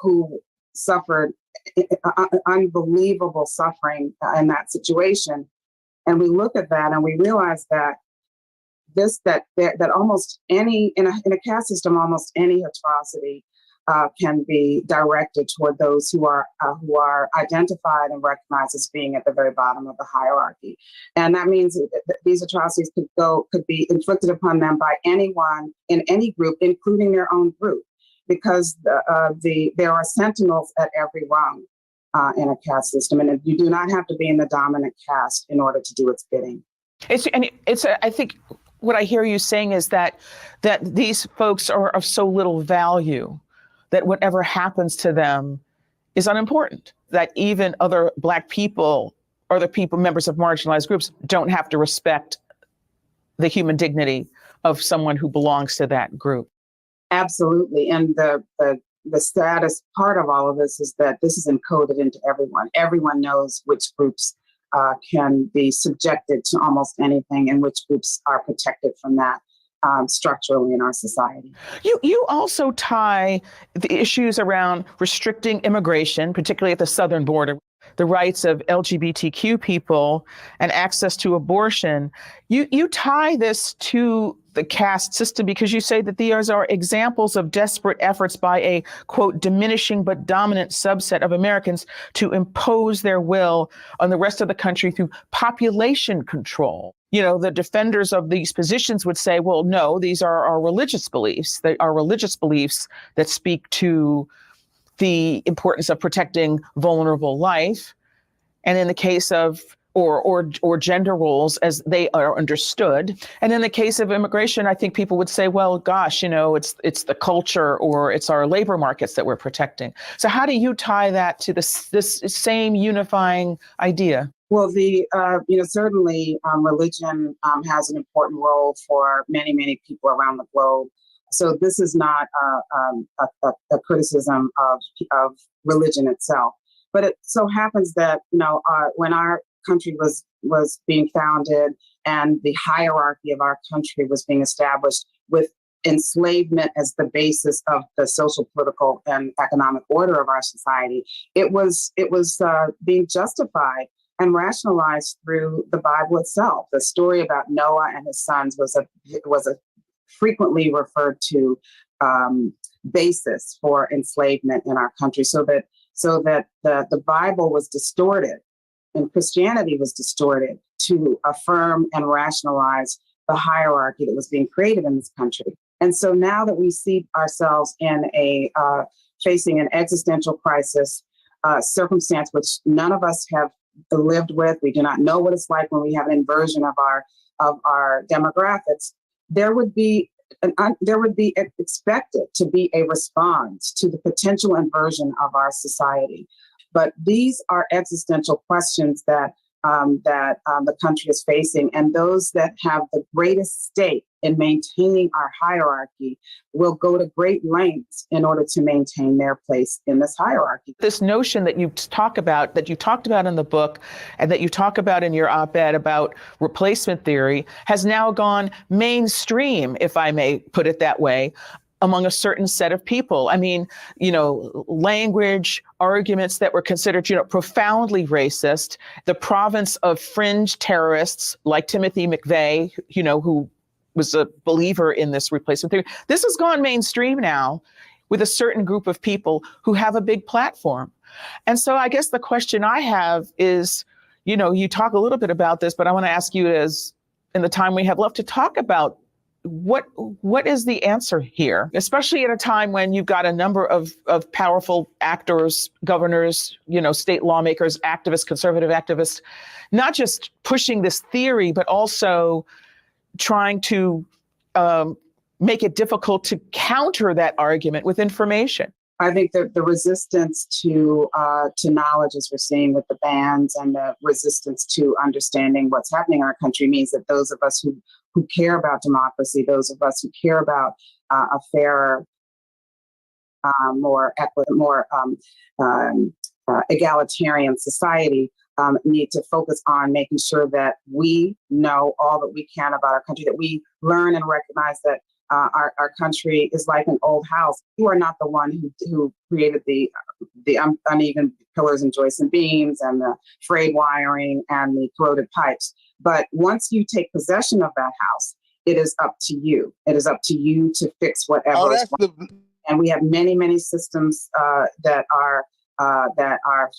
who suffered unbelievable suffering in that situation, and we look at that and we realize that that almost any in a caste system, almost any atrocity can be directed toward those who are identified and recognized as being at the very bottom of the hierarchy. And that means that these atrocities could be inflicted upon them by anyone in any group, including their own group, because there are sentinels at every rung in a caste system, and you do not have to be in the dominant caste in order to do its bidding. I think what I hear you saying is that these folks are of so little value that whatever happens to them is unimportant, that even other Black people or the people, members of marginalized groups, don't have to respect the human dignity of someone who belongs to that group. Absolutely. And the saddest part of all of this is that this is encoded into everyone. Everyone knows which groups can be subjected to almost anything and which groups are protected from that structurally in our society. You also tie the issues around restricting immigration, particularly at the southern border, the rights of LGBTQ people and access to abortion. You tie this to the caste system because you say that these are examples of desperate efforts by a, quote, diminishing but dominant subset of Americans to impose their will on the rest of the country through population control. The defenders of these positions would say, well, no, these are our religious beliefs. They are religious beliefs that speak to the importance of protecting vulnerable life. And in the case of or gender roles as they are understood. And in the case of immigration, I think people would say, well, gosh, it's the culture or it's our labor markets that we're protecting. So how do you tie that to this same unifying idea? Well, certainly religion has an important role for many, many people around the globe. So this is not a criticism of religion itself. But it so happens that, when our country was being founded and the hierarchy of our country was being established with enslavement as the basis of the social, political, and economic order of our society. It was being justified and rationalized through the Bible itself. The story about Noah and his sons was a frequently referred to basis for enslavement in our country, so that the Bible was distorted and Christianity was distorted to affirm and rationalize the hierarchy that was being created in this country. And so now that we see ourselves in facing an existential crisis circumstance, which none of us have lived with, we do not know what it's like when we have an inversion of our demographics. There would be expected to be a response to the potential inversion of our society. But these are existential questions that the country is facing, and those that have the greatest stake in maintaining our hierarchy will go to great lengths in order to maintain their place in this hierarchy. This notion that you talked about in the book and that you talk about in your op-ed about replacement theory has now gone mainstream, if I may put it that way, among a certain set of people. I mean, language, arguments that were considered, profoundly racist, the province of fringe terrorists like Timothy McVeigh, who was a believer in this replacement theory. This has gone mainstream now with a certain group of people who have a big platform. And so I guess the question I have is, you talk a little bit about this, but I want to ask you, as in the time we have left, to talk about what is the answer here, especially at a time when you've got a number of powerful actors, governors, state lawmakers, activists, conservative activists, not just pushing this theory, but also trying to make it difficult to counter that argument with information. I think that the resistance to knowledge, as we're seeing with the bans, and the resistance to understanding what's happening in our country means that those of us who care about democracy, those of us who care about a fairer, more egalitarian society, need to focus on making sure that we know all that we can about our country, that we learn and recognize that our country is like an old house. You are not the one who created the uneven pillars and joists and beams and the frayed wiring and the corroded pipes. But once you take possession of that house, it is up to you. It is up to you to fix whatever is wrong. And we have many, many systems that are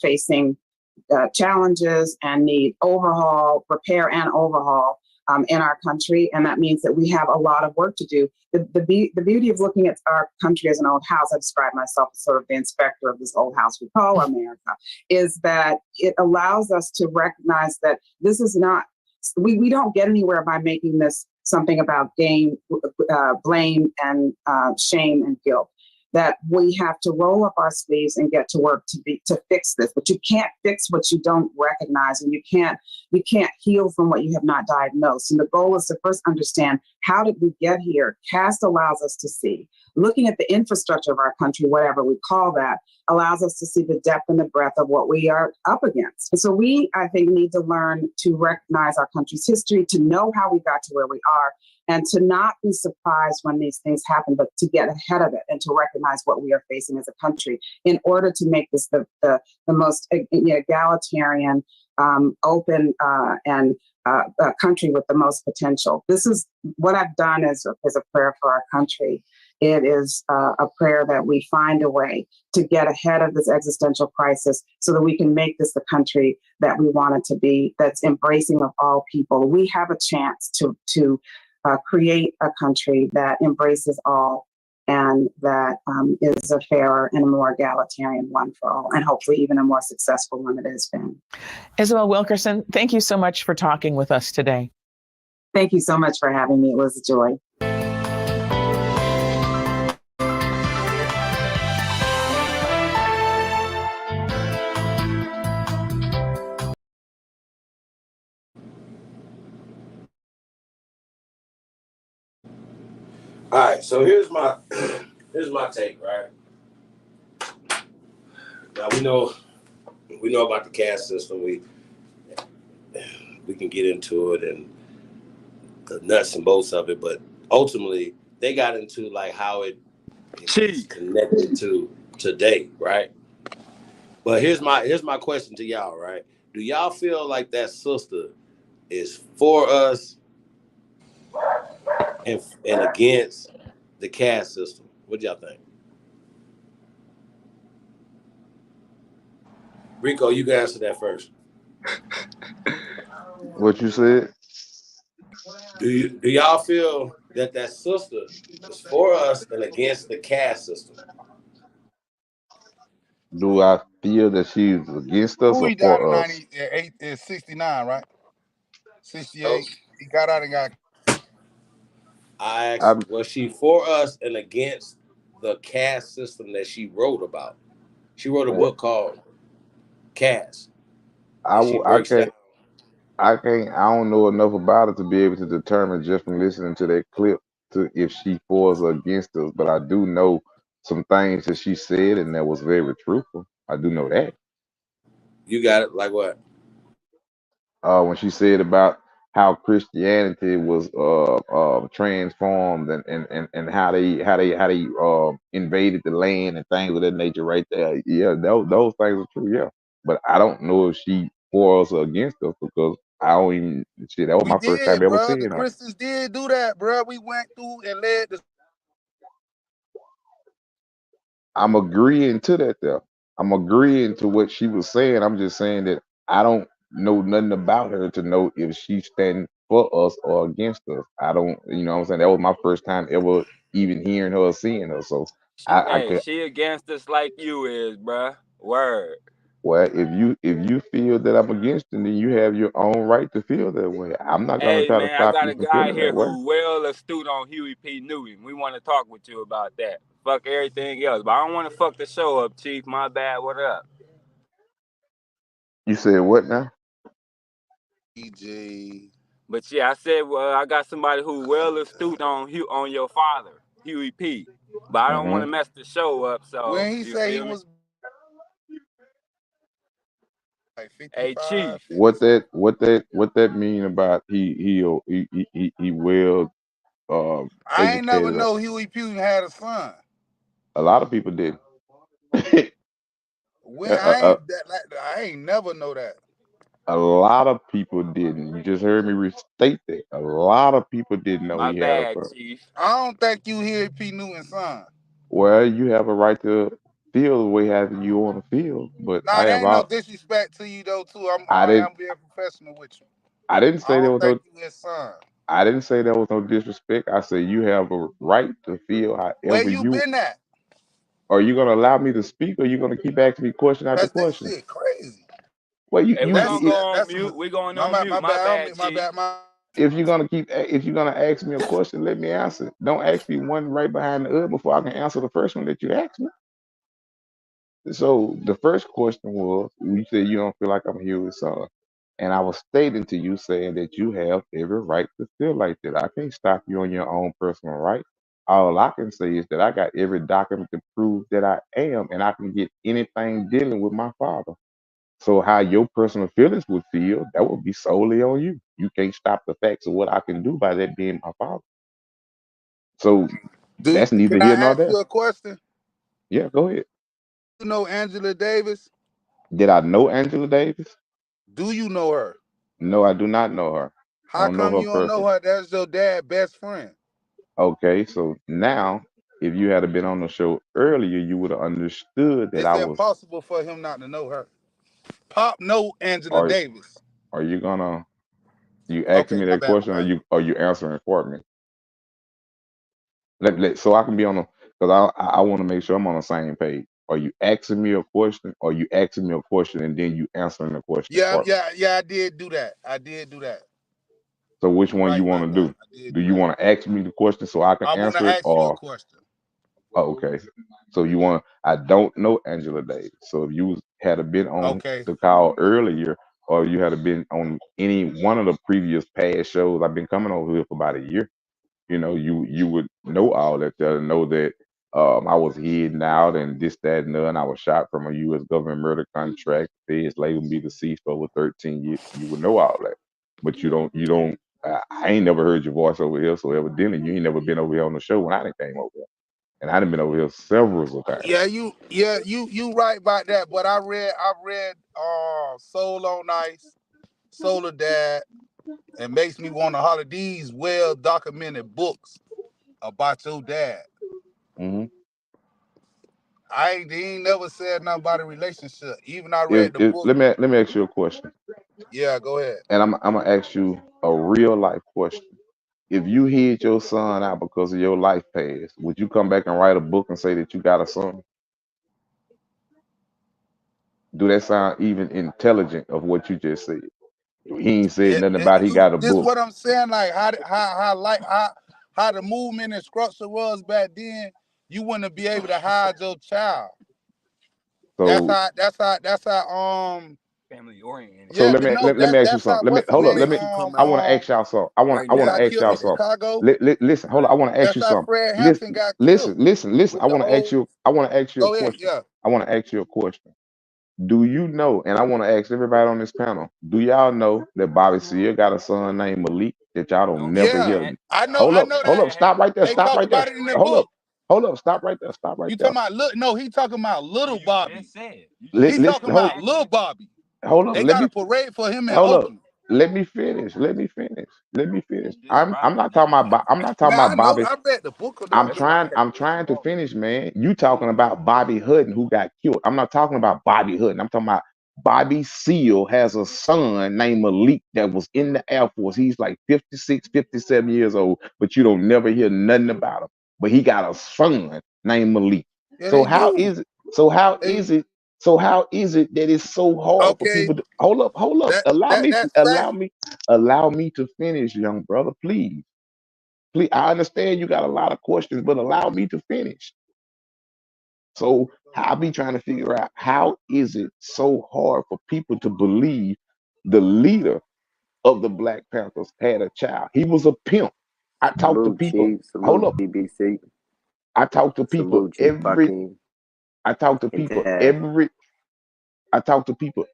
facing challenges and need repair and overhaul in our country. And that means that we have a lot of work to do. The beauty of looking at our country as an old house, I describe myself as sort of the inspector of this old house we call America, is that it allows us to recognize that this is not, we don't get anywhere by making this something about blame and shame and guilt. That we have to roll up our sleeves and get to work to fix this. But you can't fix what you don't recognize, and you can't heal from what you have not diagnosed. And the goal is to first understand, how did we get here? CAST allows us to see. Looking at the infrastructure of our country, whatever we call that, allows us to see the depth and the breadth of what we are up against. And so we, I think, need to learn to recognize our country's history, to know how we got to where we are, and to not be surprised when these things happen, but to get ahead of it and to recognize what we are facing as a country in order to make this the most egalitarian, open, and country with the most potential. This is what I've done as a prayer for our country. It is a prayer that we find a way to get ahead of this existential crisis so that we can make this the country that we want it to be, that's embracing of all people. We have a chance to create a country that embraces all and that is a fairer and a more egalitarian one for all, and hopefully even a more successful one than it has been. Isabel Wilkerson, thank you so much for talking with us today. Thank you so much for having me. It was a joy. All right, so here's my take, right? Now we know about the caste system. we can get into it and the nuts and bolts of it, but ultimately they got into like how it's connected to today, right? But here's my question to y'all, right? Do y'all feel like that sister is for us and against the caste system? What do y'all think? Rico, you can answer that first. What you said? Do y'all feel that sister is for us and against the caste system? Do I feel that she's against us Who or he died in for us? 98 is 69, right? Oh, 68. He got out and got. I I asked, was she for us and against the caste system that she wrote about? She wrote a book called Caste, and she I breaks down. can't I don't know enough about it to be able to determine just from listening to that clip to if she for us or against us. But I do know some things that she said and that was very truthful. I do know that. You got it. Like what? When she said about how Christianity was transformed and how they invaded the land and things of that nature right there. Yeah, those things are true. Yeah, but I don't know if she for us or against us because I don't even shit. That was We my first time did, ever bro. The seeing her. Christians did do that, bro. We went through and led the. I'm agreeing to that though. I'm agreeing to what she was saying. I'm just saying that I don't know nothing about her to know if she's standing for us or against us. I don't, you know what I'm saying? That was my first time ever even hearing her or seeing her. So I Hey, could, she against us like you is, bruh. Word. well, if you feel that I'm against it, then you have your own right to feel that way. I'm not gonna Hey, try to man, I stop got you a from guy feeling here that way. who well astute on Huey P. Newton. We want to talk with you about that. Fuck everything else, but I don't want to fuck the show up, Chief. My bad. What up? You said what now? EJ. But yeah, I said, well, I got somebody who well astute on your father, Huey P. But I don't want Hmm. to mess the show up, so When he you said he feel me? was like Hey, 55, Chief. 50 something. What that mean about he well I ain't never educated? know Huey P had a son. A lot of people did. When a, a, I ain't never know that. a lot of people didn't. You just heard me restate that. A lot of people didn't know My he had a bad, son. Chief. I don't think you Huey P. Newton's son. Well, you have a right to feel the way how you want to feel, but Nah, I there have ain't no out. disrespect to you though. Too, I I didn't. am being professional with you. I didn't I say there don't was think no. you his son. I didn't say there was no disrespect. I said you have a right to feel Where however you you. been at? Are you gonna allow me to speak, or are you gonna keep asking me question after Cause this question? shit crazy. Well, Hey, we gonna go on That's mute. We going my on my mute. my My bad. bad, Chief. if you're gonna ask me a question, let me answer it. Don't ask me one right behind the other before I can answer the first one that you asked me. So the first question was, you said you don't feel like I'm Huey's son, and I was stating to you saying that you have every right to feel like that. I can't stop you on your own personal right. All I can say is that I got every document to prove that I am, and I can get anything dealing with my father. So how your personal feelings would feel, that would be solely on you. You can't stop the facts of what I can do by that being my father. So that's neither Can here I nor ask there. you a question? Yeah, go ahead. You know Angela Davis? Did I know Angela Davis? Do you know her? No, I do not know her. I How don't know come her you don't know person. her? That's your dad's best friend. Okay, so now if you had been on the show earlier, you would have understood that It's I was. impossible for him not to know her. Pop know Angela Are Davis. are you gonna you asking Okay, me my that bad, question, or you answering for me? So I can be on the because I want to make sure I'm on the same page. Are you asking me a question, or you asking me a question and then you answering the question Yeah, for me? I did do that. I did do that. So which You're one you right want about to that. do? I did Do do you that. want to ask me the question so I can I want to answer it, ask you a or question. oh, okay? So you want? I don't know Angela Davis. So if you had been on Okay. the call earlier, or you had been on any one of the previous past shows, I've been coming over here for about a year. You know, you would know all that there, know that I was hidden out and this, that, and none. I was shot from a U.S. government murder contract. Feds labeled me deceased for over 13 years. You would know all that, but you don't. I ain't never heard your voice over here, so evidently you ain't never been over here on the show when I done came over here, and I done been over here several times. Yeah, you right about that. But I read Soul on Ice, Solar Dad, and Makes Me Want to Holler. These well documented books about your dad. Mm-hmm. He ain't never said nothing about a relationship. Even I read the book. Let me ask you a question. Yeah, go ahead. And I'm gonna ask you a real life question. If you hid your son out because of your life past, would you come back and write a book and say that you got a son? Do that sound even intelligent of what you just said? He ain't said nothing about he got a This book. what I'm saying. Like how the movement and structure was back then. You wouldn't be able to hide your child. So That's how family oriented. So Yeah, let me ask you something. Let me hold up. I want to ask y'all something. I want to ask y'all something. Listen, hold on. I want to ask you something. Fred Hampton got Listen. killed. I want to ask you. I want to ask you a Go ahead, question. yeah. I want to ask you a question. Do you know? And I want to ask everybody on this panel. Do y'all know that Bobby Seale got a son named Malik that y'all don't never hear? I know. Hold I up. know Hold that. up. Stop right there. They Stop talk right there. about it in the Hold up. book. Hold up. Stop right there. Stop right You there. talking about no? He talking about little Bobby. He talking about little Bobby. Hold up. They got a parade for him in Hold up. Oakland. Let me finish. I'm not talking about. I'm not talking Man, I about know. Bobby. I read the book. I'm trying to finish, man. You talking about Bobby Hutton who got killed. I'm not talking about Bobby Hutton. I'm talking about Bobby Seale has a son named Malik that was in the Air Force. He's like 56, 57 years old, but you don't never hear nothing about him. But he got a son named Malik. Yeah, So they how do. is it? So how is it? So how is it that it's so hard for people to hold up? Allow me to finish, young brother, please. Please, I understand you got a lot of questions, but allow me to finish. So I be trying to figure out how is it so hard for people to believe the leader of the Black Panthers had a child. He was a pimp. I talk to people. Chief. Hold Salute, up. BBC. I talk to people Salute, Chief Hakeem. I talk to people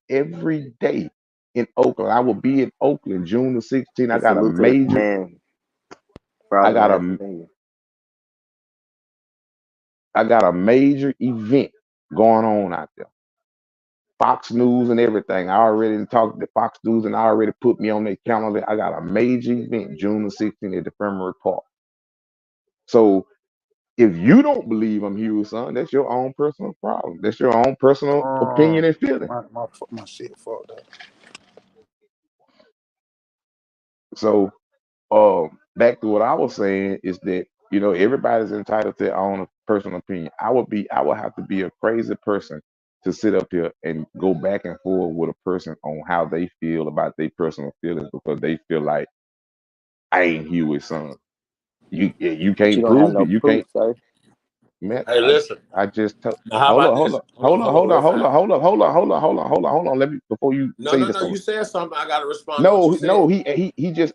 every day in Oakland. I will be in Oakland June the 16th. And salute to the man for all the Virginia. I got a major event going on out there. Fox News and everything. I already talked to Fox News and I already put me on their calendar. I got a major event June the 16th at the Infirmary Park. So if you don't believe I'm Hugh's son, that's your own personal problem. That's your own personal opinion and feeling. My shit fucked up. So back to what I was saying is that everybody's entitled to their own personal opinion. I would have to be a crazy person to sit up here and go back and forth with a person on how they feel about their personal feelings because they feel like I ain't Huey's son. You But you can't don't have prove no it. You proof, can't. sir. Man, Hey, listen. I just told. Now, how Hold about on, this? hold on. Let me before you say this. No. You said something. I got to respond to what you No, said. he just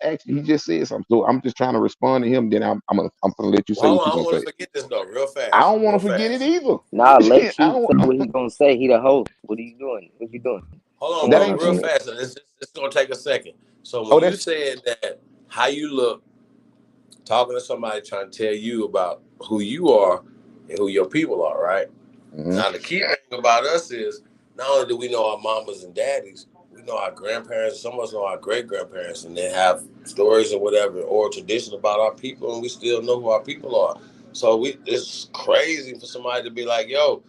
said something. So I'm just trying to respond to him. Then I'm gonna let you say Well, what hold you're on. I gonna don't want say. to forget this though, real fast. I don't want to forget it either. Nah, let Chief I say what he gonna say. He the host. What are you doing? What you doing? Hold on, That bro, ain't real true. fast. It's gonna take a second. So Oh, when you said that, how you look, talking to somebody trying to tell you about who you are and who your people are, right? Mm-hmm. Now the key thing about us is not only do we know our mamas and daddies, we know our grandparents. Some of us know our great grandparents, and they have stories or whatever or tradition about our people, and we still know who our people are. So it's crazy for somebody to be like, "Yo,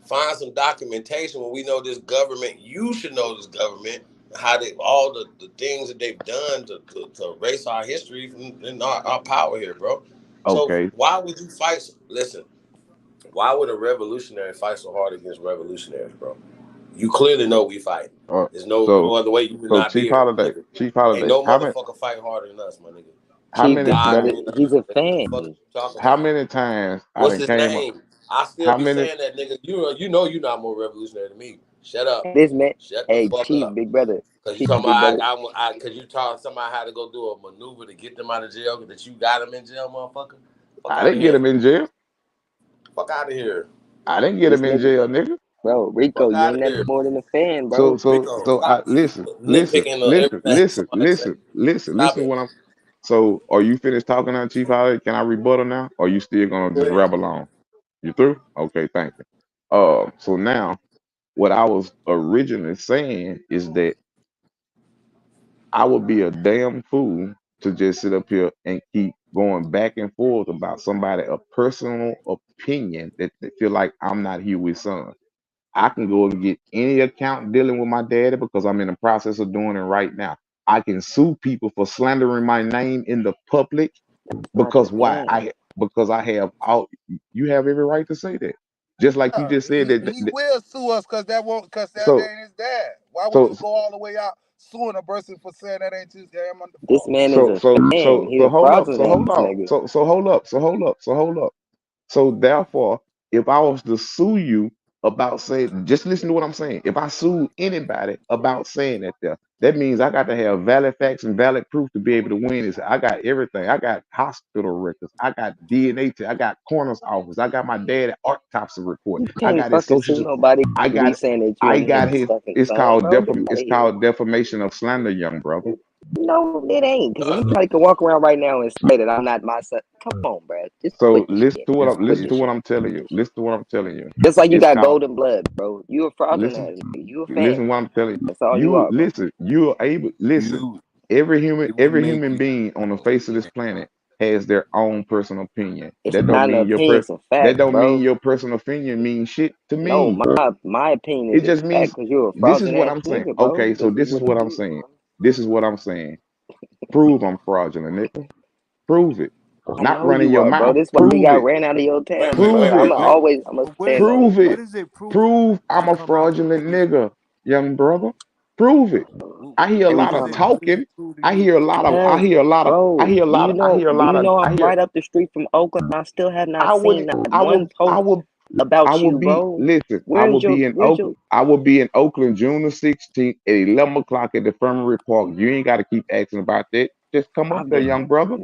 find some documentation when we know this government. You should know this government, how they all the things that they've done to erase our history and our power here, bro." So Okay. why would you fight? Listen, why would a revolutionary fight so hard against revolutionaries, bro? You clearly know we fight. There's no other way you would not be Chief here, my Holiday, nigga. Chief Holiday, Ain't no motherfucker fight harder than us, my nigga. how Chief, many big brother, times? he's a What the fan. fuck you talking How about? many times I What's done his came up? name? I still How be many? saying that, nigga. You know you're not more revolutionary than me. Shut up. This man, Shut the hey, fuck Chief, up. big brother. Cause you Chief, talking big brother. about cause you taught somebody how to go do a maneuver to get them out of jail that you got them in jail, motherfucker. Fuck I out of didn't get here. him in jail. Fuck out of here. I didn't get This him in nigga, jail, nigga. bro, Rico, Fuck you out ain't of nothing here. more than a fan, So bro. so Rico, so I stop listen nitpicking on everything somebody say. Stop to it. what I'm. So are you finished talking now, Chief Holiday? Can I rebuttal now? Or are you still gonna Go just ahead. rub along? You through? Okay, thank you. So now what I was originally saying is that I would be a damn fool to just sit up here and keep going back and forth about somebody a personal opinion that they feel like I'm not Huey's son. I can go and get any account dealing with my daddy because I'm in the process of doing it right now. I can sue people for slandering my name in the public Not the because why? fan. Because I have all you have every right to say that. Just like you just said that, He will sue us because that so ain't his dad. Why would so you go all the way out suing a person for saying that ain't his damn This fault? man is a fan. He a so fraudulent hold ass on. nigga. So hold up. So therefore, if I was to sue you about saying, just listen to what I'm saying. If I sue anybody about saying that there, that means I got to have valid facts and valid proof to be able to win. Is I got everything. I got hospital records. I got DNA. I got coroner's office. I got my dad autopsy report. You I can't got his fucking social. sue nobody I to be got. saying that you I ain't his got his. fucking son, bro. Get out of It's here. called defamation of slander, young brother. No, it ain't. Because anybody can walk around right now and say that I'm not my son. Come on, bro. Just So quit this shit. Just quit listen to this what shit. I'm telling you. Listen to what I'm telling you. Just like you It's got called golden blood, bro. You a fraudulent listen. ass nigga. You a fan. Listen what I'm telling That's all you. you You are, bro. listen. You are able. Listen. You it would Every make human you being on the face of this planet has their own personal opinion. It's That don't not an mean your opinion, it's a that fact, don't mean bro. your personal opinion means shit to No, me. my opinion It is a just fact means because you're a this is fraudulent what ass I'm saying. nigga, bro. Okay, so this is what I'm saying. This is what I'm saying. Prove I'm fraudulent, nigga. Prove it. I Not know running you your are, bro. mouth. This is why you Prove got it. ran out of your wait, town, wait, bro. wait, Prove wait, it. I'ma wait. always I'ma stand on it, Prove bro. it. Prove I'm a fraudulent nigga, young brother. Prove it. I hear a Every lot of time talking. I hear a lot of I Cause, hear a lot of I bro, hear a lot of I hear a do lot you of know I I'm hear right up the street from Oakland? I still have not I seen wouldn't not one I post would I about will you, be bro. listen, Where's your I will be in Oakland June the 16th at 11 o'clock at the Infirmary Park. You ain't gotta keep asking about that. Just come up I've there, been young brother.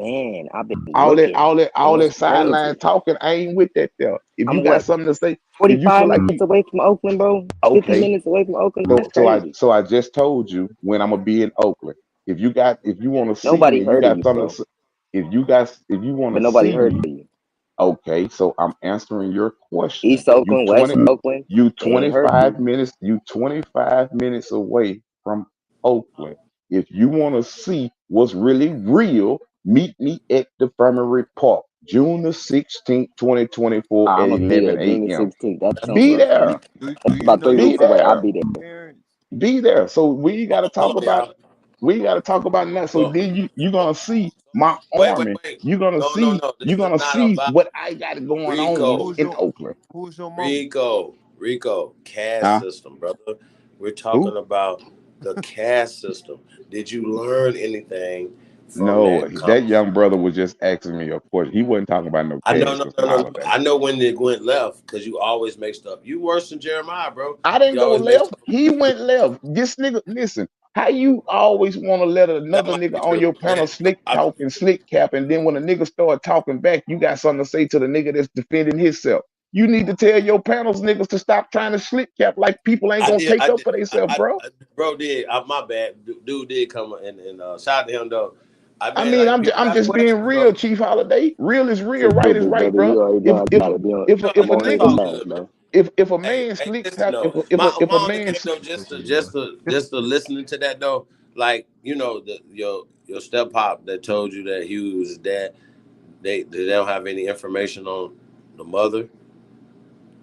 I've been looking and All it's that sideline crazy. talking, I ain't with that there. If you I'm got what, something to say, if you 45 feel like you minutes away from Oakland, bro? 50 okay, minutes away from Oakland? That's crazy. so I just told you when I'm gonna be in Oakland. If you want to see Nobody me, you heard of got you, something to bro. say. If you want to But nobody see heard me, of you. okay, so I'm answering your question. East Oakland, West Oakland, they ain't heard of you. You 25 minutes away from Oakland. If you want to see what's really real, meet me at the Infirmary Park, June the 16th, 2024 at I'm gonna be there 11 June the a.m. 16th. That sounds Be lovely. there. That's about 3 Be weeks away. I'll there. be there. Be there. So Hold on, y'all. we gotta talk about that. So So, then you're gonna see my army. wait. No. You're This is gonna not see about what I got going on Rico. in Oakland. Rico, caste Huh? system, brother. We're Who? talking about the caste system. Did you learn anything from No, that that conversation? young brother was just asking me a question. He wasn't talking about no I know, cash, no, Mr. no, no, no. Holiday. I know when it went left because you always make stuff. You worse than Jeremiah, bro. I didn't You go always make left. stuff. He went left. This nigga, listen, how you always want to let That another might nigga be on true. your panel slick talk and slick cap, and then when a nigga start talking back, you got something to say to the nigga that's defending himself. You need to tell your panels niggas to stop trying to slick cap like people ain't I gonna did. take up for themselves, bro. Bro did. My bad. Dude did come and shout out to him though. I I mean, mean, like people I'm got just being questions, real, bro. Chief Holiday. Real is real, For right sure, is big right, brother. bro. You already know I gotta be on. No, I'm If a on here it's with nigga all that, good, man. bro. if a Hey, man slick listen tap though. if a My only man thing though, just to listening to that though, like you know, your step pop that told you that Huey was his dad. They don't have any information on the mother,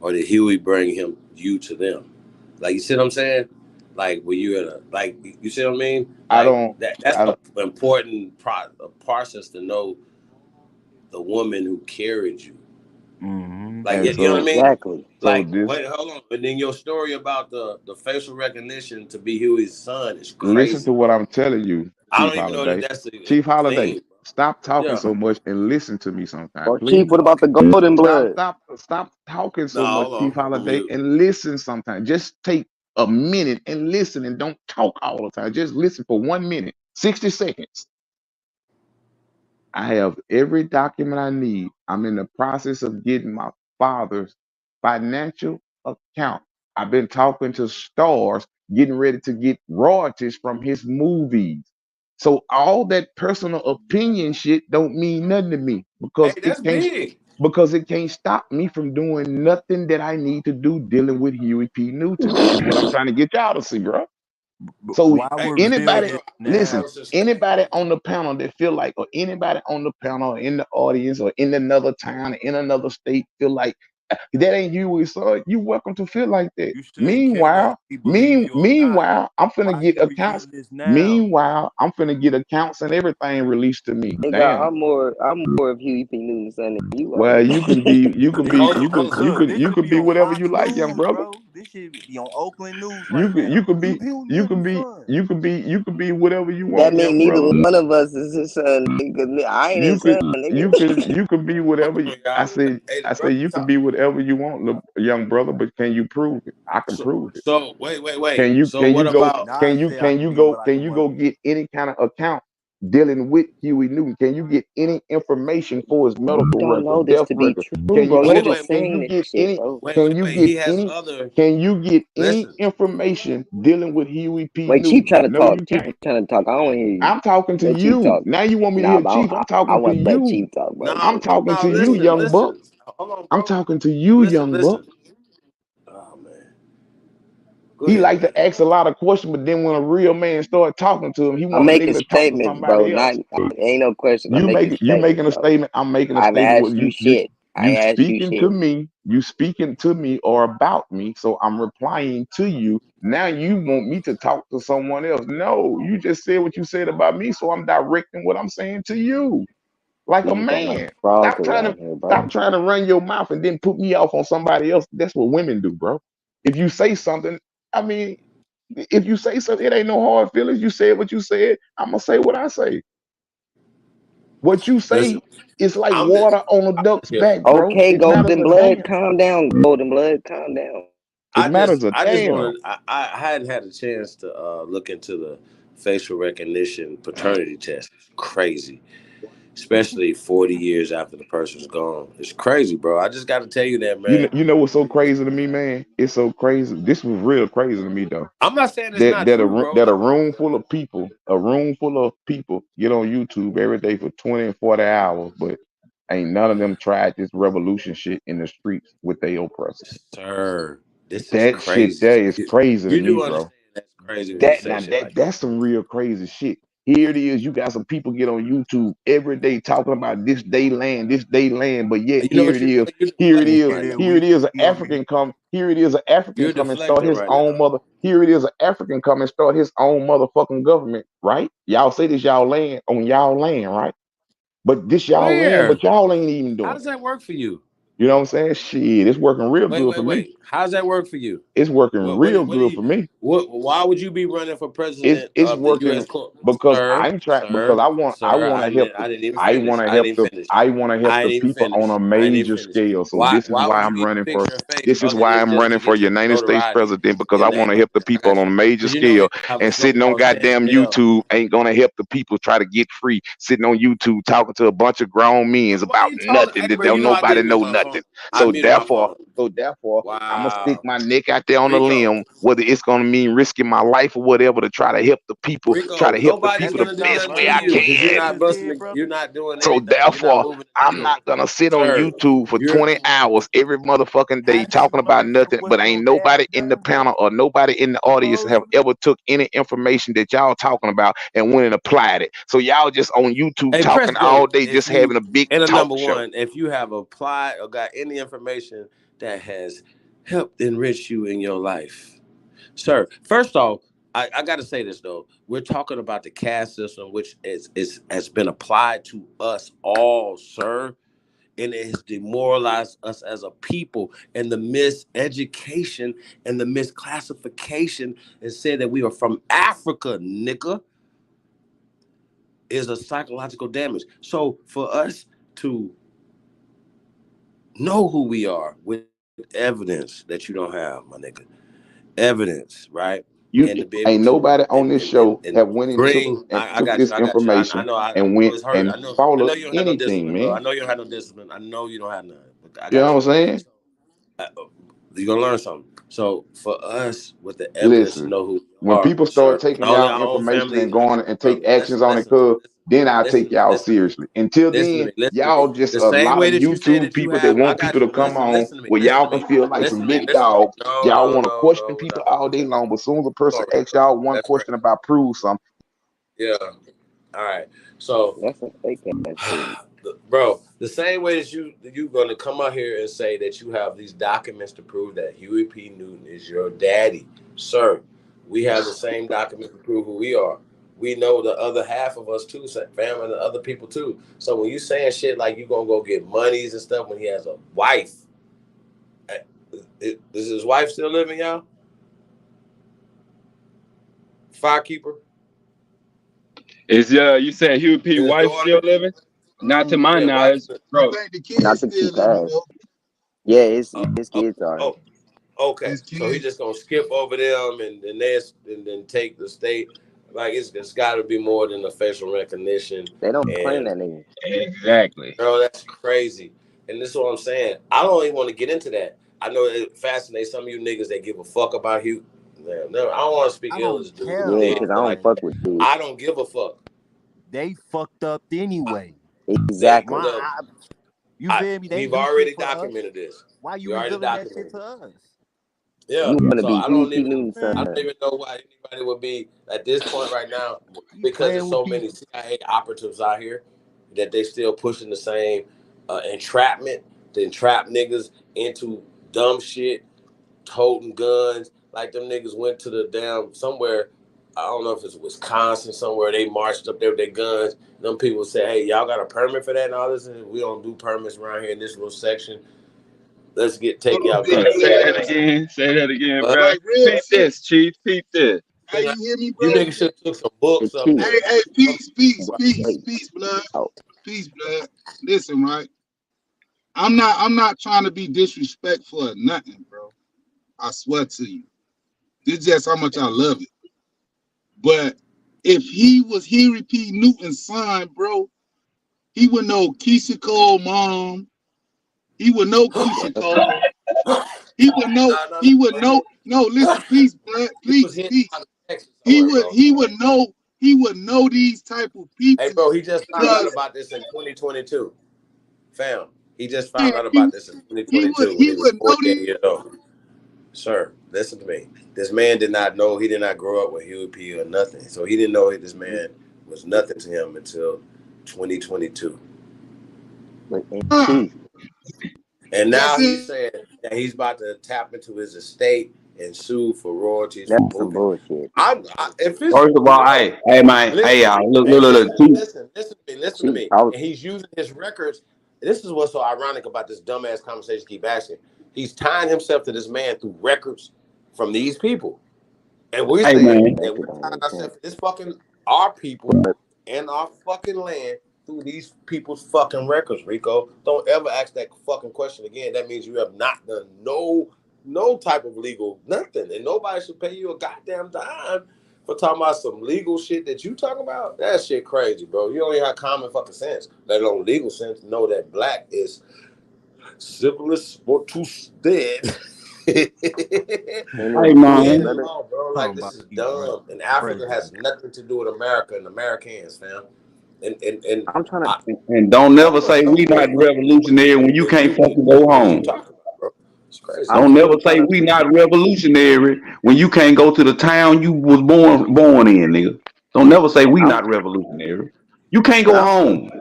or did Huey bring you to them? Like you see what I'm saying? Like were you in a like you see what I mean? I Like don't that's I an don't important process to know the woman who carried you. Like and you know what I mean? Exactly. so Like this wait, hold on. And then your story about the facial recognition to be Huey's son is listen to crazy, what bro. I'm telling you, I Chief don't even know that Holiday. that's a Chief Holiday, thing. stop talking Yeah. so much and listen to me sometime, Or Chief, please. what about the golden blood? Stop talking No, so much, hold Chief on. I'm Holiday, mute. and listen sometime. Just take a minute and listen and don't talk all the time. Just listen for 1 minute, 60 seconds. I have every document I need. I'm in the process of getting my father's financial account. I've been talking to stars getting ready to get royalties from his movies. So all that personal opinion shit don't mean nothing to me Hey, because that's big. it can't stop me from doing nothing that I need to do dealing with Huey P. Newton. Is what I'm trying to get y'all to see, bro. So Why we're anybody, building listen, now? anybody on the panel that feel like, or anybody on the panel, or in the audience, or in another town, or in another state, feel like that ain't you, son. You welcome to feel like that. You shouldn't care whether he believe you or not. I'm finna Why get you accounts. revealing this now? Meanwhile, I'm finna get accounts and everything released to me. Nigga, Damn. I'm more of Huey P. Newton's son than you are. Well, you can be, This, this you should can be be on whatever you Fox like, young News, brother. bro. This should be on Oakland News You right could, now. you could You be, Huey you could Newton's be, son. you could be whatever you That want, mean young neither brother. one of us is his son, nigga. I ain't his son, nigga. You could be whatever. Hold on, y'all. Hey, the I say brother you can talk. be whatever you want, young brother. But can you prove it? I can So, prove it. so wait. So Can what you go? about? Now I say I can be what I Can you want. go get any kind of account dealing with Huey Newton? Can you get any information for his You medical don't know record, this death to be record? true, Can you bro. You Wait, over? just wait, Can saying you this get shit, any? bro. Can you wait. get He has any? other. Can you get any Listen, information dealing with Huey P. Wait, Chief Newton? trying to No, talk. you Chief can't. trying to talk. I don't want to hear you. I'm talking to Let Chief you. talk. Now you want me to Nah, hear but Chief? I'm I talking to want to let you. Chief talk, bro. I'm talking to you, listen, young buck. Hold on, I'm bro. talking to you, young buck. Listen. Oh man, go He ahead, like man. to ask a lot of questions, but then when a real man start talking to him, he I'm want a making nigga to talk to statements, bro. somebody Not else. ain't no question. I'm making You statements, making a bro. statement. I'm making a I've statement. What asked you shit. I you asked you speaking to shit. me? You speaking to me or about me? So I'm replying to you. Now you want me to talk to someone else? No, you just said what you said about me, so I'm directing what I'm saying to you, like a Niggas sound like man. fraud around here, bro. Stop trying to run your mouth and then put me off on somebody else. That's what women do, bro. If you say something, I mean, if you say something, it ain't no hard feelings. You said what you said. I'm gonna say what I say. What you Listen, say is like I'm just. water on a duck's Yeah. back, bro. Okay, It matters Golden a Blood, damn. calm down. Golden Blood, calm down. It matters a I just damn. wanted. I hadn't had a chance to look into the facial recognition paternity test. It's crazy, especially 40 years after the person's gone. It's crazy, bro. I just got to tell you that, man. You know what's so crazy to me, man? It's so crazy. This was real crazy to me, though. I'm not saying it's not true, bro. That a room full of people, get on YouTube every day for 20 and 40 hours, but ain't none of them tried this revolution shit in the streets with their oppressor. Sir, this is That shit crazy. there is crazy to You me, do bro. understand that's crazy when you say shit like that. That's some real crazy shit. Here it is. You got some people get on YouTube every day talking about this day land, but yet You know what you're doing? You're deflecting right now. here it is. An African come. Here it is. An African You're come and start deflecting his right own now. mother. Here it is. An African come and start his own motherfucking government. Right? Y'all say this y'all land on y'all land, right? But this y'all land, Where? but y'all ain't even How doing does it. that work for you? You know what I'm saying? Shit, it's working real good for me. How does that work for you? It's working real What do good you? for me. Why would you be running for president It's of the U.S. working Court, because sir? I Sir, want to help I didn't even finish. I want to help the people on a major scale. So this is Why why would you I'm even running for fix your face other than just to get your United States notoriety president because I in the want to help the people on a major Because you know scale. if you have a And sitting on snowball stand goddamn in hell. YouTube ain't gonna help the people try to get free. Sitting on YouTube talking to a bunch of grown men Why are about you talking? nothing Hey, that bro, you don't know I nobody did mute know my phone. nothing. I So muted my therefore, phone. I'm gonna stick Wow, my neck out there on the Rico, limb, whether it's gonna mean risking my life or whatever to try to help the people, nobody's That's the what gonna you do talking best nothing way to about. I You you see what because Jay can. just did, bro? you're not doing So anything. You're not therefore, moving the I'm needle, not gonna sit on sir. YouTube for You're 20 hours every motherfucking day Has this talking about nothing, motherfucker but went ain't on damn nobody in the done, bro? panel or nobody in the audience have Supposedly. ever took any information that y'all talking about and went and applied it. So y'all just on YouTube Hey, press talking all go day, if just you having a big and a talk number show. one if you have applied or got any information that has helped enrich you in your life, sir. First off, I got to say this though. We're talking about the caste system, which has been applied to us all, sir, and it has demoralized us as a people. And the miseducation and the misclassification and said that we are from Africa, nigga, is a psychological damage. So for us to know who we are with evidence that you don't have, my nigga, evidence, right? You And to be able ain't to nobody on this show and have went and bring, took this I information know, I and know went it's hurt. and I know followed you don't have no anything, discipline, bro. I man. know you don't have no discipline. I know you don't have none. But I You know got what I'm you. saying? You're gonna learn something. So for us, with the evidence to Listen, know who we when are, people start sir, taking not only y'all our own information family, and going and take brother. actions on it, cuz then I'll Listen take to me, y'all listen to me, seriously. Until listen to then, me, listen to me. y'all just The a same lot way of that you say YouTube that you people that have, I want got people to you. come on Listen to me, where listen y'all to can me, feel like listen some to me, big listen to me. dogs. No, Y'all no, want to no, question no. We're people not gonna all do day that. long, but as soon as a Hold person on, asks Rico. y'all one That's question crazy. about prove something, Yeah. All right. So, That's a fake ass page. bro, the same way that you gonna come out here and say that you have these documents to prove that Huey P. Newton is your daddy, sir. We have the same documents to prove who we are. We know the other half of us too, family and the other people too. So when you saying shit like you gonna go get monies and stuff when he has a wife, is his wife still living, y'all? Firekeeper? Is you said Huey P. And his wife daughter? still living? Not to my Yeah, wife. knowledge, bro. I think the And I kids think she still living passed. though. Yeah, Oh, his oh, kids are. oh, okay. His So he kids. just gonna skip over them and then take the state. Like it's got to be more than a facial recognition. They don't claim And that nigga. Exactly. girl, that's crazy. And this is what I'm saying. I don't even want to get into that. I know it fascinates some of you niggas that give a fuck about Hugh. No, I don't want to speak I ill don't of this dude care who Yeah, did. because I about don't Like, fuck them. with dudes. I don't give a fuck. They fucked up anyway. Exactly. Why? You feel me? They We've do shit already for us. documented this. Why you We already revealing that shit documented to it. us? Yeah. You want to So be I Huey don't P. even Newton's son. I don't even know why anybody would be at this point right now You because playing there's with so many people. CIA operatives out here that they still pushing the same entrapment to entrap niggas into dumb shit, toting guns. Like them niggas went to the damn somewhere. I don't know if it's Wisconsin somewhere. They marched up there with their guns. Them people say, "Hey, y'all got a permit for that and all this?" And we don't do permits around here in this little section. Let's take Hold on, y'all big guns. Say blood. that again. Say that again, But bro. Like real Peep shit. this, Chief. Peep this. Hey, you hear me, You bro? niggas should have took some Hey, books up Chief. Hey, there. hey, peace, Wait. blood. Oh, Peace, blood. Listen, right? I'm not trying to be disrespectful or nothing, bro. I swear to you. This is just how much I love it. But if he was Huey P. Newton's son, bro, he would know Keisha Cole mom. He would know Keisha Cole. He would know. No. He would know. No, listen, peace, blood. He was Please, hidden peace. out of Texas He somewhere, would. bro. He would know. He would know these type of Hey, people bro, he just found out because about this in 2022. Fam, he just man, found out about this in he would. 2022 when He he was would know 48 these. years old. Sir, listen to me. This man did not know. He did not grow up with Huey P. or nothing. So he didn't know this man was nothing to him until 2022. but and Ah, Chief, And that's now it. he's saying that he's about to tap into his estate and sue for royalties for that's some movies. bullshit. If it's First of all, bro, hey man, hey listen, y'all, look, hey, look, look, look, Chief. listen to Chief, me. I was And he's using his records. This is what's so ironic about this dumbass conversation. Keep asking. He's tying himself to this man through records from these people, and we're Hey saying man, that that we're shit don't tying make sense. ourselves to this fucking our people But and our fucking land through these people's fucking records. Rico, don't ever ask that fucking question again. That means you have not done no type of legal nothing, and nobody should pay you a goddamn dime for talking about some legal shit that you talking about. That shit crazy, bro. You don't even have common fucking sense, let alone legal sense. Know that black is civilist mortus dead. ain't hey it true, man. In the brother? law, bro. Like Talking this about is these records dumb. And is Africa crazy. has nothing to do with America and Americans, fam. And I'm trying to. I, And don't I'm never gonna say show we you not like revolutionary when you can't Huey fucking P. go Newton that you home. talking about, bro. It's crazy. I'm Don't never still trying say to. we not revolutionary when you can't go to the town you was born in, nigga. Don't never say we I'm. not revolutionary. You can't But go I'm still. home.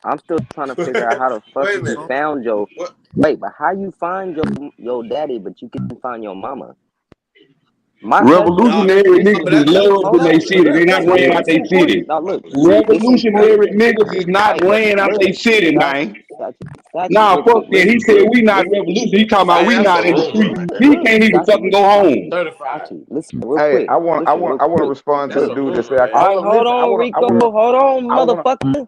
I'm still trying to figure out how the fuck Wait a you minute. found your. What? Wait, but how you find your daddy, but you couldn't find your mama? My cousin. No, Revolutionary no, niggas is loved Hold in their on. city. They not listen to ran me. out their It's important. city. Now look, it's important. Revolutionary niggas is not Right, but ran out look, their city, man. statue, Nah, look, fuck that. He said we not listen, revolution. He talking about Man, we that's not a in the rumor, street. man. He can't even statue, fucking go home. Certified. listen real hey, quick, I want listen real to quick. respond to That's the a dude that rumor, said I man. All can't. right, hold Listen, on, Rico, hold on, I want to. motherfucker.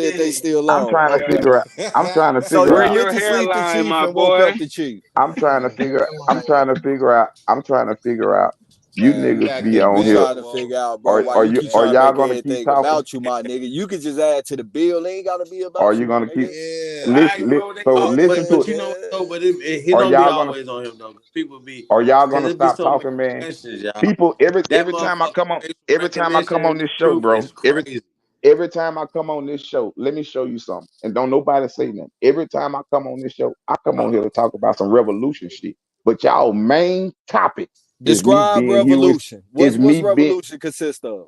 said they still I'm on. trying to figure out. I'm trying to So figure you Where out. went your to sleep the hairline, chief my and woke boy? up the chief. I'm trying to figure. I'm trying to figure out. I'm trying to figure out. You Man, niggas I be keep on here. trying to figure out, bro, why you keep Are trying to y'all make gonna keep everything talking? about you, my nigga. You could just add to the bill. It ain't gotta be Are about you you, my gonna keep nigga. listen? So listen to But it. you know what though? But it Are don't be y'all gonna? always on him though. 'Cause people be Are y'all because gonna it be stop so many talking, man? questions, y'all. People That every time I motherfucker come on, facial every time I come recognition on and the this show, truth bro. is crazy. Every time I come on this show, let me show you something. And don't nobody say nothing. Every time I come on this show, I come on here to talk about some revolution shit. But y'all main topic is me Describe being here with revolution. is What's me being revolution consist of?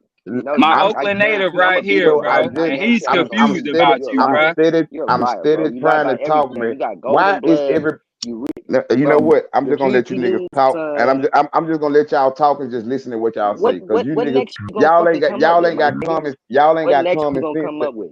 My I Oakland native guarantee I'm right gonna be here, there. So I I bro, just and he's guarantee I'm gonna I'm be confused there. steady about You're a you, I'm bro. liar. steady You're a I'm liar, bro. steady You lie trying to about talk, everything. man. You got Why golden is blood. every You you know bro. what? I'm Your just gonna let you niggas GPU's talk, and I'm just gonna let y'all talk and just listen to what y'all say, cause you what niggas next you gonna fucking come up with, my nigga? y'all ain't What got next you common gonna sense. come up with?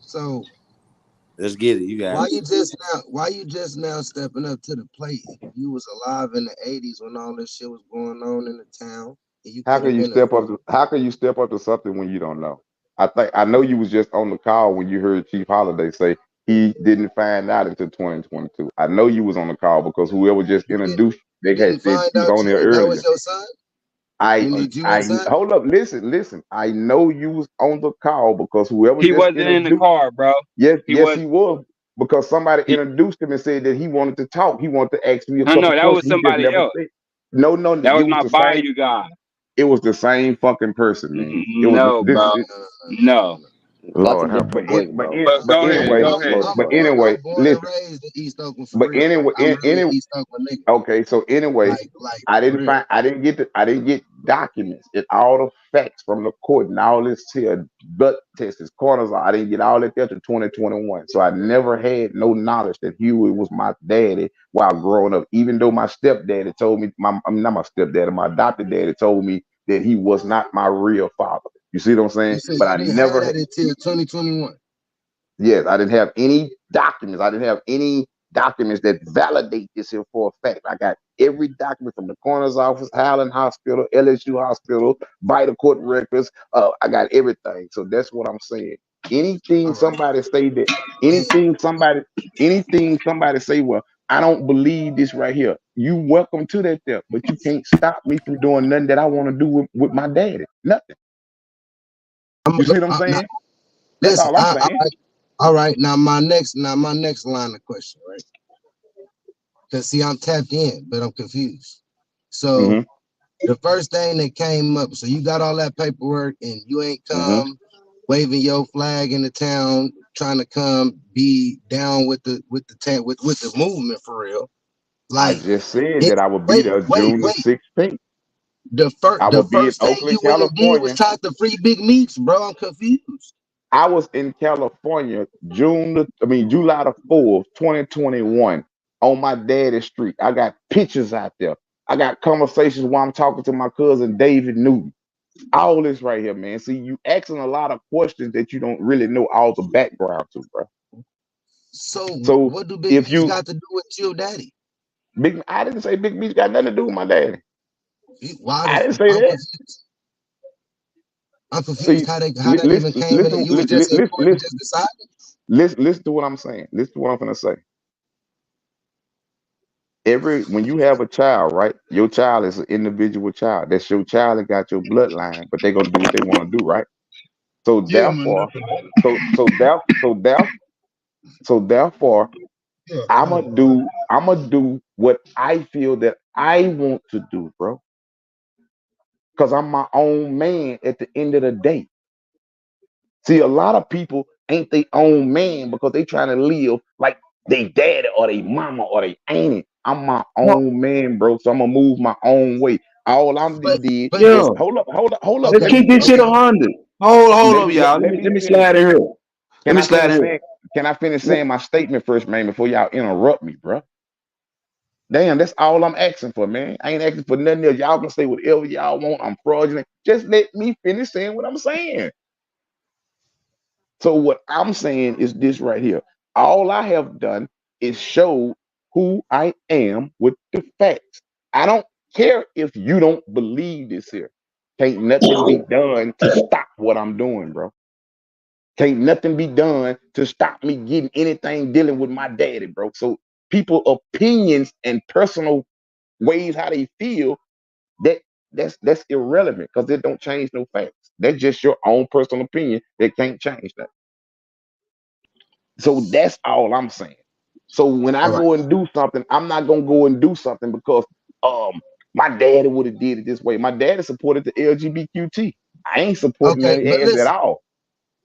So Let's get it. You got why it. you just now stepping up to the plate? If you was alive in the 80s when all this shit was going on in the town, and you How could have can you been a step up to how can you step up to something when you don't know? I know you was just on the call when you heard Chief Holiday say he didn't find out until 2022. I know you was on the call because whoever just introduced you they had didn't said find he was out on there that was earlier. your son? I You your son? hold up, listen. I know you was on the call because whoever He just wasn't in the introduced car, bro. He yes was. he was because somebody He, introduced him and said that he wanted to talk. He wanted to ask me a I know couple that was questions. He just somebody never else. said. No, That it was was my the same. bayou guy. It was the same fucking person, man. It was No, this. bro. No. That's a Lord have, different voice, bro. But but go That's a ahead. anyway, Go different ahead. voice, bro. anyway, I'm born and listen. raised in East Oakland for But real. anyway, I'm really an East Oakland nigga. okay. So anyway, Like I for didn't real. find. I didn't get documents and all the facts from the court and all this here blood tests, corners. I didn't get all that there to 2021. So I never had no knowledge that Huey was my daddy while growing up. Even though my stepdaddy told me, I mean, not my stepdaddy, my adopted daddy told me that he was not my real father. You see what I'm saying? You said But you I didn't have never that until 2021. Yes, I didn't have any documents. I didn't have any documents that validate this here for a fact. I got every document from the coroner's office, Highland Hospital, LSU Hospital, vital court records. I got everything. So that's what I'm saying. Anything All right. somebody say that, anything somebody say, well, I don't believe this right here. You welcome to that there, but you can't stop me from doing nothing that I want to do with my daddy. Nothing. You see what I'm saying? That's Listen, all I'm saying. all right. Now my next line of question, right? Because see, I'm tapped in, but I'm confused. So the first thing that came up, so you got all that paperwork and you ain't come waving your flag in the town, trying to come be down with the movement for real. Like I just said that I would be there June the 16th. The would be in first thing you Oakland, went and did was California. talk to free big meats, bro. I'm confused. I was in California July the 4th, 2021, on my daddy's street. I got pictures out there. I got conversations while I'm talking to my cousin David Newton. All this right here, man. See, you asking a lot of questions that you don't really know all the background to, bro. So what do big meats got to do with your daddy? I didn't say big meats got nothing to do with my daddy. I didn't say that. I'm confused how that even came in. You was just in court and just decided. Listen to what I'm saying. Listen to what I'm gonna say. When you have a child, right? Your child is an individual child. That's your child that got your bloodline, but they're gonna do what they want to do, right? So therefore, I'ma do what I feel that I want to do, bro. Because I'm my own man at the end of the day. See, a lot of people ain't their own man because they trying to live like they daddy or they mama or they auntie. I'm my own man, bro. So I'm gonna move my own way. All I'm did was hold up. Let's keep this shit 100. Hold up, y'all. Let me finish. slide in here. Can I finish saying my statement first, man, before y'all interrupt me, bro? Damn, that's all I'm asking for, man. I ain't asking for nothing else. Y'all can say whatever y'all want. I'm fraudulent. Just let me finish saying what I'm saying. So what I'm saying is this right here. All I have done is show who I am with the facts. I don't care if you don't believe this here. Can't nothing be done to stop what I'm doing, bro. Can't nothing be done to stop me getting anything dealing with my daddy, bro. So people opinions and personal ways how they feel, that's irrelevant because it don't change no facts. That's just your own personal opinion that can't change that. So that's all I'm saying. So when I go and do something, I'm not gonna go and do something because my daddy would have did it this way. My daddy supported the LGBTQT. I ain't supporting none ass at all.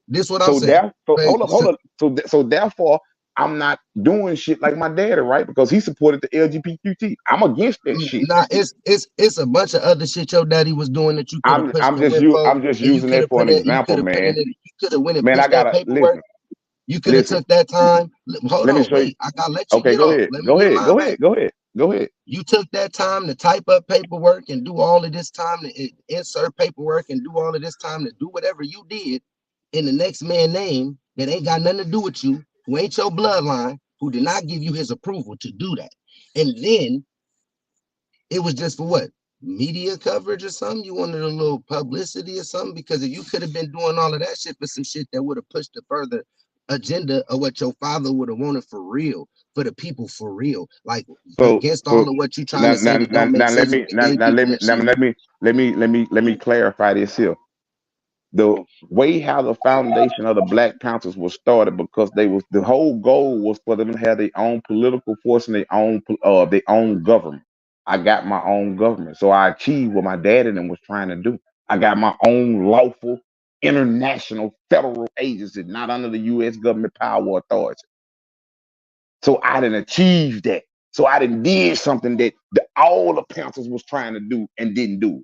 This what I'm saying. Hold up. So therefore, I'm not doing shit like my daddy, right? Because he supported the LGBTQT. I'm against that shit. Nah, it's a bunch of other shit your daddy was doing that you could have pushed the win for. I'm just using that for an example, man. You could have went and Man, I pushed that gotta paperwork. listen. You could have took that time. Hold Let me on, show you. wait. I gotta let you Okay, get go off. ahead. Let me Go get ahead. mine back. Go ahead. You took that time to type up paperwork and do all of this time to insert paperwork and do all of this time to do whatever you did in the next man's name that ain't got nothing to do with you, who ain't your bloodline, who did not give you his approval to do that. And then it was just for what? Media coverage or something? You wanted a little publicity or something? Because if you could have been doing all of that shit for some shit that would have pushed the further agenda of what your father would have wanted for real, for the people for real, like against all of what you trying to say that don't make sense. Let me clarify this here. The way how the foundation of the Black Panthers was started because the whole goal was for them to have their own political force and their own government. I got my own government, so I achieved what my dad and them was trying to do. I got my own lawful international federal agency, not under the U.S. government power or authority. So I didn't achieve that. So I didn't did something that all the Panthers was trying to do and didn't do.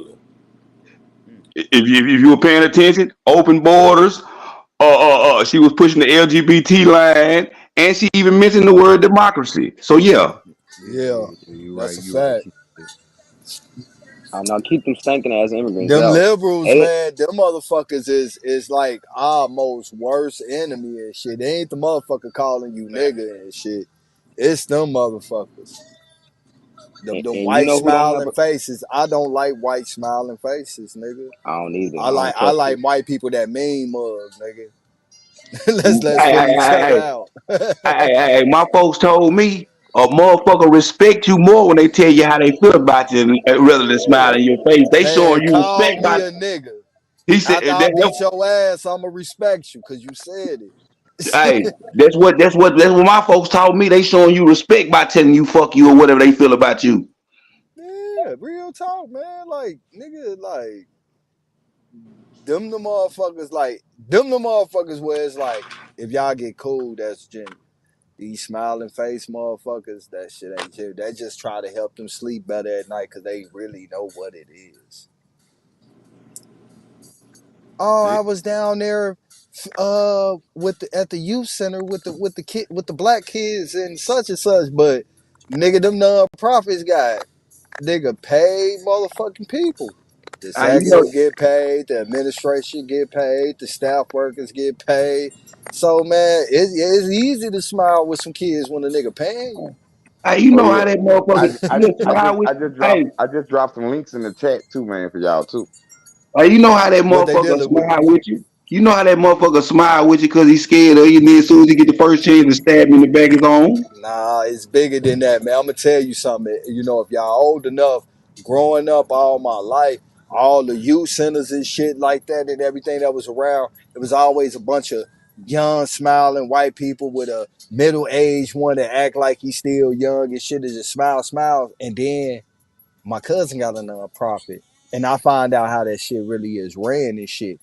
color. If you were paying attention, open borders. She was pushing the LGBT line, and she even mentioned the word democracy. So yeah, Yeah, You that's right. a You right. fact. I know, keep them stinking ass immigrants Them out. liberals, Hey, man, them motherfuckers is like our most worst enemy and shit. They ain't the motherfucker calling you nigga and shit. It's them motherfuckers. Them And you white know who don't have smiling a? faces. I don't like white smiling faces, nigga. I don't either. I I like don't I fuck like with. white people that mean mugs, nigga. Hey, let's hey, figure each hey, other hey, out. hey, my folks told me a motherfucker respect you more when they tell you how they feel about you rather than Yeah. smile in your face. They Man, showing you call respect me by. a nigga. He said After I beat your ass, I'ma respect you because you said hey, it. that's what my folks taught me. They showing you respect by telling you fuck you or whatever they feel about you. Yeah, real talk, man. Like, nigga, like, them the motherfuckers where it's like, if y'all get cool, that's genuine. These smiling face motherfuckers, that shit ain't genuine. They just try to help them sleep better at night because they really know what it is. Oh, I was down there at the youth center with the black kids and such, but nigga, them non-profits got nigga paid motherfucking people. The You know, exits get paid, the administration get paid, the staff workers get paid. So man, it's easy to smile with some kids when a nigga paying you Oh know yeah. how that motherfucker look smile with. Hey, I just dropped some links in the chat too, man, for y'all too. you know how that what they motherfucker dealing with. smile with you. You know how that motherfucker smile with you because he's scared of you. And then as soon as he get the first chance to stab you in the back of his own. Nah, it's bigger than that, man. I'm gonna tell you something. You know, if y'all old enough, growing up all my life, all the youth centers and shit like that and everything that was around, it was always a bunch of young, smiling white people with a middle-aged one that act like he's still young and shit and just smile. And then my cousin got a nonprofit. And I find out how that shit really is ran and shit.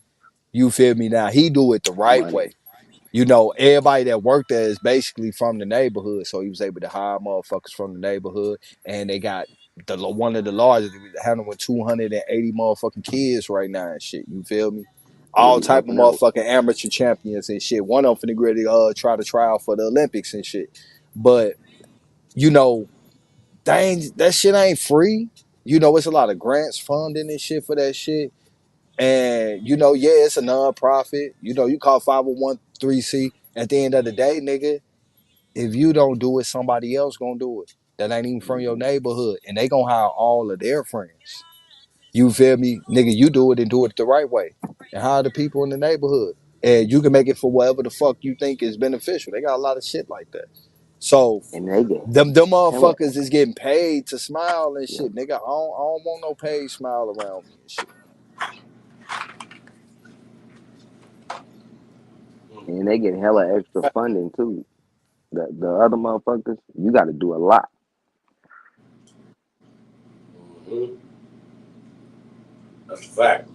You feel me? Now he do it the right Money. way. You know, everybody that worked there is basically from the neighborhood, so he was able to hire motherfuckers from the neighborhood, and they got one of the largest, handling 280 motherfucking kids right now and shit. You feel me? All Really type of helping out. motherfucking amateur champions and shit. One of them finna really try to try out for the Olympics and shit. But you know, that shit ain't free. You know, it's a lot of grants funding and shit for that shit. And you know, yeah, it's a non-profit. You know, you call 501c. At the end of the day, nigga, if you don't do it, somebody else gonna do it. That ain't even from your Mhm. neighborhood, and they gonna hire all of their friends. You feel me, nigga? You do it and do it the right way, and hire the people in the neighborhood, and you can make it for whatever the fuck you think is beneficial. They got a lot of shit like that. So And they get them hella. motherfuckers is getting paid to smile and Yeah. shit, nigga. I don't want no paid smile around me and shit. And they get hella extra funding too. The other motherfuckers, you got to do a lot. Mhm. That's a fact.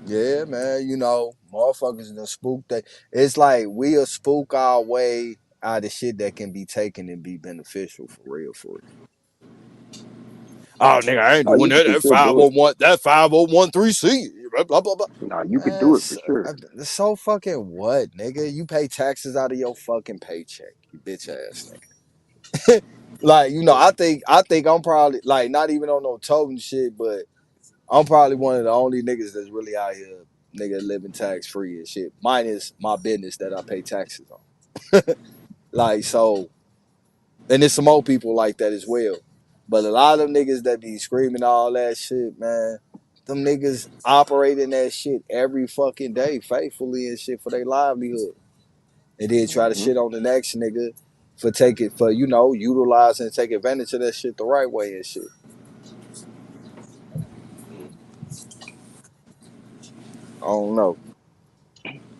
Yeah, man, you know, motherfuckers done spook that. It's like we'll spook our way out of shit that can be taken and be beneficial for real, for real. Oh, nigga, I ain't Oh, doing you can that. for That sure do it. 501, that 5013C, blah, blah, blah, blah. No, you could Man, do it for sure. it's so fucking what, nigga? You pay taxes out of your fucking paycheck, you bitch ass nigga. Like, you know, I think I'm probably like not even on no token shit, but I'm probably one of the only niggas that's really out here, nigga, living tax free and shit. Minus my business that I pay taxes on. Like, so, and there's some more people like that as well. But a lot of them niggas that be screaming all that shit, man, them niggas operating that shit every fucking day faithfully and shit for their livelihood. And then try to Hmm. shit on the next nigga for you know, utilizing and take advantage of that shit the right way and shit. I don't know.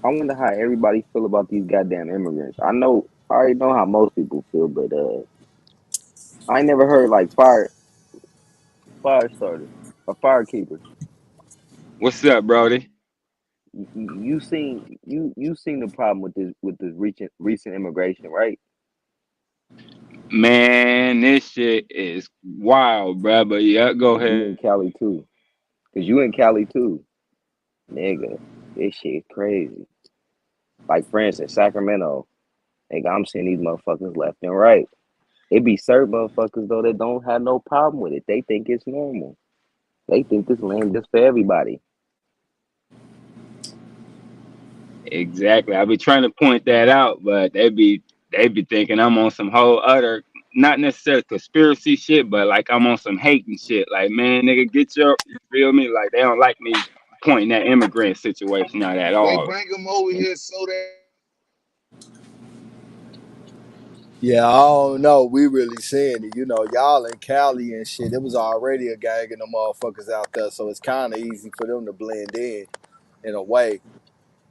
I wonder how everybody feel about these goddamn immigrants. I already know how most people feel, but I ain't never heard like fire starters or firekeepers. What's up, Brody? You seen the problem with this recent immigration, right? Man, this shit is wild, bro. But yeah, go Cause you ahead. in Cali too. Cause you in Cali too, nigga. This shit crazy. Like for instance, Sacramento. Nigga, I'm seeing these motherfuckers left and right. It be certain motherfuckers though that don't have no problem with it. They think it's normal. They think this land just for everybody. Exactly. I be trying to point that out, but they be They be thinking I'm on some whole other, not necessarily conspiracy shit, but like I'm on some hating shit. Like, man, nigga, get you feel me? Like they don't like me pointing that immigrant situation out at They all. bring them over here so that Yeah, I don't know. We really seeing it. You know, y'all in Cali and shit. It was already a gang of them motherfuckers out there, so it's kind of easy for them to blend in a way.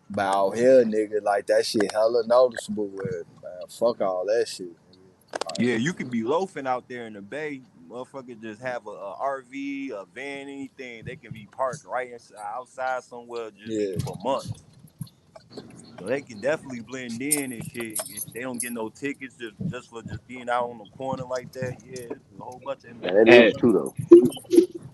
But out here, nigga, like that shit hella noticeable with, man. Fuck all that shit. Like, Yeah, you could be loafing out there in the bay. Motherfucker just have a RV, a van, anything. They can be parked right outside somewhere just yeah. for months. So they can definitely blend in and shit. And they don't get no tickets just for just being out on the corner like that. Yeah, it's a whole bunch of Yeah, that immigrants is And out true though.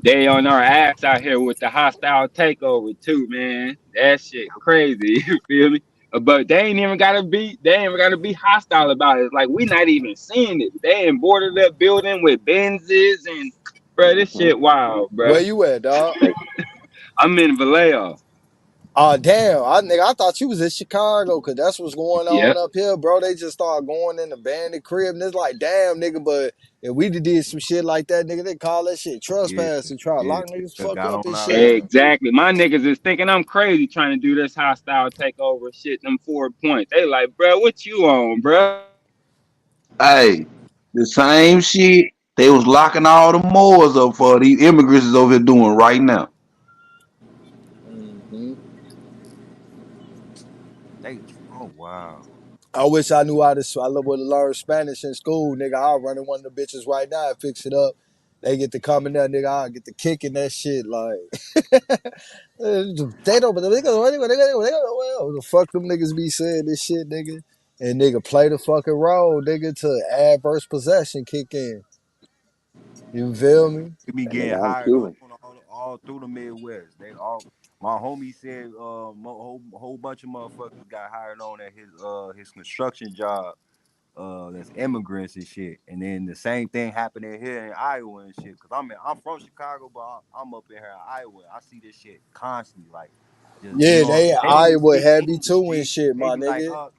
they on our ass out here with the hostile takeover too, man. That shit crazy. You feel me? But they ain't even gotta be. They ain't even gotta be hostile about it. It's like we not even seeing it. They ain't boarded that building with Benzes and, bro, this Hmm. shit wild, Where bro. you at, dog? They, I'm in Vallejo. Oh damn, nigga, I thought you was in Chicago, cause that's what's going on Yep. up here, bro. They just start going in the bandit crib, and it's like, damn, nigga. But if we did some shit like that, nigga, they call that shit yeah, trespass and try to yeah. lock niggas Just fuck got up on and our shit. ass. Exactly. My niggas is thinking I'm crazy trying to do this hostile takeover shit. Them 4 points. They like, bro, what you on, bro? Hey, the same shit they was locking all the Moors up for. These immigrants is over here doing right now. Hmm. They, oh wow. I wish I knew how to. I would have learned Spanish in school, nigga. I'll run in one of the bitches right now and fix it up. They get to come in there, nigga. I'll get to kicking that shit like. They don't, but the fuck them niggas be saying this shit, nigga. And nigga play the fucking role, nigga, to adverse possession kick in. You feel me? They be that getting nigga, I'm hired on Cuban. all through the Midwest. They all my homie said whole bunch of motherfuckers got hired on at his construction job. That's immigrants and shit. And then the same thing happening here in Iowa and shit. Cause I'm from Chicago, but I'm up in here in Iowa. I see this shit constantly. Like just Yeah, they they don't even Iowa speak heavy English, too and G. shit, They my be like, nigga.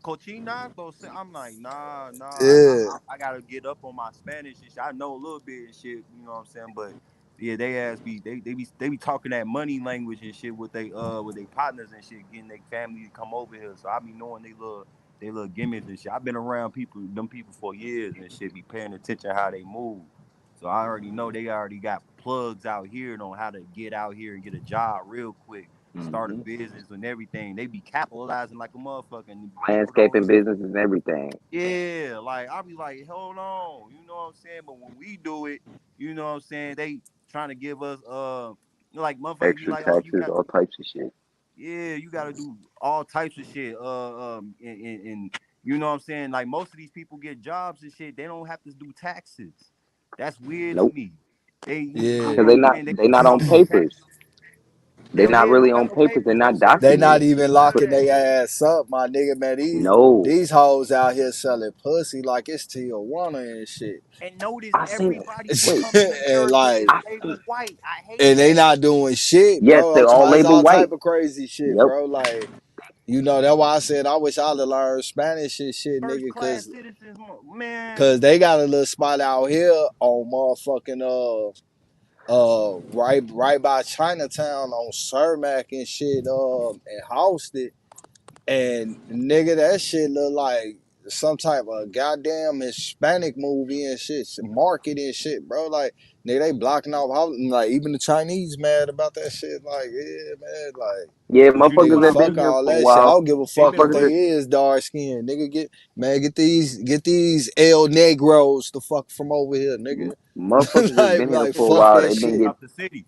Cochina, I'm like, nah. Yeah, I gotta get up on my Spanish and shit. I know a little bit and shit, you know what I'm saying? But yeah, they be talking that money language and shit with they partners and shit, getting their family to come over here. So I be knowing they little gimmicks and shit. I've been around them people for years and shit, be paying attention how they move. So I already know they already got plugs out here on how to get out here and get a job real quick, start a Hmm. business and everything. They be capitalizing like a motherfucker, and people don't Landscaping really. businesses and everything. Yeah, like I'll be like, hold on, you know what I'm saying? But when we do it, you know what I'm saying? They trying to give us like motherfuckers be Extra like, oh, you taxes, got all types of shit. yeah, you got to do all types of shit. And you know what I'm saying? Like most of these people get jobs and shit, they don't have to do taxes. That's weird to Nope. me. You yeah. Because know what I'm saying? They they not come on out with tax. papers. They're Hell not yeah, really don't got on no papers. They're papers, no not They social not documented. even security, none of locking that shit. their ass up, my nigga, man. No. These hoes out here selling pussy like it's Tijuana and shit. And notice I seen everybody who wait, come in And America is like, I labeled white. I hate and they that. not doing shit, yes, bro. they're I'm talking all about it's labeled all white. type of crazy shit, Yep. bro. Like, you know, that's why I said I wish I'd have learned Spanish and shit, First nigga, class cause citizens, man. cause they got a little spot out here on motherfucking right by Chinatown on Cermak and shit and Houston. And nigga, that shit look like some type of goddamn Hispanic movie and shit, market and shit, bro. Like, nigga, they blocking off, like, even the Chinese mad about that shit. Like, yeah, man, like, Yeah, But you know motherfuckers what nigga, I have been fuck really here all for a that shit. I while. don't give a they fuck been if Motherfuckers they that is dark skinned. Nigga, get these El Negros the fuck from over here, nigga. motherfuckers that's yeah, been here Like, get for a them fuck out while. that They've been shit. get out the city.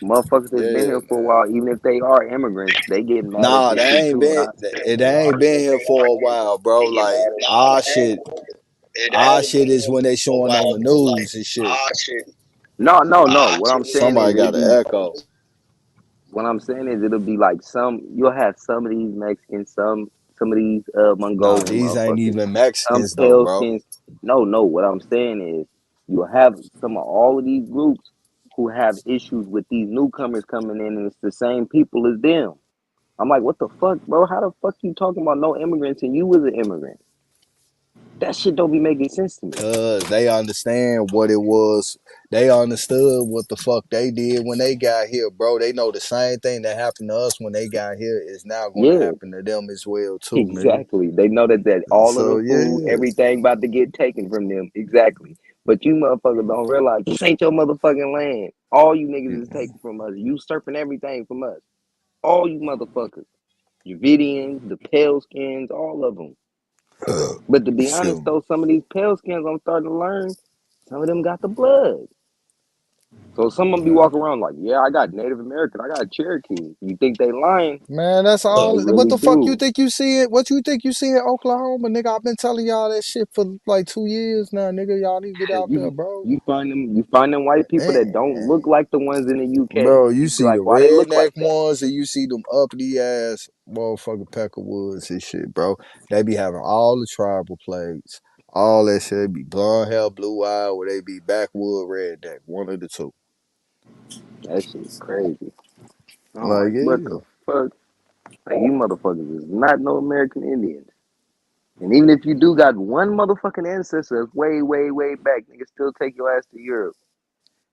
motherfuckers that's been Yeah, here for a man. while, even if they are immigrants, they get mad at Nah, this shit they ain't too. been they ain't been here for a while, bro. Like our shit is when they showing on the news and shit. No. What I'm saying Somebody is got it an be echo. what I'm saying is it'll be like you'll have some of these Mexicans, some of these Nah, Mongolian these ain't motherfuckers, even some Mexicans though, pale bro. skins. No. What I'm saying is you'll have some of all of these groups who have issues with these newcomers coming in, and it's the same people as them. I'm like, what the fuck, bro? How the fuck you talking about no immigrants and you was an immigrant? That shit don't be making sense to me. Cause they understand what it was. They understood what the fuck they did when they got here, bro. They know the same thing that happened to us when they got here is now going to Yeah, happen to them as well too, nigga. exactly. They know that all of So the food, yeah, everything about to get taken from them. Exactly. But you motherfuckers don't realize this ain't your motherfucking land. All you niggas is taking from us. You surfing everything from us. All you motherfuckers. Dravidians, the pale skins, all of them. But to be honest excuse me. though, some of these pale skins I'm starting to learn, some of them got the blood. So some of them be Man, walking around like, yeah, I got Native American, I got Cherokee. You think they lying? man, that's But all. they What really the fuck you do. think you see it? What you think you see in Oklahoma, nigga? I've been telling y'all that shit for like 2 years now, nigga. Y'all need to get out there, You bro. you find them white people that don't And, look like the ones in the UK. bro, you You be see the like, why they look redneck like that? ones and you see them uppity ass motherfucking Peckerwoods and shit, bro. They be having all the tribal plates, all that shit. They be blonde hair, blue eye, or they be backwood redneck. One of the two. That shit crazy. I'm Like, like, what yeah. the fuck? Like, you motherfuckers is not no American Indians. And even if you do got one motherfucking ancestor that's way, way, way back, nigga, still take your ass to Europe.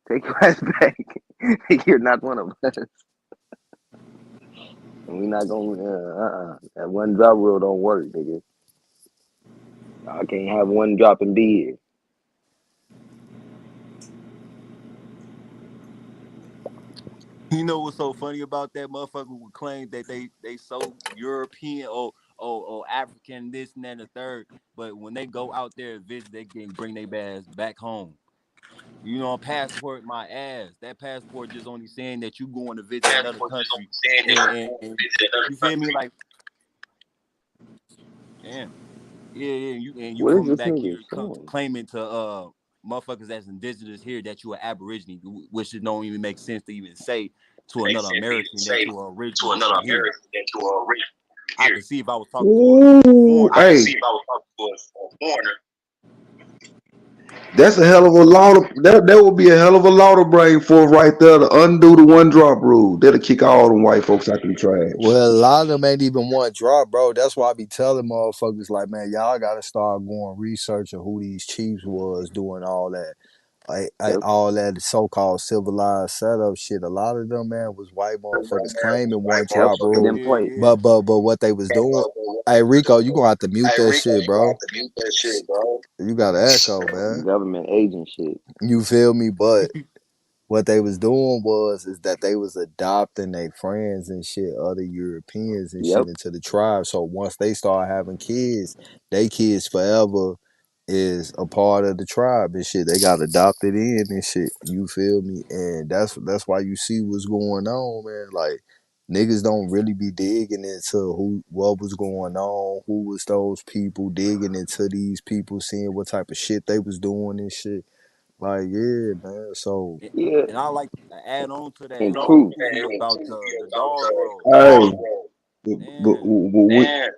Take your ass back. You're not one of us. And we not gonna that one drop rule don't work, nigga. I can't have one drop and be here. You know what's so funny about that? Motherfucker would claim that they so European or African, this and that and the third. But when they go out there and visit, they can bring their ass back home. You know, passport my ass. That passport just only saying that you going to visit another country. And you feel me? Like, damn. Yeah, and you What is coming this back nigga here showing? claiming to motherfuckers that's indigenous here that you are Aborigine, which it don't even make sense to even say to another American that you are originally from here. I could see if I was talking to a Ooh, foreigner. hey, that's a hell of a law. That would be a hell of a law to bring forth right there to undo the one drop rule. That'll kick all them white folks out the trash. Well, a lot of them ain't even one drop, bro. That's why I be telling motherfuckers like, man, y'all gotta start going researching who these chiefs was doing all that. Yep. All that so-called civilized setup shit. A lot of them, man, was white motherfuckers claiming one Yep. drop And rule, then Yeah, play. yeah. but what they was doing. Hey Rico, you gonna have to mute that shit, bro. You got an echo, man. Government agent shit. You feel me? But what they was doing was is that they was adopting their friends and shit, other Europeans and shit Yep. into the tribe. So once they start having kids, they kids forever is a part of the tribe and shit. They got adopted in and shit. You feel me? And that's why you see what's going on, man. Like niggas don't really be digging into what was going on, who was those people, digging into these people, seeing what type of shit they was doing and shit. Like, yeah, man. So And Yeah. and I like to add on to that And truth. too about the dog world. Hey, Man,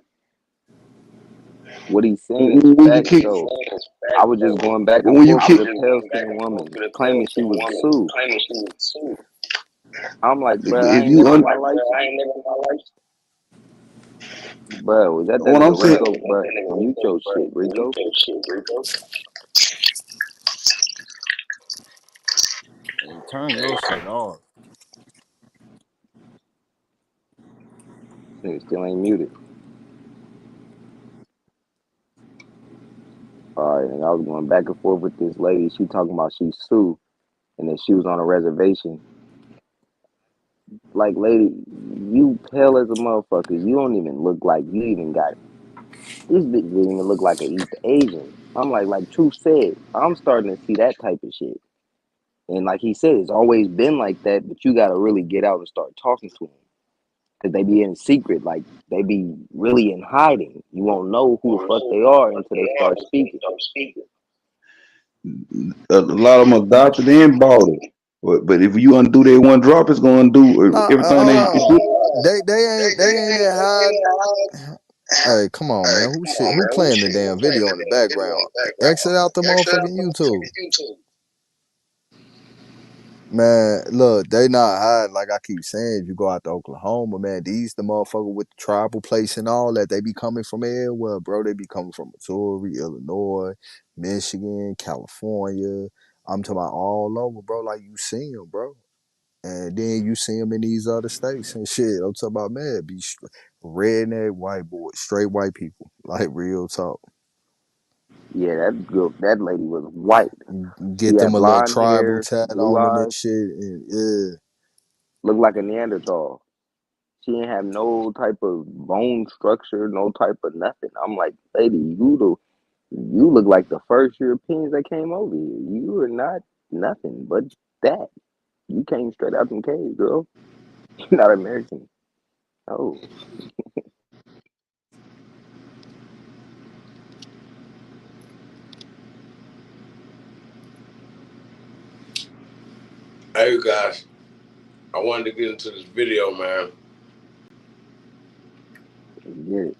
What he's saying is when you facts kick, though. I was just going back and when you forth kick, with a pale skinned woman claiming she was a Sioux. I'm like, bro, I if ain't you never in un, my life. Bro, was that what I'm nigga saying, Rico? Bro, mute your shit, Rico. hey, turn your shit off. Nigga still ain't muted. All right, and I was going back and forth with this lady. She talking about she's Sioux and that she was on a reservation. Like, lady, you pale as a motherfucker. You don't even look like you even got this bitch didn't even look like a East Asian. I'm like Truth said, I'm starting to see that type of shit. And like he said, it's always been like that, but you gotta really get out and start talking to them. Cause they be in secret, like they be really in hiding. You won't know who the fuck they are until they start speaking. a lot of them adopted and bought it. But if you undo that one drop, it's gonna undo no, everything hold they. on. They ain't that high. Hey, come on, man. Who playing the damn video in the background? Exit out the motherfucking YouTube. Man, look, they not hiding. Like I keep saying, if you go out to Oklahoma, man, these the motherfucker with the tribal place and all that. They be coming from everywhere, bro. They be coming from Missouri, Illinois, Michigan, California. I'm talking about all over, bro. Like you see them, bro. And then you see them in these other states and shit. I'm talking about, man, be redneck white boys, straight white people. Like real talk. Yeah, that girl, that lady was white. She Get them had a little blonde tribal hair, tat blue on them and eyes, shit. And yeah. looked like a Neanderthal. She didn't have no type of bone structure, no type of nothing. I'm like, lady, you look like the first Europeans that came over here. You are not nothing but that. You came straight out from caves, girl. You're not American. Oh, Hey, you guys. I wanted to get into this video, man. get it.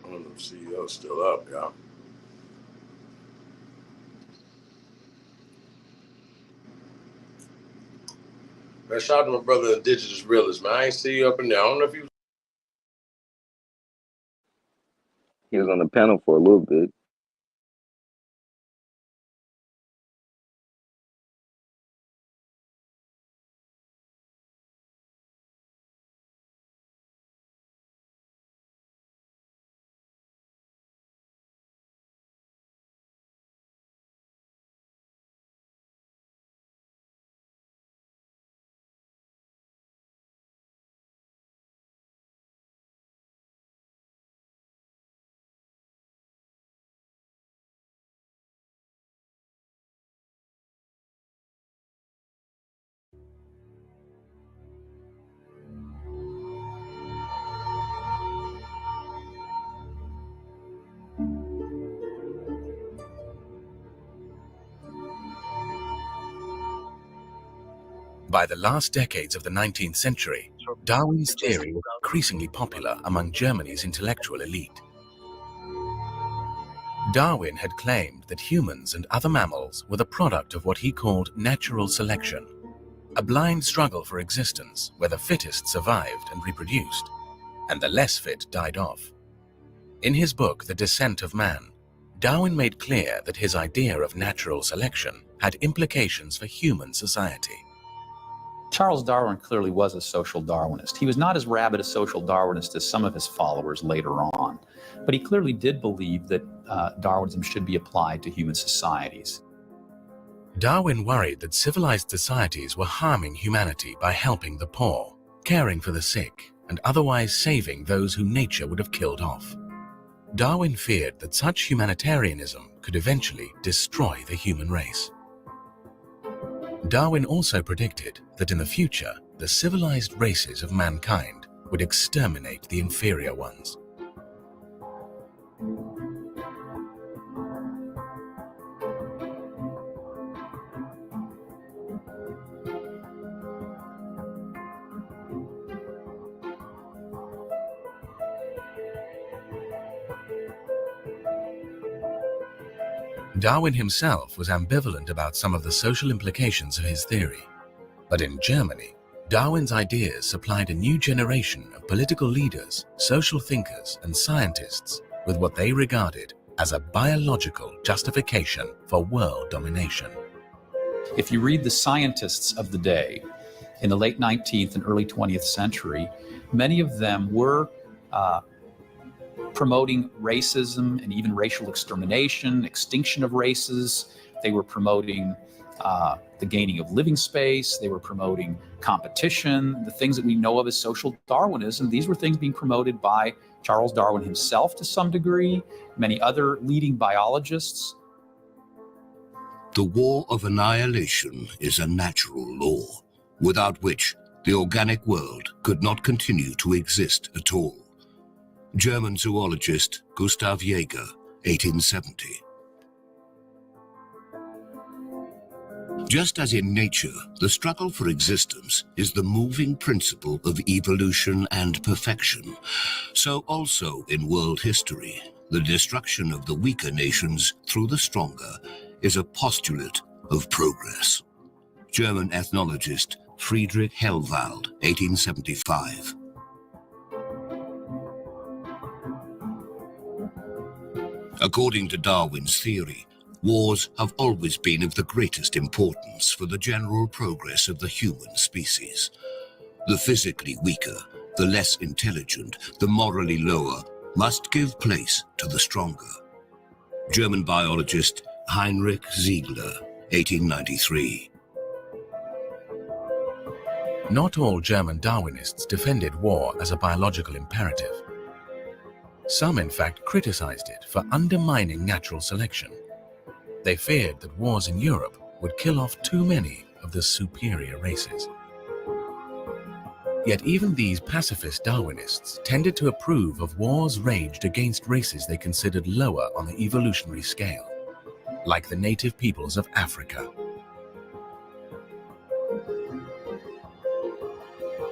I don't know if CEO's still up, y'all. Man, shout out to my brother Indigenous Realist, man. I ain't see you up in there. I don't know if you. He was on the panel for a little bit. By the last decades of the 19th century, Darwin's theory was increasingly popular among Germany's intellectual elite. Darwin had claimed that humans and other mammals were the product of what he called natural selection, a blind struggle for existence where the fittest survived and reproduced, and the less fit died off. In his book, The Descent of Man, Darwin made clear that his idea of natural selection had implications for human society. Charles Darwin clearly was a social Darwinist. He was not as rabid a social Darwinist as some of his followers later on, but he clearly did believe that Darwinism should be applied to human societies. Darwin worried that civilized societies were harming humanity by helping the poor, caring for the sick, and otherwise saving those whom nature would have killed off. Darwin feared that such humanitarianism could eventually destroy the human race. Darwin also predicted that in the future, the civilized races of mankind would exterminate the inferior ones. Darwin himself was ambivalent about some of the social implications of his theory. But in Germany, Darwin's ideas supplied a new generation of political leaders, social thinkers, and scientists with what they regarded as a biological justification for world domination. If you read the scientists of the day in the late 19th and early 20th century, many of them were promoting racism and even racial extermination, extinction of races. They were promoting the gaining of living space. They were promoting competition, the things that we know of as social Darwinism. These were things being promoted by Charles Darwin himself to some degree, many other leading biologists. The war of annihilation is a natural law, without which the organic world could not continue to exist at all. German zoologist Gustav Jaeger, 1870. Just as in nature, the struggle for existence is the moving principle of evolution and perfection, so also in world history, the destruction of the weaker nations through the stronger is a postulate of progress. German ethnologist Friedrich Hellwald, 1875. According to Darwin's theory, wars have always been of the greatest importance for the general progress of the human species. The physically weaker, the less intelligent, the morally lower, must give place to the stronger. German biologist Heinrich Ziegler, 1893. Not all German Darwinists defended war as a biological imperative. Some, in fact, criticized it for undermining natural selection. They feared that wars in Europe would kill off too many of the superior races. Yet even these pacifist Darwinists tended to approve of wars waged against races they considered lower on the evolutionary scale, like the native peoples of Africa.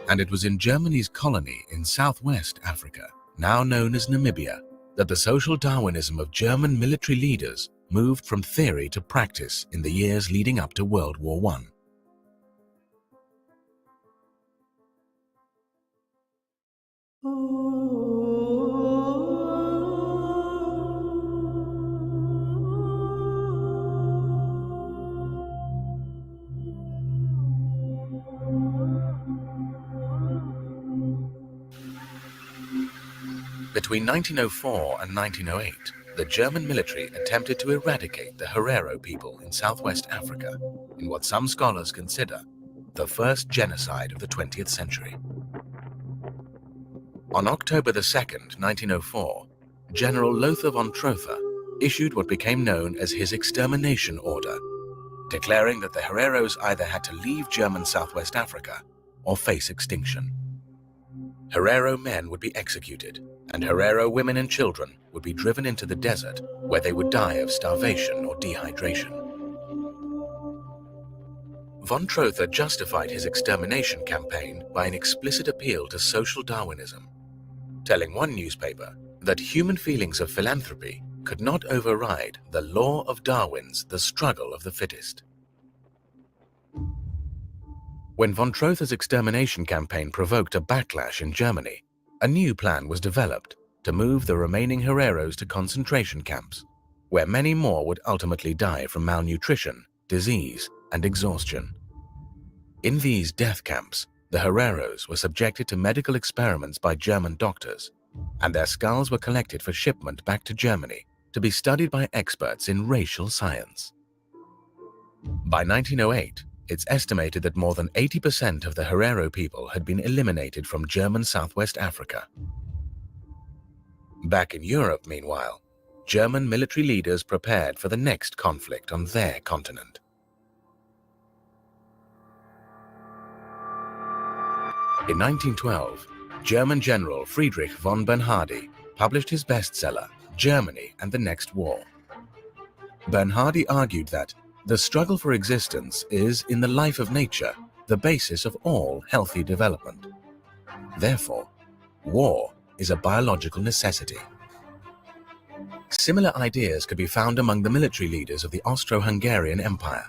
And it was in Germany's colony in southwest Africa, now known as Namibia, that the social Darwinism of German military leaders moved from theory to practice in the years leading up to World War I. Between 1904 and 1908, the German military attempted to eradicate the Herero people in southwest Africa in what some scholars consider the first genocide of the 20th century. On October 2nd, 1904, General Lothar von Trotha issued what became known as his extermination order, declaring that the Hereros either had to leave German southwest Africa or face extinction. Herero men would be executed, and Herero women and children would be driven into the desert where they would die of starvation or dehydration. Von Trotha justified his extermination campaign by an explicit appeal to social Darwinism, telling one newspaper that human feelings of philanthropy could not override the law of Darwin's the struggle of the fittest. When von Trotha's extermination campaign provoked a backlash in Germany, a new plan was developed to move the remaining Hereros to concentration camps, where many more would ultimately die from malnutrition, disease, and exhaustion. In these death camps, the Hereros were subjected to medical experiments by German doctors, and their skulls were collected for shipment back to Germany to be studied by experts in racial science. By 1908, it's estimated that more than 80% of the Herero people had been eliminated from German Southwest Africa. Back in Europe, meanwhile, German military leaders prepared for the next conflict on their continent. In 1912, German General Friedrich von Bernhardi published his bestseller, Germany and the Next War. Bernhardi argued that the struggle for existence is, in the life of nature, the basis of all healthy development. Therefore, war is a biological necessity. Similar ideas could be found among the military leaders of the Austro-Hungarian Empire.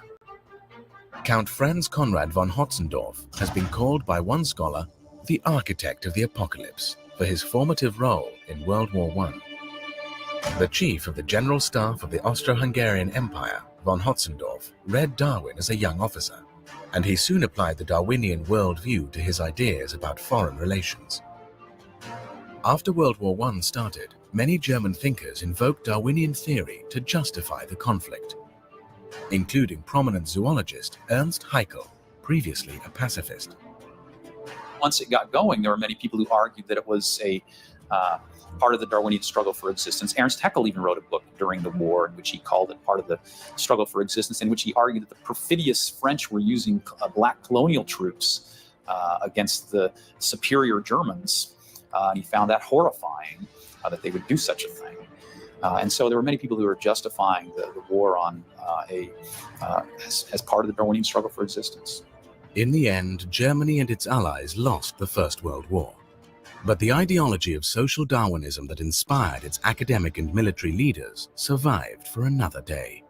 Count Franz Conrad von Hotzendorf has been called by one scholar the architect of the apocalypse for his formative role in World War I. The chief of the General Staff of the Austro-Hungarian Empire, von Hotzendorf, read Darwin as a young officer, and he soon applied the Darwinian worldview to his ideas about foreign relations. After World War I started, many German thinkers invoked Darwinian theory to justify the conflict, including prominent zoologist Ernst Haeckel, previously a pacifist. Once it got going, there were many people who argued that it was a part of the Darwinian struggle for existence. Ernst Haeckel even wrote a book during the war in which he called it part of the struggle for existence, in which he argued that the perfidious French were using black colonial troops against the superior Germans. And he found that horrifying, that they would do such a thing. And so there were many people who were justifying the war on as part of the Darwinian struggle for existence. In the end, Germany and its allies lost the First World War. But the ideology of social Darwinism that inspired its academic and military leaders survived for another day.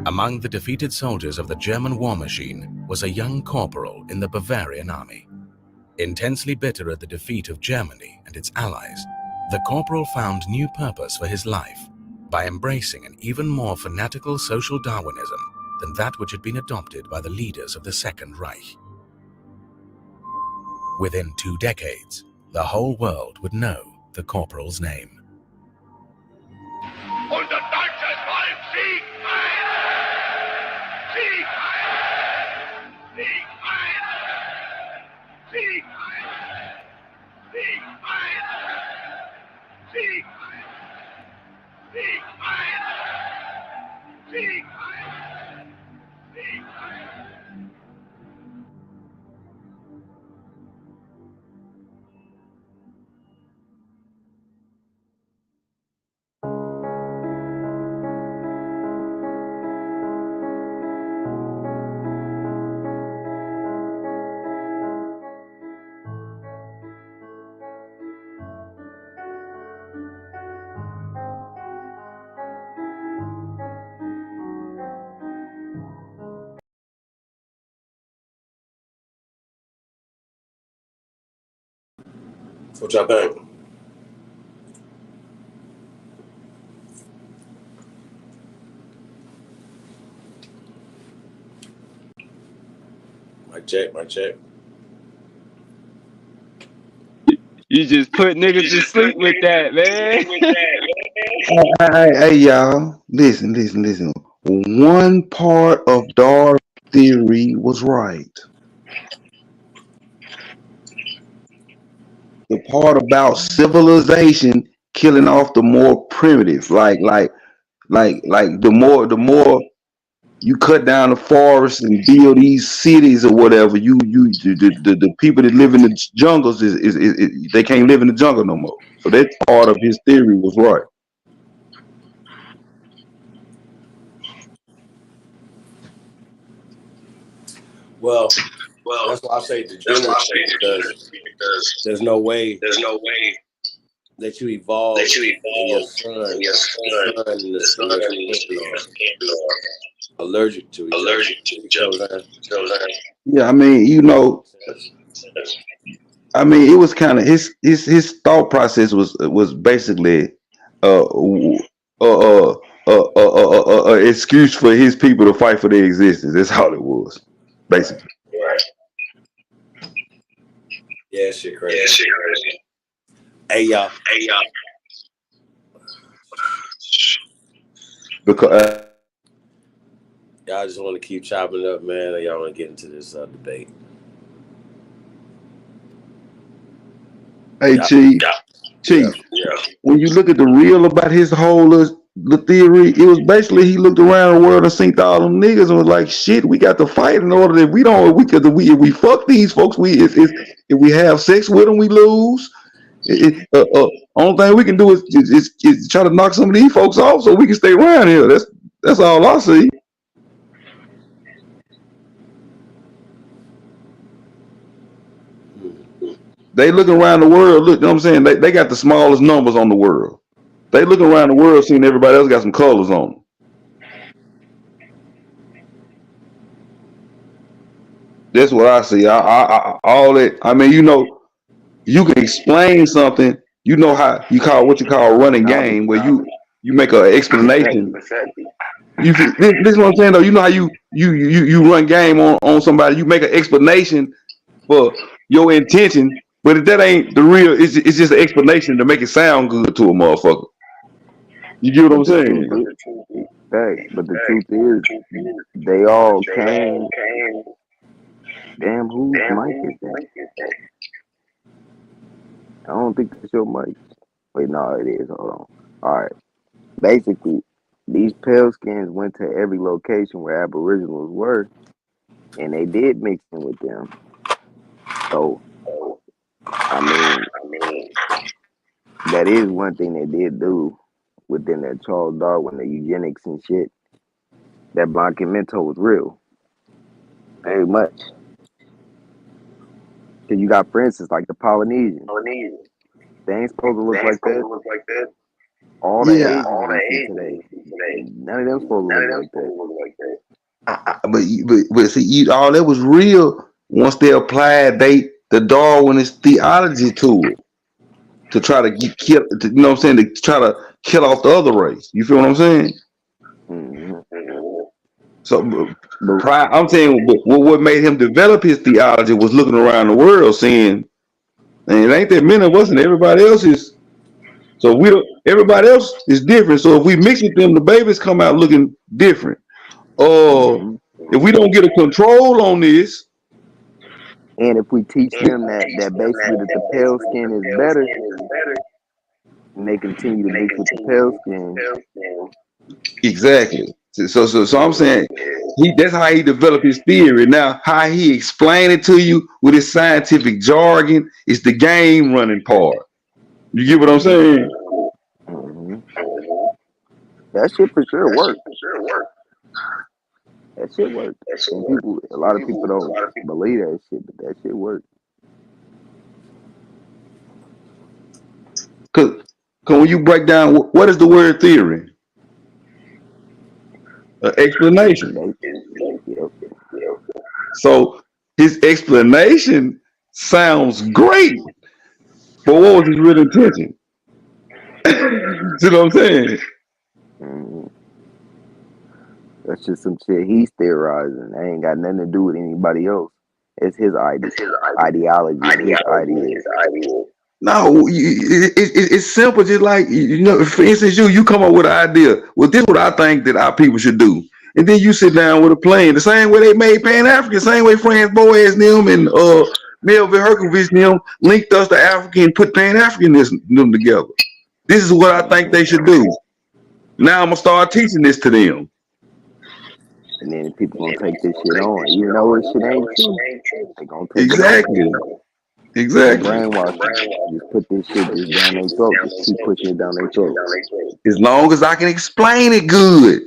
Among the defeated soldiers of the German war machine was a young corporal in the Bavarian army. Intensely bitter at the defeat of Germany and its allies, the corporal found new purpose for his life by embracing an even more fanatical social Darwinism than that which had been adopted by the leaders of the Second Reich. Within 2 decades, the whole world would know the corporal's name. Unser deutsches Volk siegt heil! Sieg heil! Sieg heil! Sieg heil! Sieg heil! Sieg heil! Sieg heil! Sieg heil! Sieg heil! What y'all think? Mic check. You just put niggas to sleep with that, man. Hey, y'all, listen. One part of Darwin's theory was right. The part about civilization killing off the more primitive, like the more you cut down the forest and build these cities or whatever, the people that live in the jungles is they can't live in the jungle no more. So that part of his theory was right. Well, that's why I say degeneracy, because there's no way that you evolve and your son and your skin are allergic to each other. Yeah, I mean, it was kind of his thought process was basically excuse for his people to fight for their existence. That's all it was, basically. Right. Yeah, shit crazy. Hey y'all. Because y'all just want to keep chopping up, man, or y'all want to get into this debate? Hey, Chief. When you look at the real about his whole the theory, it was basically he looked around the world and synced all them niggas and was like, "Shit, we got to fight in order that if we fuck these folks, if we have sex with them, we lose. Only thing we can do is try to knock some of these folks off so we can stay around here. That's all I see." They looking around the world. Look, you know what I'm saying? They got the smallest numbers on the world. They looking around the world, seeing everybody else got some colors on them. That's what I see. All that. I mean, you can explain something. You know how you call what you call a running game, where you make an explanation. This is what I'm saying though. You know how you run game on somebody. You make an explanation for your intention. But if that ain't the real, it's just an explanation to make it sound good to a motherfucker. You get what I'm saying? Hey, but the truth is, they all came. Damn, whose mic is that? I don't think it's your mic. Wait, no, it is. Hold on. All right. Basically, these pale skins went to every location where Aboriginals were, and they did mix in with them. So I mean, that is one thing they did do within that Charles Darwin, the eugenics and shit. That Blanquimento was real, very much. Cause you got, for instance, like the Polynesians. They ain't supposed to look like that. All the Yeah, Asians we see today, none of them supposed to look like that. but see, all that was real once they applied the Darwinist theology to it to try to kill, you know what I'm saying, to try to kill off the other race. You feel what I'm saying? Mm-hmm. So I'm saying what made him develop his theology was looking around the world, saying, "And it ain't that many of us, and everybody else is." So we don't. Everybody else is different. So if we mix with them, the babies come out looking different. Mm-hmm. If we don't get a control on this, And if we teach them that basically that the pale skin is better, and they continue to mix with the pale skin. exactly. So I'm saying that's how he developed his theory. Now, how he explained it to you with his scientific jargon is the game running part. You get what I'm saying? Mm-hmm. That shit for sure worked. That shit worked. And a lot of people don't believe that shit, but that shit worked. Cause when you break down what is the word theory? Explanation. Yep. So his explanation sounds great, but what was his real intention? See what I'm saying? Mm-hmm. That's just some shit he's theorizing. That ain't got nothing to do with anybody else. It's his ideology and his ideas. No, it's simple. Just like, for instance, you come up with an idea. Well, this is what I think that our people should do, and then you sit down with a plan. The same way they made Pan African, same way Franz Boas and them and Melvin Herkovich and them linked us to Africa and put Pan Africanism them together. This is what I think they should do. Now I'm gonna start teaching this to them. And then people gonna take this shit on, even though this shit ain't true. They gonna take it on. Exactly. They brainwash them. Just put this shit just down their throat. Just keep pushing it down their throat. As long as I can explain it good.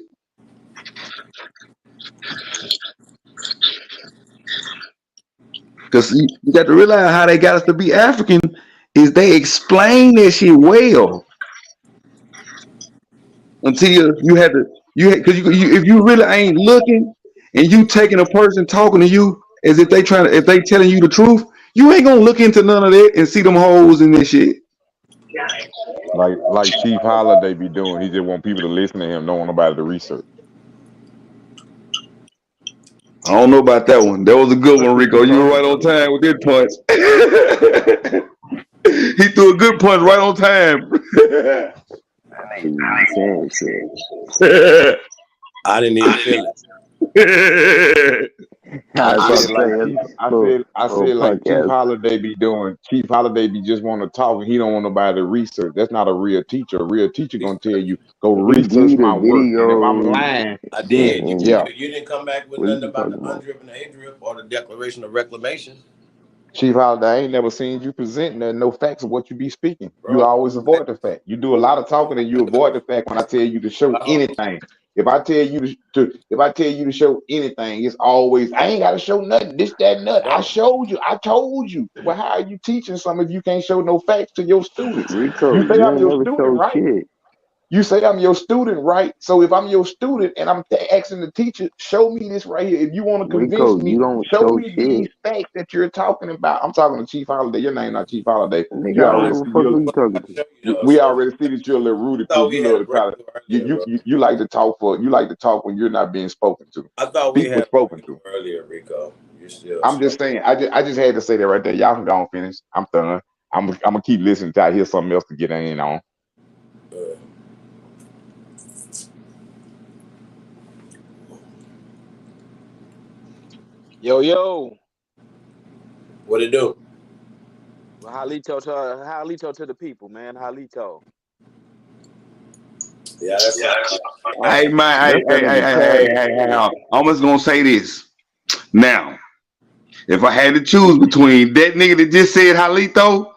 Because you got to realize how they got us to be African is they explain that shit well. Until you had to, because if you really ain't looking and you taking a person talking to you as if they telling you the truth, you ain't gonna look into none of that and see them holes in this shit. Like Chief Holiday be doing. He just want people to listen to him, don't want nobody to research. I don't know about that one. That was a good one, Rico. You were right on time with that punch. He threw a good punch right on time. Saying shit. I didn't even feel it. I said like Chief Holiday be doing. Chief Holiday be just want to talk. He don't want nobody to research. That's not a real teacher. A real teacher gonna tell you go research my work. And if I'm lying, I did. You didn't come back with what nothing you about the talking about? UNDRIP and the ADRIP or the Declaration of Reclamation. Chief Holiday, I ain't never seen you present no facts of what you be speaking. You Bro, always avoid the fact. You do a lot of talking and you avoid the fact when I tell you to show anything. If I tell you to show anything, it's always I ain't gotta show nothing. This, that, and that. I showed you. I told you. Well, how are you teaching something if you can't show no facts to your students? Rico, You say you I'm ain't your never student, showed right? shit. You say I'm your student, right? So if I'm your student and I'm asking the teacher, show me this right here. If you want to convince Rico, me, you don't show show me these shit. facts that you're talking about. I'm talking to Chief Holiday. Your name not Chief Holiday. Nigga, You I don't already give a see fuck you. who you talking to. We already see that you're a little rude I thought because we you had love a to try to breakthrough earlier, bro. you like to talk when you're not being spoken to. I thought we People had a spoken to. breakthrough earlier, Rico. You're still I'm just saying. I just had to say that right there. Y'all can go and finish. I'm done. I'm gonna keep listening till I hear something else to get in on. Yo. What it do? Well, Halito to the people, man. Halito. Yeah, that's Hey man, hey, I'm just gonna say this. Now, If I had to choose between that nigga that just said Halito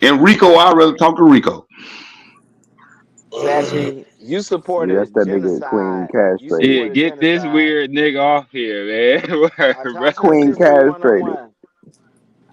and Rico, I'd rather talk to Rico. Sachi, you Yeah, that's supported that nigga Queen genocide. You castrated. Yeah, supported get this genocide. weird nigga off here, man. I'm Bro. trying to Queen teach you castrated. 101.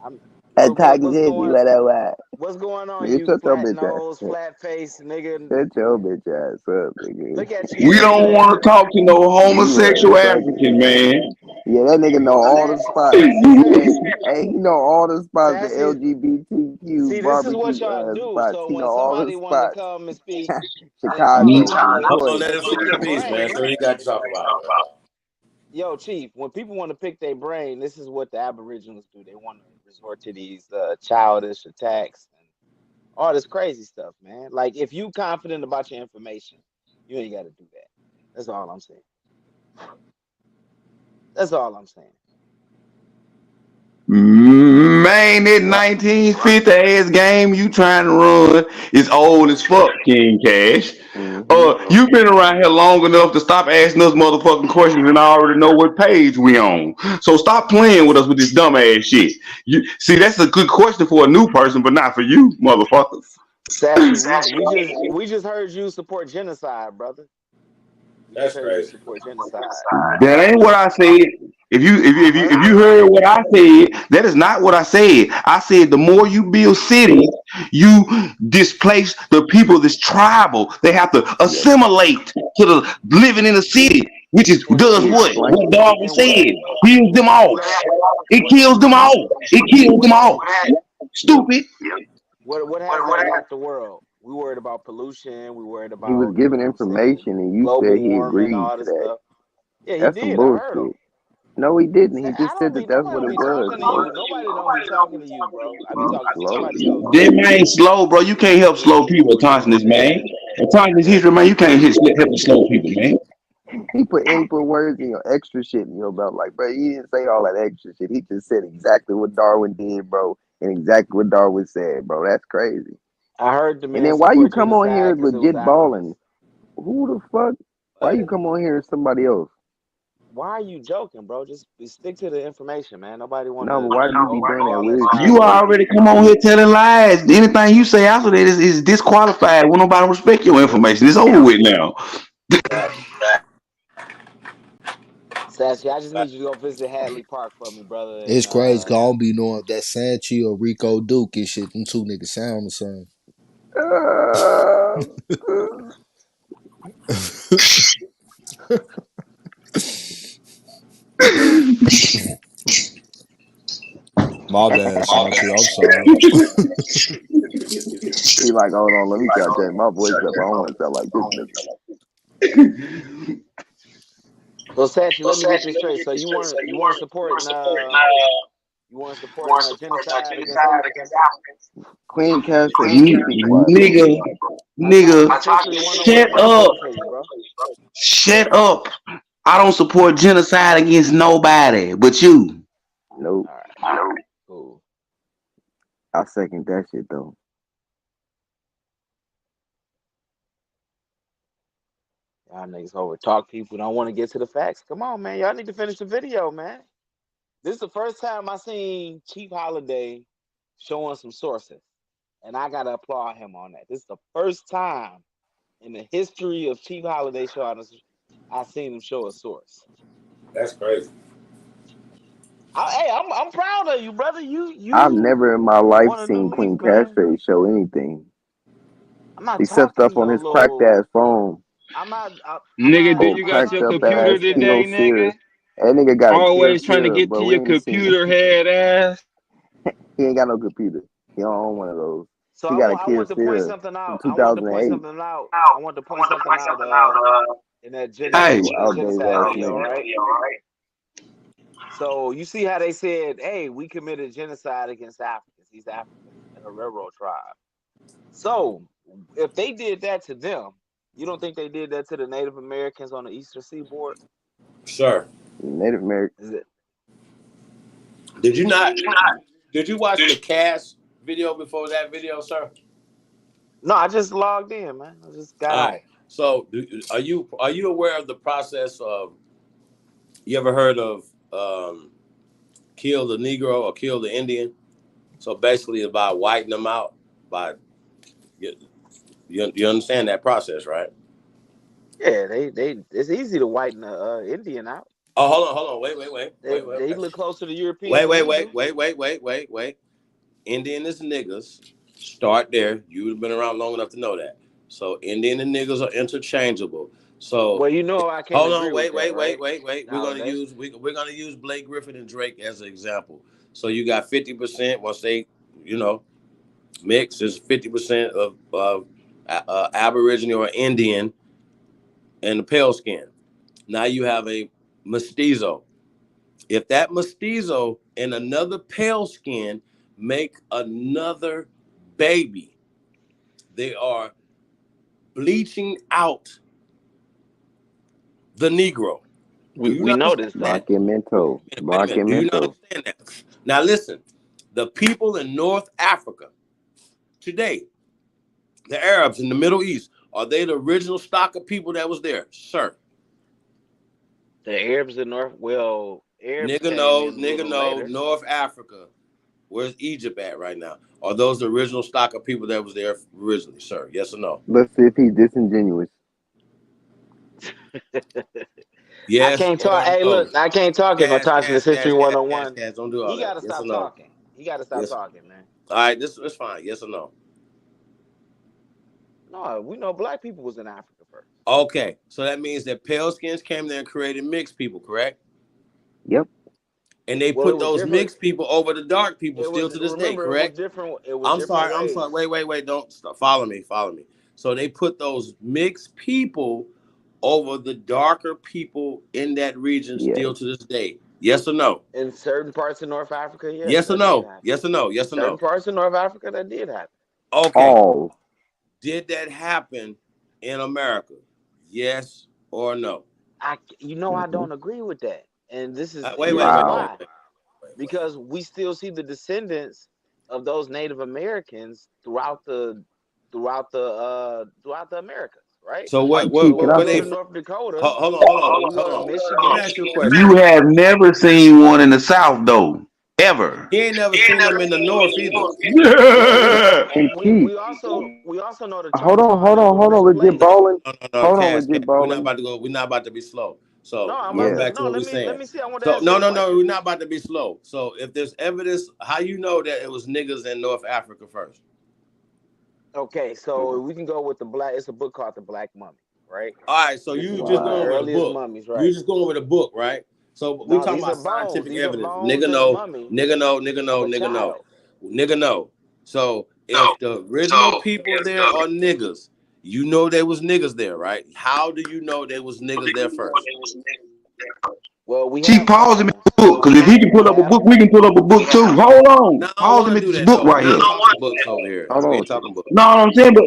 I'm That Tiger what's hit me. going What that was? what's going on, Nigga, you shut your flat bitch nose, ass. flat face nigga? Shut your bitch ass up, nigga. Look at you We don't saying want to talk to no You are homosexual such. African, man. Yeah, that nigga know all the spots. Sachi, Hey, he know all the spots. The Sachi. LGBTQ See, this is what barbecue y'all do. spots. So He know when all the somebody want to spots. come and speak, then Chicago, people Hold on, Detroit. let want him to pick speak in your peace, man. brain. So he got to talk about it, man. Yo, Chief, when people want to pick their brain, this is what the Aboriginals do. They want to resort to these childish attacks and all this crazy stuff, man. Like, if you confident about your information, you ain't got to do that. That's all I'm saying. That's all I'm saying. Man, that 1950 ass game you trying to run is old as fuck, King Cash. Mm-hmm. You've been around here long enough to stop asking us motherfucking questions, and I already know what page we on. So stop playing with us with this dumb ass shit. You see, that's a good question for a new person, but not for you, motherfucker. Sachi, we just heard you support genocide, brother. We just That's heard you crazy. support genocide. That ain't what I said. I heard If it. you heard what I said, that is not what I said. I said the more you build cities, you displace the people that's tribal. They have to Yeah, assimilate to the living in a city, which is And does he what? explained What it. Darwin and what said. Kills them what off. ha- It what kills them happens off. It kills what them ha- off. Yep. Stupid. what has us got the world? We worried about pollution. We worried He was about, given what I'm saying, information, and you global said he warming, agreed all to this that. stuff. Yeah, he That's some did. I heard him. bullshit. No, he didn't. He I just don't said that be that's nobody what don't it be was, talking to bro. you. Nobody don't be talking to you, bro. I be You talking to slow. somebody else. Them ain't slow, bro. You can't help slow people at Consciousness, man. At Consciousness history, man, you can't help the slow people, man. He put words in your extra shit in your belt. Like, bro, he didn't say all that extra shit. He just said exactly what Darwin did, bro, and exactly what Darwin said, bro. That's crazy. I heard the And man then why you support come on here genocide because it was legit balling? Africans. Who the fuck? Why you come on here as somebody else? Why are you joking, bro? Just stick to the information, man. Nobody want No, to but why do you be go doing through that all that weird shit, You childish bro? stuff. already come on here telling lies. Anything you say after that is disqualified. When nobody respect your information, it's over with now. Facts. Sassy, I just need you to go visit Hadley Park for me, brother. It's And crazy because I don't be knowing if that's Sanchi or Rico Duke and shit. Them two niggas sound the same. My bad, Sanchi. I'm sorry. He like, hold on, let me try to change my voice up. I don't want to sound like this nigga. so, Sassy, let me get this straight. So you weren't supporting genocide against Africans? Queen Castro, can you be quiet, bro? Nigga, nigga, Atasha Sister 101 shut coming up. through for you, bro. Shut up. I don't support genocide against nobody but you. Nope. All right, cool. I second that shit though. Y'all niggas over talk people don't want to get to the facts. Come on, man. Y'all need to finish the video, man. This is the first time I seen Chief Holiday showing some sources. And I gotta applaud him on that. This is the first time in the history of Chief Holiday showing us I seen him show a source. That's crazy. I'm proud of you, brother. I've You never in my life want a new seen leaf, Queen man. Castro show anything I'm not except talking stuff on no his cracked little. ass phone. I'm not. I'm Nigga, do not. Oh, you I'm got cracked your not up picking computer ass his Kilo today, brain. nigga? Sierra. That nigga got a Always trying to Kyocera, get bro. to We your ain't seen. computer head ass. He ain't got no computer. He don't own one of those. So He I got a want. I want to point Kyocera something from out. I want to point 2008. something out. I want to point something out. In that Hey, You outdated genocide ass video, nigga. right? So you see how they said, "Hey, we committed genocide against Africans. These Africans in a railroad tribe." So if they did that to them, you don't think they did that to the Native Americans on the Eastern Seaboard? Sure. Native American. Is it? Did you not? Did you watch the cast video before that video, sir? No, I just logged in, man. I just got All on. right. So, are you aware of the process of? You ever heard of kill the Negro or kill the Indian. So basically, it's by whiting them out. By you understand that process, right? Yeah, they it's easy to whiten the Indian out. Oh, hold on, wait. They look closer to European than we do. Wait. Indian is niggas. Start there. You've been around long enough to know that. So Indian and niggas are interchangeable. So well, you know, I can't hold on, agree with that, right? We're gonna use Blake Griffin and Drake as an example. So you got 50% once they, mix is 50% of Aboriginal or Indian and the pale skin. Now you have a mestizo. If that mestizo and another pale skin make another baby, they are bleaching out the Negro. We know this. Barquimento. Do you not understand that? Now listen, the people in North Africa today, the Arabs in the Middle East, are they the original stock of people that was there? Sir. The Arabs in Arabs Nigga no, North Africa. Where's Egypt at right now? Are those the original stock of people that was there originally, sir? Yes or no? Let's see if he's disingenuous. Yes. I can't talk. Hey, look, I can't talk if I talk to the History 101. Don't do all you gotta stop talking. You gotta stop talking, man. All right, this is fine. Yes or no? No, we know black people was in Africa first. Okay, so that means that pale skins came there and created mixed people, correct? Yep. And they put those mixed people over the dark people still to this day, correct? It was I'm sorry. Wait. Don't stop. Follow me. So they put those mixed people over the darker people in that region still to this day. Yes or no? In certain parts of North Africa, yes. Yes or no? Yes or no? Yes or no? Certain parts of North Africa, that did happen. Okay. Did that happen in America? Yes or no? I don't agree with that. And this is wait. Because we still see the descendants of those Native Americans throughout the Americas, right? So what they North Dakota? Hold on. Michigan. Let me ask you a question. You have never seen one in the South though, ever. He ain't never seen them in the North either. We also know the. Hold on. Legit bowling. No, hold on, legit bowling. We're not about to be slow. So going back to what we're saying. Let me see. I want to ask no, we're not about to be slow. So if there's evidence, how you know that it was niggas in North Africa first? Okay, so we can go with the black. It's a book called The Black Mummy, right? All right, so you just going with the book. Mummies, right? You just going with a book, right? So we're talking about scientific evidence. Nigga no. So if the original people there are niggas, you know there was niggas there, right? How do you know there was niggas there first? Well, Chief, pause him in the book, because if he can pull up a book, we can pull up a book too. Hold on, pause him in this book right here. Books over here. Talking books. No, I'm saying, but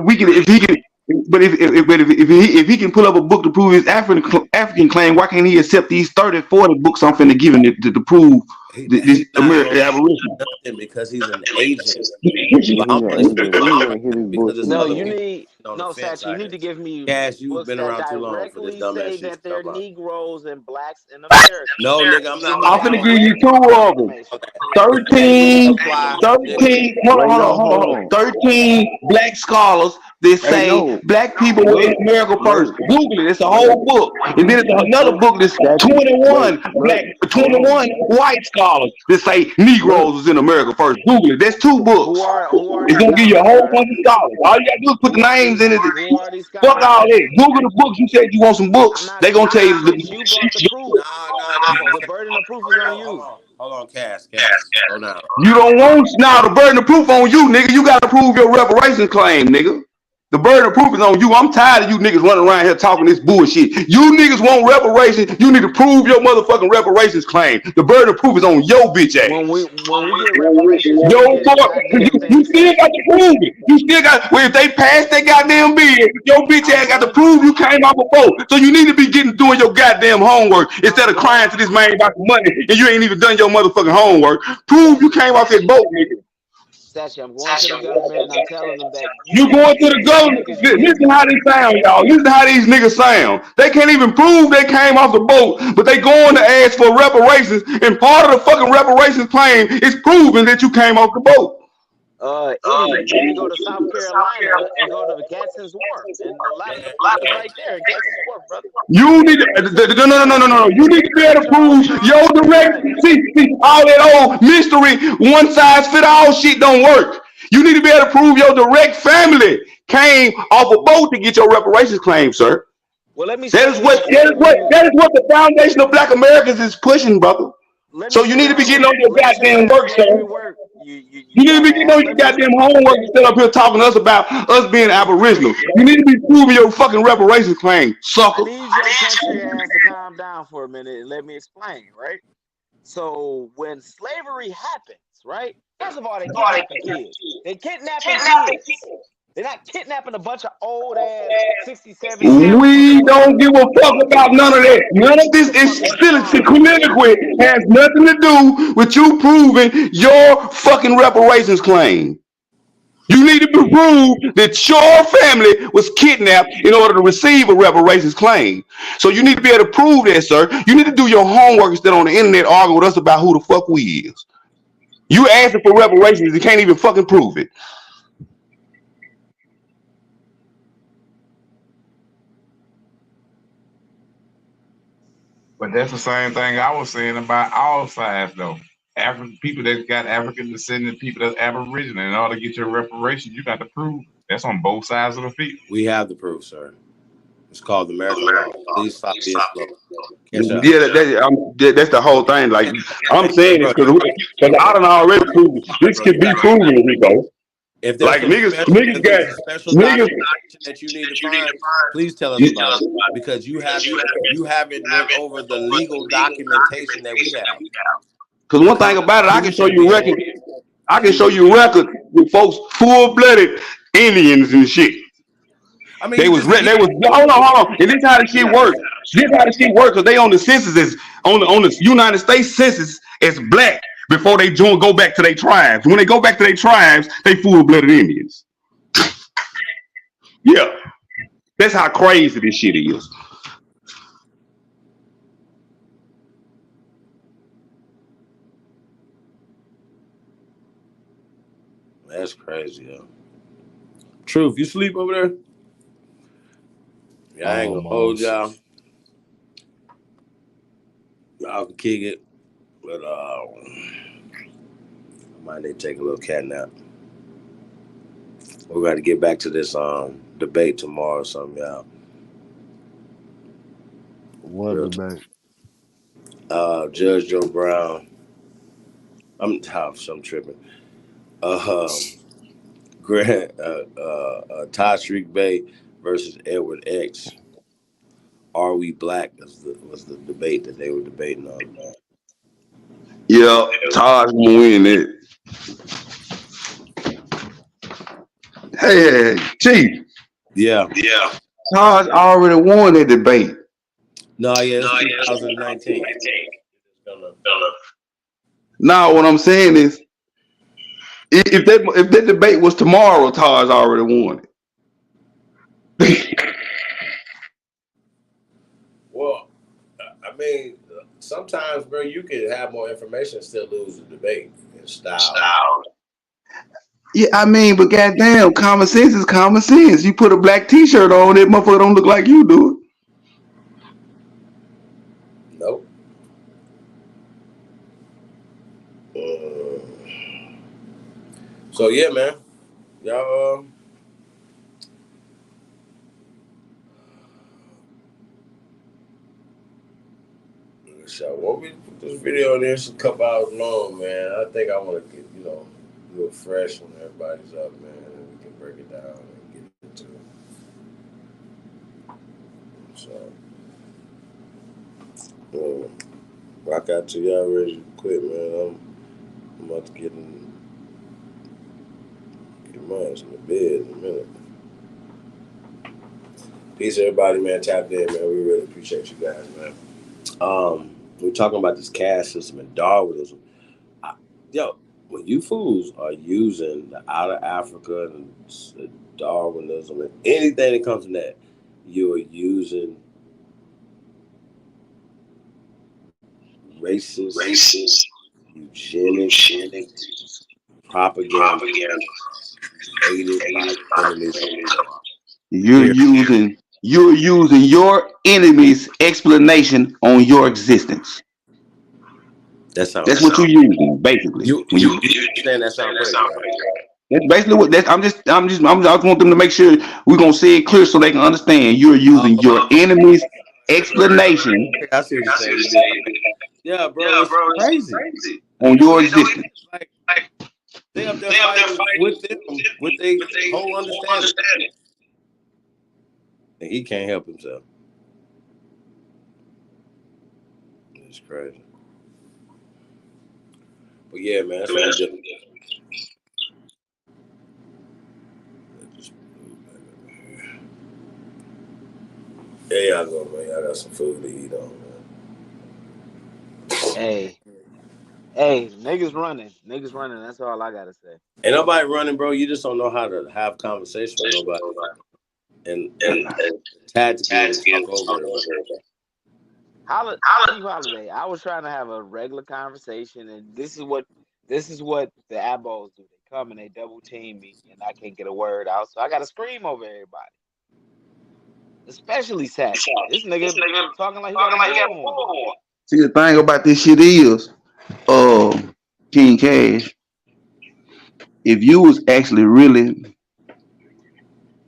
we can if he can. But if he can pull up a book to prove his African claim, why can't he accept these 30, 40 books I'm finna give him to prove this American abolition? Because he's an agent. Satch, you need to give me Cash. You've been around too long for this dumbass say shit. that they're Negroes and blacks in America. No, nigga, I'm not. I'm finna give you 2 of them. 13. Hold on. 13 black scholars. They say black people were in America first. Google it. It's a whole book. And then it's another book that's 21 white scholars that say Negroes was in America first. Google it. That's 2 books. It's gonna give you a whole bunch of scholars. All you gotta do is put the names in it. Fuck all that. Google the books. You said you want some books. They gonna tell you you brought the proof. The burden of proof is on you. Hold on, Cass. Go down. You don't want the burden of proof on you, nigga. You gotta prove your reparations claim, nigga. The burden of proof is on you. I'm tired of you niggas running around here talking this bullshit. You niggas want reparations. You need to prove your motherfucking reparations claim. The burden of proof is on your bitch ass. When we get reparations, you still got to prove it. You still got. Well, if they pass that goddamn bill, your bitch ass got to prove you came off a boat. So you need to be doing your goddamn homework instead of crying to this man about the money and you ain't even done your motherfucking homework. Prove you came off that boat, nigga. Sachi, I'm going to the government and I'm telling them that You you going to the came government? because you didn't Listen how do they it. sound, y'all. Listen how these niggas sound. They can't even prove they came off the boat, but they going to ask for reparations. And part of the fucking reparations claim is proving that you came off the boat. Idiot, you can go to South Carolina and go to the Gadsden's Wharf, and a lot of the proof is right there in Gadsden's Wharf, brother. You need to, no. You need to be able to prove your direct. See, all that old mystery, one size fit all shit don't work. You need to be able to prove your direct family came off a boat to get your reparations claim, sir. Well, let me That show is you what how slavery. the foundation of Black Americans is pushing, brotber. Let me So you show you need to be how. getting on your Let me show you goddamn how work, slavery sir. worked. You You need to be getting dumbass. on your goddamn homework instead of here talking to us about us being aboriginal. You need to be proving your fucking reparations claim, I sucker. need your country ass to calm down for a minute and let me explain, right? So when slavery happens, right? First of all, they kidnapping kids. They kidnapping kids. They're not kidnapping a bunch of old ass 60, 70-year-old We don't give a fuck motherfuckers. about none of that. None of What this the is fuck is you talking about, nigga? has nothing to do with you proving your fucking reparations claim. You need to prove that your family was kidnapped in order to receive a reparations claim. So you need to be able to prove that, sir. You need to do your homework instead on the internet arguing with us about who the fuck we is. You asking for reparations, you can't even fucking prove it. But that's the same thing I was saying about all sides, though. African people that got African descendant, people that's Aboriginal, in order to get your reparations, you got to prove it. That's on both sides of the field. We have the proof, sir. It's called American law. Please stop being slow. Yeah, that's the whole thing. Like I'm saying this because I don't already prove it. This can be proven, Rico. If there's Like some special, if there's a special documentation that you need to find, please tell us about it because you haven't went over the legal documentation that we have. Because one thing about it, I can show you record. I can show you record with folks full-blooded Indians and shit. I mean, they was hold on. And this how the shit works. This how the shit works because they on the census as on the United States census as black before they go back to their tribes. When they go back to their tribes, they full-blooded Indians. Yeah, that's how crazy this shit is. That's crazy, yo. Truth, you sleep over there? Yeah, I ain't gonna hold y'all. Y'all can kick it, but I might need to take a little cat nap. We got to get back to this debate tomorrow or something, y'all. What debate? Judge Joe Brown. I'm tripping. Tariq Bey versus Edward X. Are we black? Was the debate that they were debating on. Yeah, Taj gonna win it. Hey, Chief. Yeah. Taj already won that debate. No, yeah, it's 2019. Now, what I'm saying is, if that debate was tomorrow, Taj already won it. Well, I mean, sometimes, bro, you can have more information and still lose the debate in style. Yeah, I mean, but goddamn, common sense is common sense. You put a black T-shirt on, that motherfucker don't look like you do it. Nope. So yeah, man, y'all. What we put this video in there? It's a couple hours long, man. I think I want to get do it fresh when everybody's up, man, and we can break it down and get into it. So, rock out to y'all ready to quit, man. I'm about to get mine in the bed in a minute. Peace, everybody, man. Tapped in, man. We really appreciate you guys, man. We're talking about this caste system and Darwinism. when you fools are using the out of Africa and Darwinism and anything that comes from that, you are using racist, eugenics, propaganda created by enemies. You're Period. using your enemy's explanation on your existence. That sounds That's crazy. what you're using, basically. When You saying that sounds crazy, right? that's basically what that's. I just want them to make sure we're gonna say it clear so they can understand. You're using your enemy's explanation I see what you're saying. Yeah, bro, it's crazy. on It don't your make no existence. like they up there fighting with them with their whole understanding, and he can't help himself. It's crazy. But yeah, man, that's what we do. There y'all go, man. Y'all got some food to eat on, man. Hey, niggas running. Niggas running. That's all I gotta say. Ain't nobody running, bro. You just don't know how to have conversation with nobody. And tactically talk over everybody. Chief Holiday. I was trying to have a regular conversation, and this is what the abos do. They come and they double team me, and I can't get a word out, so I gotta scream over everybody. Especially Sassy. This nigga talking like he got a bullhorn. See, the thing about this shit is, King Cash, if you was actually really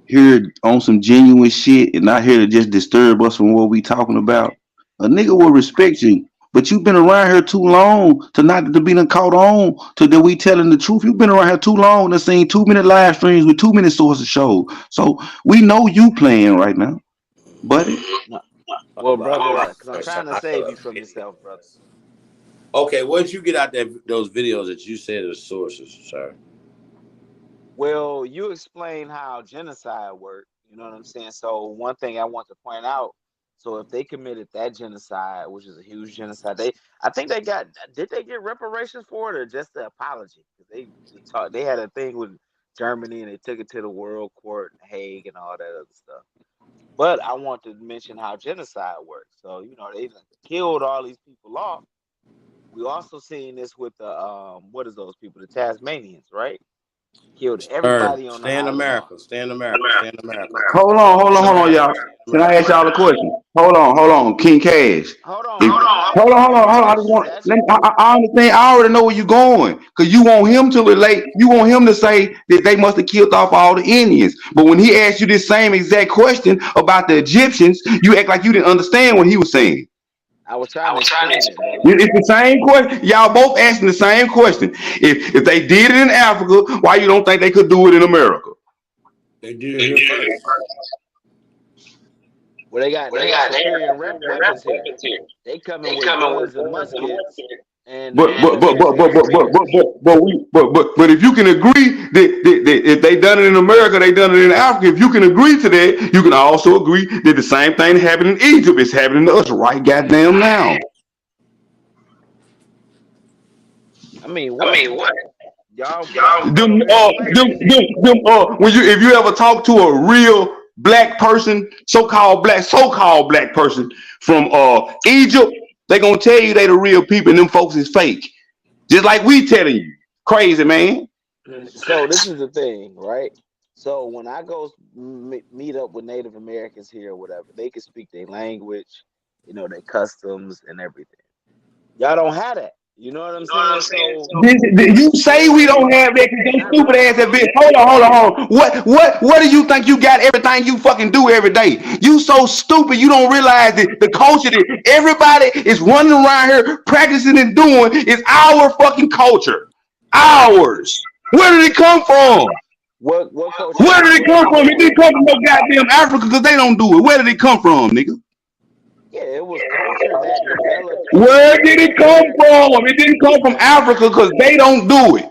here on some genuine shit and not here to just disturb us from what we talking about, a nigga will respect you. But you've been around here too long to not to be done caught on to that we telling the truth. You've been around here too long to seen too many live streams with too many sources shows. So we know you playing right now, buddy. Well, brother, because I'm trying to save you from yourself, brother. Okay, what did you get out those videos that you said are sources, sir? Well, you explain how genocide worked. You know what I'm saying? So one thing I want to point out. So if they committed that genocide, which is a huge genocide, I think did they get reparations for it or just the apology? Because they had a thing with Germany and they took it to the World Court in Hague and all that other stuff. But I want to mention how genocide works. So they killed all these people off. We also seen this with the what is those people? The Tasmanians, right? Killed everybody on the Stay in island. America. Stay in America. Stay in America. Hold on, y'all. Can I ask y'all a question? Hold on, King Cash. Hold on. Hold on. I just want. I understand. I already know where you're going because you want him to relate. You want him to say that they must have killed off all the Indians. But when he asked you this same exact question about the Egyptians, you act like you didn't understand what he was saying. I was trying to explain it. It's the same question. Y'all both asking the same question. If they did it in Africa, why you don't think they could do it in America? They did it here first. Well, they got superior weapons here. They come in with guns and muskets. But if you can agree that if they done it in America, they done it in Africa. If you can agree to that, you can also agree that the same thing happened in Egypt. It's happening to us right goddamn now. I mean, what? Y'all if you ever talk to a real black person, so-called black person from Egypt, they gonna tell you they the real people and them folks is fake. Just like we telling you. Crazy, man. So this is the thing, right? So when I go meet up with Native Americans here or whatever, they can speak their language, their customs and everything. Y'all don't have that. You know what I'm saying? So you say we don't have that because they stupid ass that bitch. Hold on. What do you think you got everything you fucking do every day? You so stupid you don't realize that the culture that everybody is running around here practicing and doing is our fucking culture. Ours. Where did it come from? What culture? Where did it come from? It didn't come from no goddamn Africa because they don't do it. Where did it come from, nigga? Yeah, it was culture that developed. Where did it come from? It didn't come from Africa because they don't do it,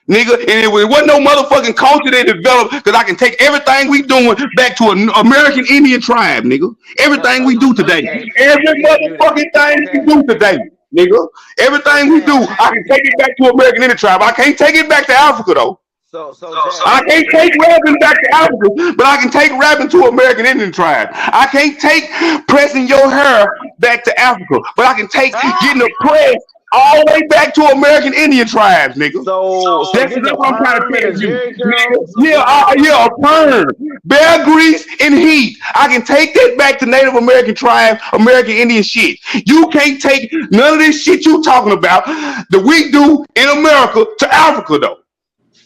nigga. And it wasn't no motherfucking culture they developed because I can take everything we doing back to an American Indian tribe, nigga. Everything we do today. Every motherfucking thing we do today. nigga. Everything we do, I can take it back to American Indian tribe. I can't take it back to Africa though. So Jazz, I can't take rapping back to Africa, but I can take rapping to American Indian tribe. I can't take pressing your hair back to Africa, but I can take getting a press all the way back to American Indian tribes, nigga. so That's getting a what I'm trying to perm and tell a you. Jerry Nigga, curl, some Jerry yeah, curls. a perm, bear grease, and heat. I can take that back to Native American tribes, American Indian shit. You can't take none of this shit you talking about that we do in America to Africa, though.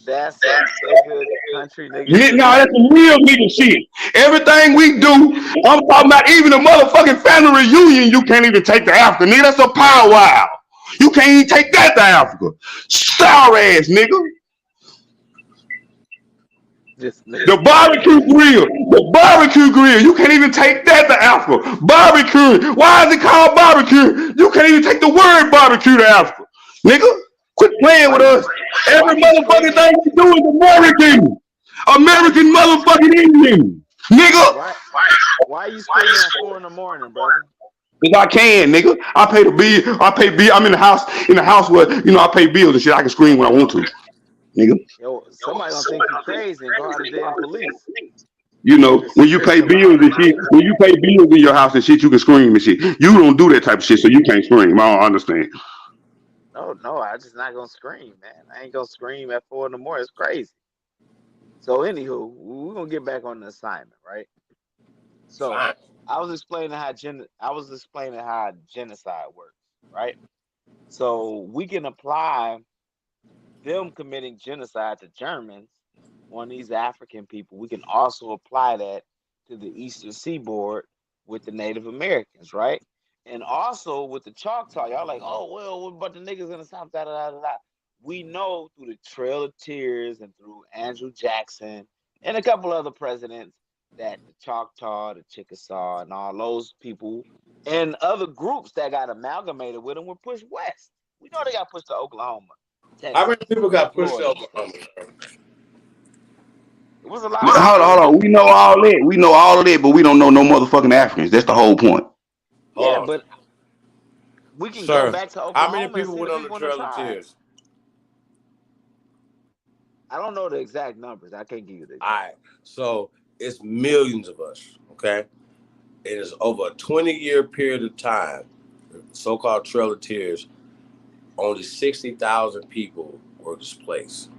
That's some nigga country nigga No, shit. that's some real nigga shit. Everything we do, I'm talking about even the motherfucking family reunion, you can't even take to Africa, nigga. That's a power wow. You can't even take that to Africa. Star ass nigga. The barbecue grill, you can't even take that to Africa. Barbecue, why is it called barbecue? You can't even take the word barbecue to Africa, nigga. Quit playing with us. Every Why you motherfucking screaming? thing we do is American. American motherfucking Indian, nigga. Why you screaming at 4 in the morning, brother? If I can, nigga. I pay the bill. I pay bill. I'm in the house where, I pay bills and shit. I can scream when I want to, nigga. Yo, somebody gonna think you crazy and call the damn police. When you pay bills and shit, when you pay bills in your house and shit, you can scream and shit. You don't do that type of shit, so you can't scream. I don't understand. No, I just not gonna scream, man. I ain't gonna scream at 4 in the morning. It's crazy. So anywho, we're gonna get back on the assignment, right? So I was explaining how genocide works, right? So we can apply them committing genocide to Germans on these African people. We can also apply that to the Eastern Seaboard with the Native Americans, right? And also with the Choctaw, y'all like, oh well, what about the niggas in the South? Da, da, da, da. We know through the Trail of Tears and through Andrew Jackson and a couple other presidents that the Choctaw, the Chickasaw, and all those people and other groups that got amalgamated with them were pushed west. We know they got pushed to Oklahoma, Texas. How many people got pushed Florida. to Oklahoma? It was a lot. Hold on. We know all that. We know all of that, but we don't know no motherfucking Africans. That's the whole point. Yeah, but we can go back to Oklahoma. How many people went on the Trail of Tears? I don't know the exact numbers. I can't give you the exact. All right. So it's millions of us, okay? It is over a 20-year period of time, the so-called Trail of Tears, only 60,000 people were displaced.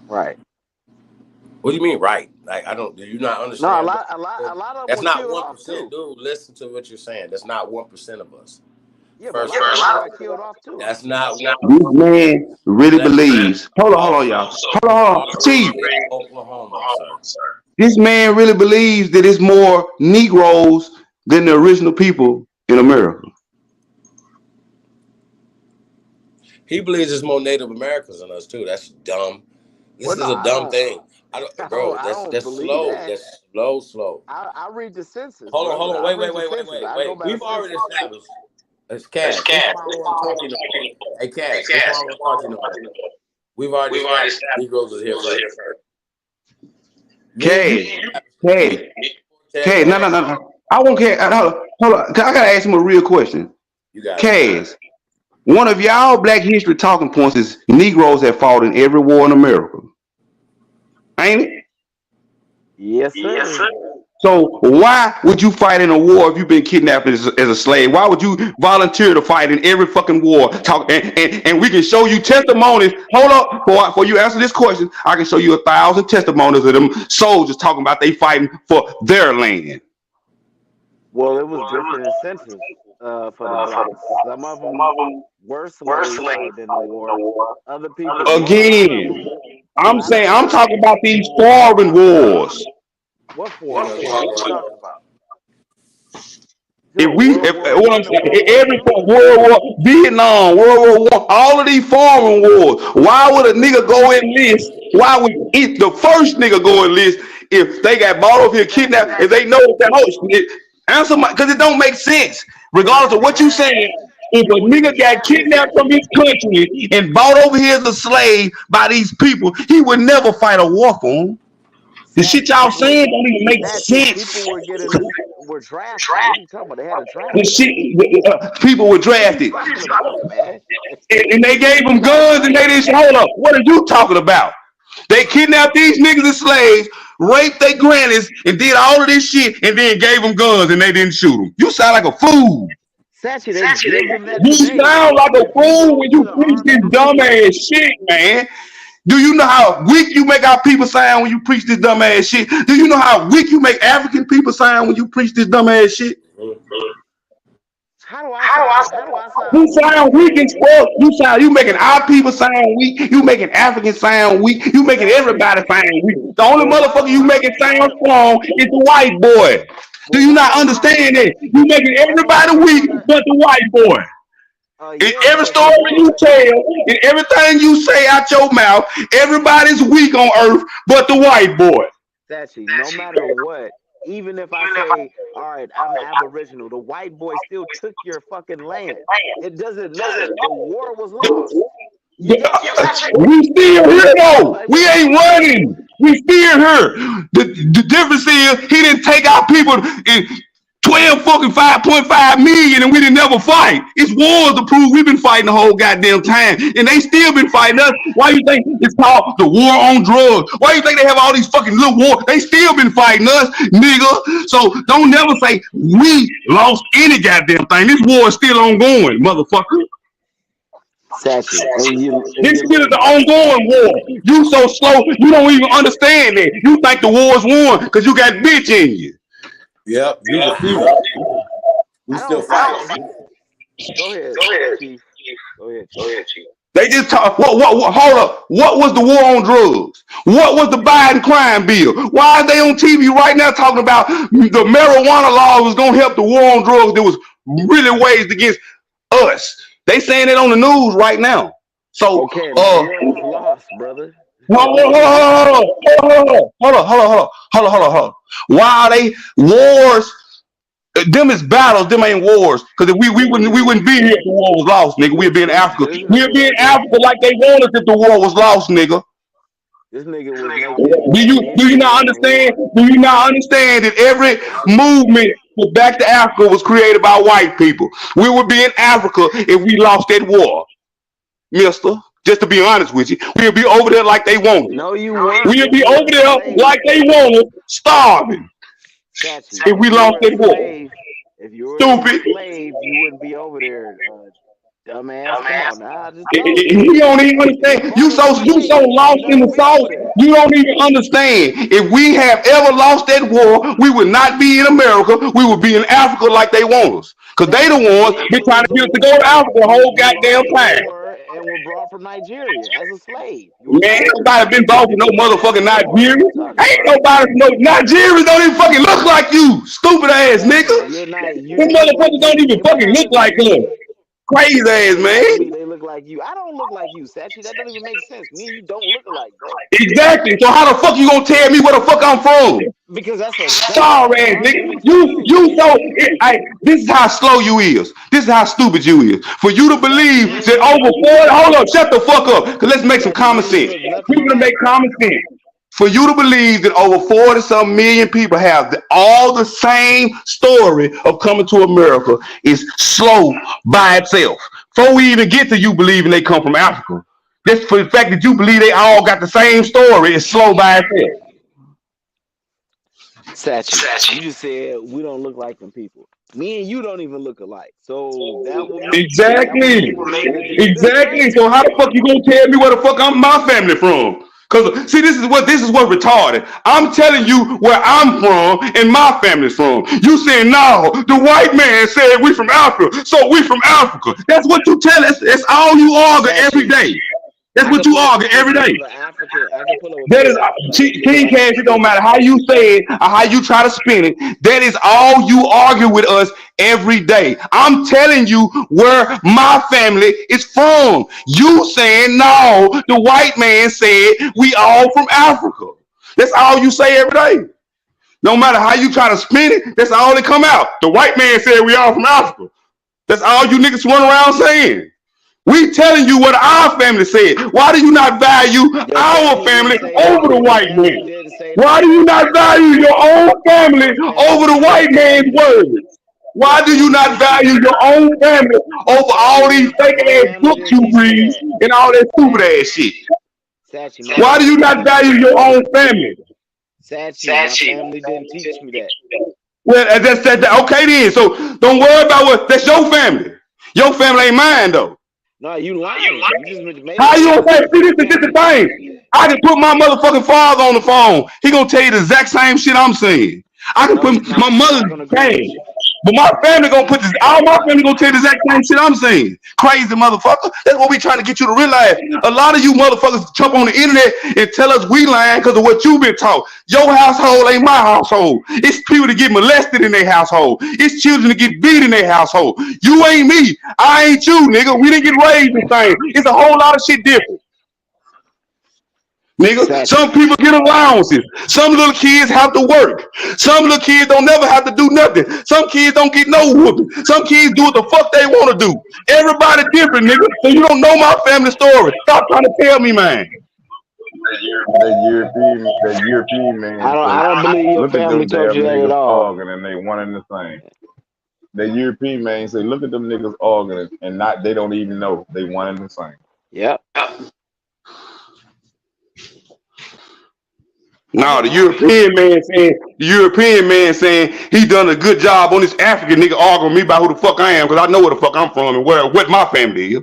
Right. What do you mean, right? Like, do you not understand? No, a lot of them. That's were not killed 1%, off too. dude. Listen to what you're saying. That's not 1% of us. Yeah, but a lot of them got killed off too. That's not. This man really believes. Hold on, y'all. Hold on. Chief. Oklahoma, sir. This man really believes that it's more Negroes than the original people in America. He believes there's more Native Americans than us too. That's dumb. This is a dumb thing. That's slow. That. That's slow. I read the census. Hold on. Wait. We've already established. It's Cash. Hey, Cash. We've already established Negroes is here first. Cash. No. I won't care. Hold on. I gotta ask him a real question. Cash. One of y'all Black History talking points is Negroes have fought in every war in America. Ain't it? Yes, sir. So why would you fight in a war if you've been kidnapped as a slave? Why would you volunteer to fight in every fucking war? And we can show you testimonies. Hold up, before you answer this question, I can show you 1,000 testimonies of them soldiers talking about they fighting for their land. Well, it was different incentives for the blacks. Some of them were slaves in the war. Other people. Again, I'm talking about these foreign wars. What foreign wars? What are you talking about? Every World War, Vietnam, World War I, all of these foreign wars. Why would a nigga go enlist? Why would the first nigga go enlist if they got bought over here, kidnapped, if they know that host? Answer my, because it don't make sense. Regardless of what you saying, if a nigga got kidnapped from his country and bought over here as a slave by these people, he would never fight a war for them. The shit y'all saying don't even make sense. People were drafted. What are you talking about? They had a draft. People were drafted. And they gave them guns and they didn't say, hold up, what are you talking about? They kidnapped these niggas as slaves, raped their grannies, and did all of this shit, and then gave them guns and they didn't shoot them. You sound like a fool. Sachi, they give them that You today. sound like a If you fool go when to you the preach army this museum, dumbass shit, man. Do you know how weak you make our people sound when you preach this dumbass shit? Do you know how weak you make African people sound when you preach this dumbass shit? how do I sound? How do I You sound weak? sound weak as fuck. You making our people sound weak. You making Africans sound weak. You making Sachi, everybody sound weak. The only well, motherfucker you making sound strong is the white boy. Do you why not don't I? understand that? You making everybody weak Uh, but the white boy. In yeah, every but the story you war, tell, in everything you say out your mouth, everybody's weak on earth but the white boy. Sachi, no matter what, even if I say, all right, I'm Aboriginal, the white boy still took your fucking land. It doesn't matter. The war was lost. You Yeah, got your African. we still here though. Like, We what are we ain't talking running. about? We still here. The difference is he didn't take our people in 12 fucking 5.5 million and we didn't never fight. It's wars to prove we've been fighting the whole goddamn time. And they still been fighting us. Why you think it's called the war on drugs? Why you think they have all these fucking little wars? They still been fighting us, nigga. So don't never say we lost any goddamn thing. This war is still ongoing, motherfucker. Sachi, and This you shit is look, the ongoing war. You so slow, you don't even understand that. You think the war's won because you got bitch in you. Yep, you defeated. We I still don't. fighting. Go ahead, Chief. Go ahead, Chief. They just talk. Hold up. What was the war on drugs? What was the Biden crime bill? Why are they on TV right now talking about the marijuana law was gonna help the war on drugs that was really waged against us? They saying it on the news right now. So, Okay, and that war was lost, brother. hold That war was lost. on. Why are they wars? Them is battles, them ain't wars. Because if we wouldn't be here if the war was lost, nigga. We'd be in Africa. We'd be in Africa like they wanted if the war was lost, nigga. This nigga was making Do you not NBA understand? war. Do you not understand that every movement for back to Africa was created by white people? We would be in Africa if we lost that war, mister. Just to be honest with you, we'd be over there like they wanted. No, you weren't. We'd If be you were over a there slave, like they wanted, starving. Sachi, If if we you lost were a that war, slave, if you were a stupid. slave, you wouldn't be over there, dumbass. Come on now, I just told you. You don't even Your understand. father's a You so slave. lost You'd in never the be sauce. over there. You don't even understand. If we have ever lost that war, we would not be in America. We would be in Africa like they want us. Because they the Sachi, you ones didn't been trying lose to a get us to go to war. Africa the whole You goddamn lost a time. war and were brought from Nigeria as a slave. You were Man, ain't sold. nobody been bought for no motherfucking What are Nigerian. you talking Ain't about? nobody no Nigerians don't even fucking look like you, stupid ass nigga. Sachi, you're not. You Them they look like motherfuckers don't you. even They might fucking not look look like like us. me. Crazy ass, They man. telling me they look like you. I don't look like you, Sachi. That don't even make sense. Me and you don't look alike, bro. Exactly. So how the fuck you gonna tell me where the fuck I'm from? Because that's a Sorry, dumbass ass nigga. argument to You use. so this is how slow you is. This is how stupid you is. For you to Sachi, believe me and that you, over 40, hold up, shut the fuck up. Cause let's make some Sachi, common me and you sense. look nothing We're gonna make alike, bro. common sense. For you to believe that over 40 some million people have all the same story of coming to America is slow by itself. Before we even get to you believing they come from Africa. Just for the fact that you believe they all got the same story is slow by itself. Sachi, you just said we don't look like them people. Me and you don't even look alike. So that would Exactly. make it mean that you the Exactly. same So how the people. fuck you gonna tell me where the fuck my family from? Cause see, this is what retarded. I'm telling you where I'm from and my family's from. You saying no, the white man said we from Africa, so we from Africa. That's what you tell us. That's all you argue every Sachi, day. That's I what could you pull up a argue every picture day. of an African. I could pull up a That picture is of an King African. Cash. It don't matter how you say it or how you try to spin it. That is all you argue with us every day. I'm telling you where my family is from. You saying no? The white man said we all from Africa. That's all you say every day. No matter how you try to spin it, that's all that come out. The white man said we all from Africa. That's all you niggas run around saying. We telling you what our family said. Why do you not value Your our family didn't family say over that. the Your white family man? didn't say Why that. do you not value your own family Your over family the said white man's that. words? Why do you not value your own family over all these fake My ass family books didn't you teach me read that. and all that stupid Sachi, ass shit? Sachi, my Why do you family didn't not teach me value that, your brother. own family? Sachi, my family didn't teach me that. Well, that's that. Okay, then. So don't worry about what. That's your family. Your family ain't mine though. No, you lying. You just made a How you gonna say? statement See, that your this the family taught thing. you that. I can put my motherfucking father on the phone. He gonna tell you the exact same shit I'm saying. I can No, put he's my not. I'm mother's not gonna agree with same. you. But my family gonna put this. All my family gonna tell you the exact same shit I'm saying. Crazy motherfucker. That's what we trying to get you to realize. A lot of you motherfuckers jump on the internet and tell us we lying because of what you been taught. Your household ain't my household. It's people that get molested in their household. It's children that get beat in their household. You ain't me. I ain't you, nigga. We didn't get raised the same. It's a whole lot of shit different. Nigga, Sachi, some people get allowances. Some little kids have to work. Some little kids don't never have to do nothing. Some kids don't get no whooping. Some kids do what the fuck they want to do. Everybody different, nigga. So you don't know my family story. Stop trying to tell me, man. That European man I say, don't believe your look at family them taught you damn that at niggas all. arguing and they one and the same. The European man say, look at them niggas arguing and not they don't even know they one and the same. Yep. I No, know. The European man saying he done a good job on this African nigga arguing me about who the fuck I am because I know where the fuck I'm from and what my family is.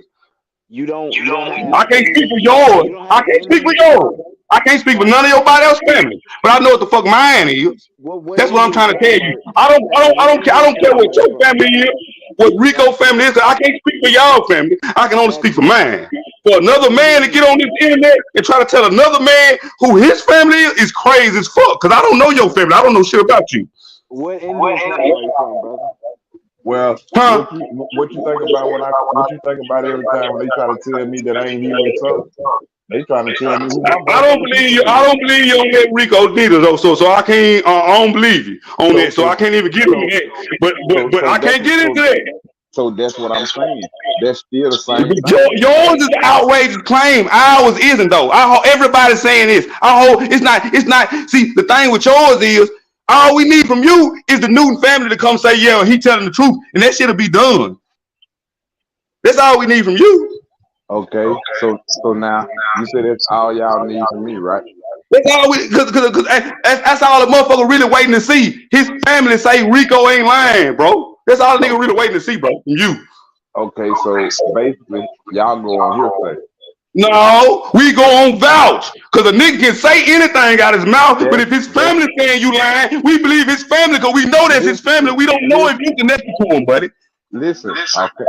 You don't have I can't speak any for yours. you don't I have can't speak for any yours. I can't speak for right. none of your body else family. But I know what the fuck mine is. What That's what is I'm your trying to tell you. family? I What don't is care. I your don't care family? what Where you your from? family is, what Rico family Sachi, is. 'Cause I can't speak for y'all family. I can only speak for Sachi, mine. For what another is man to your get on this internet and try to tell another man who his family is crazy as fuck. Cause I don't know your family. I don't know shit about you. what Indian tribe are you from, brother? Well, Huh? what you think about what you think about every time when they try to tell me that I ain't even Southern? They trying to tell me who my I don't motherfucking believe people you. I is. don't believe you on that Rico neither though. So I can't. I don't believe you on So that. So I can't even get into so that. But so I that's can't get into that. so that's what I'm saying. That's still the same thing. Yours is an outrageous claim. Ours isn't though. Everybody's saying this. I hope it's not. It's not. See, the thing with yours is all we need from you is the Newton family to come say, yeah, he telling the truth, and that shit'll be done. That's all we need from you. Okay, so now you say that's all y'all need from me, right? That's all we, cause that's all the motherfucker really waiting to see. His family say Rico ain't lying, bro. That's all the nigga Oh, really waiting to see, bro. From you. okay, so basically y'all go on hearsay. No, we go on vouch. Cause a nigga can say anything out his mouth, but if his That's family saying you lying, we believe his family because we know that's his family. listen, We don't know if listen, you connected to him, buddy. listen. Okay,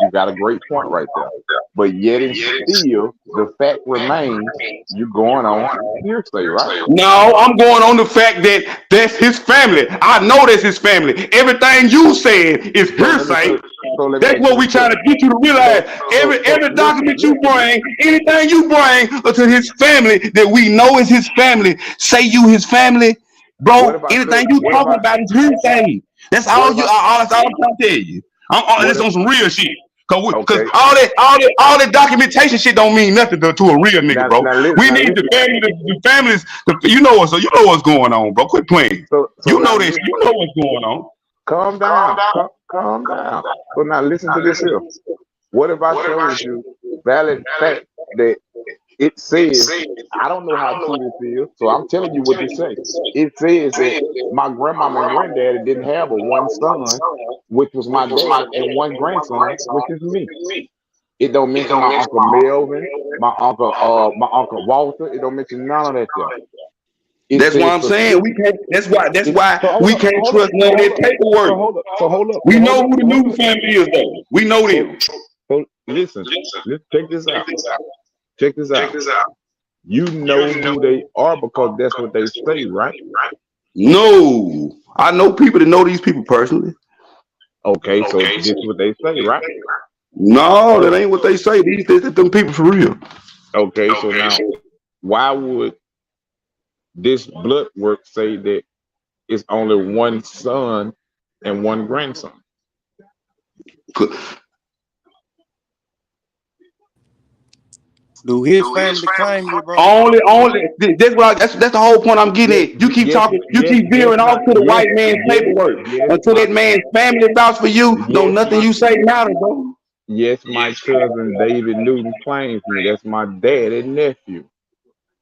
you got a great point right there, but yet and still, the fact remains you going on hearsay, right? No, I'm going on the fact that that's his family. I know that's his family. Everything you said is So let me hearsay. say, so let me That's ask you what we this here. trying to get you to realize. Every document you Listen. bring, anything you bring to his family that we know is his family, say you his family, What bro. if I say? Anything you What if talking I? about is hearsay. That's What all if you. I? That's all I'm trying to tell you. I'm What this if? on some real shit. Cause Okay. all that documentation shit don't mean nothing to a real nigga, bro. We Now need the listen. family, the families. You know what? So you know what's going on, bro. Quit playing. So You now know this. listen. You know what's going on. Calm down. Calm down. So now listen to this here. What if I showed you valid fact that it says, I don't know how true this is, so I'm telling you what this says. It says that my grandmama and granddaddy didn't have a one son, which was my dad, and one grandson, which is me. It don't mention my uncle Melvin, my uncle Walter. It don't mention none of that there. It That's why says I'm saying we specific. can't. That's why. That's It, why so hold we up. So can't hold up. trust So none of hold that up. paperwork. So hold up. So hold up. We So know hold up. who the So hold new up. family is, though. We know So, them. so listen. Let's check this out. Check this out. You know who they are because that's what they say, right? No, I know people that know these people personally. Okay, so this is what they say, right? No, that ain't what they say. Them people for real. Okay, so now why would this blood work say that it's only one son and one grandson? Do his family claim it, bro? Only. That's the whole point I'm getting at. You keep Yes, talking. You yes, keep yes, veering my off to the yes, white man's yes, paperwork yes, until that man's family vouch for you. No, yes, nothing you say matters, bro. my cousin David Newton claims me. That's my dad and nephew.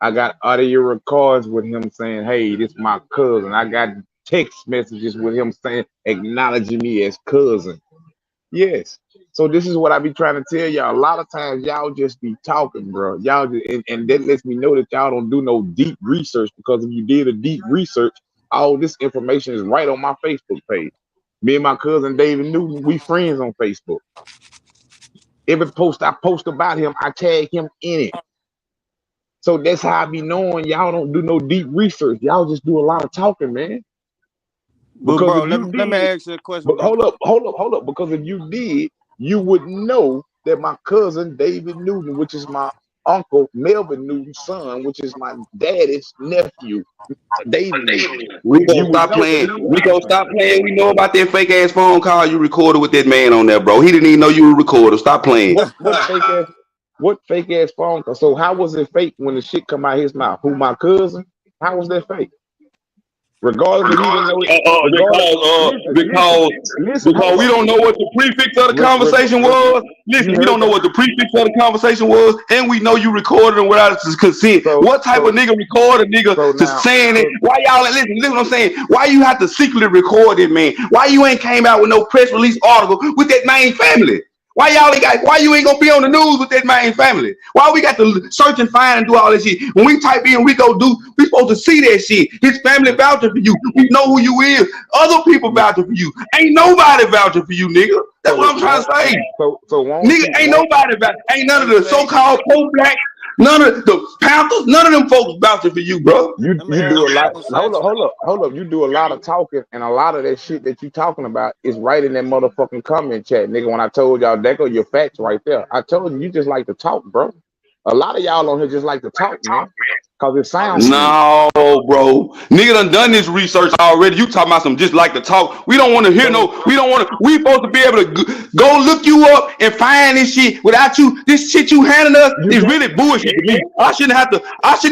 I got audio records with him saying, "Hey, this my cousin." I got text messages with him saying, acknowledging me as cousin. Yes. So this is what I be trying to tell y'all. A lot of times y'all just be talking, bro. Y'all just, and that lets me know that y'all don't do no deep research, because if you did a deep research, all this information is right on my Facebook page. Me and my cousin David Newton, we friends on Facebook. Every post I post about him, I tag him in it. So that's how I be knowing y'all don't do no deep research. Y'all just do a lot of talking, man. But Because bro, if you let me did, ask you a question, but bro. hold up. Because if you did, you would know that my cousin David Newton, which is my uncle Melvin Newton's son, which is my daddy's nephew, David Newton. We You gonna would stop know playing. that. We gonna stop playing. We know about that fake ass phone call you recorded with that man on there, bro. He didn't even know you were recorded. Stop playing. What fake ass phone call? So how was it fake when the shit come out his mouth? Who, my cousin? How was that fake? Regardless if he didn't know it. Regardless, listen. Because Hold we up. don't know what the prefix of the conversation was. You Listen, we heard don't know that? what the prefix of the conversation was, and we know you recorded them without his consent. What type of nigga record a nigga to saying it? Why y'all listen what I'm saying? Why you have to secretly record it, man? Why you ain't came out with no press release article with that main family? Why you ain't gonna be on the news with that main family? Why we got to search and find and do all this shit? When we type in Rico we supposed to see that shit. His family vouching for you. We know who you is. Other people vouching for you. Ain't nobody vouching for you, nigga. That's what I'm trying to say. Nigga, ain't nobody vouching. Ain't none of the so-called pro-black, none of the Panthers, none of them folks vouching for you, bro. You do a lot. Hold up. You do a lot of talking, and a lot of that shit that you talking about is right in that motherfucking comment chat, nigga. When I told y'all, that go your facts right there. I told you just like to talk, bro. A lot of y'all on here just like to talk, man, cause it sounds good. No, bro. Nigga done this research already. You talking about some just like to talk. We don't want to hear we supposed to be able to go look you up and find this shit without you. This shit you handing us is really bullshit to me. I shouldn't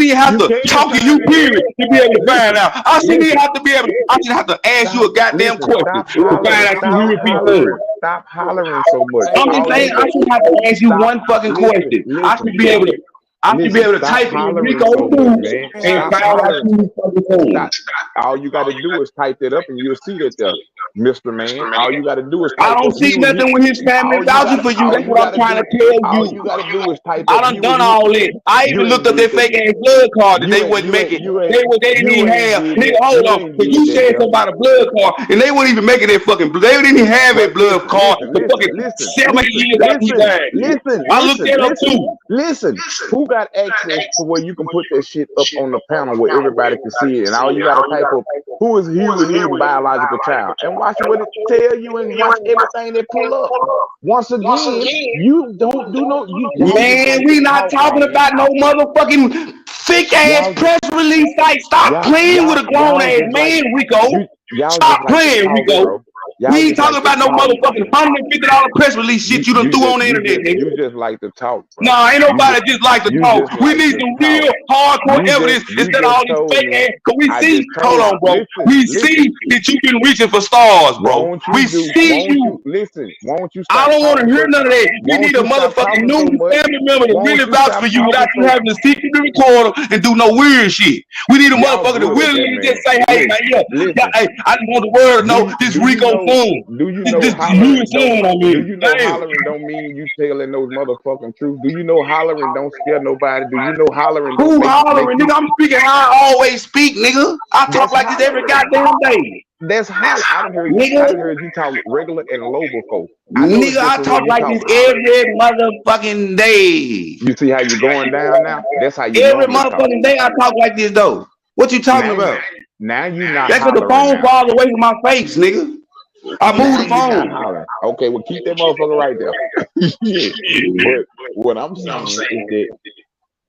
even have to talk to you, period, to be able to find out. I shouldn't even have to be able to, I should have to ask you a goddamn question to find out who you people. Stop hollering so much. I'm just saying I should have to ask you one fucking question. I should be able to Stop type in hollering Rico so much, News man. and Stop find out hollering. who you fucking saying. All you got to do is type that up, and you'll see that there, Mr. Man. All you got to do is I type don't up see nothing with his family vouching for you. That's what I'm trying to tell all you. you got to do is type I up done you done and you. all this. I You even ain't looked up did that that. fake ass blood card that they You ain't wasn't making. you ain't They didn't you even ain't have. did Nigga, that. hold You on. ain't But did you that said there. something about a blood card, and they weren't even making that fucking. They didn't even have a But blood card. The fucking 7 years after he died. I looked that up too. Listen. Who got access to where you can put that shit up on the panel where everybody can see it, and all you got to type up who is Huey Newton biological child, and watch what it tell you, and watch everything they pull up. Once again, you don't do no. Y'all just Man, like to we not talk, talking man. about no motherfucking thick ass Y'all just press release site. Stop playing with a grown y'all ass just like man, Rico. y'all just Stop like to playing, talk, Rico. bro. Y'all We ain't just talking like to about no talk. motherfucking $150 press release shit you done threw on the internet, nigga. You just like to talk, bro. Nah, ain't nobody just like to You talk. just We like need to some talk. real hardcore evidence You instead of all just this told fake me. ass. Cause we I see, just told hold you. on, bro. We Listen. see that you've been reaching for stars, bro. Won't We see you. you I stop don't want to talking hear so none of that. We won't need a you stop motherfucking talking new so much? family member to Won't really you vouch stop for you talking without you so having to secretly record them and do no weird shit. We need a y'all motherfucker to good at that, willingly just man. say, hey, man, Listen. hey, I just want the world to know this Do you Rico know son. This hollering new don't son, I mean. Damn. hollering don't mean you telling those motherfucking truth? Do you know hollering don't scare nobody? Do you know hollering don't Who make hollering? you Nigga, I'm speaking how I always speak, nigga. I talk that's like this every hollering. goddamn day. That's hollering. I Nigga, done heard you talk regular and low before. I know it's nigga, I different when talk you like talk this hollering. every motherfucking day. You see how you're going down now? That's how you Every normally talk. motherfucking day I talk like this, though. What you talking about? Now you not That's because the hollering phone now. falls away from my face, nigga. I move Now the you not phone. hollering. Okay, well keep that motherfucker right there. Yeah. But what I'm saying is that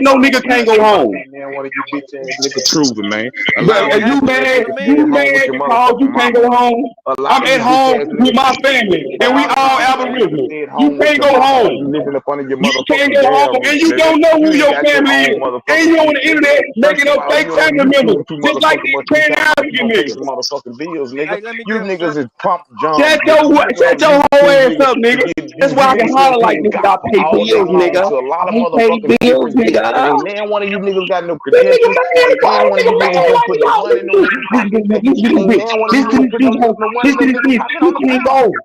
that no nigga can't go home. Man, one of you bitch ass niggas proving, man. A But lot of if you you bitch ass mad, niggas stay at home with your because you motherfucking can't mama. go home. A lot I'm of at you bitch home ass with niggas. my family, A and we lot of all you bitch ass niggas Aboriginal. stay at You home with can't your go mama while you home. living up under your You can't motherfucking go damn home, roof, and you nigga. don't know You who ain't your got your family own is. And motherfucking you on shit, the nigga. internet First making of up all, fake you on family members, YouTube too just like motherfucking these much. You Grand talking about you African gonna pay some niggas. motherfucking bills, nigga. Hey, let me You get niggas is pump Shut jump, nigga. your You niggas shut on your whole YouTube, ass nigga, up, to nigga. get That's views. why You I can niggas been holler like spending this. I gospel pay all day bills, long nigga. to a lot of I pay motherfucking bills, different nigga. gifts, and ain't man one of you niggas got no This nigga credentials. mad, Ain't boy. man This one of nigga you niggas mad been like putting no y'all. money in no niggas pocket, nigga. Listen to Ain't this man one of bitch. you niggas put no Listen to no this money in no bitch. niggas Listen to this pocket on bitch. the You can't family. go.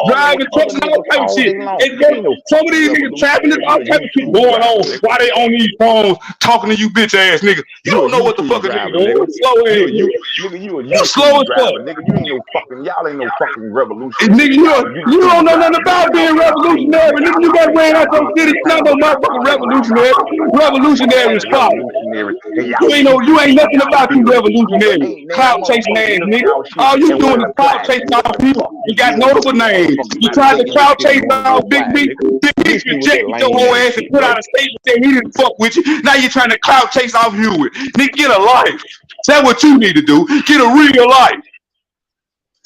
all them driving trucks other and all niggas type of all shit. day long. And You ain't no some of fucking these niggas trapping and revolutionary. all You a type of shit YouTube going driver, on nigga. while they on these phones talking to you bitch ass niggas. You You a don't know what the YouTube fuck a nigga driver, doing. nigga. You slow ass. Nigga, you a You slow YouTube as fuck. driver, nigga. You ain't no fucking, y'all ain't no fucking And revolutionary. nigga, Y'all you don't YouTube know nothing drivers, nigga. about Y'all being entertainers, revolutionary. nigga. Nigga, you I got think ran y'all out your do city. Not entertain, no but y'all motherfucking revolutionary. all Revolutionary is the fire. revolutionaries, and You y'all ain't keep you ain't repeating nothing y'all about you building. Nigga, revolutionary. ain't damn Clout chasing motherfucker ass took nigga. y'all shit All you and doing went is and clout applied chasing to it. off people. Fuck You you got dealing with notable these names. motherfuckers You about tried to taking your clout shit chase and going to go off Big apply it, B. nigga. Big B Miss me with that rejected your lame whole ass ass and shit, put bro. out a statement saying he didn't fuck with you. Now you're trying to clout chase off Hewitt. Nigga, get a life. That's what you need to do. Get a real life.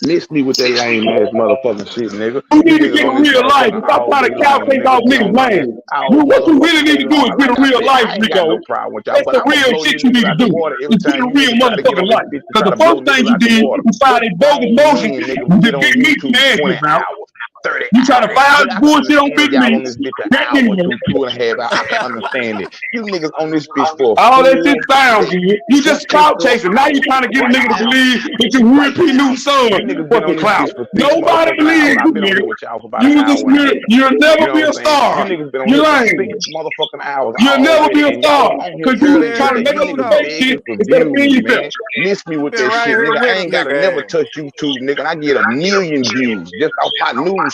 Miss me with that lame ass motherfucking shit, nigga. You You need to niggas get a on this real life motherfucker and stop all trying day to couch long, chase nigga. off niggas' Be on this names. all What you really motherfucking need day to do is long. get Like a I real said, life, I ain't got no Rico. problem with y'all, That's but the I'm gonna real blow shit you you niggas need to out the do. water every Is get time a you real niggas try to get motherfucking on this life. bitch to Because try the to blow first thing niggas you out the did, water. you What filed a bogus grown motion men nigga to been on Big Meech YouTube and 20 asses out. hours, 30 You try to hours? file Nigga, I can bullshit on understand Big y'all on Meech. this bitch an That hour, nigga. two and a half hours. I can understand it. You niggas on this bitch for a All that shit full sound day, good. You just clout 24 chasing. Now you hours. trying to get a Right nigga to now. believe that you Will Right P. now. Newton's son You niggas for been some on this clout. bitch for 6 Nobody motherfucking hours. believes I've you, been on nigga. here with y'all for about an hour and a half. You'll never You know be what I'm a saying? You star. niggas been on You're here for lying. 6 motherfucking hours You'll never already, be a and y'all star was on here because you earlier trying to today. make You up niggas fake shit begging for instead of being views, yourself. man. Miss me I've with been that right shit, here nigga. I with a ain't gotta nigga. never touch YouTube, nigga. I get 1 million views just off my news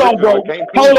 hold on, listen, bro. I can't prove Hold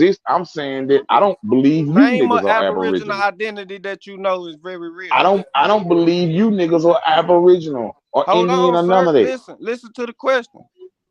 exist. I'm saying that I don't believe you Name niggas an are Aboriginal aboriginal. identity that you know is very real. I don't believe you niggas are aboriginal or Hold Indian on, or none sir. of that. Listen to the question.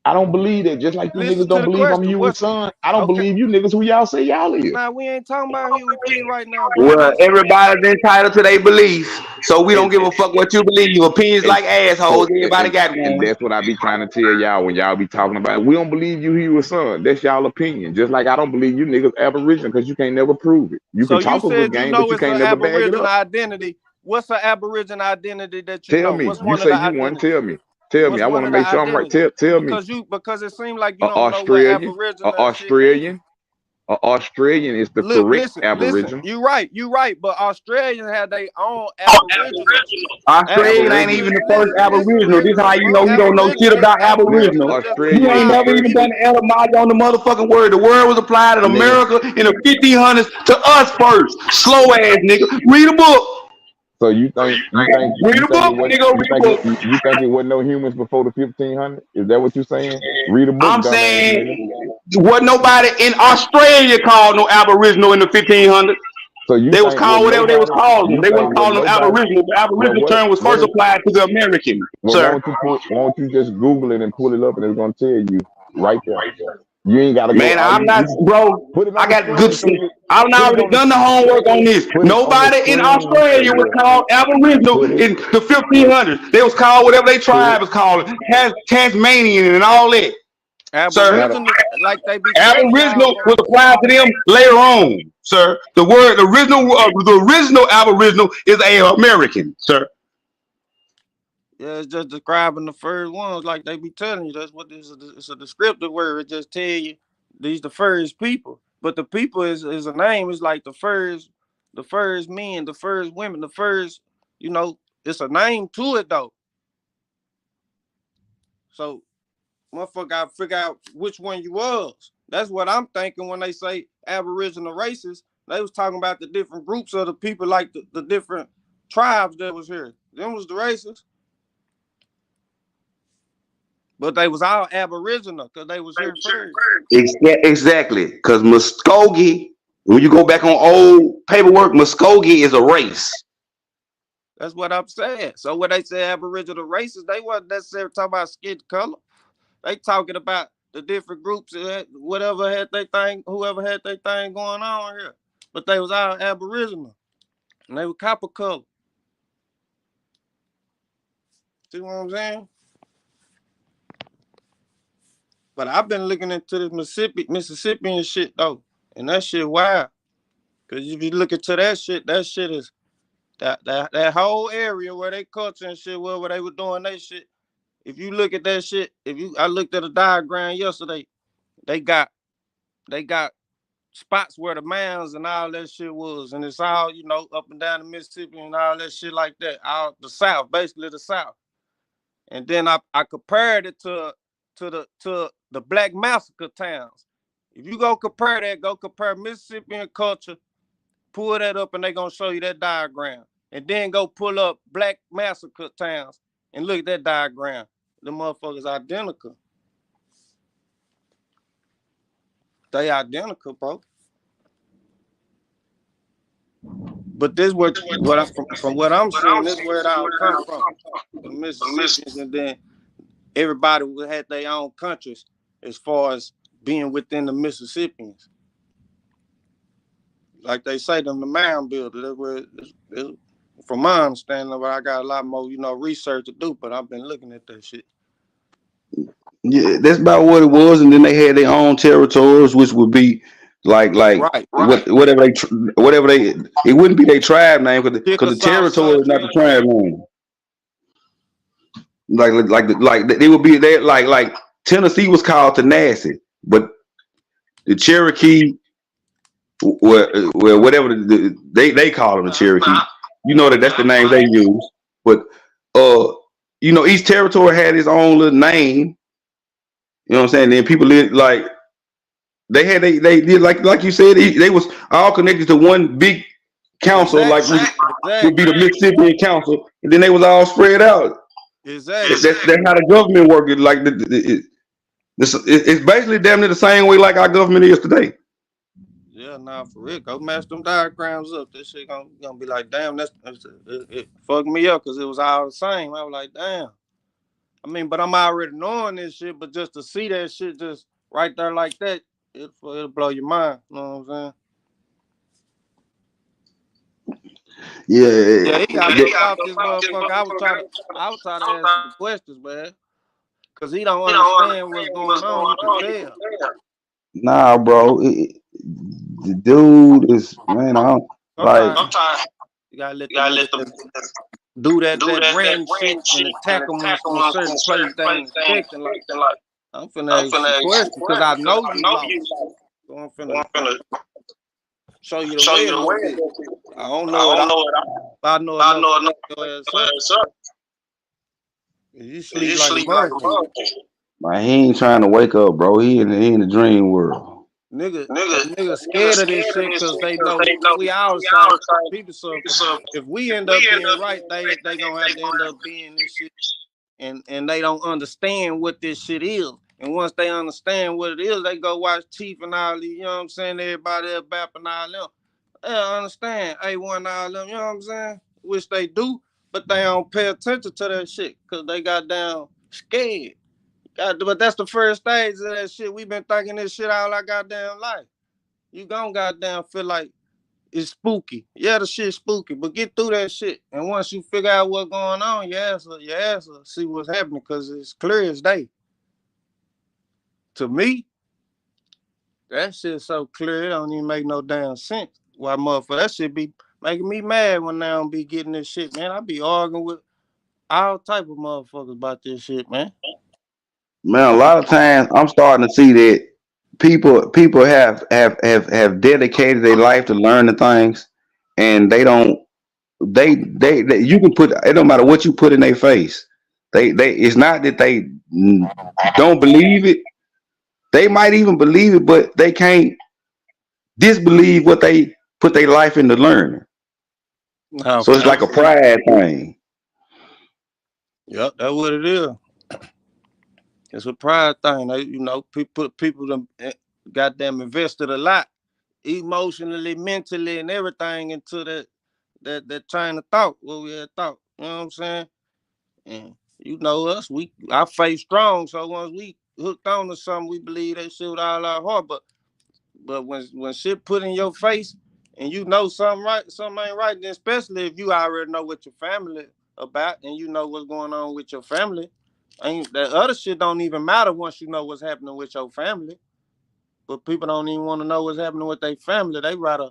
I don't believe that. Just like you Listen niggas to don't the believe I'm question. Huey's What? son, I don't Okay. believe you niggas who y'all say y'all is. Nah, we ain't talking about Huey P right now, bro. Well, Listen. everybody's entitled to their beliefs, so we don't And, give a fuck what you believe. Opinions and like assholes. so Everybody got and one. that's what I be trying to tell y'all when y'all be talking about it. We don't believe you Huey's son. That's y'all opinion. Just like I don't believe you niggas Aboriginal because you can't never prove it. You can So you talk a good said you game, but know you it's an can't never bag it Aboriginal up. identity. What's an Aboriginal identity that you Tell know? me. What's You one of say the you want. identities? Tell me. Tell me. What's I want one to of the make sure I'm right. identities? Tell me. Because it seems like you A don't know what Australian. A Aboriginal and shit mean. Australian. A Australian is the Look, correct listen. Aboriginal. You right. But Australians have their own Aboriginal. Australian ain't Aboriginal. even the first Listen Aboriginal. real This how quick, you bro. know you don't know shit about Man, Aboriginal. Just You Australian ain't is calm the never down. even first done the etymology on the motherfucking word. The word was applied in nigga. America in the 1500s to us first. Slow ass nigga. Read a book. So you think Read a book, it wasn't nigga. Read a book. you think it wasn't no humans before the 1500? Is that what you saying? Read a book, I'm dumbass saying nigga. what nobody in Australia called no Aboriginal in the 1500s. So you They was think called what whatever they was nobody calling them. you They wasn't think what calling them nobody Aboriginal. The well Aboriginal term was what first if applied to the American, well sir. won't you just Google it and pull it up and it's gonna tell you right there. You ain't gotta go Man, all I'm you not, bro. put it I on the got good. screen so you I've put it already on the done the homework on this. put it on the Nobody in screen so Australia was you called Aboriginal put it in the 1500s. They was called whatever they put it tribe was called, Tasmanian and all that, sir. matter Aboriginal, like they be telling y'all, Aboriginal bro. was applied to them later on, sir. The original Aboriginal is a American, sir. Yeah, it's just describing the first ones, like they be telling you. That's what this is. It's a descriptive word. It just tell you these the first people. But the people is a name. It's like the first men, the first women, the first. You know, it's a name to it though. So motherfucker gotta figure out which one you was. That's what I'm thinking when they say Aboriginal races. They was talking about the different groups of the people, like the different tribes that was here. Them was the races. But they was all Aboriginal because they was here first. Exactly, because Muskogee. When you go back on old paperwork, Muskogee is a race. That's what I'm saying. So when they say Aboriginal races, they wasn't necessarily talking about skin color. They talking about the different groups that whatever had their thing, whoever had their thing going on here. But they was all Aboriginal. And they were copper color. See what I'm saying? But I've been looking into this Mississippian shit though. And that shit wild. Cause if you look into that shit is that whole area where they culture and shit, where they were doing that shit. If you look at that shit, I looked at a diagram yesterday, they got they got spots where the mounds and all that shit was, and it's all up and down the Mississippi and all that shit like that, all the South, basically the South. And then I compared it to the Black Massacre towns. If you go compare Mississippian culture, pull that up, and they gonna show you that diagram, and then go pull up Black Massacre towns and look at that diagram. The motherfuckers identical. They identical, bro. But this what I, from what I'm seeing, this where it all come from. The Mississippians, and then everybody had their own countries as far as being within the Mississippians. Like they say, them the mound builders. That's where from my understanding, but I got a lot more, research to do. But I've been looking at that shit. Yeah, that's about what it was. And then they had their own territories, which would be like Right. whatever they. It wouldn't be their tribe name because the Chickasaw territory is not the country. tribe name. Like they would be there. Like Tennessee was called Tanassi, but the Cherokee, well whatever they call them the Cherokee. You know that's the name they use. But uh, each territory had its own little name. You know what I'm saying? Then people lived like they did like you said they was all connected to one big council like Exactly. would be Exactly. the Mississippi Council, and then they was all spread out. Exactly. That's how the government worked. Like it's basically damn near the same way like our government is today. Yeah, nah, for real. Go match them diagrams up. This shit gonna be like, damn, it fucked me up because it was all the same. I was like, damn. I mean, but I'm already knowing this shit, but just to see that shit just right there like that, it'll blow your mind. You know what I'm saying? Yeah, Yeah, he got built off this motherfucker. I was trying to ask some questions, man. Cause he don't understand what's going on. You could tell. nah, bro. The dude is man. I don't like. Sometimes you gotta let them niggas just do that random shit and attack them in certain places they ain't expecting. Like, I'm finna ask some questions because I know you lost. So I'm finna show you the way a little bit. I don't know it all, but I know enough to wake your ass up. You sleep like a monkey. Man, he ain't trying to wake up, bro. He in the dream world. Nigga scared of this shit because they know we outside people suffer. If we end up being right, they gonna have to end up being this shit, and they don't understand what this shit is. And once they understand what it is, they go watch Chief and all these, you know what I'm saying? Everybody else bapping all them. They don't understand A1 all them, you know what I'm saying? Which they do, but they don't pay attention to that shit because they got down scared. But that's the first stage of that shit. We've been thinking this shit all our goddamn life. You gon' goddamn feel like it's spooky. Yeah, the shit's spooky, but get through that shit. And once you figure out what's going on, your ass will see what's happening because it's clear as day. To me, that shit's so clear, it don't even make no damn sense. Why motherfucker, that shit be making me mad when I don't be getting this shit, man. I be arguing with all type of motherfuckers about this shit, man. Man, a lot of times I'm starting to see that people have dedicated their life to learn the things, and they don't they you can put it don't matter what you put in their face. They it's not that they don't believe it. They might even believe it, but they can't disbelieve what they put their life into learning. No, So for it's like a sure. pride thing. Yep, that's what it is. It's a pride thing. People them goddamn invested a lot emotionally, mentally, and everything into that train of thought. What we had thought. You know what I'm saying? And you know us, our faith strong. So once we hooked on to something, we believe that shit with all our heart. But when shit put in your face and you know something ain't right, then especially if you already know what your family about and you know what's going on with your family. Ain't that other shit don't even matter once you know what's happening with your family. But people don't even want to know what's happening with their family. They rather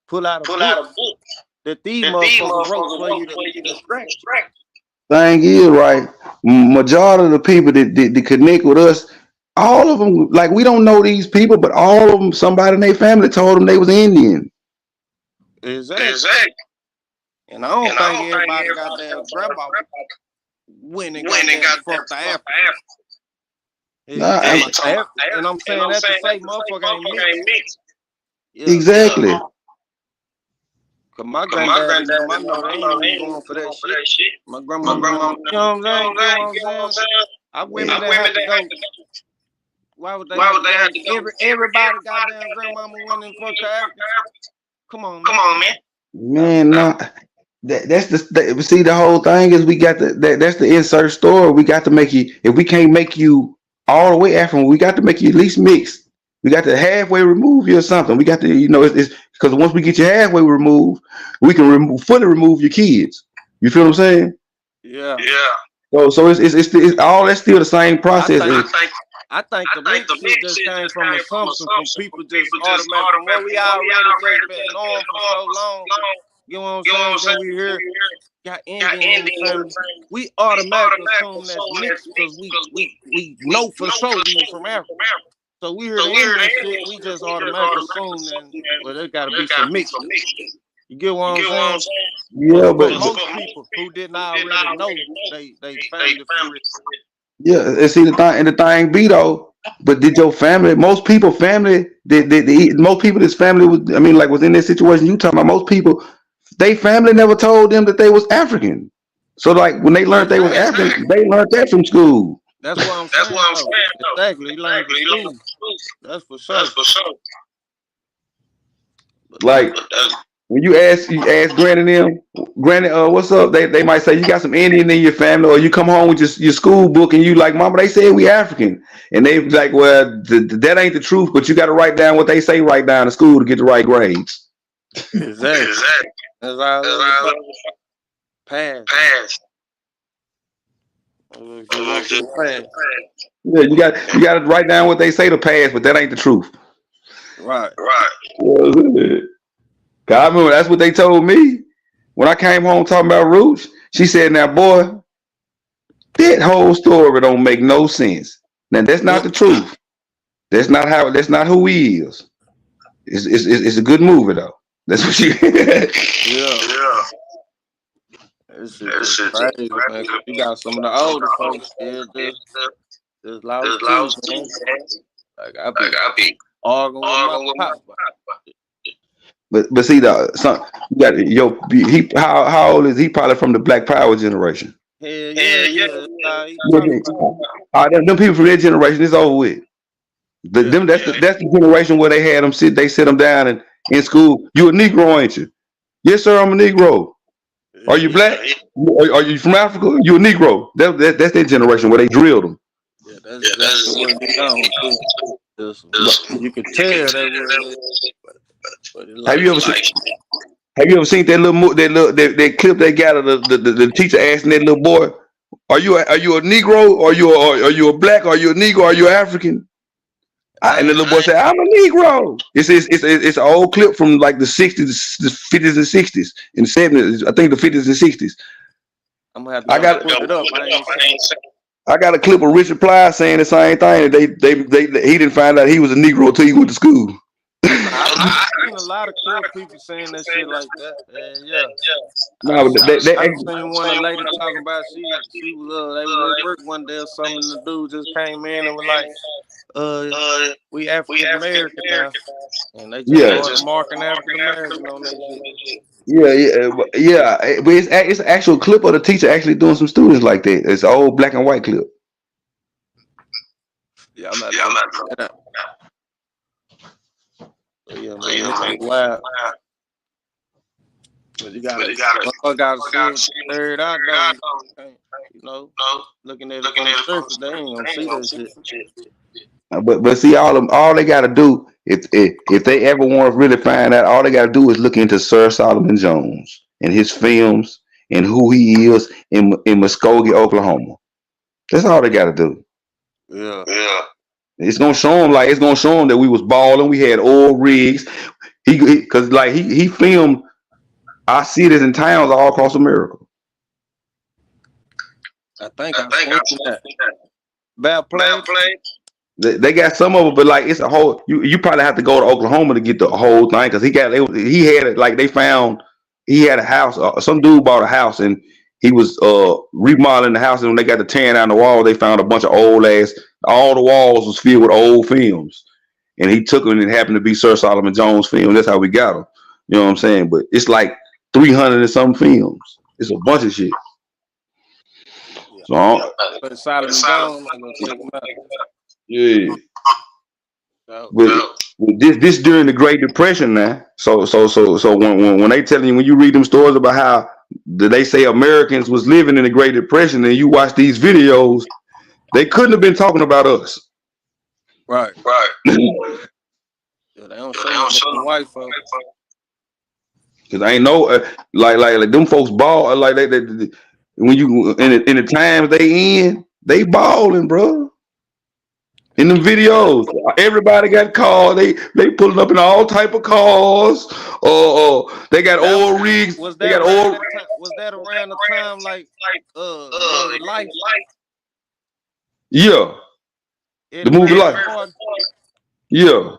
pull out a book that these motherfuckers wrote for you to distract you. Thing is, right? Majority of the people that connect with us, all of them, like we don't know these people, but all of them, somebody in their family told them they was Indian. Exactly. And I don't think everybody got their grandma went and got damn fucked the African. Nah, And I'm saying that to say motherfucker ain't mixed. Yeah. exactly. Cause my granddad and them, I know they ain't even going for that shit. My grandmama and them, you know what I'm saying? Get what I'm saying? Our women didn't have to go. Why would they have to go? Everybody goddamn grandmama went and fucked the Africans. Come on, man. Man, no, that's see the whole thing is we got that's the insert story. We got to make you if we can't make you all the way African, we got to make you at least mixed. We got to halfway remove you or something. We got to it's because once we get you halfway removed, we can fully remove your kids. You feel what I'm saying? Yeah. So it's all that's still the same process. I think the mix shit just came from assumption from people just automatic from what we already just been knowing for so long. You know what I'm saying? Then we hear got Indian in the family. We automatically assume that's mixed because we know for sure we was from Africa. So we hear the Indian shit, we just automatically assume that there gotta be some mixture. You get what I'm saying? Yeah, For but most people who didn't already know they family for real. yeah, and see the thing be though. But did your family? Most people family most people this family was. I mean, like was in this situation you talking about. Most people, they family never told them that they was African. So like when they learned they was Exactly. African, they learned that from school. That's what I'm saying though. Exactly. He learned from school. That's for sure. But Like when you ask Granny them, Granny, what's up? They might say you got some Indian in your family, or you come home with your school book and you like, Mama, they said we African, and they like, well, that ain't the truth, but you got to write down what they say, write down in school to get the right grades. Exactly. That's all about pass. If you want to pass. Yeah, you got to write down what they say to pass, but that ain't the truth. Right. Cause I remember that's what they told me when I came home talking about roots. She said, "Now, boy, that whole story don't make no sense. Now, that's not the truth. That's not how. That's not who he is. It's a good movie though. That's what she." Yeah. This shit just crazy, man. You got some of the older folks still just loud teeth, man. Like I be arguing with my pop. But see, you got he how old is he? Probably from the Black Power generation. Hell yeah. He talking about. Them people from that generation, it's over with. That's the generation where they had them sit. They sit them down in school. You a Negro, ain't you? Yes, sir. I'm a Negro. Are you black? Are you from Africa? You a Negro? That's their generation where they drilled them. Yeah, that's exactly what they on too. You could tell that was. But Have you ever seen that clip they got of the teacher asking that little boy, are you a Negro? Are you a black? Are you a Negro? Are you African? And the little boy said, I'm a Negro. It's an old clip from like the 60s, the 50s and 60s and 70s. I think the 50s and 60s. I'm gonna have to put it up. I got a clip of Richard Pryor saying the same thing. He didn't find out he was a Negro until he went to school. I've seen a lot of clear people saying that shit like that. Yeah. No, I seen one lady talking about she was they was at work one day or something. And the dude just came in and was like, we African American now, and they just started marking African American on that shit. Yeah. But it's an actual clip of the teacher actually doing some students like that. It's an old black and white clip. Yeah, I'm not. Yeah, man, it's wild. But you gotta see it third out though. You know, looking at it on the surface, they ain't gonna see that shit. But see, all they gotta do if they ever want to really find out, all they gotta do is look into Sir Solomon Jones and his films and who he is in Muskogee, Oklahoma. That's all they gotta do. Yeah. It's gonna show them that we was balling. We had oil rigs. Because he filmed our cities and towns all across America. I think I've seen that. Bad play. They got some of it, but like it's a whole. You probably have to go to Oklahoma to get the whole thing because he had it. Like they found he had a house. Some dude bought a house and he was remodeling the house. And when they got to tearing down the wall, they found a bunch of old ass. All the walls was filled with old films, and he took them and it happened to be Sir Solomon Jones film. That's how we got them. You know what I'm saying? But it's like 300 and some films. It's a bunch of shit. So, but Solomon Jones, I'm gonna check him out. Yeah. But this during the Great Depression now. So when they telling you, when you read them stories about how they say Americans was living in the Great Depression and you watch these videos, they couldn't have been talking about us. Right. Yeah, they don't show them white folks. Cause I ain't know like them folks ball like they when you in the times they balling, bro. In them videos, everybody got called. They pulling up in all type of cars. They got oil rigs. Was that around the time like Life? Yeah. The movie Life. Yeah.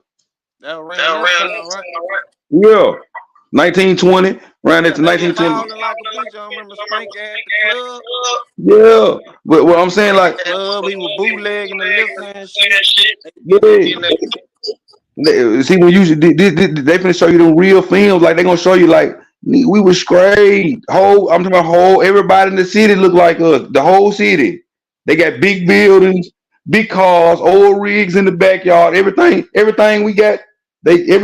That around that time, right? Yeah. 1920. Around it to 1920. Like a bitch. I remember Spank at the club. Yeah. But what I'm saying, like club, we were bootlegging the lift and shit. Yeah. See, when they finna show you them real films, like they gonna show you like we was straight. I'm talking about everybody in the city look like us. The whole city. They got big buildings, big cars, oil rigs in the backyard. Everything we got, they got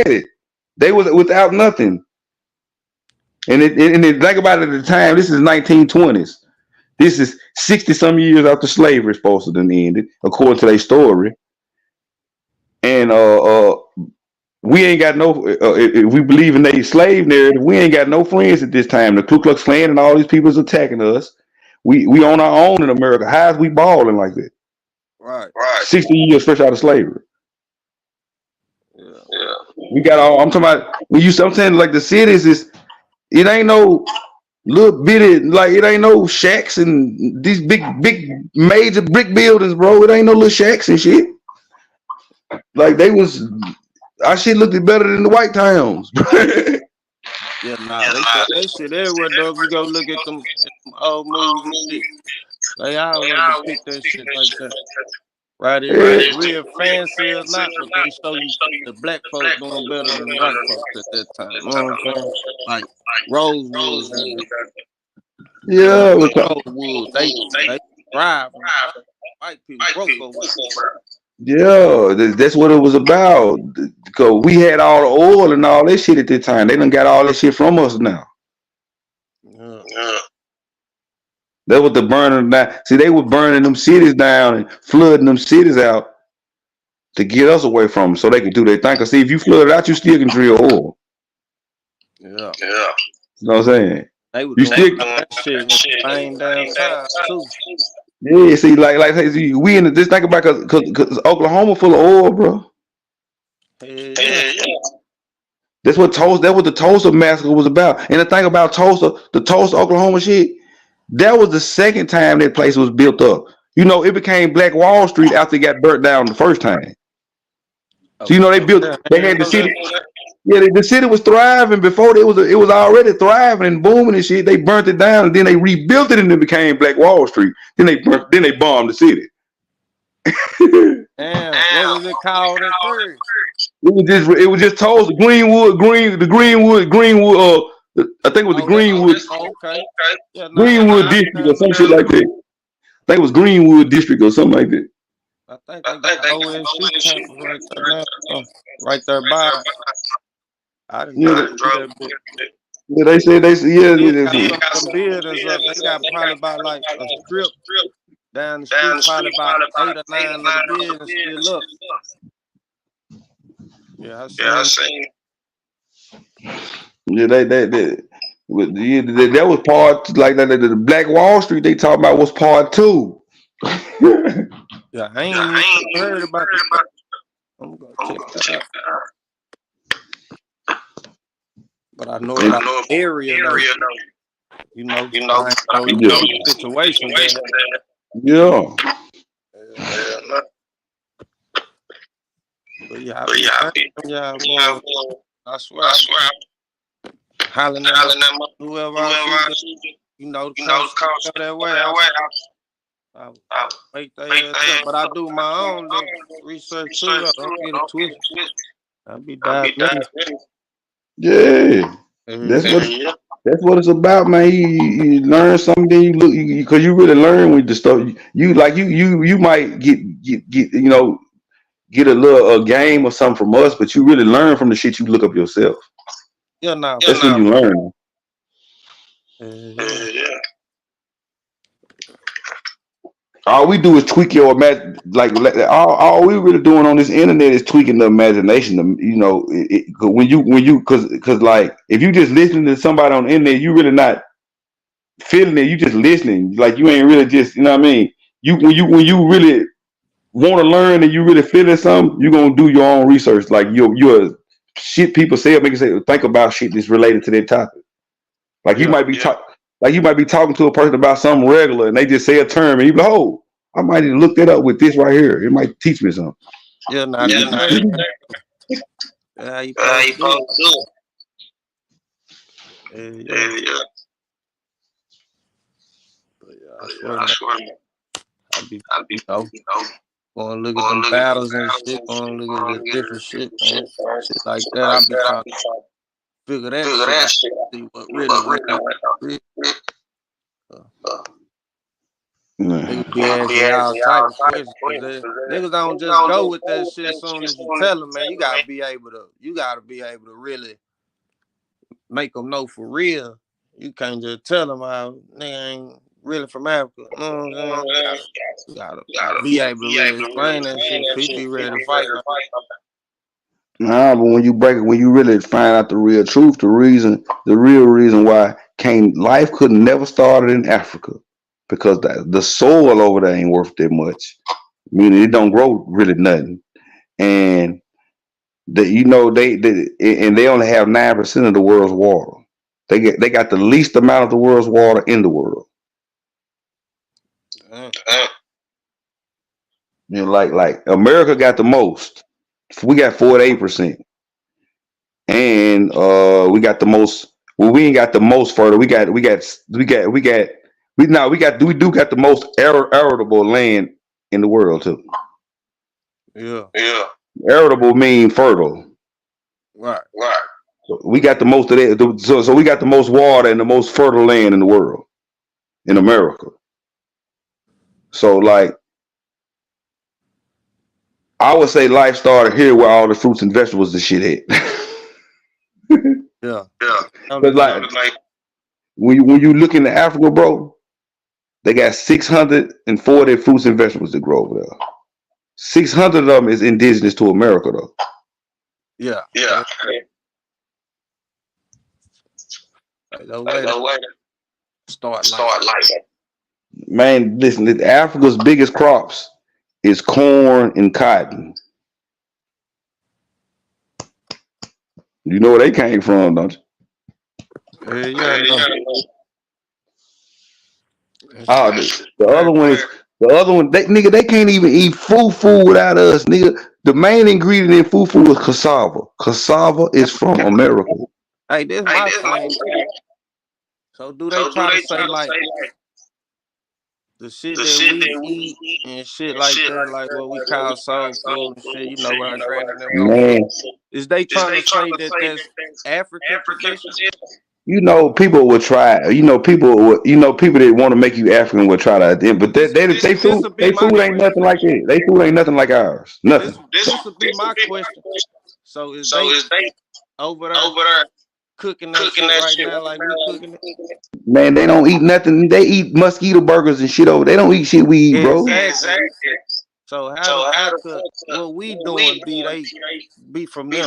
it. They was without nothing. And think about it at the time, this is 1920s. This is 60 some years after slavery supposed to have ended, according to their story. And we ain't got no. If we believe in the slave narrative, we ain't got no friends at this time. The Ku Klux Klan and all these people is attacking us. We on our own in America. How is we balling like that? Right. 60 years fresh out of slavery. Yeah. We got all. I'm talking about when you. I'm saying like the cities is. It ain't no little bitty like it ain't no shacks and these big major brick buildings, bro. It ain't no little shacks and shit. Like they was. Our shit looked better than the white towns. Yeah, nah, they show that shit everywhere though. If you go look at them old movies and shit, they always depict that shit like that. Right? It ain't real fancy or not, but they show you the black folk doing better than the white folks at that time. You know what I'm saying? Like Rosewoods and Yeah, Rosewood, they thrive and white people broke over there. yeah, that's what it was about. Because we had all the oil and all that shit at the time. They done got all that shit from us now. Yeah. That was the burning down. See, they were burning them cities down and flooding them cities out to get us away from them so they could do their thing. Because see, if you flood it out, you still can drill oil. Yeah. You know what I'm saying? They were You doing still that shit in the same damn time too. yeah, see, see, we in the, just think about because Oklahoma full of oil, bro. Yeah. That's what the Tulsa massacre was about. And the thing about Tulsa, the Tulsa, Oklahoma shit, that was the second time that place was built up. You know, it became Black Wall Street after it got burnt down the first time. So you know they had the city. Yeah, the city was thriving before it was already thriving and booming and shit. They burnt it down and then they rebuilt it and it became Black Wall Street. Then they bombed the city. Damn, what was it called at first? It was just Tulsa, Greenwood. I think it was the Greenwood. Okay. Yeah, Greenwood District or some shit like that. I think it was Greenwood District or something like that. I think they got OSU campus right there now. Right there by. I didn't drive through that bit. Yeah, they said yeah. Got some buildings up. They got probably about like a strip down the street, probably about 8 or 9 of the buildings still up. Yeah, I seen. Yeah, that was part like that. The Black Wall Street they talk about was part 2. Yeah, I ain't even heard about it. I'm gonna check that out. But I know about the area though. You know the situation there. Yeah. But yeah, I swear. Hollering at whoever I see, come that way. I wake their ass up, but I do my own little research too. I don't get it twisted. I be diving in. Yeah. That's what it's about, man. You learn something, then you look because you really learn with the stuff. You might get a little game or something from us, but you really learn from the shit you look up yourself. Yeah, nah. That's when you learn. Yeah. All we do is tweak your imagination. Like all we really doing on this internet is tweaking the imagination. Because like if you just listening to somebody on the internet, you really not feeling it. You just listening. Like you ain't really just, you know what I mean. When you really want to learn and you really feeling something, you gonna do your own research. Like you're shit people say, make you say think about shit that's related to that topic. Like you might be talking to a person about something regular and they just say a term and you be like, oh, I might need to look that up with this right here. It might teach me something. Yeah, nah, you supposed to do it. Yeah. But yeah, I swear. I be going to look at them battles and shit, going to look at the different shit, man. Shit like that. I be trying to figure that shit out. See what really went on. Niggas be asking y'all type of questions. Niggas don't just go with that shit as soon as you tell them, man. You gotta be able to really make them know for real. You can't just tell them how nigga ain't really from Africa. You know what I'm saying? You gotta be able to really explain that shit. People be ready to fight on. Nah, but when you break it, when you really find out the real truth, the real reason why life could never started in Africa, because the soil over there ain't worth that much. Meaning it don't grow really nothing, and they only have 9% of the world's water. They got the least amount of the world's water in the world. You know, like America got the most. We got 48%. And we got the most. Well, we ain't got the most fertile. We do got the most arable land in the world too. Yeah. Arable mean fertile. Right. So we got the most of that. So we got the most water and the most fertile land in the world, in America. So like, I would say life started here where all the fruits and vegetables and shit at. Yeah. But like, when you look into Africa, bro, they got 640 fruits and vegetables that grow over there. 600 of them is indigenous to America, though. Yeah. Like the way to start life. Man, listen, Africa's biggest crops is corn and cotton. You know where they came from, don't you? Yeah, I know. Oh, the other one, they can't even eat fufu without us, nigga. The main ingredient in fufu is cassava. Cassava is from America. Hey, this my thing. So do they try to say like the shit that we eat and shit like that, like what we call soul food and shit, you know what our granny and them gonna cook? Man, Is they trying to say that that's African tradition? you know, people will try. People that want to make you African will try to, but This will be they my food ain't question. nothing like it. They food ain't nothing like ours. Nothing. This will be my question. So is they over there cooking that shit right now like we cooking it? Man, they don't eat nothing. They eat mosquito burgers and shit over. They don't eat shit we eat, bro. Exactly. So how the fuck could what we doing be from them?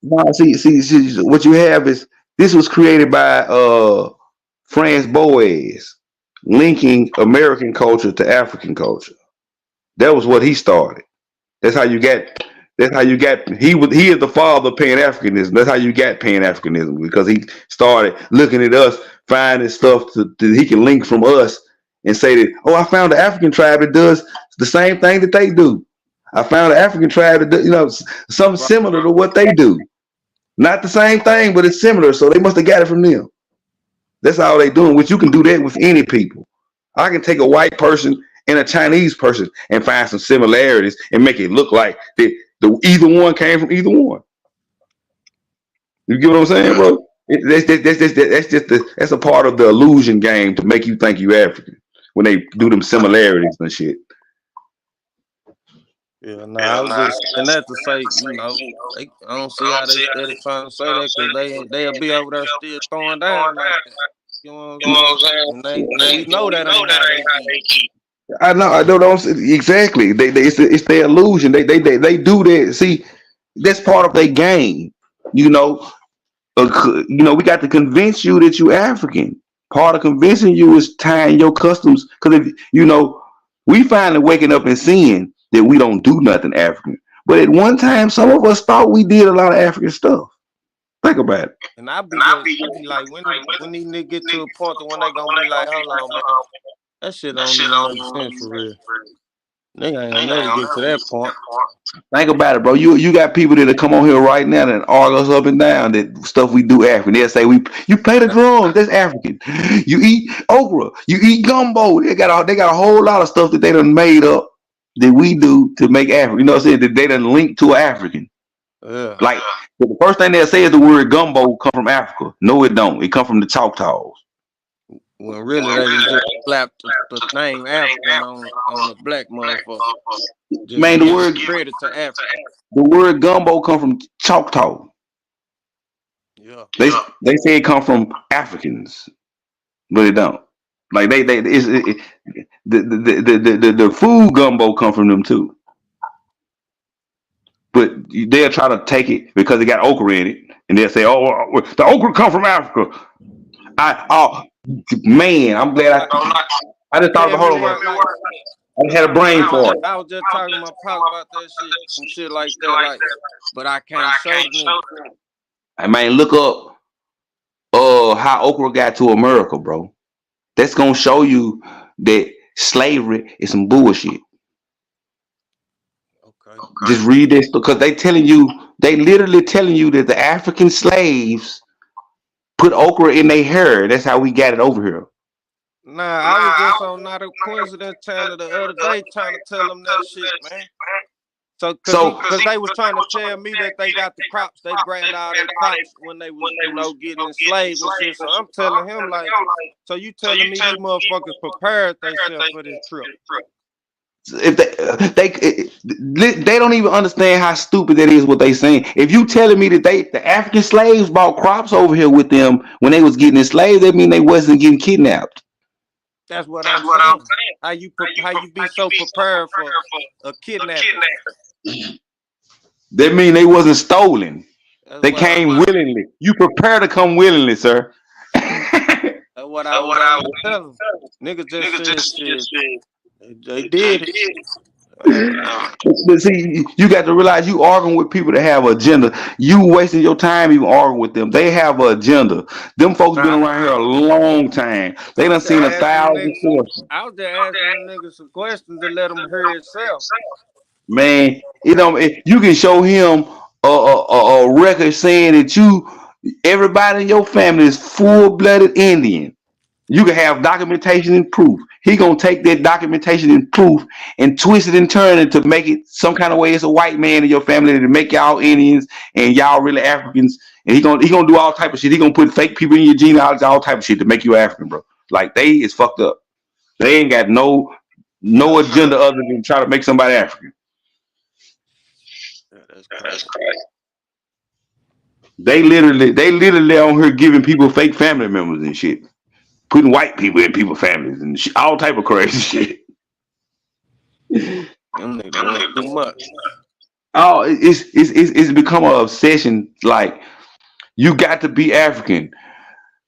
No, see, what you have is this was created by Franz Boas, linking American culture to African culture. That was what he started. That's how you get. That's how you got. He is the father of Pan Africanism. That's how you got Pan Africanism, because he started looking at us, finding stuff that he can link from us, and say that, oh, I found an African tribe that does the same thing that they do. I found an African tribe that does, something similar to what they do. Not the same thing, but it's similar. So they must have got it from them. That's all they doing. Which you can do that with any people. I can take a white person and a Chinese person and find some similarities and make it look like that either one came from either one. You get what I'm saying, bro? That's a part of the illusion game to make you think you African when they do them similarities and shit. Yeah, I was just saying that to say, I don't see how they steady trying to say that because they'll be over there still throwing down like that. You know what I'm saying? And we know that ain't how they eat. I know. I don't exactly. It's their illusion. They do that. See, that's part of their game. We got to convince you that you're African. Part of convincing you is tying your customs. Because we finally waking up and seeing that we don't do nothing African. But at one time, some of us thought we did a lot of African stuff. Think about it. And I be like, when these niggas get to a point when they gonna be like, hold on, man, that shit don't even make sense for real. Nigga ain't gonna never get to that point. Think about it, bro. You got people that come on here right now and argue us up and down that stuff we do African. They'll say you play the drums, that's African. You eat okra, you eat gumbo. They got a whole lot of stuff that they done made up that we do to make African. You know what I'm saying? That they done link to African. Yeah. Like the first thing they'll say is the word gumbo come from Africa. No, it don't. It come from the Choctaws. when really they done just slapped the name African on the black motherfucker. Just Man, giving credit to Africa. the word gumbo come from Choctaw. Yeah. They say it come from Africans, but it don't. Like the food gumbo come from them too. But they'll try to take it because it got okra in it, and they'll say, "Oh, the okra come from Africa." Man, I'm glad I just thought Tell about. me Hold on, why, like, I had a brain fart. I was just talking to my pop about that shit, some shit like that, like, but I can't show the nigga. I mean, look up how okra got to America, bro. That's gonna show you that slavery is some bullshit. Okay. Just read this because they literally telling you that the African slaves put okra in their hair. That's how we got it over here. Nah, I was just on Not a Coincidence channel the other day trying to tell them that shit, man. So, cause they was trying to tell me that they got the crops, they grabbed all their crops when they was, getting enslaved and shit. So I'm telling him like, so you telling me these motherfuckers prepared themselves for this trip? If they don't even understand how stupid that is what they saying. If you telling me that the African slaves bought crops over here with them when they was getting enslaved, that mean they wasn't getting kidnapped. That's what I'm saying. How you be so prepared for a kidnapping? That mean they wasn't stolen. That's They what I came was. willingly. You prepare to come willingly, sir. That's what I was on telling them. Niggas just said shit. They did it. But see, you got to realize you arguing with people that have an agenda. You wasting your time even arguing with them. They have an agenda. Them folks been around here a long time. They done seen 1,000 sources. I was just asking the niggas some questions to let them hear itself. Man, you can show him a record saying that everybody in your family is full-blooded Indian. You can have documentation and proof. He gonna take that documentation and proof and twist it and turn it to make it some kind of way it's a white man in your family to make y'all Indians and y'all really Africans. And he gonna do all type of shit. He gonna put fake people in your genealogy, all type of shit to make you African, bro. Like they is fucked up. They ain't got no agenda other than try to make somebody African. Yeah, that's crazy. They literally on here giving people fake family members and shit, putting white people in people's families and shit, all type of crazy shit. Them niggas doing too much. Oh, it's become an obsession. Like you got to be African.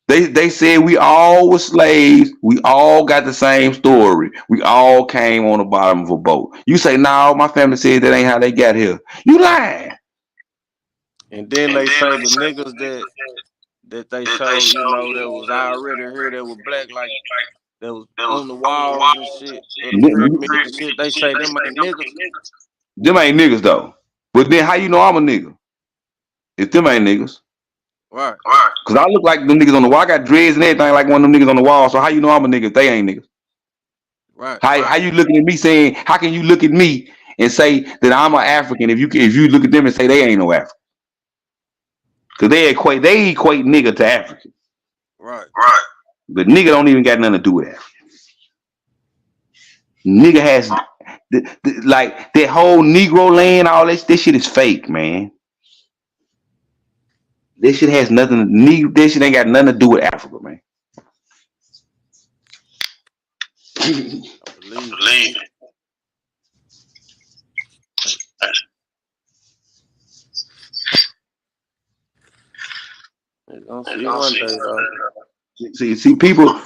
They said we all were slaves. We all got the same story. We all came on the bottom of a boat. You say, no, my family said that ain't how they got here. You lying. And then they say the niggas that they showed, that was already here, that was black, like that was on the walls and shit, of the pyramid and shit. They say them ain't niggas. Them ain't niggas though. But then how you know I'm a nigga? If them ain't niggas. Right. Cause I look like them niggas on the wall. I got dreads and everything like one of them niggas on the wall. So how you know I'm a nigga if they ain't niggas? Right. How you looking at me saying, how can you look at me and say that I'm an African if you look at them and say they ain't no African? Cause they equate nigga to African. Right. But nigga don't even got nothing to do with African. Nigga has like that whole Negro land, all this shit is fake, man. This shit has nothing. This shit ain't got nothing to do with Africa, man. I believe. Don't see one day though. See, people.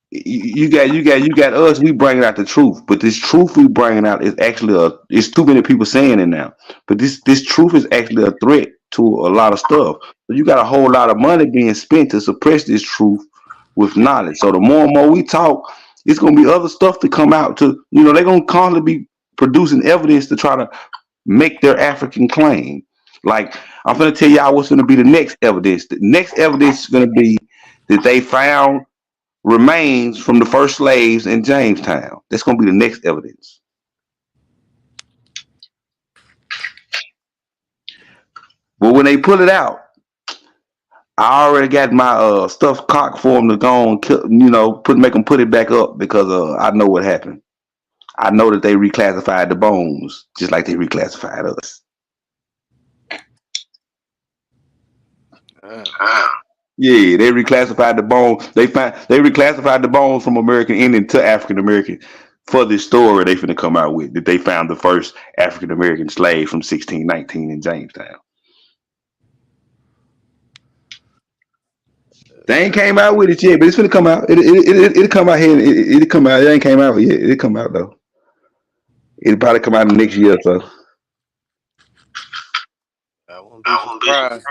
You got us. We bringing out the truth, but this truth we bringing out is actually it's too many people saying it now. But this truth is actually a threat to a lot of stuff. So you got a whole lot of money being spent to suppress this truth with knowledge. So the more and more we talk, it's gonna be other stuff to come out to. They're gonna constantly be producing evidence to try to make their African claim. Like I'm gonna tell y'all what's gonna be the next evidence. The next evidence is gonna be that they found remains from the first slaves in Jamestown. That's going to be the next evidence. But when they pull it out, I already got my stuffed cock for them to go and kill, make them put it back up because I know what happened. I know that they reclassified the bones just like they reclassified us. Yeah, they reclassified the bones. They reclassified the bones from American Indian to African American for this story they finna come out with that they found the first African American slave from 1619 in Jamestown. They ain't came out with it yet, but it's finna come out. It'll come out here. It'll come out. It ain't came out yet. It'll come out though. It'll probably come out next year or so. I won't be surprised.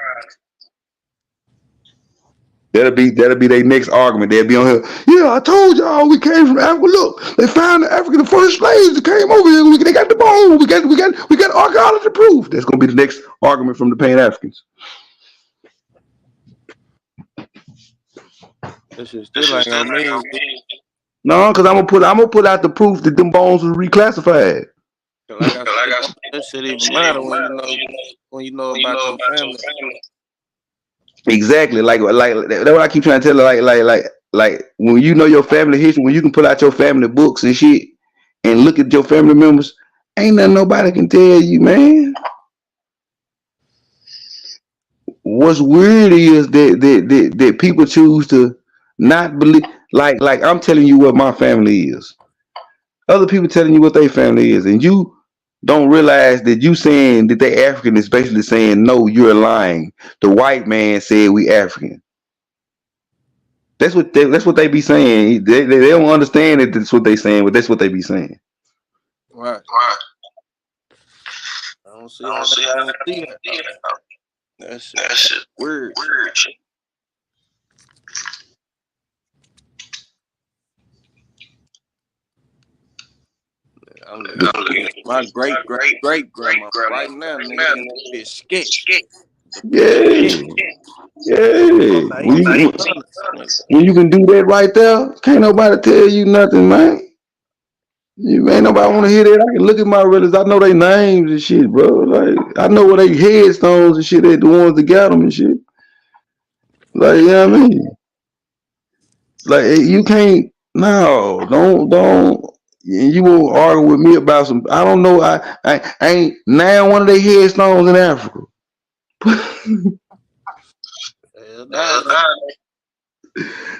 That'll be their next argument. They'll be on here. Yeah, I told y'all we came from Africa. Look, they found the first slaves that came over here. They got the bone. We got archaeology proof. That's gonna be the next argument from the Pan Africans. This shit still ain't gonna mean. No, because I'm gonna put out the proof that them bones was reclassified. Like I said, that shit even matter when you know about your family. Exactly. Like that's what I keep trying to tell her. Like when you know your family history, when you can pull out your family books and shit and look at your family members, ain't nothing nobody can tell you, man. What's weird is that people choose to not believe. Like I'm telling you what my family is. Other people telling you what their family is, and you don't realize that you saying that they African is basically saying no, you're lying. The white man said we African. That's what they be saying. They don't understand that that's what they saying, but that's what they be saying. Right. I don't see how they can't see that. That's weird. I'm looking at my great grandma right now, nigga, and this sketch. Yeah. When you can do that right there, can't nobody tell you nothing, man. You ain't nobody want to hear that. I can look at my relatives. I know their names and shit, bro. Like I know where they headstones and shit. They the ones that got them and shit. Like you know what I mean? Like you can't. No, don't. You won't argue with me about some. I don't know. I ain't now one of their headstones in Africa.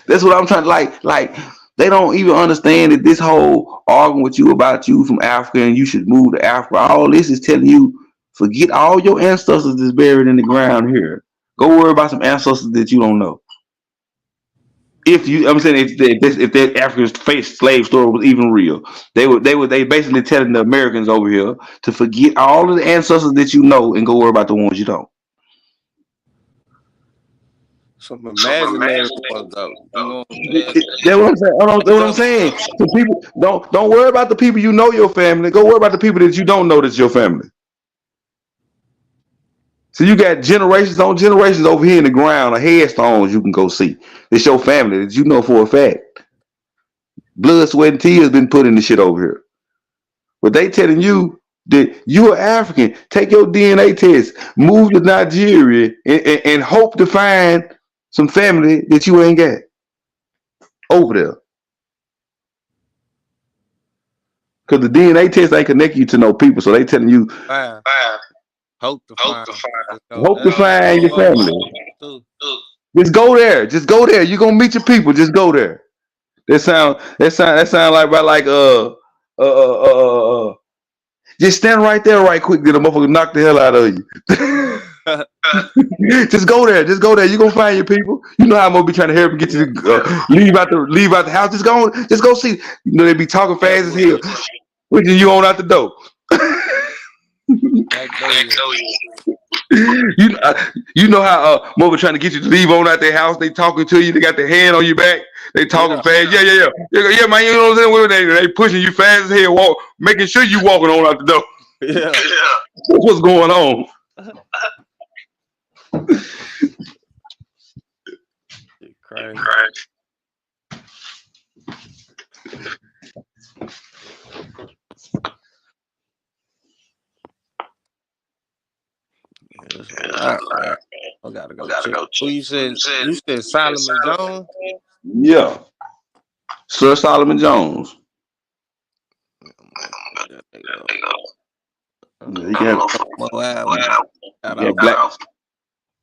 That's what I'm trying to like. They don't even understand that this whole arguing with you about you from Africa and you should move to Africa. All this is telling you forget all your ancestors that's buried in the ground here. Go worry about some ancestors that you don't know. I'm saying if that African face slave story was even real, they basically telling the Americans over here to forget all of the ancestors that you know and go worry about the ones you don't. Some imaginary ones though. You know what I'm saying? That's what I'm saying. That's what I'm saying. So people don't worry about the people you know your family. Go worry about the people that you don't know that's your family. So you got generations on generations over here in the ground of headstones you can go see. It's your family that you know for a fact. Blood, sweat, and tears been put in the shit over here. But they telling you that you're African. Take your DNA test, move to Nigeria, and hope to find some family that you ain't got over there. Because the DNA test ain't connect you to no people, so they telling you hope to find your family. Just go there. Just go there. You're gonna meet your people. Just go there. That sound like just stand right there right quick, then the motherfucker knock the hell out of you. Just go there. Just go there. You're gonna find your people. You know how I'm gonna be trying to help and get you to leave out the house. Just go see. You know they be talking fast as hell. Which you on out the door. You know how mother trying to get you to leave on out their house. They talking to you. They got their hand on your back. They talking fast. Yeah, man. You know what I'm saying? They pushing you fast as hell. Making sure you walking on out the door. Yeah. What's going on? Crazy. gotta go check. Who you said? You said Solomon Jones? Yeah, Sir Solomon Jones. There they go. I don't Yeah, know he if got, more album. Shout he got out. black.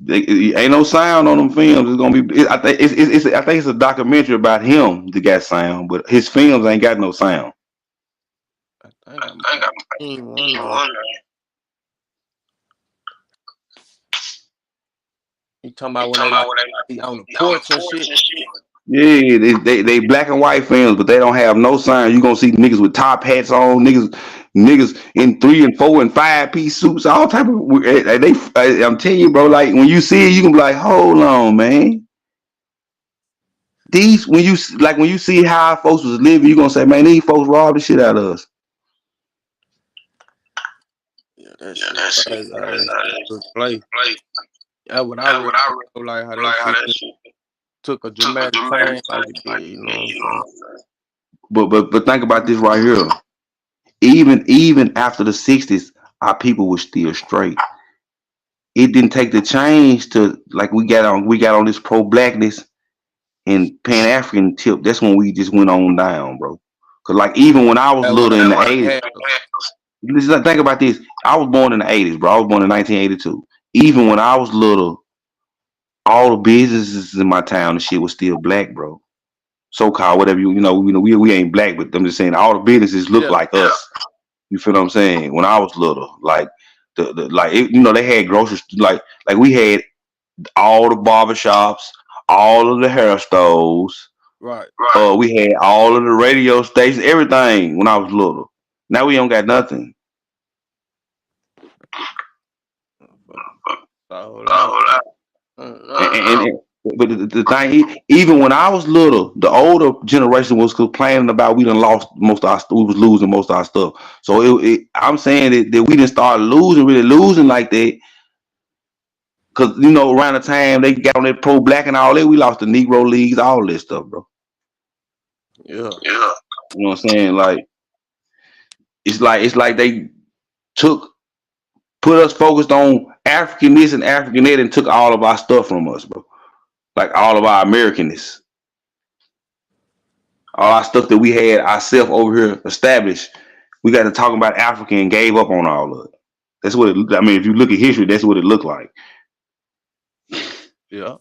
Ain't no sound on them films. It's gonna be. I think I think it's a documentary about him that got sound, but his films ain't got no sound. I think I might have seen one of them. You talking about when they like be on the porch and shit? Yeah, they black and white films, but they don't have no sound. You gonna see niggas with top hats on, niggas in 3 and 4 and 5 piece suits, all type of. I'm telling you, bro. Like when you see it, you gonna be like, hold on, man. These when you see how folks was living, you gonna say, man, these folks robbed the shit out of us. Yeah, that shit crazy. How that shit took place. That's what I really like how that shit just took a dramatic turn like it did. You know what I'm saying? But think about this right here. Even after the '60s, our people were still straight. It didn't take the change to like we got on this pro blackness and Pan African tip. That's when we just went on down, bro. Cause like even when I was That's what little in the '80s, had us. think about this. I was born in the '80s, bro. I was born in 1982. Even when I was little, all the businesses in my town and shit was still black, bro. So called whatever we ain't black, but I'm just saying all the businesses look Yeah, like us. You feel what I'm saying? When I was little, like they had groceries like we had all the barbershops, all of the hair stores. right. We had all of the radio stations, everything when I was little. Now we don't got nothing. So like, And but the thing, even when I was little, the older generation was complaining about we done lost most of our, we was losing most of our stuff. So I'm saying that we didn't start really losing like that. Cause around the time they got on that pro black and all that, we lost the Negro leagues, all this stuff, bro. yeah, You know what I'm saying? Like it's like they put us focused on African this and African that and took all of our stuff from us, bro. Like all of our Americanness. All our stuff that we had ourselves over here established, we got to talk about Africa and gave up on all of it. That's what it. I mean, if you look at history, that's what it looked like. yeah.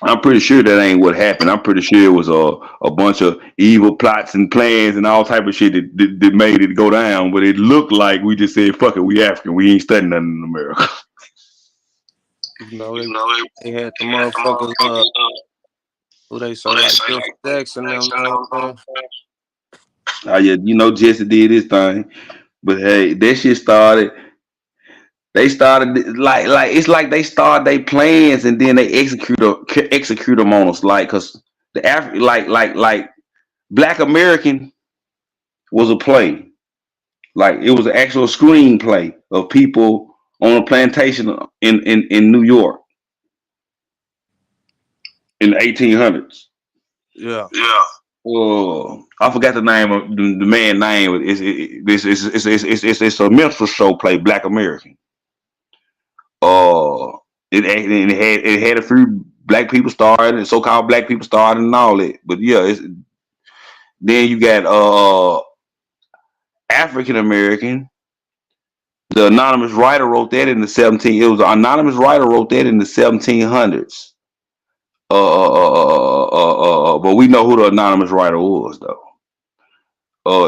I'm pretty sure that ain't what happened. I'm pretty sure it was a bunch of evil plots and plans and all type of shit that made it go down. But it looked like we just said, "Fuck it, we African. We ain't studying nothing in America." You know they had the motherfuckers. Who they say like Bill Jackson? Them, Oh yeah, Jesse did his thing, but hey, that shit started. They started like it's like they start their plans and then they execute them on us like because the like Black American was a play like it was an actual screenplay of people on a plantation in New York in the 1800s. yeah. Oh, I forgot the name of the man's name. It's a minstrel show play Black American. Uh, it had a few black people starring and so-called black people starring and all that. But yeah, then you got African American. The anonymous writer wrote that in the 17. It was an anonymous writer wrote that in the 1700s. But we know who the anonymous writer was though.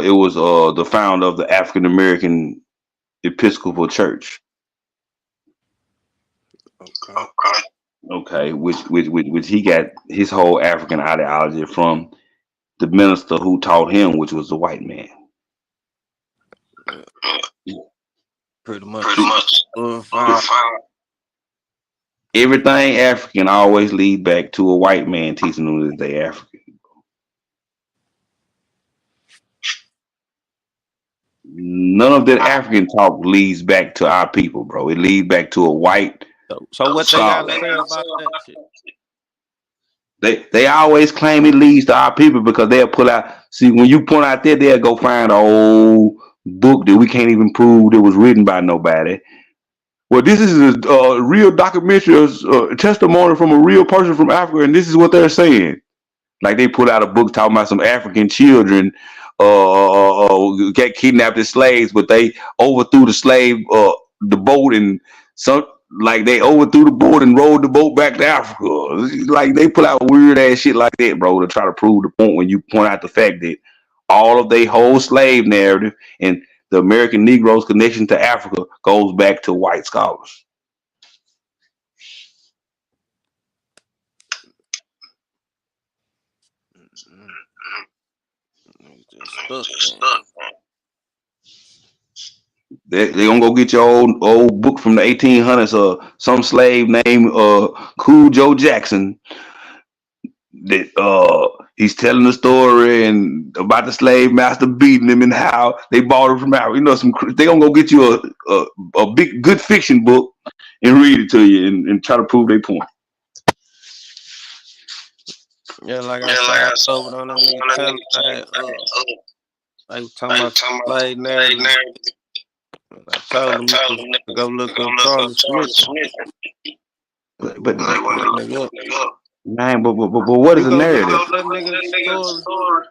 It was the founder of the African American Episcopal Church. Okay. Okay, which he got his whole African ideology from the minister who taught him, which was the white man. Pretty much. Everything African always lead back to a white man teaching them that they African. None of that African talk leads back to our people, bro. It leads back to a white So what they scholar. gotta say about that shit? They always claim it leads to our people because they'll pull out. See, when you point out there, they'll go find old book that we can't even prove that was written by nobody. Well, this is a real documentary, testimony from a real person from Africa, and this is what they're saying. Like they put out a book talking about some African children get kidnapped as slaves, but they overthrew the boat, and some like they overthrew the boat and rowed the boat back to Africa. Like they put out weird ass shit like that, bro, to try to prove the point when you point out the fact that all of their whole slave narrative and the American Negro's connection to Africa goes back to white scholars. Just stuck. They gonna go get your old book from the 1800s or some slave named Cool Joe Jackson that he's telling the story and about the slave master beating him and how they bought him from Africa. You know, they gonna go get you a big good fiction book and read it to you and try to prove their point. Yeah, like I said, I told on that nigga telling I was talking about slave narrative. I told him to go look up Charles Smith. But man, but what is a narrative? That nigga story.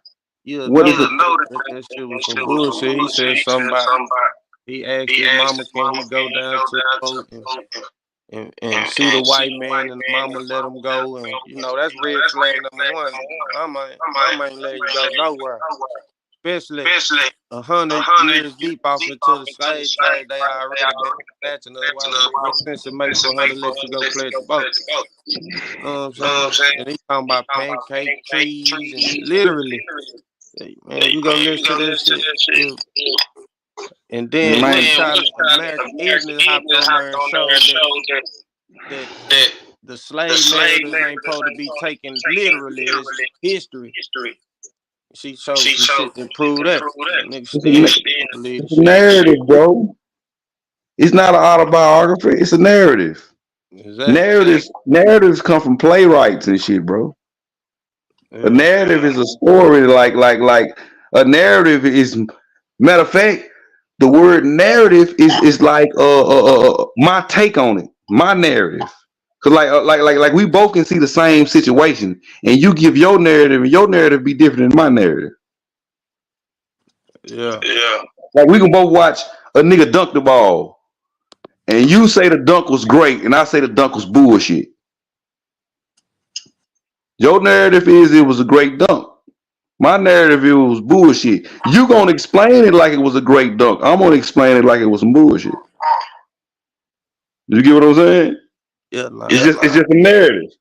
Yeah, what is that shit was some bullshit. He said something about he asked his mama, can he go down to the boat and see the white man, and the mama let him go, and you know that's red flag number one. Mama ain't letting you go nowhere, especially 100 years deep off into the slave trade. They already been snatching us. What sense it makes for her to let you go pledge the boat? You know what I'm saying? And he talking about pancake trees and literally, man, you gonna listen to this shit. And then American ignorance hopped on there and showed that the slave narrative ain't supposed to be taken literally as history. She showed some shit to prove that. Niggas still believe it's a narrative, bro. It's not an autobiography. It's a narrative. Exactly. Narratives come from playwrights and shit, bro. Yeah. A narrative is a story. Like a narrative is. Matter of fact, the word narrative is like my take on it, my narrative. Cause like we both can see the same situation, and you give your narrative, and your narrative be different than my narrative. Yeah. Like we can both watch a nigga dunk the ball, and you say the dunk was great, and I say the dunk was bullshit. Your narrative is it was a great dunk. My narrative it was bullshit. You gonna explain it like it was a great dunk. I'm gonna explain it like it was some bullshit. Did you get what I'm saying? Yeah, it's just a narrative.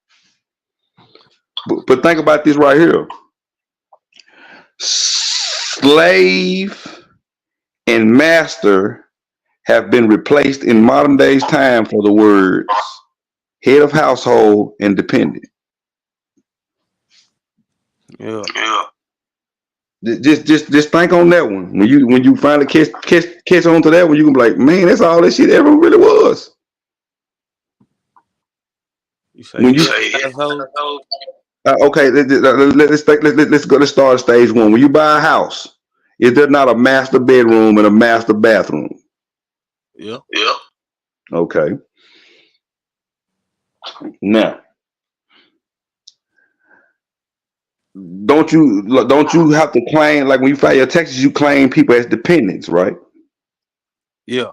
But think about this right here. Slave and master have been replaced in modern day's time for the words head of household and dependent. Yeah. Just think on that one. When you finally catch on to that one, you can be like, man, that's all that shit ever really was. You say okay, let's start at stage one. When you buy a house, is there not a master bedroom and a master bathroom? Yeah. Okay. Now, don't you have to claim, like when you file your taxes, you claim people as dependents, right? Yeah.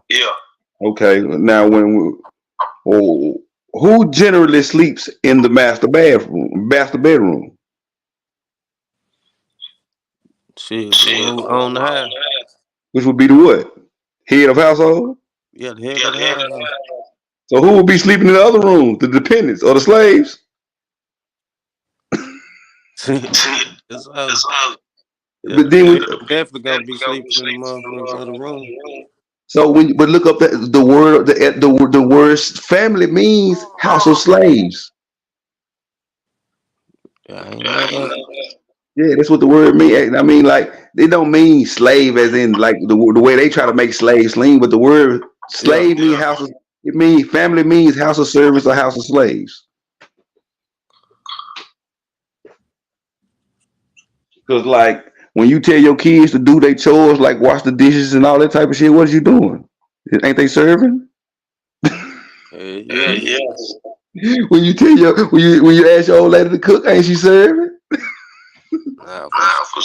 Okay. Now, who generally sleeps in the master bedroom? Shit, on the house. Which would be the what? Head of household? Yeah, the head of the household. So who would be sleeping in the other room? The dependents or the slaves? But then definitely gonna be sleeping in the motherfucking other room. So but look up the word the word family means house of slaves. Yeah, I know that. Yeah, that's what the word means. I mean, like they don't mean slave as in like the way they try to make slaves lean, but the word slave means house of. It means family means house of servants or house of slaves. Because like when you tell your kids to do their chores like wash the dishes and all that type of shit, what are you doing? Ain't they serving? Yes. When you tell your when you ask your old lady to cook, ain't she serving? Nah, for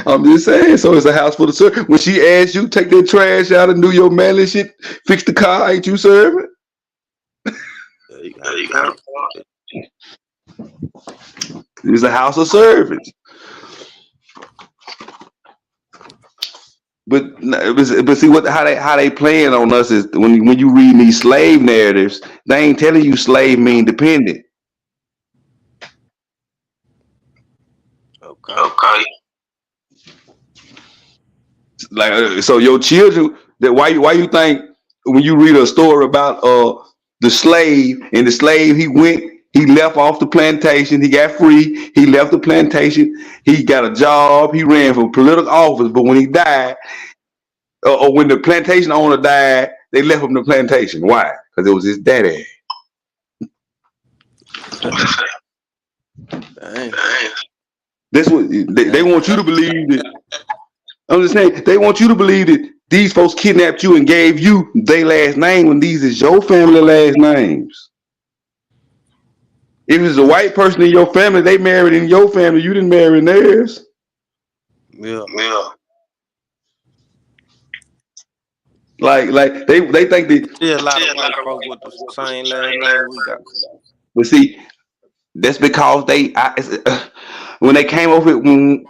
I'm just saying. So it's a house full of serving. When she asks you take that trash out and do your manly shit, fix the car, ain't you serving? you got a point. It's a house of servants. But see what how they playing on us is when you read these slave narratives, they ain't telling you slave mean dependent. Okay. Like so your children that why you think when you read a story about the slave and the slave he left off the plantation, he got free, he left the plantation, he got a job, he ran for political office, but when he died or when the plantation owner died, they left him the plantation. Why? Because it was his daddy. Dang. That's what they want you to believe that. I'm just saying they want you to believe that these folks kidnapped you and gave you their last name when these is your family last names. If it's a white person in your family, they married in your family, you didn't marry in theirs. Yeah. Like they think that. Still a lot of white folk with the same last name we got. But see, that's because when they came over, you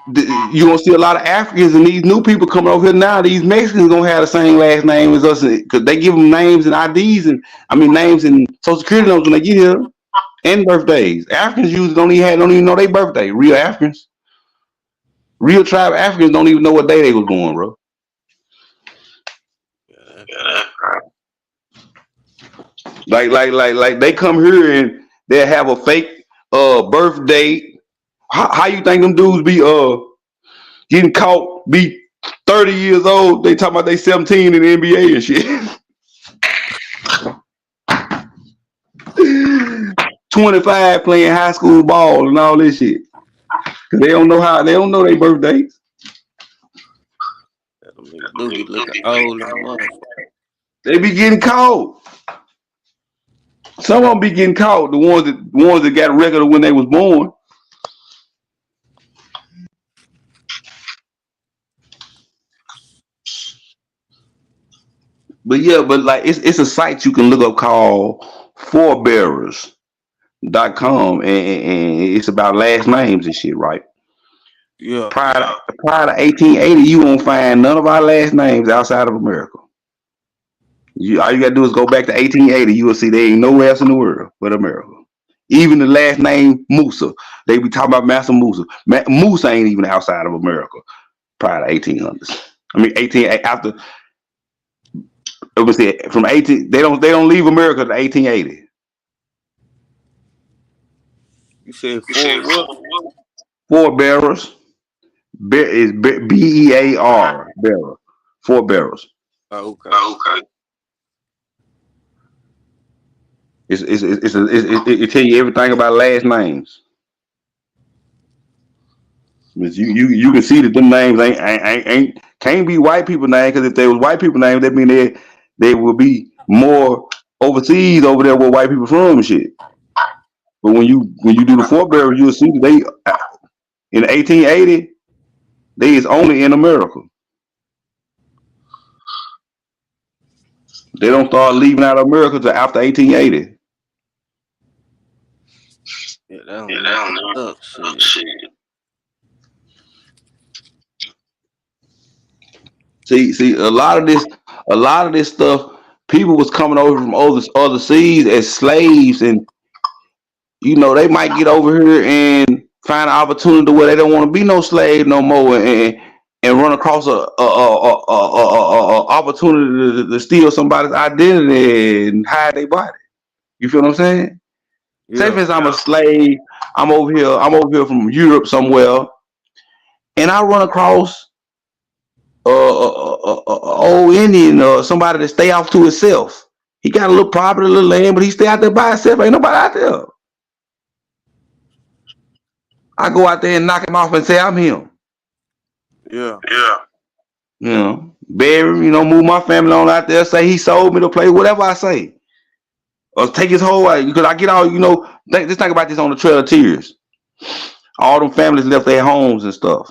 gonna see a lot of Africans and these new people coming over here now. These Mexicans gonna have the same last name as us because they give them names and IDs and names and social security numbers when they get here and birthdays. Africans usually don't even know their birthday. Real Africans, real tribe Africans don't even know what day they was born, bro. Like they come here and they have a fake birth date. How you think them dudes be getting caught, be 30 years old? They talking about they 17 in the NBA and shit. 25 playing high school ball and all this shit. Cause they don't know their birth dates. Do be looking old as a motherfucker. They be getting caught. Some of them be getting caught. The ones that got a record of when they was born. But yeah, like it's a site you can look up called forebearers.com and it's about last names and shit, right? Yeah. Prior to 1880, you won't find none of our last names outside of America. All you gotta do is go back to 1880. You will see there ain't nowhere else in the world but America. Even the last name Musa, they be talking about Master Musa. Musa ain't even outside of America prior to 1800s. I mean, 18 after it was from 18. They don't leave America to 1880. You said what? Forebearers. Is BEAR bearer. Forebearers. Oh, okay. It tell you everything about last names. But you can see that them names ain't can't be white people names because if they was white people names, that mean they would be more overseas over there where white people from and shit. But when you do the forebearers, you'll see that they in 1880 they is only in America. They don't start leaving out of America till after 1880. Yeah, they don't know. Shit. See, a lot of this stuff, people was coming over from other seas as slaves, and they might get over here and find an opportunity where they don't want to be no slave no more, and run across a opportunity to steal somebody's identity and hide their body. You feel what I'm saying? Yeah. Say for instance, I'm a slave. I'm over here from Europe somewhere, and I run across old Indian or somebody that stay off to himself. He got a little property, a little land, but he stay out there by himself. Ain't nobody out there. I go out there and knock him off and say I'm him. Yeah. You know, bury him, you know, move my family on out there, say he sold me the place, whatever I say. Or take his whole life. Because I get all, you know, just think about this on the Trail of Tears. All them families left their homes and stuff.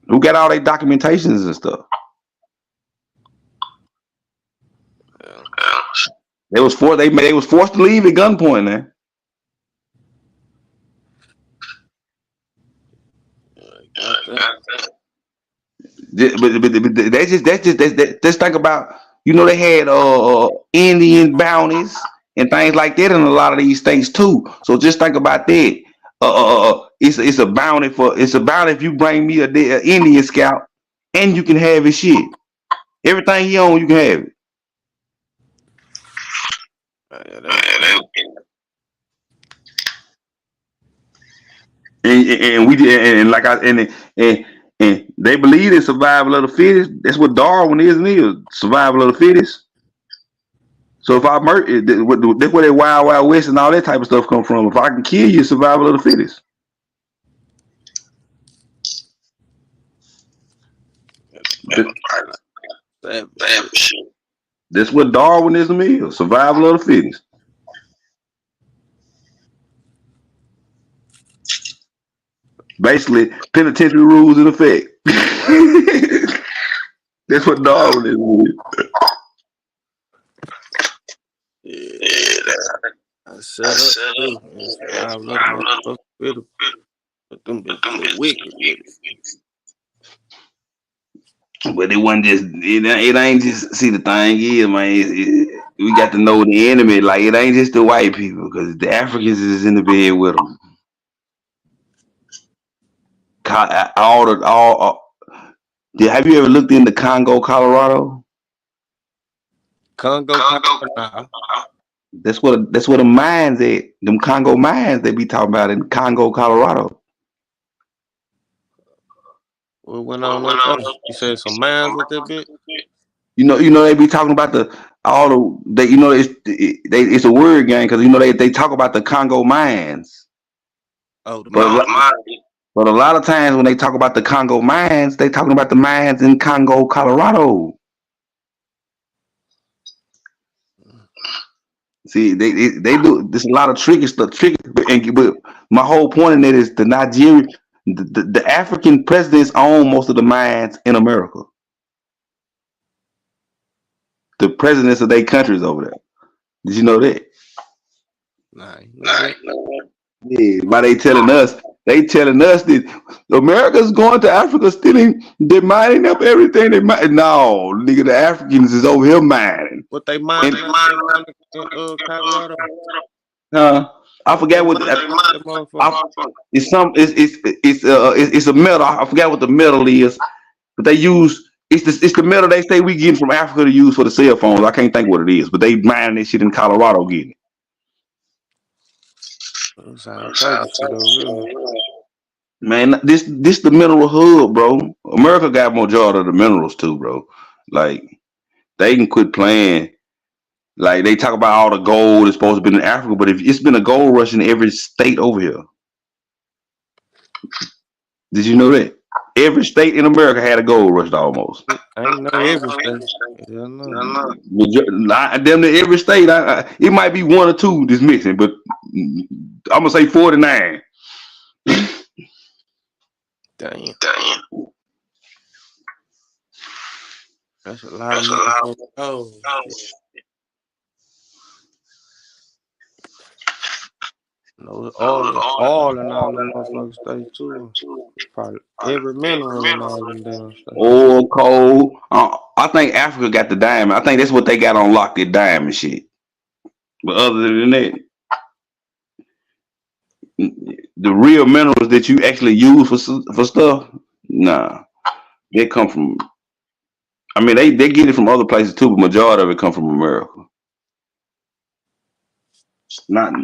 Who got all their documentations and stuff? Yeah. They was forced to leave at gunpoint, man. Got that. But just think about, you know, they had Indian bounties and things like that in a lot of these things too. So just think about that. It's a bounty if you bring me a Indian scout, and you can have his shit. Everything he own, you can have it. Yeah, they was crazy. And we did, and like and they believe in survival of the fittest. That's what Darwin is survival of the fittest. So if I murder, that's where that wild west and all that type of stuff come from. If I can kill you, survival of the fittest. That's what Darwinism is, survival of the fittest. Basically, penitentiary rules in effect. That's what Darwinism is. Yeah, I set up too. I love motherfuckers with them. But them bitches wicked with it. But it wasn't just it ain't just see the thing is, man. We got to know the enemy. Like it ain't just the white people because the Africans is in the bed with them. Have you ever looked into Congo, Colorado? Congo, Colorado. That's what the mines at. Them Congo mines they be talking about in Congo, Colorado. What went on up there? You said some mines with that bitch? You know they be talking about it's a word game because you know they talk about the Congo mines. Oh, the But mines. a lot of times when they talk about the Congo mines, they talking about the mines in Congo, Colorado. See, they do. There's a lot of tricky stuff. But my whole point in it is the African presidents own most of the mines in America. The presidents of their countries over there. Did you know that? Nah, you know that. Yeah, why they telling us? They telling us that America's going to Africa stealing, they're mining up everything they mine. No, nigga, the Africans is over here mining. What they mining in Colorado? I forgot what it's a metal. I forgot what the metal is, but they use it's the metal they say we getting from Africa to use for the cell phones. I can't think what it is, but they mining this shit in Colorado getting it. Sound crazy shit over here. Man, this the mineral hub, bro. America got majority of the minerals too, bro. Like they can quit playing. Like they talk about all the gold is supposed to be in Africa, but if it's been a gold rush in every state over here. Did you know that? Every state in America had a gold rush almost. I ain't know every state. Yeah, Damn near every state. It might be one or two that's missing, but I'm gonna say 49. Damn. That's a lot of motherfuckers. Oh, no, all in all the motherfucking states too. Probably every mineral in all them damn states. Oil, coal. I think Africa got the diamond. I think that's what they got on lock, their diamond shit. But other than that, the real minerals that you actually use for stuff, nah, they come from. I mean, they get it from other places too, but majority of it come from America. Not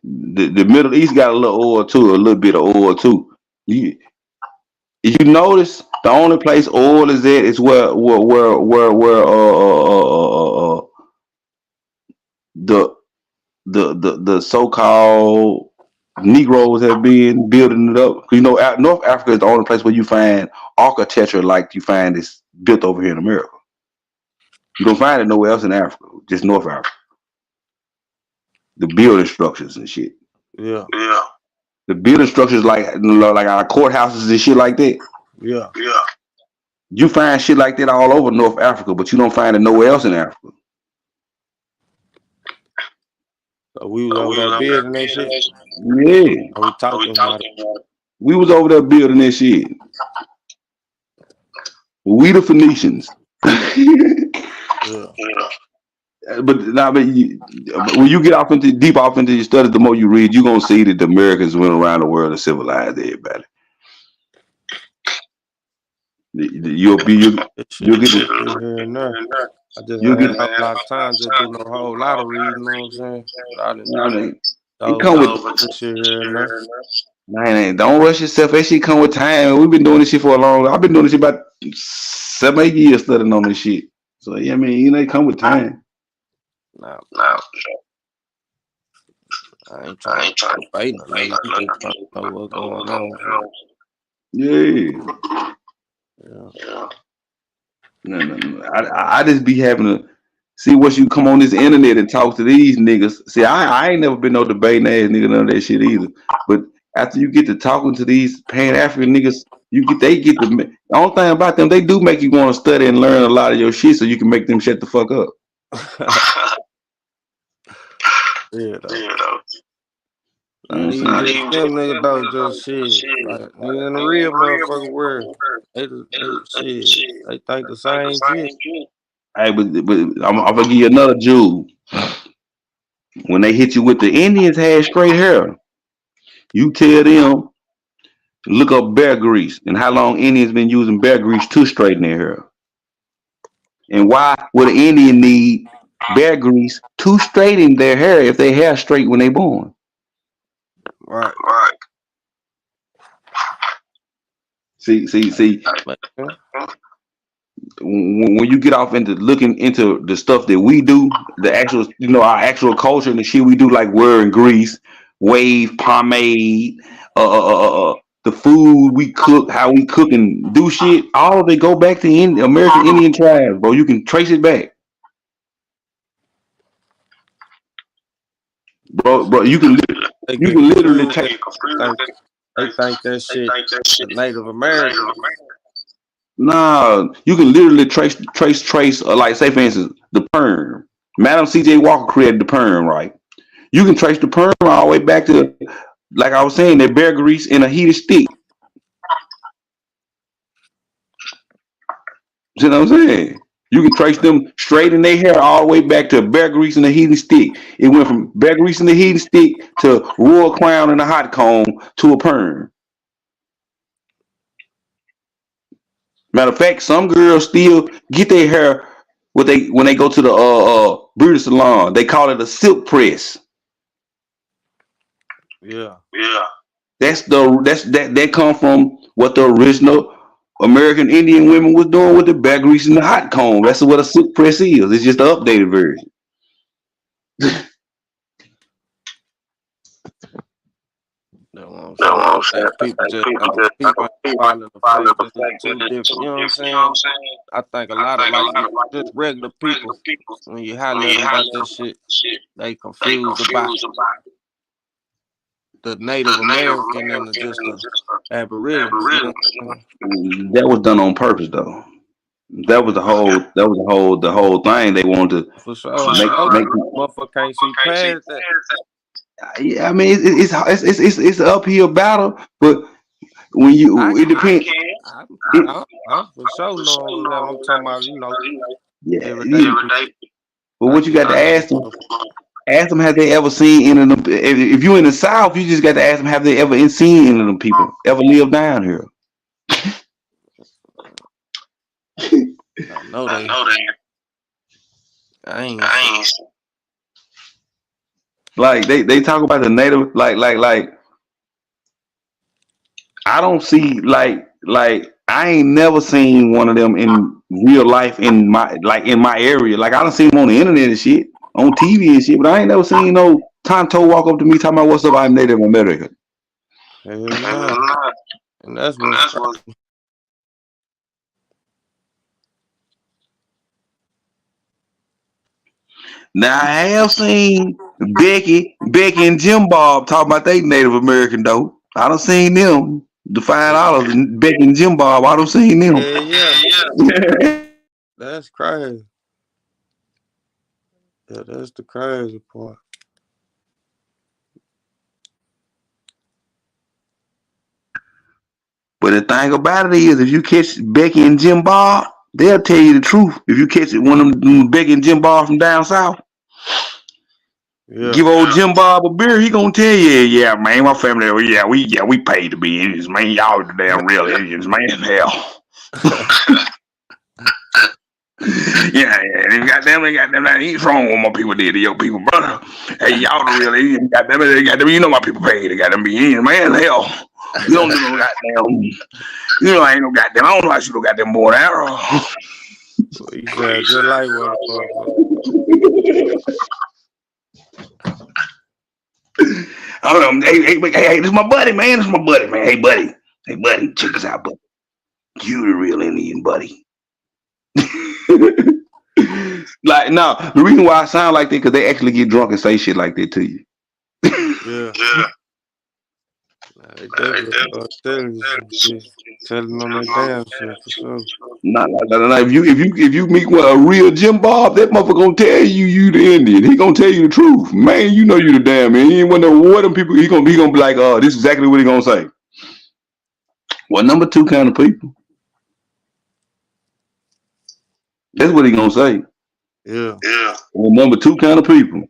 the Middle East got a little oil too, a little bit of oil too. You notice the only place oil is at is where the so-called Negroes have been building it up. You know, North Africa is the only place where you find architecture like you find this built over here in America. You don't find it nowhere else in Africa, just North Africa. The building structures and shit. Yeah. The building structures like our courthouses and shit like that. Yeah. You find shit like that all over North Africa, but you don't find it nowhere else in Africa. So we was over there building that shit. Yeah. Or we talking about it. We was over there building that shit. We the Phoenicians. Yeah. But when you get deep off into your studies, the more you read, you're gonna see that the Americans went around the world and civilized everybody. You'll get here and there. I just you'll ain't get have a lot of time to do no whole lot of reading, you know what I'm saying? it come with this shit here and there. Man, don't rush yourself. That shit come with time. We've been doing this shit for a long. I've been doing this shit about 7-8 years studying on this shit. So yeah, I mean, you know, it come with time. Nah, I ain't trying to fight nothing. I'm just trying to know what's going on. Yeah. No. I just be having to see what you come on this internet and talk to these niggas. See, I ain't never been no debating ass nigga, none of that shit either. But after you get to talking to these Pan-African niggas, they get the only thing about them, they do make you want to study and learn a lot of your shit so you can make them shut the fuck up. Yeah, though. Not even just them niggas though, just shit. Like niggas in the real motherfucking world. They think the same shit. Hey, but I'm gonna give you another jewel. When they hit you with the Indians had straight hair, you tell them look up bear grease and how long Indians been using bear grease to straighten their hair. And why would an Indian need bear grease to straighten their hair if they hair straight when they born? Right. See. When you get off into looking into the stuff that we do, the actual, our actual culture and the shit we do, like wearing grease, wave pomade, the food we cook, how we cook and do shit, all of it go back to American Indian tribes, bro. You can trace it back, bro. You can literally take. They think that shit Native American. Nah, you can literally trace. Like, say for instance, the perm. Madam C.J. Walker created the perm, right? You can trace the perm all the way back to, like I was saying, that bear grease in a heated stick. You know what I'm saying? You can trace them straight in their hair all the way back to bear grease in a heated stick. It went from bear grease in the heated stick to royal crown in a hot comb to a perm. Matter of fact, some girls still get their hair when they go to the beauty salon. They call it a silk press. Yeah. That come from what the original American Indian women was doing with the bear grease and the hot comb. That's what a silk press is. It's just the updated version. That's what I'm saying. People just following the faith. It's too different. You know what I'm saying? I think a lot of just regular people, when you highlight them about that shit, they confused about the Native American and just the Aboriginal. You know what I'm saying? That was done on purpose, though. That was the whole thing. They wanted to for sure. Make motherfucker can't see past that. Yeah, I mean it's an uphill battle, but when it depends. I'm for sure knowing that I'm talking about, every day. But what you got to ask them? Ask them, have they ever seen any of them? If you're in the South, you just got to ask them, have they ever seen any of them people ever lived down here? I know they. I ain't. Like they talk about the native, like I don't see like I ain't never seen one of them in real life in my area. Like I don't see them on the internet and shit. on TV and shit, but I ain't never seen no Tonto walk up to me talking about what's up, I'm Native American. Hell nah. And that's what's crazy. Now I have seen Becky and Jim Bob talk about they Native American though. I done seen them. The $5, Becky and Jim Bob, I done seen them. Yeah. That's crazy. Yeah, that's the crazy part. But the thing about it is, if you catch Becky and Jim Bob, they'll tell you the truth. If you catch one of them Becky and Jim Bob from down south, give old Jim Bob a beer, he gonna tell you, yeah, man, my family, we paid to be Indians, man. Y'all the damn real Indians, man. Hell. Goddamn, he's wrong what my people did to your people, brother. Hey, y'all the real Indians, goddamn, you know my people paid to goddamn be Indians, man. Hell. You don't do no goddamn, I ain't no goddamn, I don't know how you no goddamn bow and arrow. You said just like what I don't know. Hey, this is my buddy, man. This is my buddy, man. Hey, buddy, check this out, buddy. You the real Indian, buddy. Like, no, the reason why I sound like that because they actually get drunk and say shit like that to you. Yeah. They definitely telling on that damn shit for sure. Nah. If you meet a real Jim Bob, that motherfucker gonna tell you the Indian. He gonna tell you the truth, man. You know you the damn man. He ain't want to what them people. He gonna be like, this is exactly what he gonna say. Well, number two kind of people. That's what he gonna say. Yeah. Well, number two kind of people.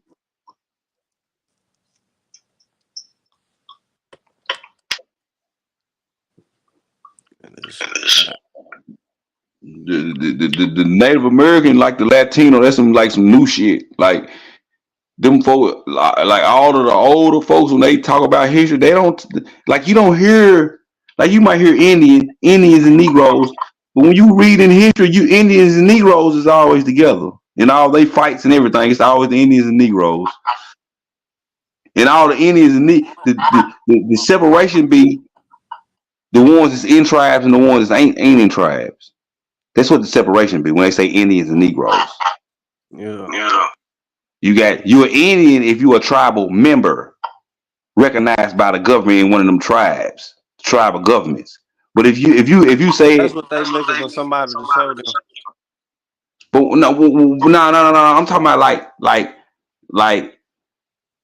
The Native American, like the Latino, that's some new shit. Like them folks, like all of the older folks when they talk about history, they don't like you don't hear like you might hear Indians and Negroes, but when you read in history, you Indians and Negroes is always together. In all they fights and everything, it's always the Indians and Negroes. And all the Indians and the separation be the ones that's in tribes and the ones that ain't in tribes. That's what the separation be when they say Indians and Negroes. Yeah. You're an Indian if you're a tribal member recognized by the government in one of them tribal governments. But if you say that's what they looking for somebody to show them. But no. I'm talking about like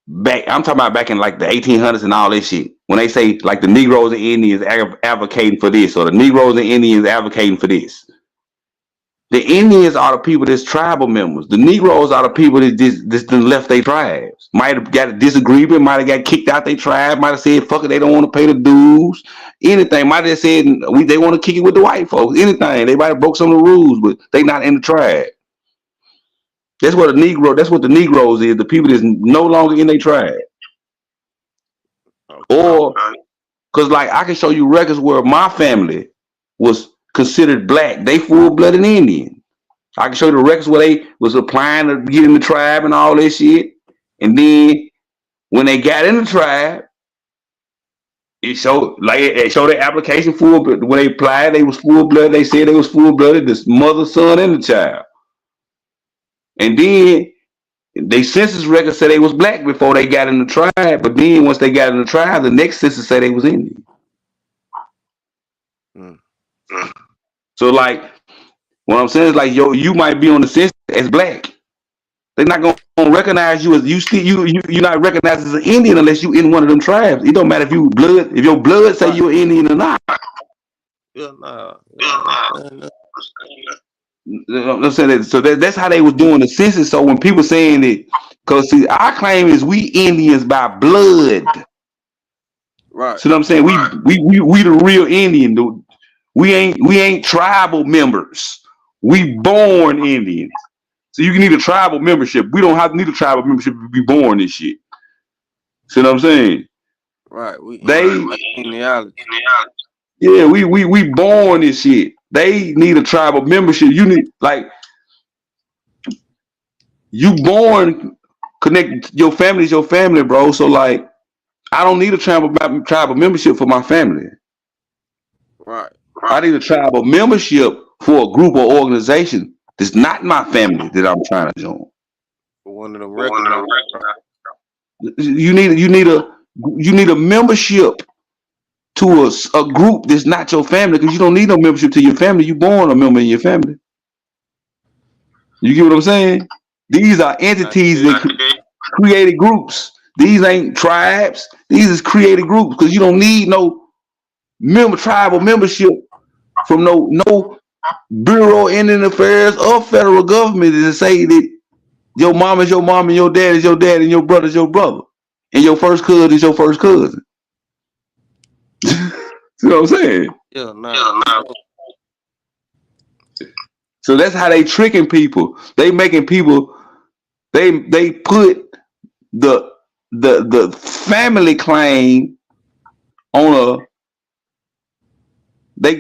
back. I'm talking about back in like the 1800s and all this shit. When they say like the Negroes and Indians advocating for this, or the Negroes and Indians advocating for this. The Indians are the people that's tribal members. The Negroes are the people that just done left their tribes. Might have got a disagreement, might have got kicked out their tribe, might have said, fuck it, they don't want to pay the dues. Anything. Might have said they want to kick it with the white folks. Anything. They might have broke some of the rules, but they not in the tribe. That's what the Negroes is, the people that's no longer in their tribe. Or because like I can show you records where my family was considered black. They full-blooded Indian. I can show you the records where they was applying to get in the tribe and all this shit. And then when they got in the tribe, it showed their application full. But when they applied, they was full-blooded. They said they was full-blooded, the mother, son, and the child. And then they census records said they was black before they got in the tribe. But then once they got in the tribe, the next census said they was Indian. So like what I'm saying is like you might be on the census as black. They're not gonna recognize you as you're not recognized as an Indian unless you in one of them tribes. It don't matter if your blood say you're Indian or not. I'm saying that, so that's how they was doing the census. So when people saying it, because see, our claim is we Indians by blood. Right. So what I'm saying, we the real Indian, dude. We ain't tribal members. We born Indians. So you can need a tribal membership. We don't have to need a tribal membership to be born this shit. See what I'm saying? Right. Genealogy. Yeah, we born this shit. They need a tribal membership. You need You born connected. Your family is your family, bro. So like, I don't need a tribal membership for my family. Right. I need a tribal membership for a group or organization that's not my family that I'm trying to join. For one of them recognize. You need a membership to a group that's not your family, because you don't need no membership to your family. You born a member in your family. You get what I'm saying? These are I entities dig. that created groups. These ain't tribes. These is created groups, because you don't need no tribal membership from no Bureau of Indian Affairs or federal government to say that your mom is your mom and your dad is your dad and your brother is your brother and your first cousin is your first cousin. You know what I'm saying? Yeah, nah. So that's how they tricking people. They making people. They put the family claim on a. They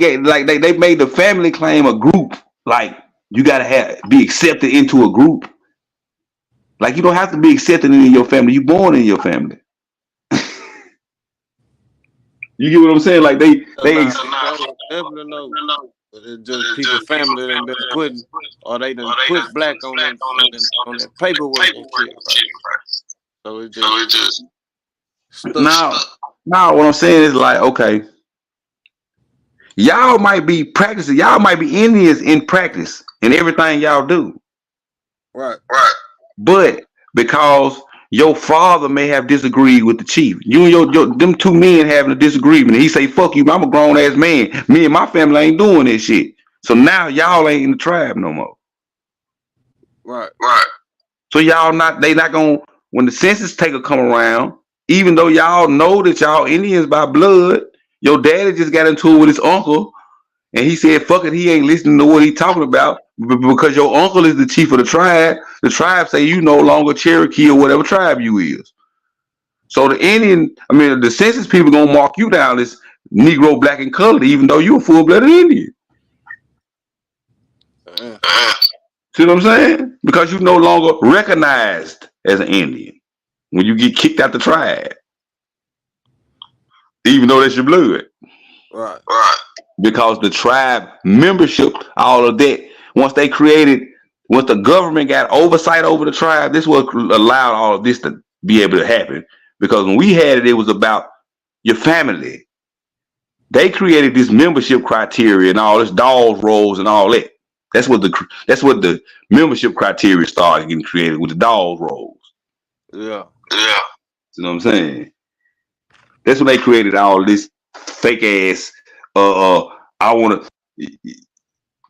made the family claim a group. Like, you gotta be accepted into a group. Like, you don't have to be accepted in your family. You born in your family. You get what I'm saying? Like they Nah, definitely no. But it's just people family that been putting, or they done put black on them on their paperwork and shit, right? So it just stuck. now what I'm saying is, like, okay, y'all might be practicing, y'all might be Indians in practice in everything y'all do. Right. But because your father may have disagreed with the chief, you and your them two men having a disagreement, and he say, "Fuck you, I'm a grown ass man. Me and my family ain't doing this shit." So now y'all ain't in the tribe no more. Right. So they not gonna, when the census taker come around, even though y'all know that y'all Indians by blood, your daddy just got into it with his uncle, and he said, "Fuck it," he ain't listening to what he talking about because your uncle is the chief of the tribe. The tribe say you no longer Cherokee or whatever tribe you is. So the census people gonna mark you down as Negro, black, and colored, even though you a full-blooded Indian. See what I'm saying? Because you no longer recognized as an Indian when you get kicked out the tribe, even though that's your blood. Right. Because the tribe membership, all of that, once the government got oversight over the tribe, this was allowed all of this to be able to happen. Because when we had it, it was about your family. They created this membership criteria and all this dog rolls and all that. That's what the membership criteria started getting created with the dog rolls. Yeah. You know what I'm saying? That's when they created all this fake ass. I want to.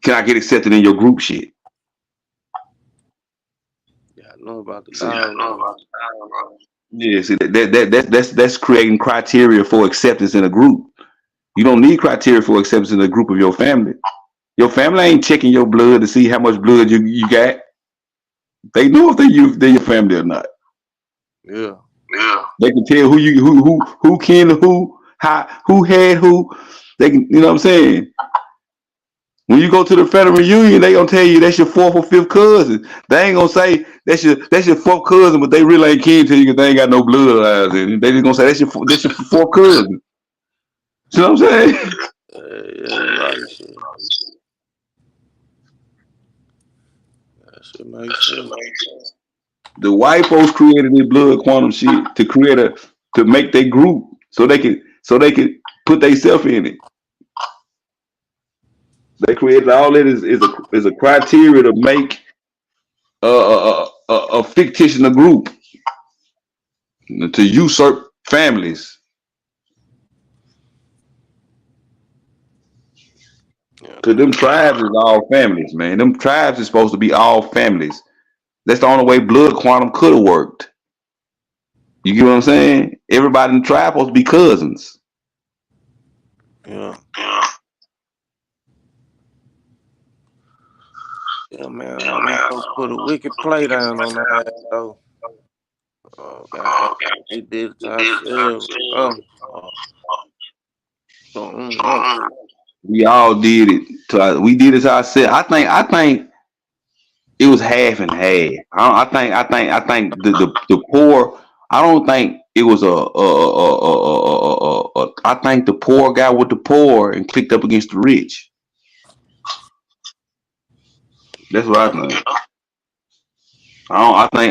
Can I get accepted in your group shit? Yeah, I know about the dog. Yeah, see that's creating criteria for acceptance in a group. You don't need criteria for acceptance in a group of your family. Your family ain't checking your blood to see how much blood you got. They know if they're your family or not. Yeah. They can tell who kin to who had who. They can, you know what I'm saying? When you go to the family reunion, they gonna tell you that's your fourth or fifth cousin. They ain't gonna say that's your fourth cousin, but they really ain't kin to you because they ain't got no blood lines in it. They just gonna say that's your fourth cousin. You know what I'm saying? Yeah, you're right. Shit. That shit makes sense. The white folks created this blood quantum shit to make their group so they can put themselves in it. They created all that is a criteria to make a fictitious group to usurp families. Cause them tribes is all families, man. Them tribes is supposed to be all families. That's the only way blood quantum could have worked. You get what I'm saying? Everybody in the tribe supposed to be cousins. Yeah. Yeah, man. I'm gonna put a wicked play down on that ass, though. Oh, God. We did it to ourselves. Mm. We all did it. We did it to ourselves. I think. I think. it was half and half. I think the poor. I don't think it was I think the poor got with the poor and clicked up against the rich. That's what I think.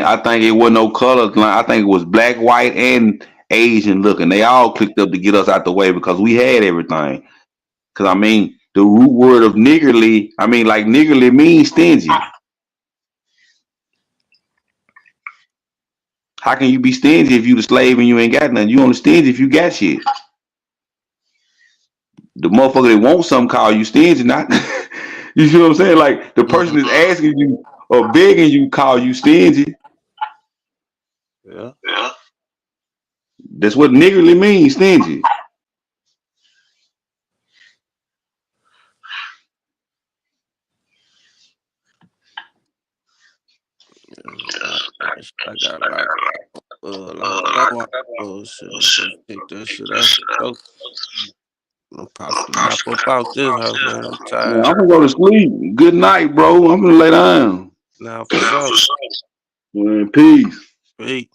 I think it wasn't no color line. I think it was black, white, and Asian looking. They all clicked up to get us out the way because we had everything. Cause I mean, the root word of niggerly. I mean, like niggerly means stingy. How can you be stingy if you the slave and you ain't got nothing? You only stingy if you got shit. The motherfucker that wants something call you stingy, not you see what I'm saying? Like the person that's asking you or begging you call you stingy. Yeah. That's what niggerly means, stingy. I got like no shit. I'm gonna take that shit out. So I'm possibly hop up out this house, man. I'm Man, tired. I'm gonna go to sleep. Good night, bro. I'm gonna lay down. Now for sure. Man, peace. Peace.